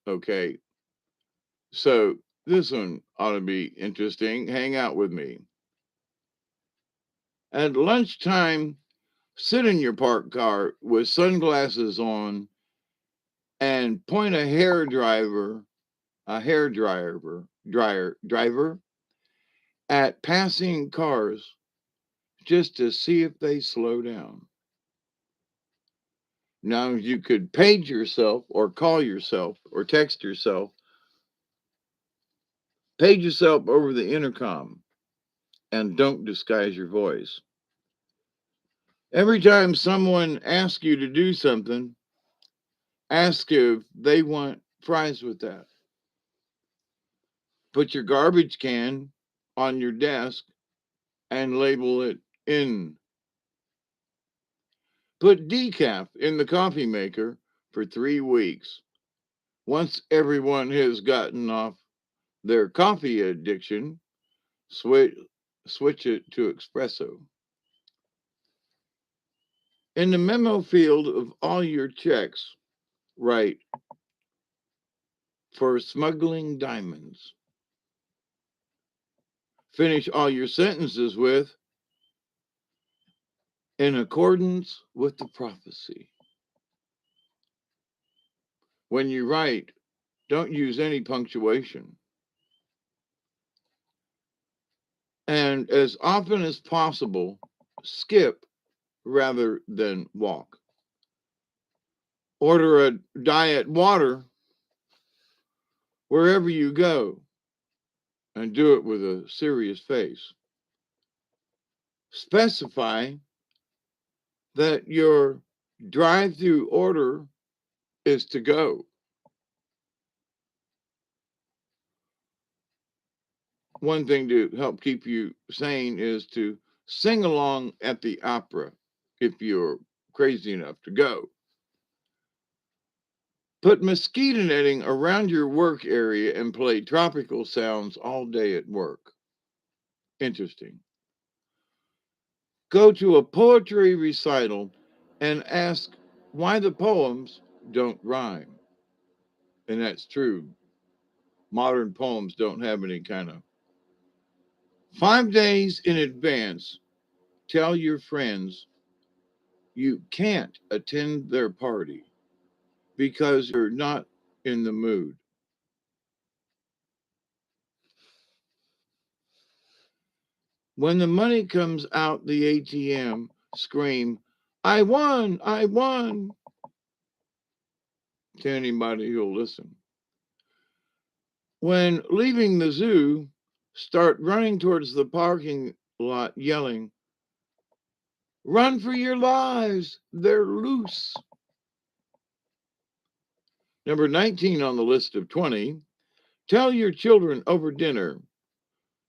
Speaker 1: Okay. So this one ought to be interesting. Hang out with me. At lunchtime, sit in your parked car with sunglasses on and point a hair driver at passing cars just to see if they slow down. Now you could page yourself or call yourself or text yourself, page yourself over the intercom and don't disguise your voice. Every time someone asks you to do something, ask if they want fries with that. Put your garbage can on your desk and label it in. Put decaf in the coffee maker for 3 weeks. Once everyone has gotten off their coffee addiction, switch, switch it to espresso. In the memo field of all your checks, write for smuggling diamonds. Finish all your sentences with in accordance with the prophecy. When you write, don't use any punctuation. And as often as possible, skip rather than walk. Order a diet water wherever you go and do it with a serious face. Specify that your drive through order is to go. One thing to help keep you sane is to sing along at the opera if you're crazy enough to go. Put mosquito netting around your work area and play tropical sounds all day at work. Interesting. Go to a poetry recital and ask why the poems don't rhyme. And that's true. Modern poems don't have any kind of. 5 days in advance, tell your friends you can't attend their party because you're not in the mood. When the money comes out the ATM, scream, I won, I won, to anybody who'll listen. When leaving the zoo, start running towards the parking lot yelling, Run for your lives. They're loose. Number 19 on the list of 20. Tell your children over dinner,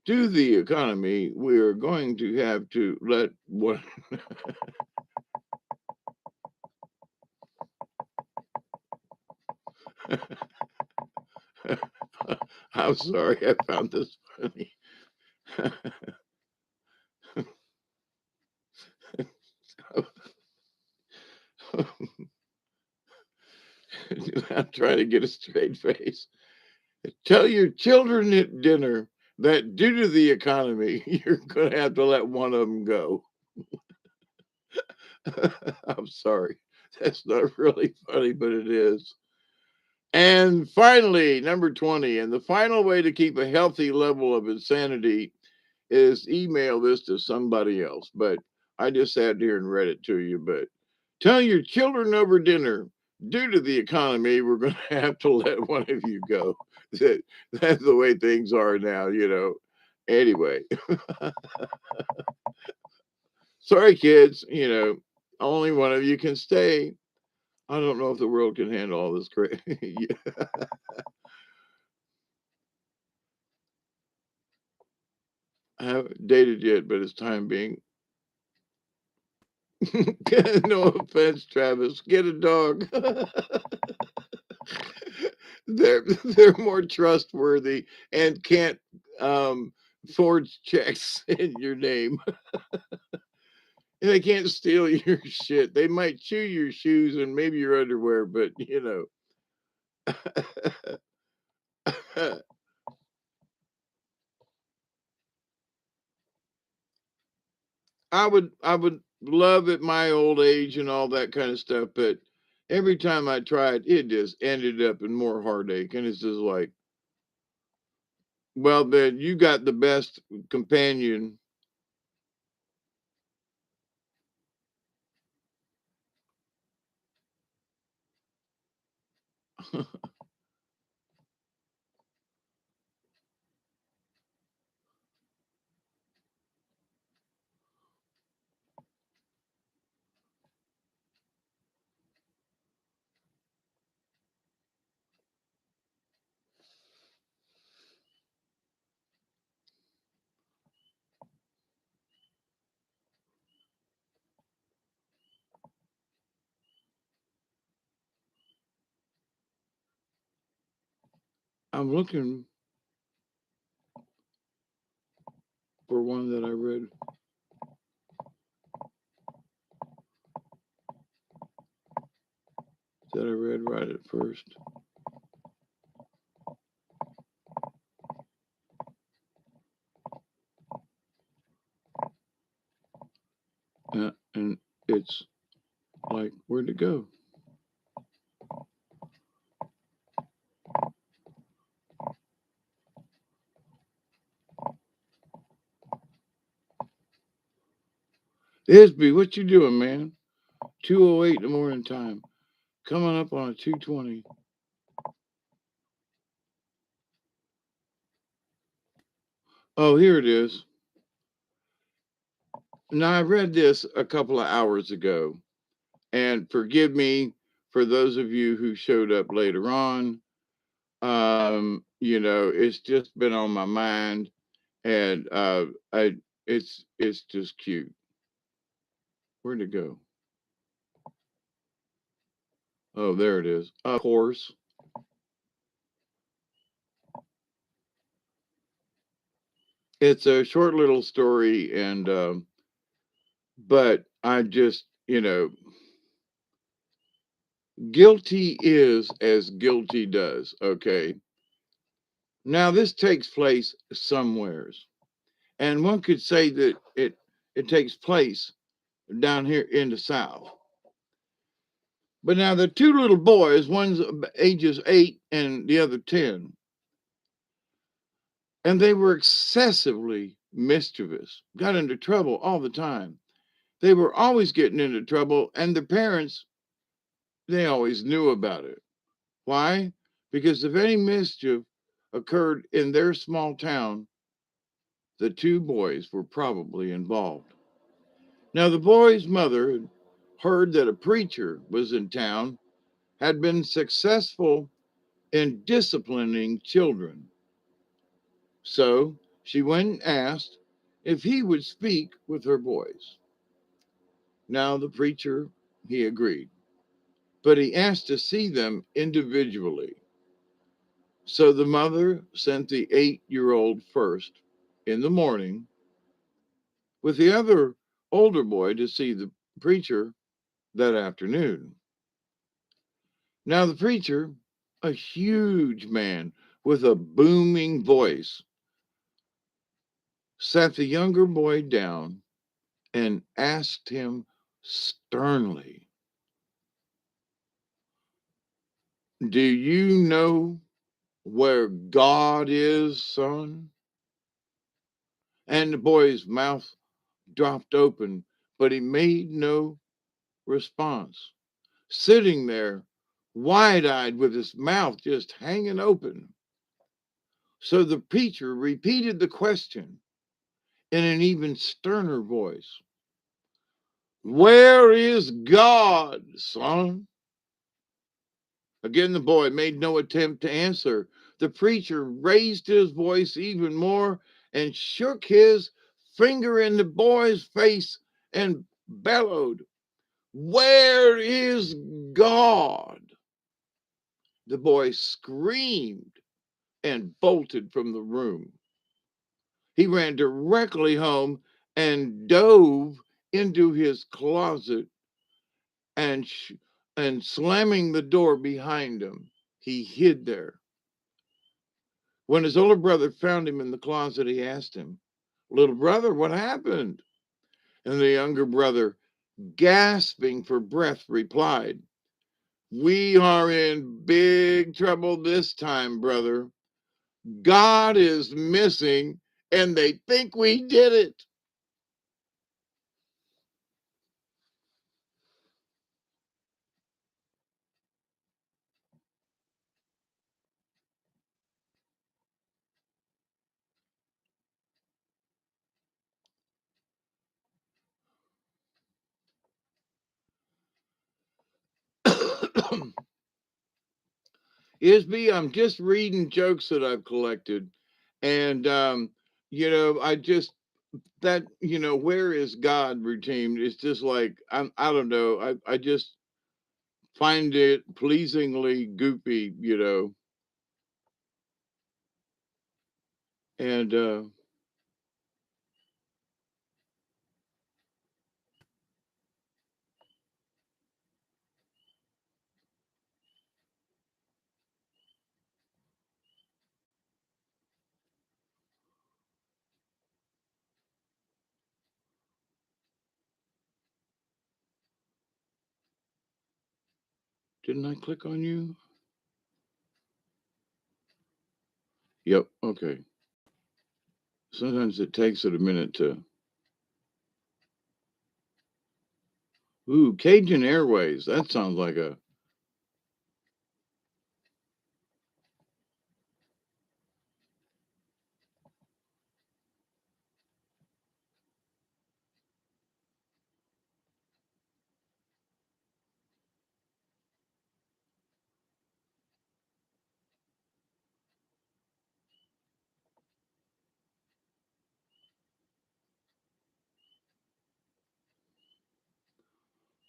Speaker 1: due to the economy, we're going to have to let one. I'm sorry, I found this funny. I'm trying to get a straight face. Tell your children at dinner that due to the economy, you're going to have to let one of them go. I'm sorry. That's not really funny, but it is. And finally, number 20, and the final way to keep a healthy level of insanity is email this to somebody else. But I just sat here and read it to you. But tell your children over dinner, due to the economy, we're going to have to let one of you go. That's the way things are now, you know. Anyway, sorry, kids, you know, only one of you can stay. I don't know if the world can handle all this crazy. Yeah. I haven't dated yet, but it's time being. No offense, Travis. Get a dog. They're more trustworthy and can't um, forge checks in your name. And they can't steal your shit. They might chew your shoes and maybe your underwear, but you know. I would love at my old age and all that kind of stuff, but every time I tried, it just ended up in more heartache. And it's just like, well, then you got the best companion. I'm looking for one that I read right at first. And it's like, where'd it go? Isby, what you doing, man? 2:08 in the morning time. Coming up on a 2:20. Oh, here it is. Now, I read this a couple of hours ago, and forgive me for those of you who showed up later on. You know, it's just been on my mind, and it's just cute. Where'd it go? Oh, there it is. Of course, it's a short little story, and but I just, you know, guilty is as guilty does. Okay, now this takes place somewheres, and one could say that it takes place down here in the South. But now the two little boys, one's ages 8 and the other 10, and they were excessively mischievous, got into trouble all the time. They were always getting into trouble, and the parents, they always knew about it. Why? Because if any mischief occurred in their small town, the two boys were probably involved. Now, the boy's mother had heard that a preacher was in town, had been successful in disciplining children. So she went and asked if he would speak with her boys. Now, the preacher, he agreed, but he asked to see them individually. So the mother sent the 8-year-old first in the morning with the other older boy to see the preacher that afternoon. Now, the preacher, a huge man with a booming voice, sat the younger boy down and asked him sternly, "Do you know where God is, son?" And the boy's mouth dropped open, but he made no response, sitting there wide eyed with his mouth just hanging open. So the preacher repeated the question in an even sterner voice: "Where is God, son?" Again, the boy made no attempt to answer. The preacher raised his voice even more and shook his finger in the boy's face and bellowed, "Where is God?" The boy screamed and bolted from the room. He ran directly home and dove into his closet and slamming the door behind him, he hid there. When his older brother found him in the closet, he asked him, "Little brother, what happened?" And the younger brother, gasping for breath, replied, "We are in big trouble this time, brother. God is missing, and they think we did it." Isby, I'm just reading jokes that I've collected, and I just where is God routine? It's just like I don't know. I just find it pleasingly goofy. And didn't I click on you? Yep. Okay. Sometimes it takes it a minute to. Ooh, Cajun Airways. That sounds like a.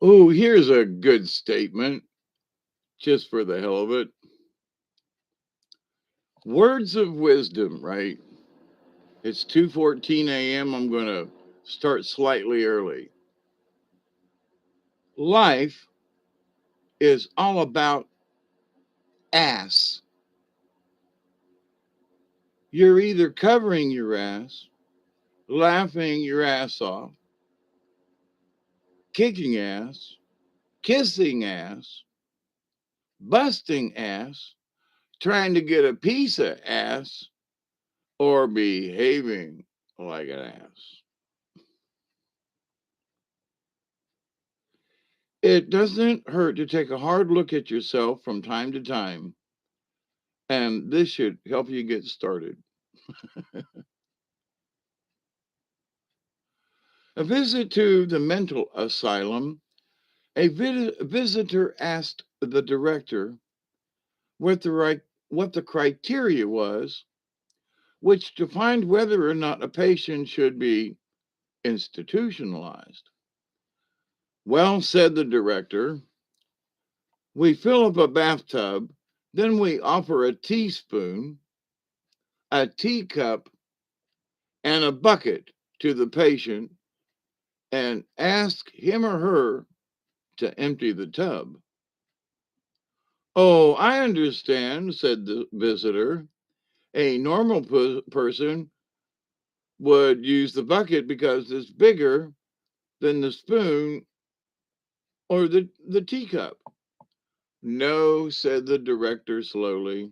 Speaker 1: Oh, here's a good statement, just for the hell of it. Words of wisdom, right? It's 2:14 a.m. I'm going to start slightly early. Life is all about ass. You're either covering your ass, laughing your ass off, kicking ass, kissing ass, busting ass, trying to get a piece of ass, or behaving like an ass. It doesn't hurt to take a hard look at yourself from time to time, and this should help you get started. A visit to the mental asylum, a visitor asked the director what what the criteria was, which defined whether or not a patient should be institutionalized. Well, said the director, we fill up a bathtub, then we offer a teaspoon, a teacup, and a bucket to the patient and ask him or her to empty the tub. Oh, I understand, said the visitor. A normal person would use the bucket because it's bigger than the spoon or the teacup. No, said the director slowly.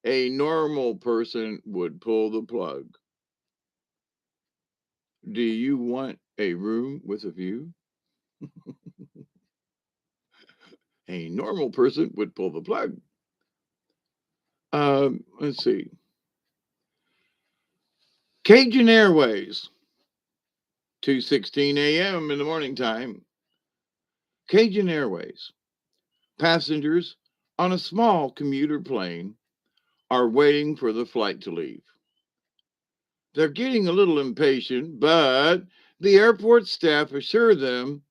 Speaker 1: A normal person would pull the plug. Do you want a room with a view? A normal person would pull the plug. Let's see. Cajun Airways, 2:16 a.m. in the morning time. Cajun Airways. Passengers on a small commuter plane are waiting for the flight to leave. They're getting a little impatient, but the airport staff assure them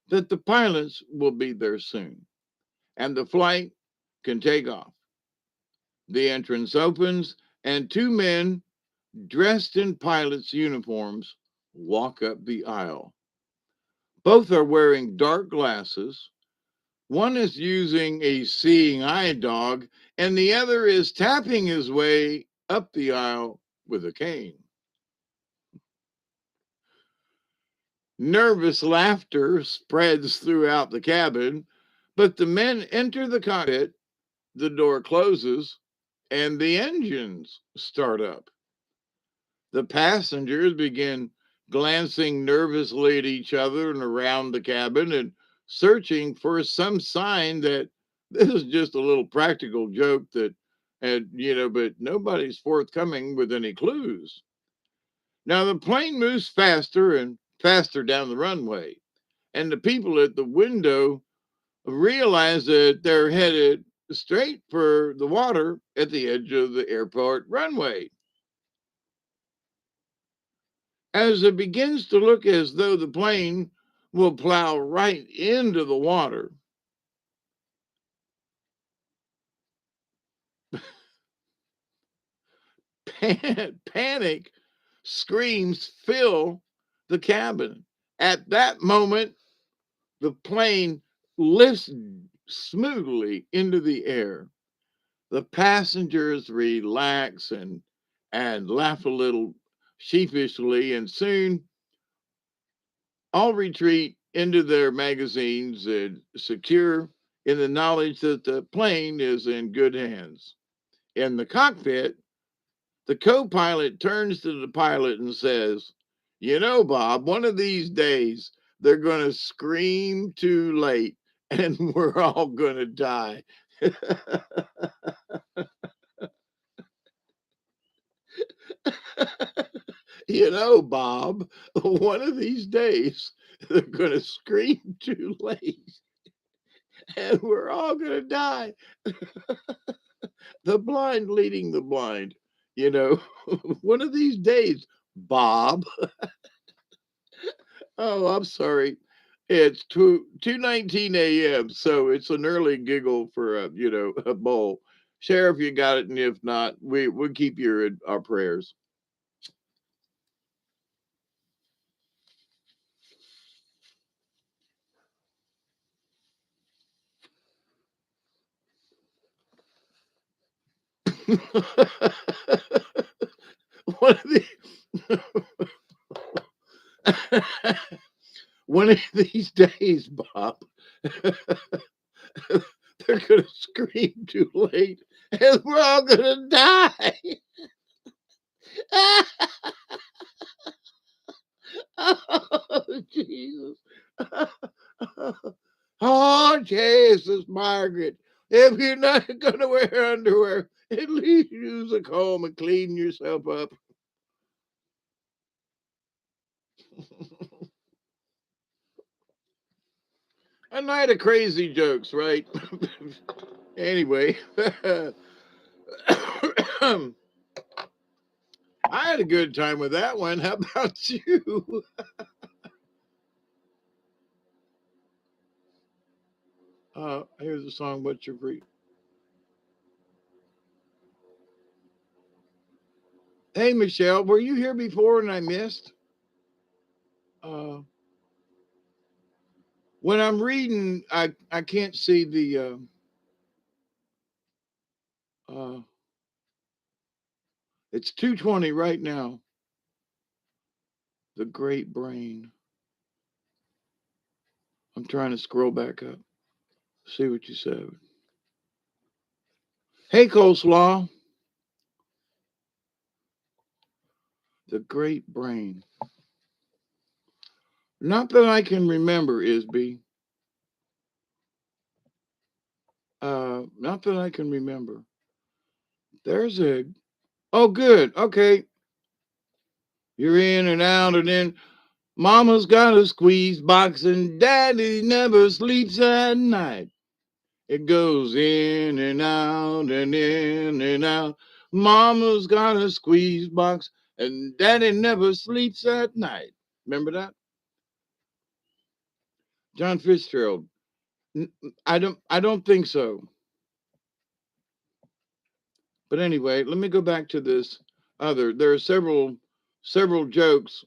Speaker 1: that the pilots will be there soon and the flight can take off. The entrance opens, and two men dressed in pilots' uniforms walk up the aisle. Both are wearing dark glasses. One is using a seeing eye dog, and the other is tapping his way up the aisle with a cane. Nervous laughter spreads throughout the cabin, but the men enter the cockpit, the door closes, and the engines start up. The passengers begin glancing nervously at each other and around the cabin and searching for some sign that this is just a little practical joke that, and but nobody's forthcoming with any clues. Now the plane moves faster and faster down the runway, and the people at the window realize that they're headed straight for the water at the edge of the airport runway. As it begins to look as though the plane will plow right into the water, panic screams fill the cabin. At that moment, the plane lifts smoothly into the air. The passengers relax and laugh a little sheepishly, and soon all retreat into their magazines and secure in the knowledge that the plane is in good hands. In the cockpit, the co pilot turns to the pilot and says, you know, Bob, one of these days they're going to scream too late and we're all going to die. You know, Bob, one of these days they're going to scream too late and we're all going to die. The blind leading the blind, you know, one of these days, Bob. Oh, I'm sorry. It's 2:19 a.m., so it's an early giggle for a bowl. Share if you got it, and if not, we'll keep you in our prayers. One of the one of these days, Bob, they're gonna scream too late, and we're all gonna die. Oh, Jesus. Oh, Jesus, Margaret. If you're not going to wear underwear, at least use a comb and clean yourself up. A night of crazy jokes, right? Anyway, I had a good time with that one. How about you? Here's a song, What's Your Free? Hey, Michelle, were you here before and I missed? Uh, when I'm reading, I can't see the. It's 2:20 right now. The Great Brain. I'm trying to scroll back up. See what you said. Hey, Coleslaw. The Great Brain. Not that I can remember, Isby. Not that I can remember. There's a. Oh, good. Okay. You're in and out, and then Mama's got a squeeze box, and Daddy never sleeps at night. It goes in and out and in and out. Mama's got a squeeze box, and Daddy never sleeps at night. Remember that? John Fitzgerald. I don't think so. But anyway, let me go back to this other. There are several jokes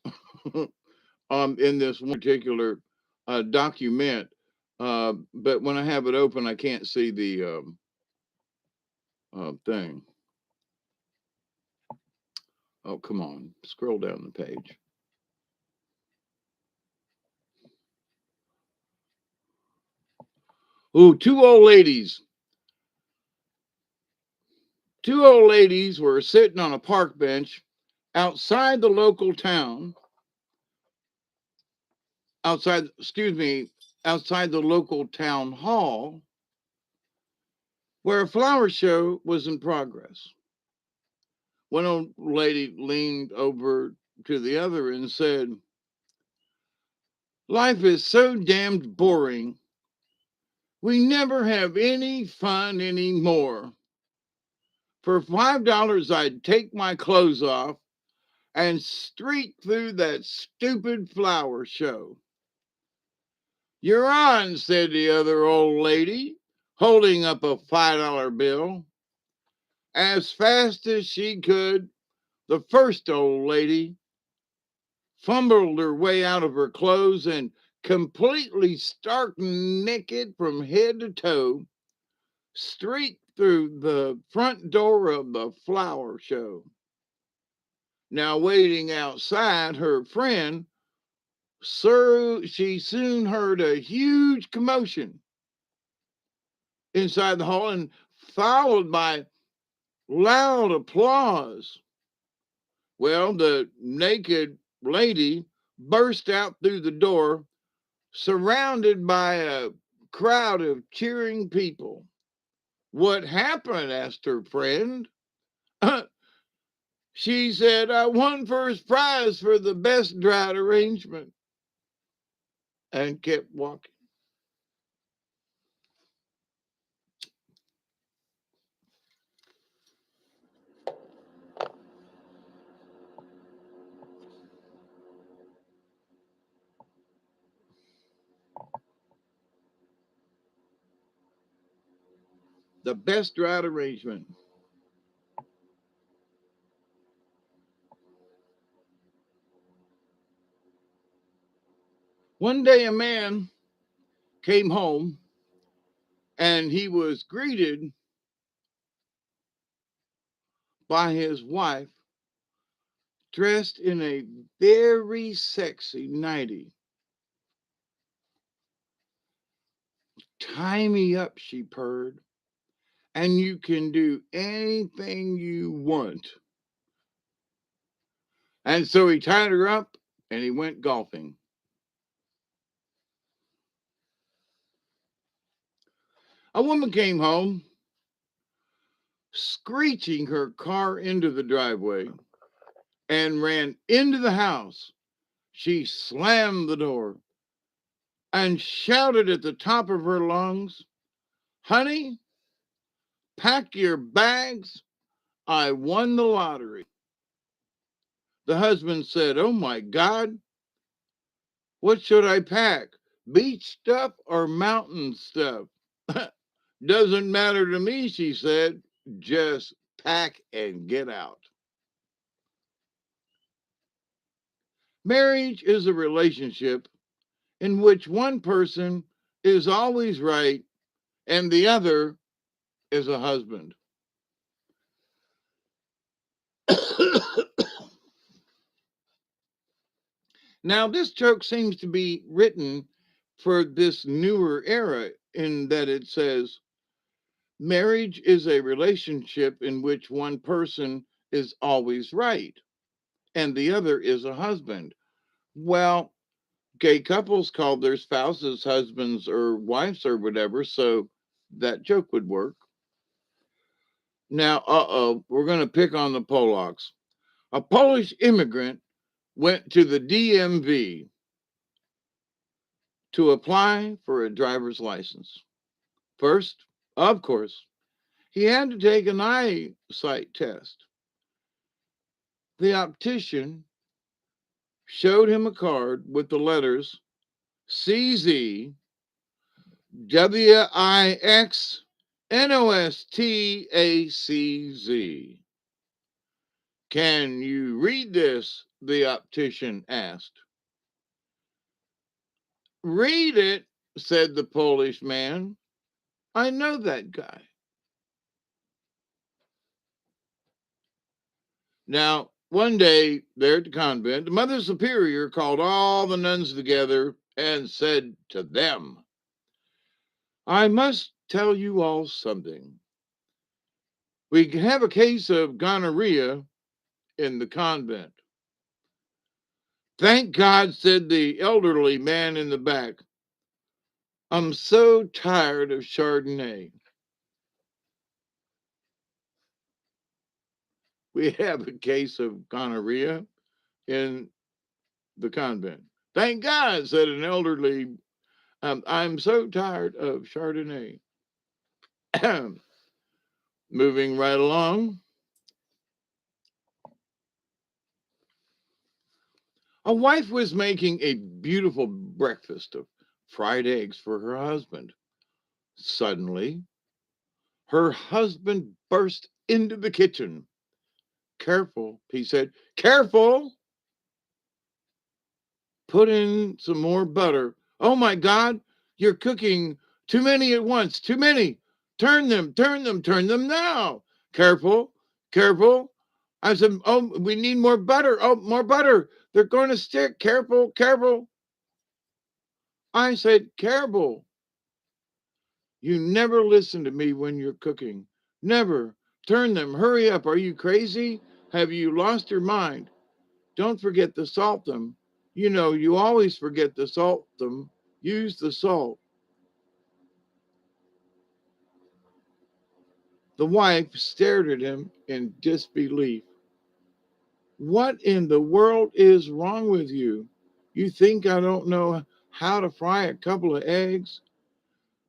Speaker 1: in this one particular document. But when I have it open, I can't see the thing. Oh, come on. Scroll down the page. Ooh, two old ladies. Two old ladies were sitting on a park bench outside the local town, outside the local town hall, where a flower show was in progress. One old lady leaned over to the other and said, "Life is so damned boring. We never have any fun anymore. For $5, I'd take my clothes off and streak through that stupid flower show." "You're on," said the other old lady, holding up a $5 bill. As fast as she could, the first old lady fumbled her way out of her clothes and, completely stark naked from head to toe, streaked through the front door of the flower show. Now, waiting outside, her friend, she soon heard a huge commotion inside the hall and followed by loud applause. Well, the naked lady burst out through the door, surrounded by a crowd of cheering people. "What happened?" asked her friend. She said, "I won first prize for the best drought arrangement," and kept walking. The best drought arrangement. One day a man came home and he was greeted by his wife dressed in a very sexy nightie. "Tie me up," she purred, "and you can do anything you want." And so he tied her up and he went golfing. A woman came home, screeching her car into the driveway, and ran into the house. She slammed the door and shouted at the top of her lungs, "Honey, pack your bags. I won the lottery." The husband said, "Oh my God, what should I pack? Beach stuff or mountain stuff?" "Doesn't matter to me," she said. "Just pack and get out." Marriage is a relationship in which one person is always right and the other is a husband. Now, this joke seems to be written for this newer era in that it says marriage is a relationship in which one person is always right and the other is a husband. Well, gay couples called their spouses husbands or wives or whatever, so that joke would work. Now, we're going to pick on the Polacks. A Polish immigrant went to the DMV to apply for a driver's license. First, of course, he had to take an eyesight test. The optician showed him a card with the letters CZ WIXNOSTACZ. "Can you read this?" the optician asked. "Read it," said the Polish man. "I know that guy." Now, one day there at the convent, the Mother Superior called all the nuns together and said to them, "I must tell you all something. We have a case of gonorrhea in the convent." "Thank God," said the elderly man in the back. "I'm so tired of Chardonnay." We have a case of gonorrhea in the convent. "Thank God," said an elderly. "I'm so tired of Chardonnay." Moving right along. A wife was making a beautiful breakfast of fried eggs for her husband. Suddenly, her husband burst into the kitchen. "Careful," he said. "Careful. Put in some more butter. Oh my God, you're cooking too many at once. Too many. Turn them, turn them, turn them now. Careful, careful." I said, "Oh, we need more butter. Oh, more butter. They're going to stick. Careful, careful." I said, "Careful. You never listen to me when you're cooking. Never. Turn them. Hurry up. Are you crazy? Have you lost your mind? Don't forget to salt them. You know, you always forget to salt them. Use the salt." The wife stared at him in disbelief. "What in the world is wrong with you? You think I don't know how to fry a couple of eggs?"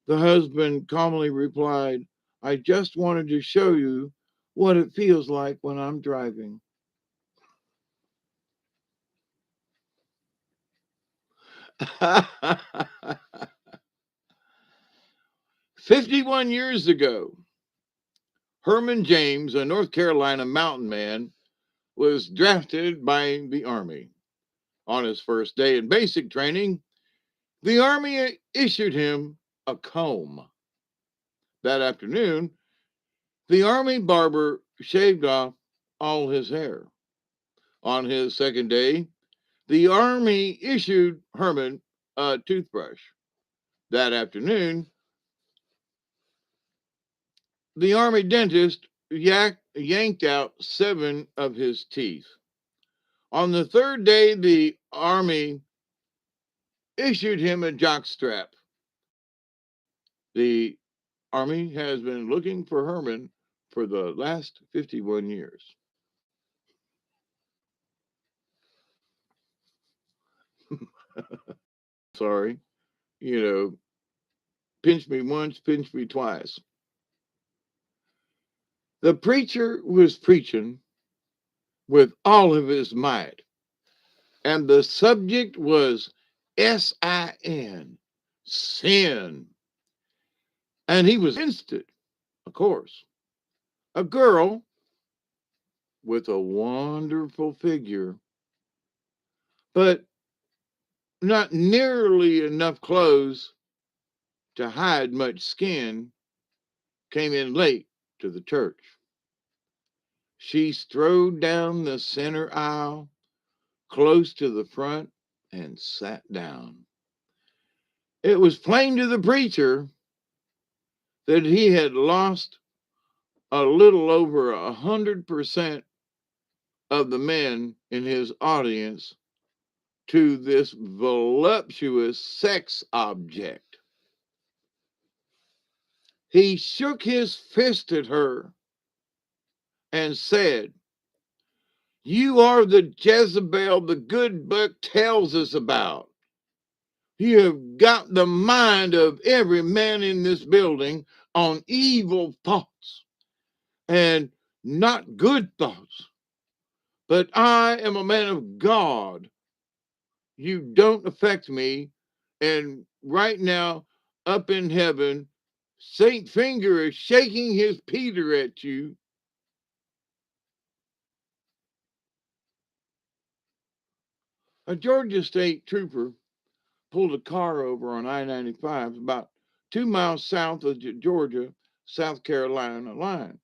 Speaker 1: The husband calmly replied, "I just wanted to show you what it feels like when I'm driving." 51 years ago, Herman James, a North Carolina mountain man, was drafted by the Army. On his first day in basic training, the Army issued him a comb. That afternoon, the Army barber shaved off all his hair. On his second day, the Army issued Herman a toothbrush. That afternoon, the Army dentist yanked out 7 of his teeth. On the third day, the Army issued him a jockstrap. The Army has been looking for Herman for the last 51 years. Sorry. you know, pinch me once, pinch me twice. The preacher was preaching with all of his might, and the subject was sin, sin. And he was against it, of course. A girl with a wonderful figure, but not nearly enough clothes to hide much skin, came in late to the church. She strode down the center aisle, close to the front, and sat down. It was plain to the preacher that he had lost a little over 100% of the men in his audience to this voluptuous sex object. He shook his fist at her and said, "You are the Jezebel the good book tells us about. You have got the mind of every man in this building on evil thoughts and not good thoughts. But I am a man of God. You don't affect me. And right now, up in heaven, Saint Finger is shaking his Peter at you." A Georgia State trooper pulled a car over on I-95 about 2 miles south of the Georgia, South Carolina line.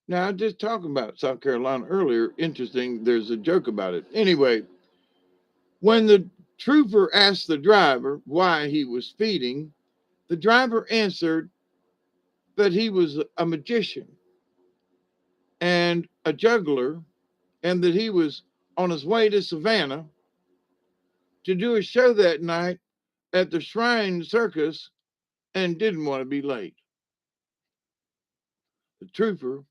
Speaker 1: Now, I was just talking about South Carolina earlier. Interesting, there's a joke about it. Anyway, when the trooper asked the driver why he was speeding, the driver answered that he was a magician and a juggler, and that he was on his way to Savannah to do a show that night at the Shrine Circus and didn't want to be late. The trooper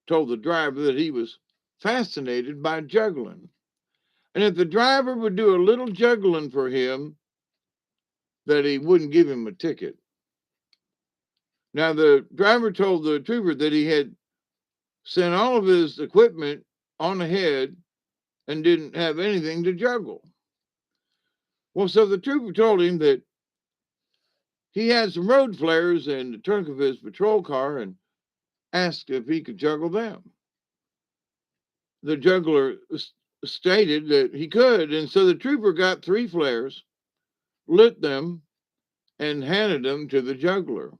Speaker 1: told the driver that he was fascinated by juggling, and if the driver would do a little juggling for him, that he wouldn't give him a ticket. Now, the driver told the trooper that he had sent all of his equipment on ahead and didn't have anything to juggle. Well, so the trooper told him that he had some road flares in the trunk of his patrol car and asked if he could juggle them. The juggler stated that he could, and so the trooper got 3 flares, lit them, and handed them to the juggler.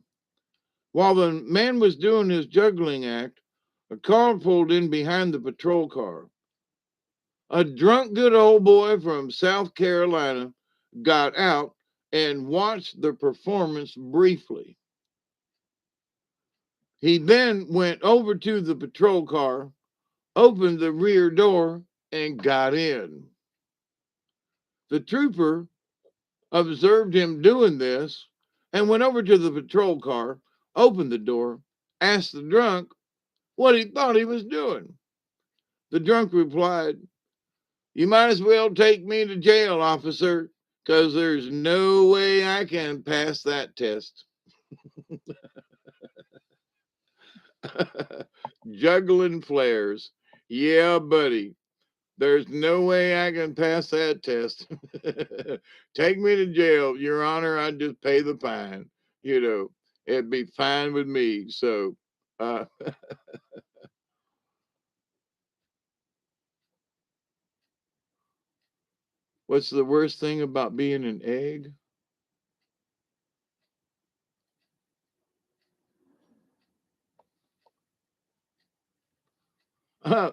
Speaker 1: While the man was doing his juggling act, a car pulled in behind the patrol car. A drunk good old boy from South Carolina got out and watched the performance briefly. He then went over to the patrol car, opened the rear door, and got in. The trooper observed him doing this and went over to the patrol car, opened the door, asked the drunk what he thought he was doing. The drunk replied, "You might as well take me to jail, officer, because there's no way I can pass that test." Juggling flares. Yeah, buddy. There's no way I can pass that test. Take me to jail, Your Honor. I'd just pay the fine. It'd be fine with me. So, uh, what's the worst thing about being an egg?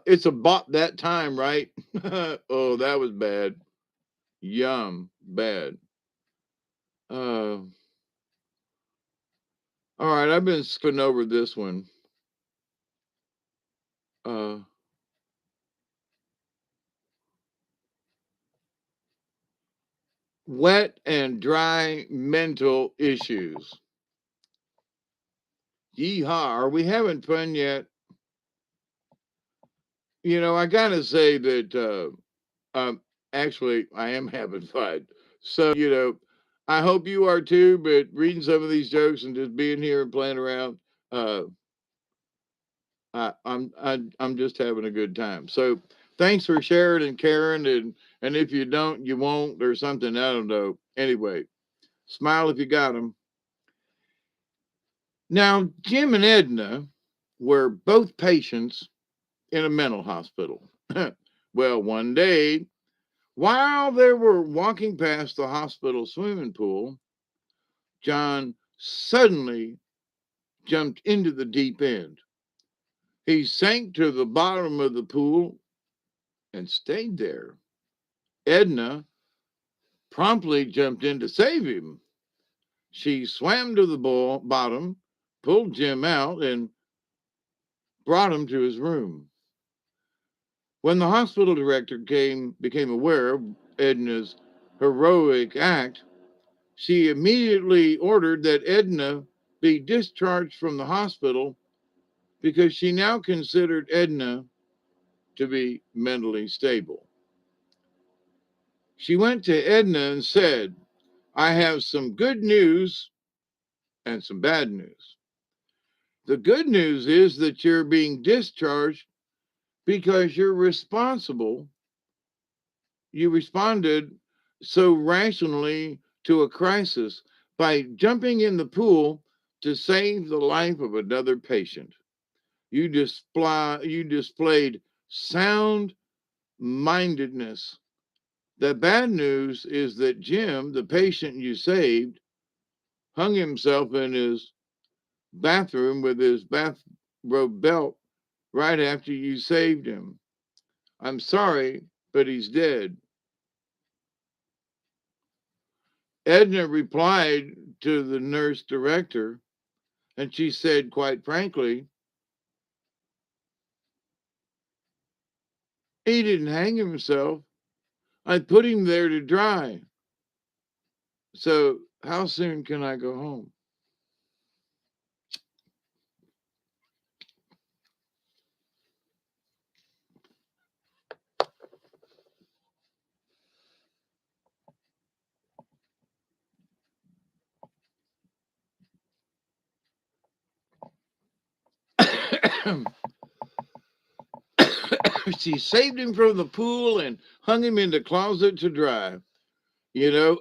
Speaker 1: It's about that time, right? Oh, that was bad. Yum, bad. Uh, all right, I've been skipping over this one. Uh, Wet and dry mental issues. Yeehaw, are we having fun yet? I gotta say that actually I am having fun. So, I hope you are too, but reading some of these jokes and just being here and playing around, uh, I'm just having a good time. So thanks for sharing and caring, and if you don't, you won't or something. I don't know. Anyway, smile if you got them. Now, Jim and Edna were both patients in a mental hospital. Well, one day, while they were walking past the hospital swimming pool, John suddenly jumped into the deep end. He sank to the bottom of the pool and stayed there. Edna promptly jumped in to save him. She swam to the bottom, pulled Jim out, and brought him to his room. When the hospital director became aware of Edna's heroic act, she immediately ordered that Edna be discharged from the hospital because she now considered Edna to be mentally stable. She went to Edna and said, I have some good news and some bad news. The good news is that you're being discharged because you're responsible. You responded so rationally to a crisis by jumping in the pool to save the life of another patient. You displayed sound mindedness. The bad news is that Jim, the patient you saved, hung himself in his bathroom with his bathrobe belt right after you saved him. I'm sorry, but he's dead. Edna replied to the nurse director, and she said, quite frankly, he didn't hang himself. I put him there to dry. So, how soon can I go home? She saved him from the pool and hung him in the closet to dry. You know,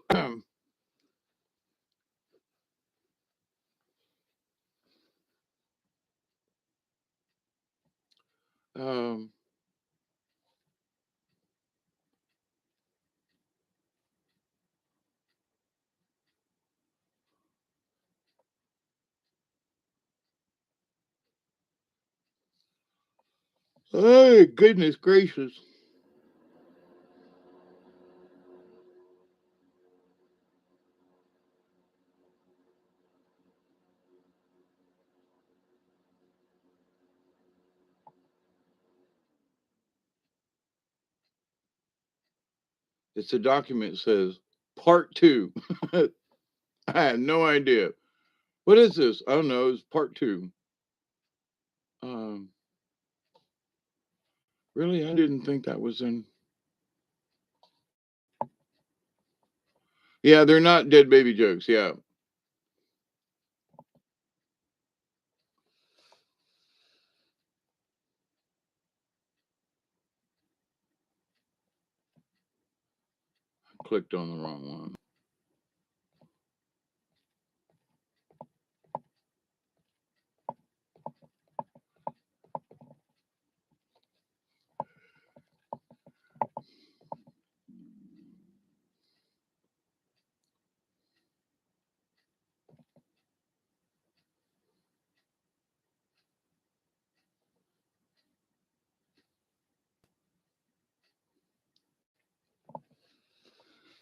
Speaker 1: um, oh, goodness gracious. It's a document that says part two. I have no idea. What is this? I don't know. It's part two. Um, really? I didn't think that was in. Yeah, they're not dead baby jokes. Yeah, clicked on the wrong one.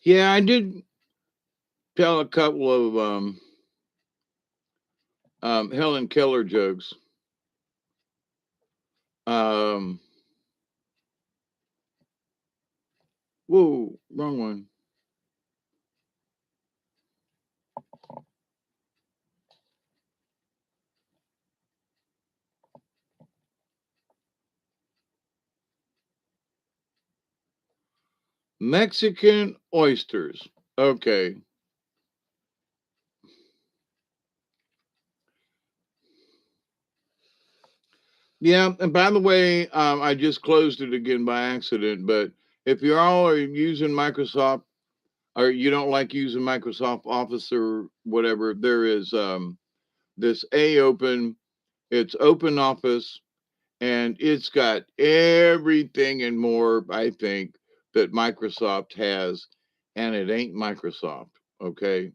Speaker 1: Yeah, I did tell a couple of Helen Keller jokes. Um, whoa, wrong one. Mexican oysters. Okay. Yeah, and by the way, I just closed it again by accident. But if you all are using Microsoft, or you don't like using Microsoft Office or whatever, there is this A Open. It's Open Office, and it's got everything and more, I think, that Microsoft has, and it ain't Microsoft, okay?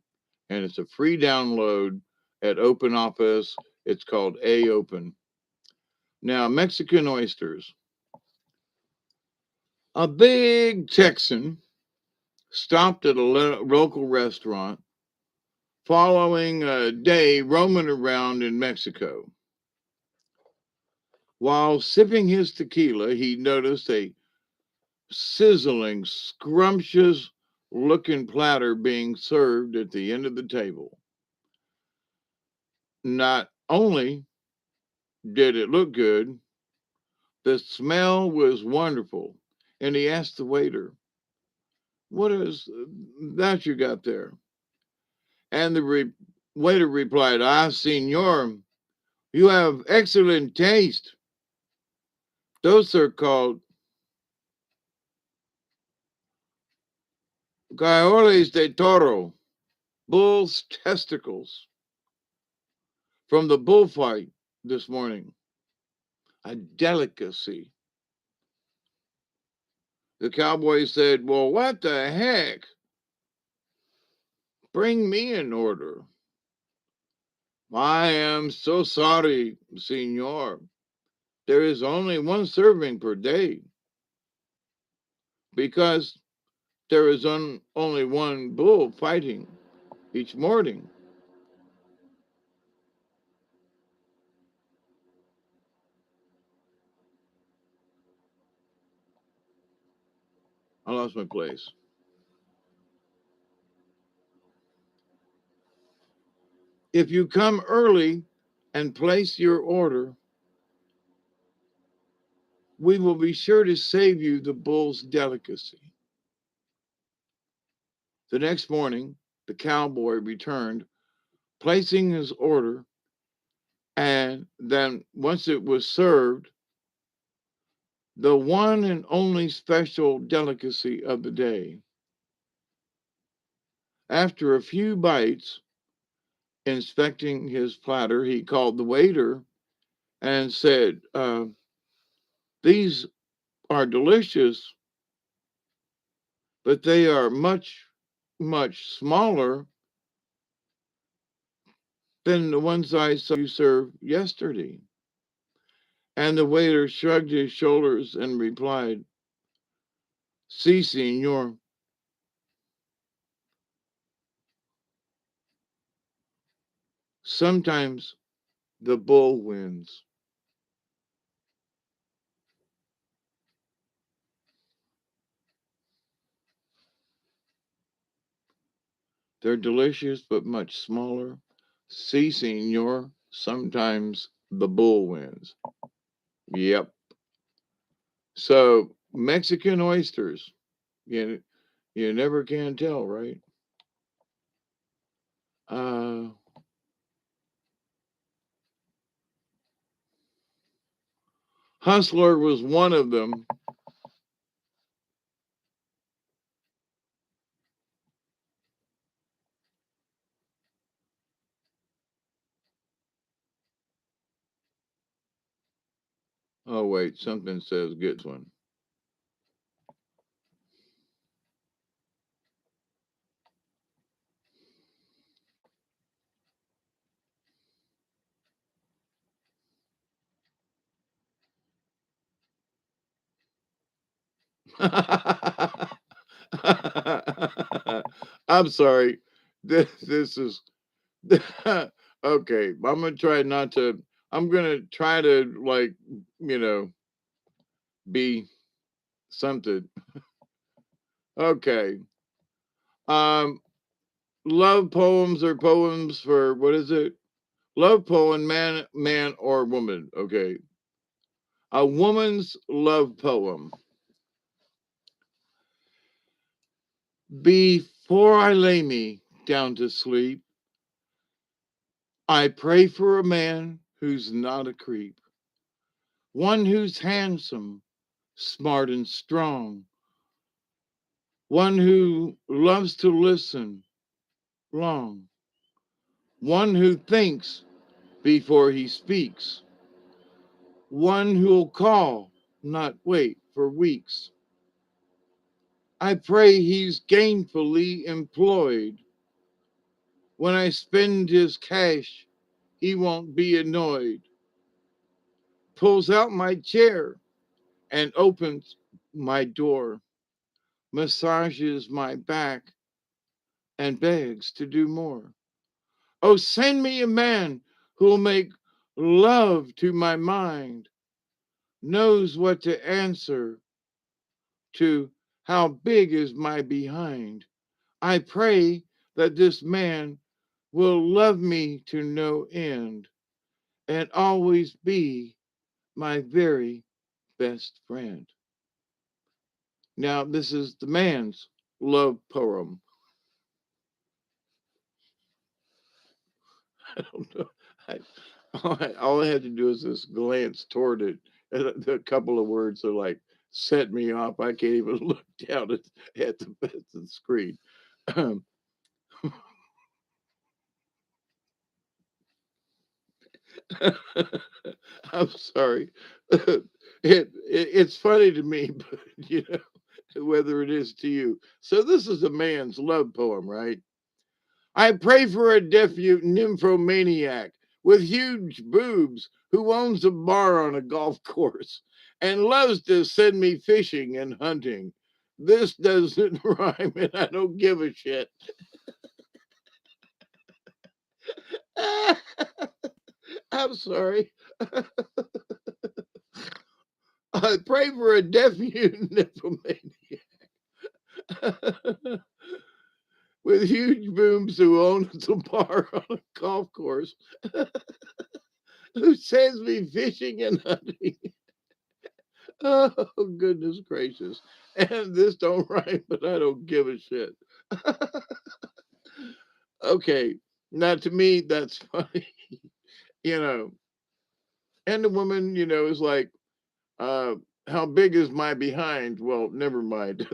Speaker 1: And it's a free download at Open Office. It's called A Open. Now, Mexican oysters. A big Texan stopped at a local restaurant following a day roaming around in Mexico. While sipping his tequila, he noticed a sizzling, scrumptious looking platter being served at the end of the table. Not only did it look good, the smell was wonderful. And he asked the waiter, "What is that you got there?" And the waiter replied, "Ah, senor, you have excellent taste. Those are called cajoles de toro, bull's testicles, from the bullfight this morning. A delicacy." The cowboy said, "Well, what the heck? Bring me an order." "I am so sorry, senor. There is only one serving per day because there is only one bull fighting each morning." I lost my place. If you come early and place your order, we will be sure to save you the bull's delicacy. The next morning, the cowboy returned, placing his order, and then once it was served, the one and only special delicacy of the day. After a few bites, inspecting his platter, he called the waiter and said, "These are delicious, but they are much, much smaller than the ones I saw you serve yesterday." And the waiter shrugged his shoulders and replied, "Si, senor. Sometimes the bull wins." They're delicious, but much smaller. Si, senor. Sometimes the bull wins. Yep. So Mexican oysters, you you never can tell, right? Uh, Hustler was one of them. Oh wait, something says gets one. I'm sorry. This is okay. I'm gonna try not to. I'm gonna try to like you know be something. Okay. Um, love poems or poems for what is it? Love poem, man or woman. Okay. A woman's love poem. Before I lay me down to sleep, I pray for a man who's not a creep. one who's handsome, smart and strong, one who loves to listen long, one who thinks before he speaks, one who'll call, not wait for weeks. I pray he's gainfully employed. When I spend his cash, he won't be annoyed. Pulls out my chair and opens my door, massages my back and begs to do more. Oh, send me a man who'll make love to my mind, knows what to answer to how big is my behind. I pray that this man will love me to no end and always be my very best friend. Now, this is the man's love poem. I don't know. I, all I had to do is just glance toward it. And a couple of words are like, set me off. I can't even look down at the screen. I'm sorry. It's funny to me, but whether it is to you. So this is a man's love poem, right? I pray for a deaf nymphomaniac with huge boobs who owns a bar on a golf course and loves to send me fishing and hunting. This doesn't rhyme and I don't give a shit. I'm sorry. I pray for a deaf nymphomaniac with huge booms who owns a bar on a golf course who sends me fishing and hunting. Oh, goodness gracious. And this don't rhyme, but I don't give a shit. Okay. Now, to me, that's funny, you know. And the woman, is like, uh, how big is my behind? Well, never mind.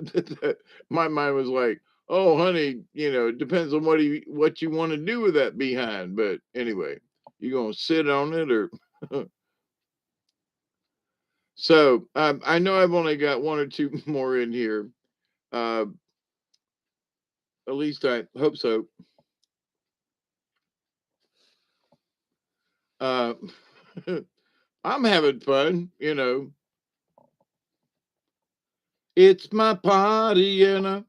Speaker 1: My mind was like, oh, honey, it depends on what you want to do with that behind. But anyway, you gonna sit on it or so? I know I've only got one or two more in here. Uh, at least I hope so. Uh, I'm having fun. It's my party and I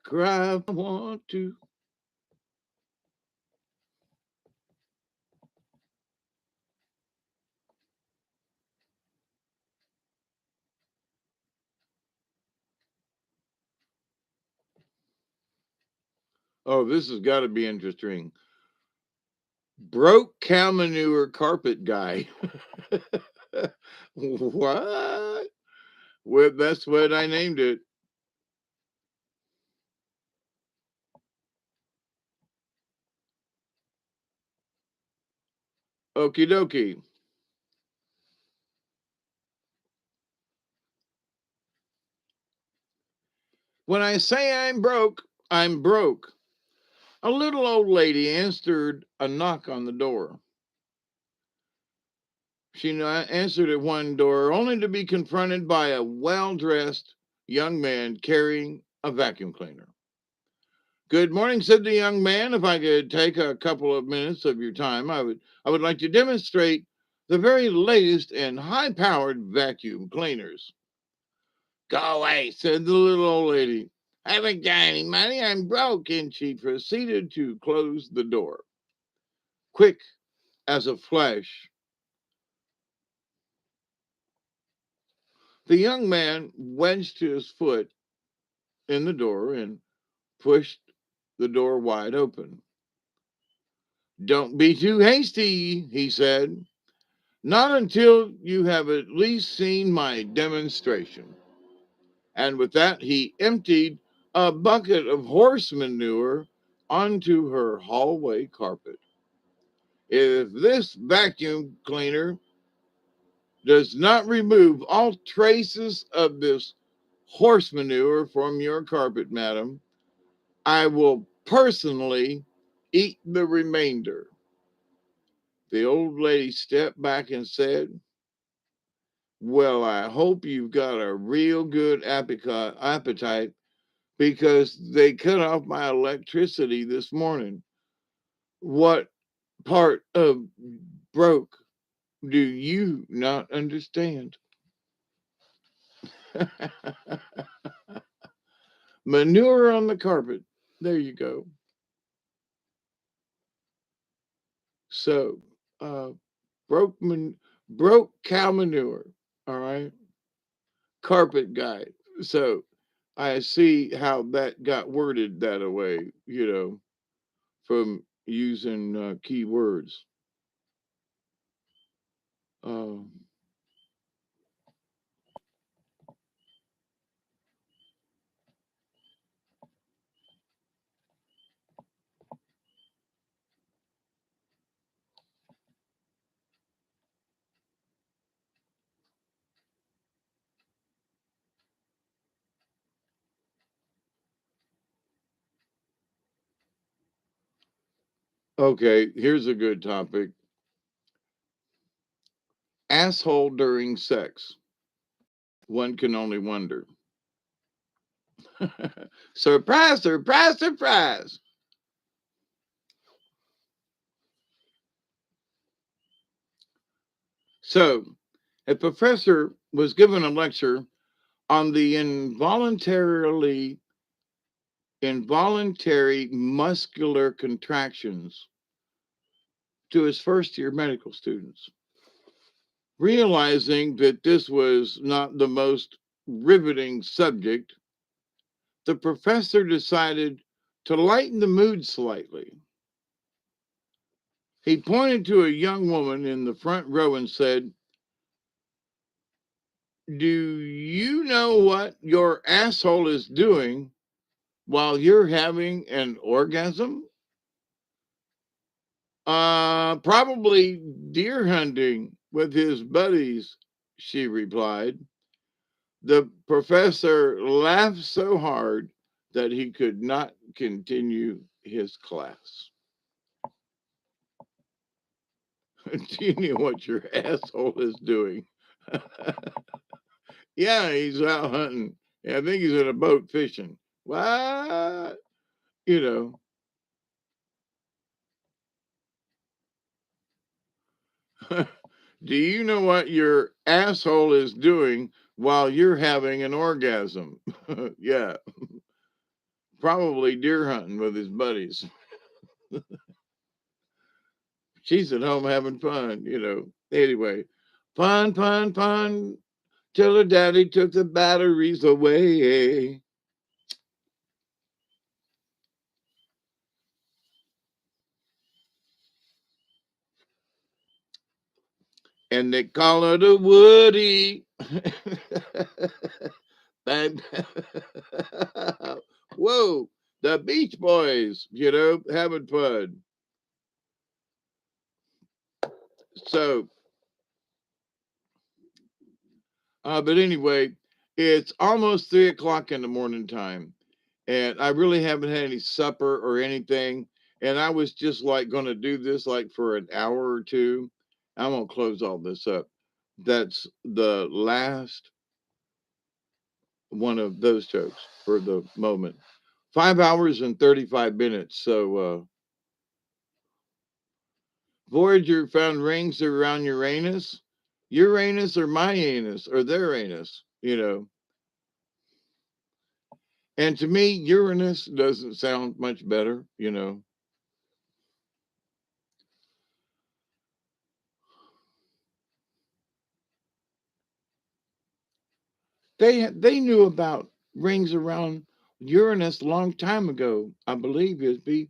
Speaker 1: cry if I want to. Oh, this has got to be interesting. Broke cow manure carpet guy. What? Well, that's what I named it. Okie dokie. When I say I'm broke, I'm broke. A little old lady answered a knock on the door. She answered at one door only to be confronted by a well dressed young man carrying a vacuum cleaner. Good morning, said the young man. If I could take a couple of minutes of your time, I would like to demonstrate the very latest and high powered vacuum cleaners. Go away, said the little old lady. I haven't got any money. I'm broke. And she proceeded to close the door. Quick as a flash, the young man wedged his foot in the door and pushed the door wide open. Don't be too hasty, he said. Not until you have at least seen my demonstration. And with that, he emptied a bucket of horse manure onto her hallway carpet. If this vacuum cleaner does not remove all traces of this horse manure from your carpet, madam, I will personally eat the remainder. The old lady stepped back and said, well, I hope you've got a real good appetite because they cut off my electricity this morning. What part of broke do you not understand? Manure on the carpet. There you go. So, uh, broke cow manure. All right, carpet guy. So, I see how that got worded that way. From using keywords. Um, okay, here's a good topic. Asshole during sex. One can only wonder. Surprise, surprise, surprise. So, a professor was given a lecture on the involuntary muscular contractions to his first year medical students. Realizing that this was not the most riveting subject, the professor decided to lighten the mood slightly. He pointed to a young woman in the front row and said, do you know what your asshole is doing while you're having an orgasm? Probably deer hunting with his buddies, she replied. The professor laughed so hard that he could not continue his class. Do you know what your asshole is doing? Yeah, he's out hunting. I think he's in a boat fishing. What? You know. Do you know what your asshole is doing while you're having an orgasm? Yeah, probably deer hunting with his buddies. She's at home having fun. Anyway, fun, fun, fun, till her daddy took the batteries away. And they call her the Woody. And whoa, the Beach Boys, having fun. So, but anyway, it's almost 3 o'clock in the morning time, and I really haven't had any supper or anything. And I was just like going to do this like for an hour or two. I'm going to close all this up. That's the last one of those jokes for the moment. 5 hours and 35 minutes. So, Voyager found rings around Uranus or my anus or their anus. And to me, Uranus doesn't sound much better. They knew about rings around Uranus a long time ago, I believe it'd be,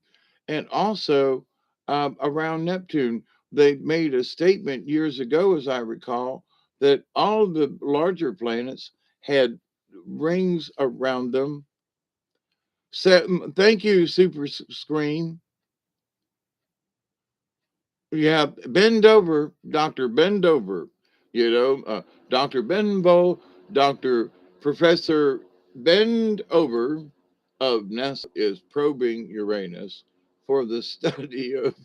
Speaker 1: and also around Neptune. They made a statement years ago, as I recall, that all the larger planets had rings around them. So, thank you, Super Screen. Yeah, bend over, Doctor, bend over. Dr. Benbow, Dr. Professor Bend Over of NASA is probing Uranus for the study of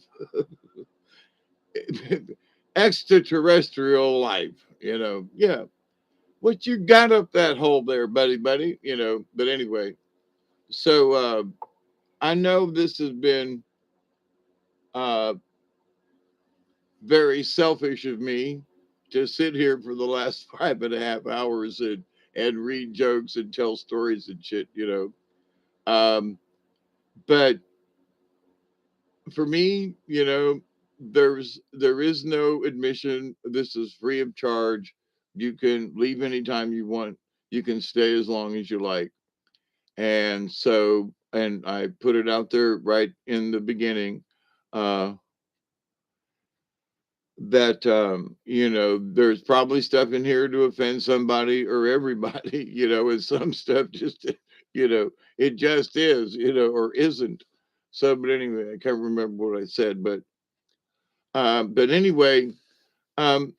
Speaker 1: extraterrestrial life. Yeah. What you got up that hole there, buddy? But anyway, so I know this has been uh, very selfish of me to sit here for the last 5.5 hours and read jokes and tell stories and shit. But for me, there is no admission. This is free of charge. You can leave anytime you want. You can stay as long as you like. And I put it out there right in the beginning. That there's probably stuff in here to offend somebody or everybody, and some stuff just it just is, or isn't. So but anyway, I can't remember what I said, but anyway, um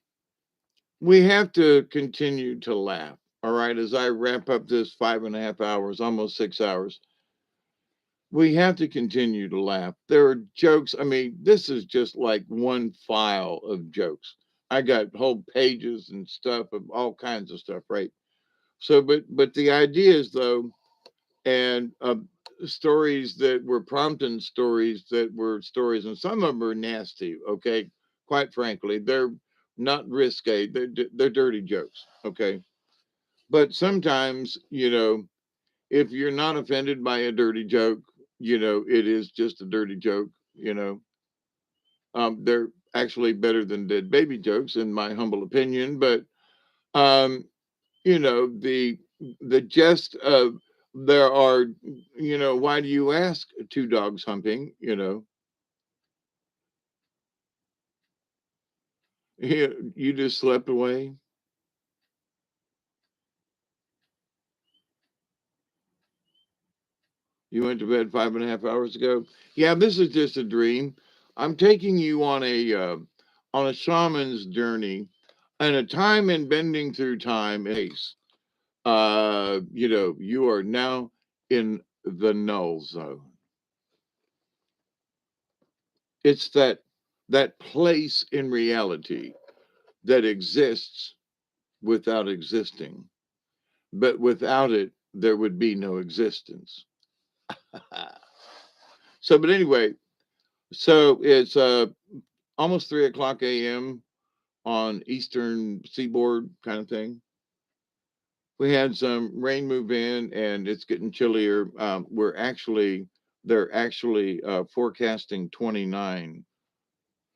Speaker 1: we have to continue to laugh. All right, as I wrap up this 5.5 hours, almost 6 hours, we have to continue to laugh. There are jokes. I mean, this is just like one file of jokes. I got whole pages and stuff of all kinds of stuff, right? So, but the ideas though, and stories that were prompting stories that were stories, and some of them are nasty. Okay, quite frankly, they're not risque. They're dirty jokes. Okay, but sometimes if you're not offended by a dirty joke, it is just a dirty joke. They're actually better than dead baby jokes, in my humble opinion. But um, the jest of there are, why do you ask two dogs humping? You just slept away. You went to bed 5.5 hours ago. Yeah, this is just a dream. I'm taking you on a shaman's journey, and a time in bending through time and space. You are now in the null zone. It's that place in reality that exists without existing, but without it, there would be no existence. So, but anyway, so it's almost 3 o'clock a.m. on Eastern Seaboard kind of thing. We had some rain move in, and it's getting chillier. They're actually forecasting 29.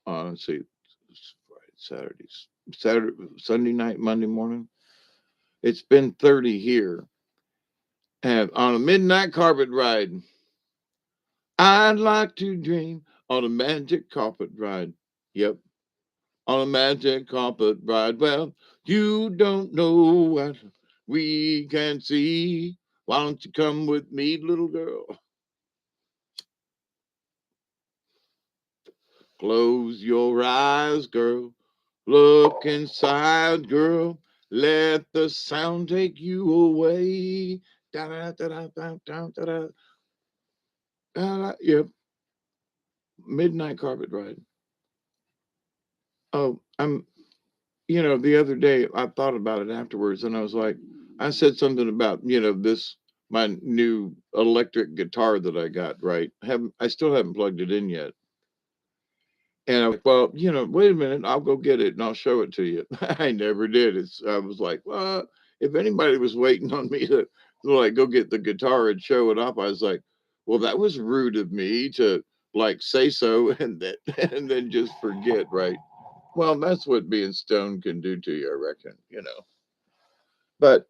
Speaker 1: Let's see, Saturday, Sunday night, Monday morning. It's been 30 here. And on a midnight carpet ride, I'd like to dream on a magic carpet ride. Yep, on a magic carpet ride. Well, you don't know what we can see. Why don't you come with me, little girl? Close your eyes, girl. Look inside, girl. Let the sound take you away. Da da da da da da da da. Yep, midnight carpet ride. Oh, the other day I thought about it afterwards, and I was like, I said something about this my new electric guitar that I got. Right, I still haven't plugged it in yet. And I was like, well, wait a minute, I'll go get it and I'll show it to you. I never did. I was like, well, if anybody was waiting on me to like go get the guitar and show it off, I was like, well, that was rude of me to like say so and then and then just forget, right? Well, that's what being stoned can do to you, I reckon. But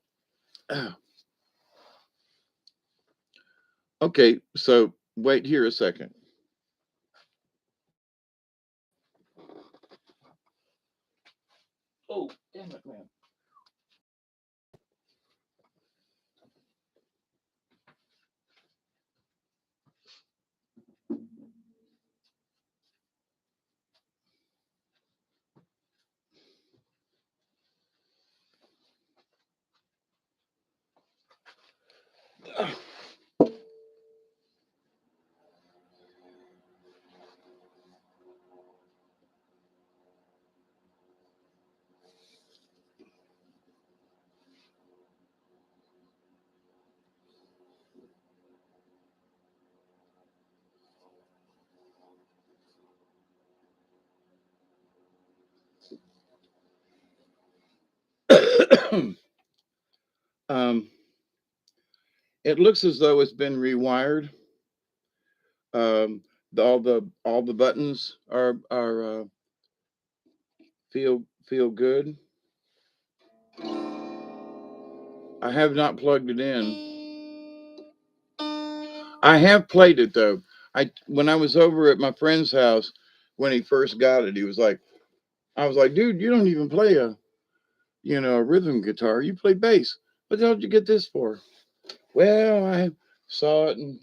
Speaker 1: okay, so wait here a second. Oh, damn it, man. um, it looks as though it's been rewired. Um, all the buttons are feel good. I have not plugged it in. I have played it though. I When I was over at my friend's house when he first got it, he was like, I was like, dude, you don't even play a rhythm guitar. You play bass. What the hell did you get this for? Well, I saw it and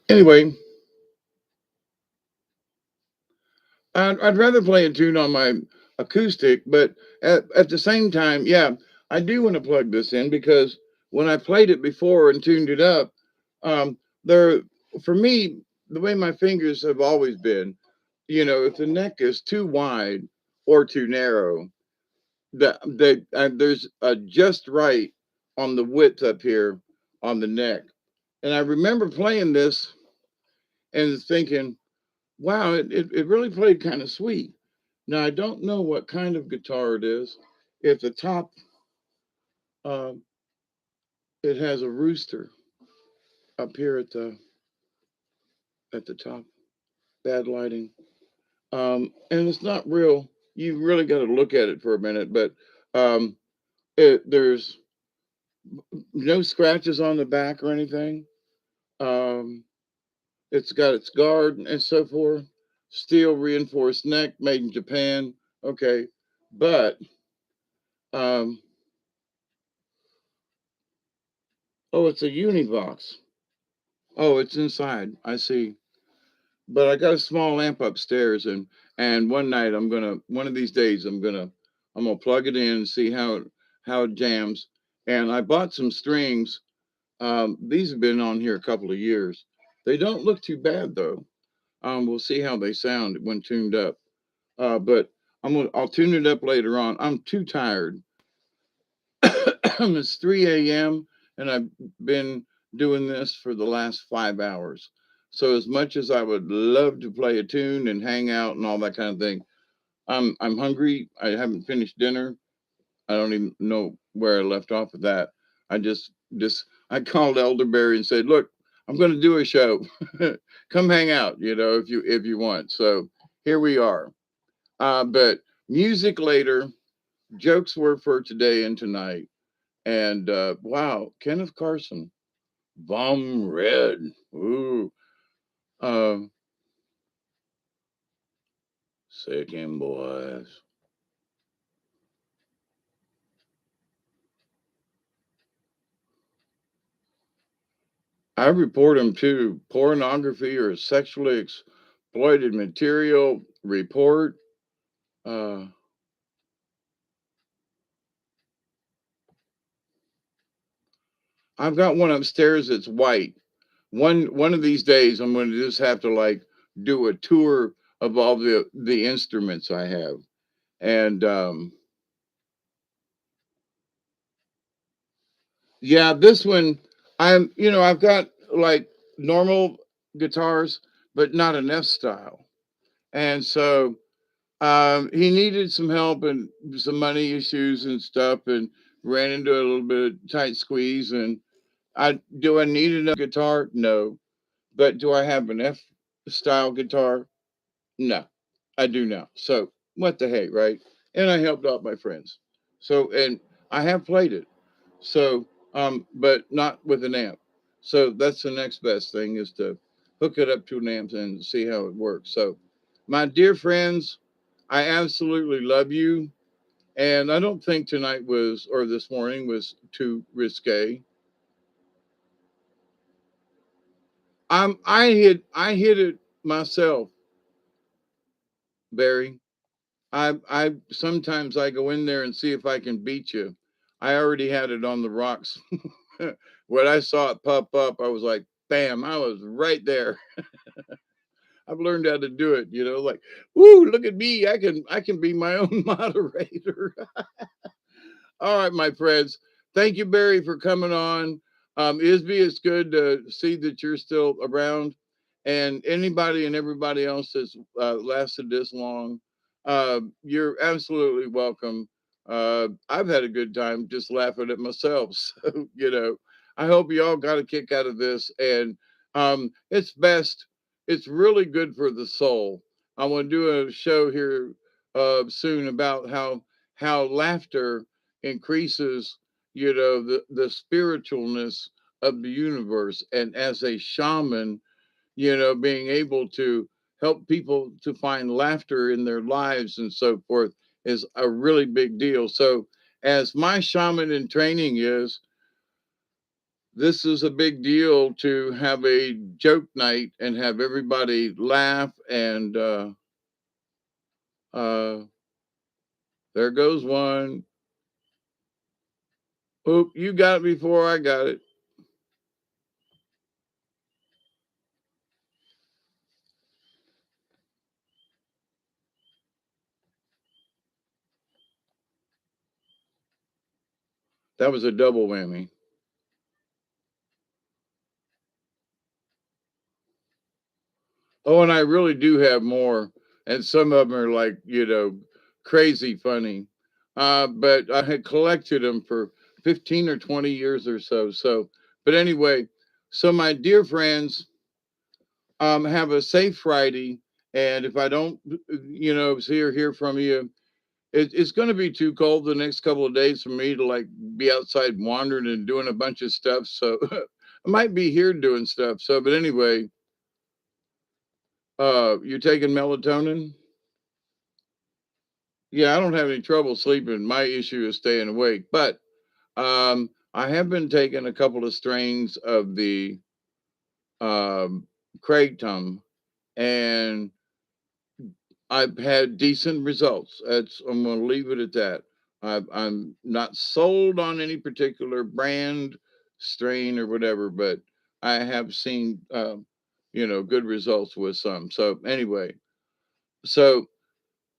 Speaker 1: anyway, I'd rather play a tune on my acoustic, but at the same time, yeah, I do want to plug this in because when I played it before and tuned it up, there, for me, the way my fingers have always been, if the neck is too wide or too narrow, there's a just right on the width up here on the neck. And I remember playing this and thinking, wow, it really played kind of sweet. Now I don't know what kind of guitar it is. At the top, uh, it has a rooster up here at the top. Bad lighting, and it's not real. You really got to look at it for a minute, but um, there's no scratches on the back or anything. Um, it's got its guard and so forth. Steel reinforced neck, made in Japan. Okay, but um, oh, it's a Univox. Oh, it's inside. I see. But I got a small amp upstairs, and one of these days I'm gonna plug it in and see how it jams. And I bought some strings. These have been on here a couple of years. They don't look too bad though. We'll see how they sound when tuned up. But I'll tune it up later on. I'm too tired. It's 3 a.m. and I've been doing this for the last 5 hours. So as much as I would love to play a tune and hang out and all that kind of thing, I'm hungry. I haven't finished dinner. I don't even know where I left off with that. I just I called Elderberry and said, "Look, I'm going to do a show. Come hang out, if you want." So here we are. But music later. Jokes were for today and tonight. And wow, Kenneth Carson, Vom Red. Ooh, uh, second boys. I report them to pornography or sexually exploited material report. Uh, I've got one upstairs that's white. One of these days, I'm going to just have to like do a tour of all the instruments I have, and yeah, this one, I've got like normal guitars, but not an F style. And so he needed some help and some money issues and stuff, and ran into a little bit of tight squeeze. And I need another guitar? No. But do I have an F style guitar? No, I do now. So what the heck, right? And I helped out my friends. So, and I have played it. So but not with an amp. So that's the next best thing is to hook it up to an amp and see how it works. So, my dear friends, I absolutely love you. And I don't think tonight was, or this morning was too risque. I hit it myself, Barry. I sometimes I go in there and see if I can beat you. I already had it on the rocks. When I saw it pop up, I was like, bam, I was right there. I've learned how to do it, like, woo, look at me. I can be my own moderator. All right, my friends. Thank you, Barry, for coming on. Isby, it's good to see that you're still around. And anybody and everybody else that's lasted this long, you're absolutely welcome. I've had a good time just laughing at myself. So, I hope you all got a kick out of this. And it's best, it's really good for the soul. I want to do a show here soon about how laughter increases, the spiritualness of the universe. And as a shaman, being able to help people to find laughter in their lives and so forth is a really big deal. So, as my shaman in training is, this is a big deal to have a joke night and have everybody laugh. And uh, there goes one. Oop, you got it before I got it. That was a double whammy. Oh, and I really do have more, and some of them are like, crazy funny. But I had collected them for 15 or 20 years or so. So, but anyway, so my dear friends, have a safe Friday. And if I don't, see or hear from you, it's going to be too cold the next couple of days for me to like be outside wandering and doing a bunch of stuff. So I might be here doing stuff. So, but anyway, you taking melatonin? Yeah, I don't have any trouble sleeping. My issue is staying awake. But I have been taking a couple of strains of the um, kratom, and I've had decent results. I'm going to leave it at that. I'm not sold on any particular brand, strain, or whatever, but I have seen, good results with some. So anyway, so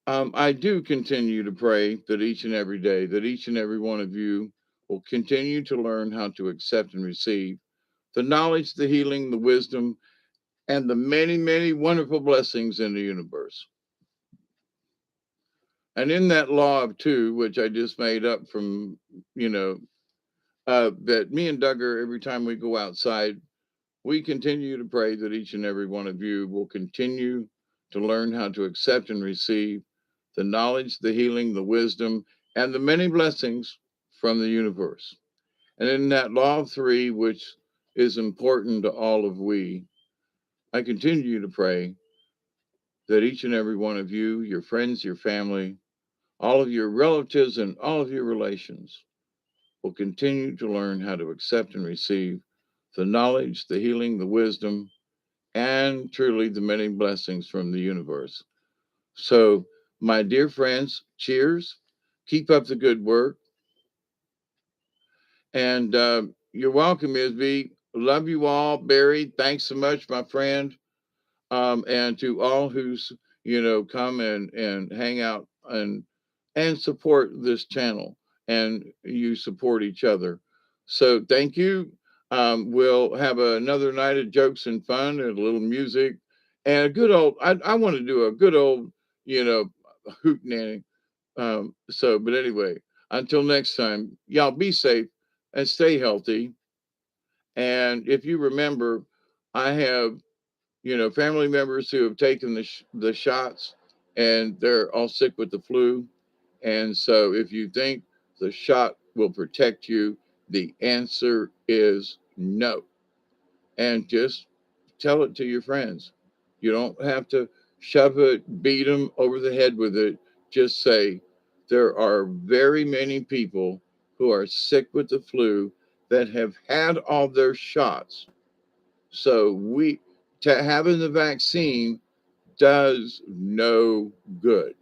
Speaker 1: I do continue to pray that each and every day, that each and every one of you will continue to learn how to accept and receive the knowledge, the healing, the wisdom, and the many, many wonderful blessings in the universe. And in that law of two, which I just made up from, that me and Duggar, every time we go outside, we continue to pray that each and every one of you will continue to learn how to accept and receive the knowledge, the healing, the wisdom, and the many blessings from the universe. And in that law of three, which is important to all of we, I continue to pray that each and every one of you, your friends, your family, all of your relatives, and all of your relations will continue to learn how to accept and receive the knowledge, the healing, the wisdom, and truly the many blessings from the universe. So, my dear friends, cheers. Keep up the good work. And you're welcome, Isby. Love you all. Barry, thanks so much, my friend. And to all who's, come and hang out and support this channel, and you support each other. So thank you. We'll have another night of jokes and fun and a little music and a good old, I want to do a good old, hoot nanny. But anyway, until next time, y'all be safe and stay healthy. And if you remember, I have, family members who have taken the shots and they're all sick with the flu. And so if you think the shot will protect you, The answer is no. And just tell it to your friends. You don't have to shove it, beat them over the head with it. Just say, there are very many people who are sick with the flu that have had all their shots. So having the vaccine does no good.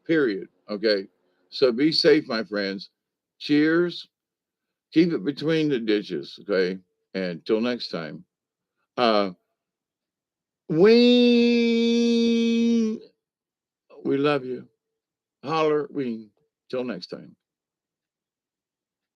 Speaker 1: Period. Okay. So be safe, my friends. Cheers. Keep it between the ditches. Okay. And until next time. Uh, we love you. Holler, we. Till next time.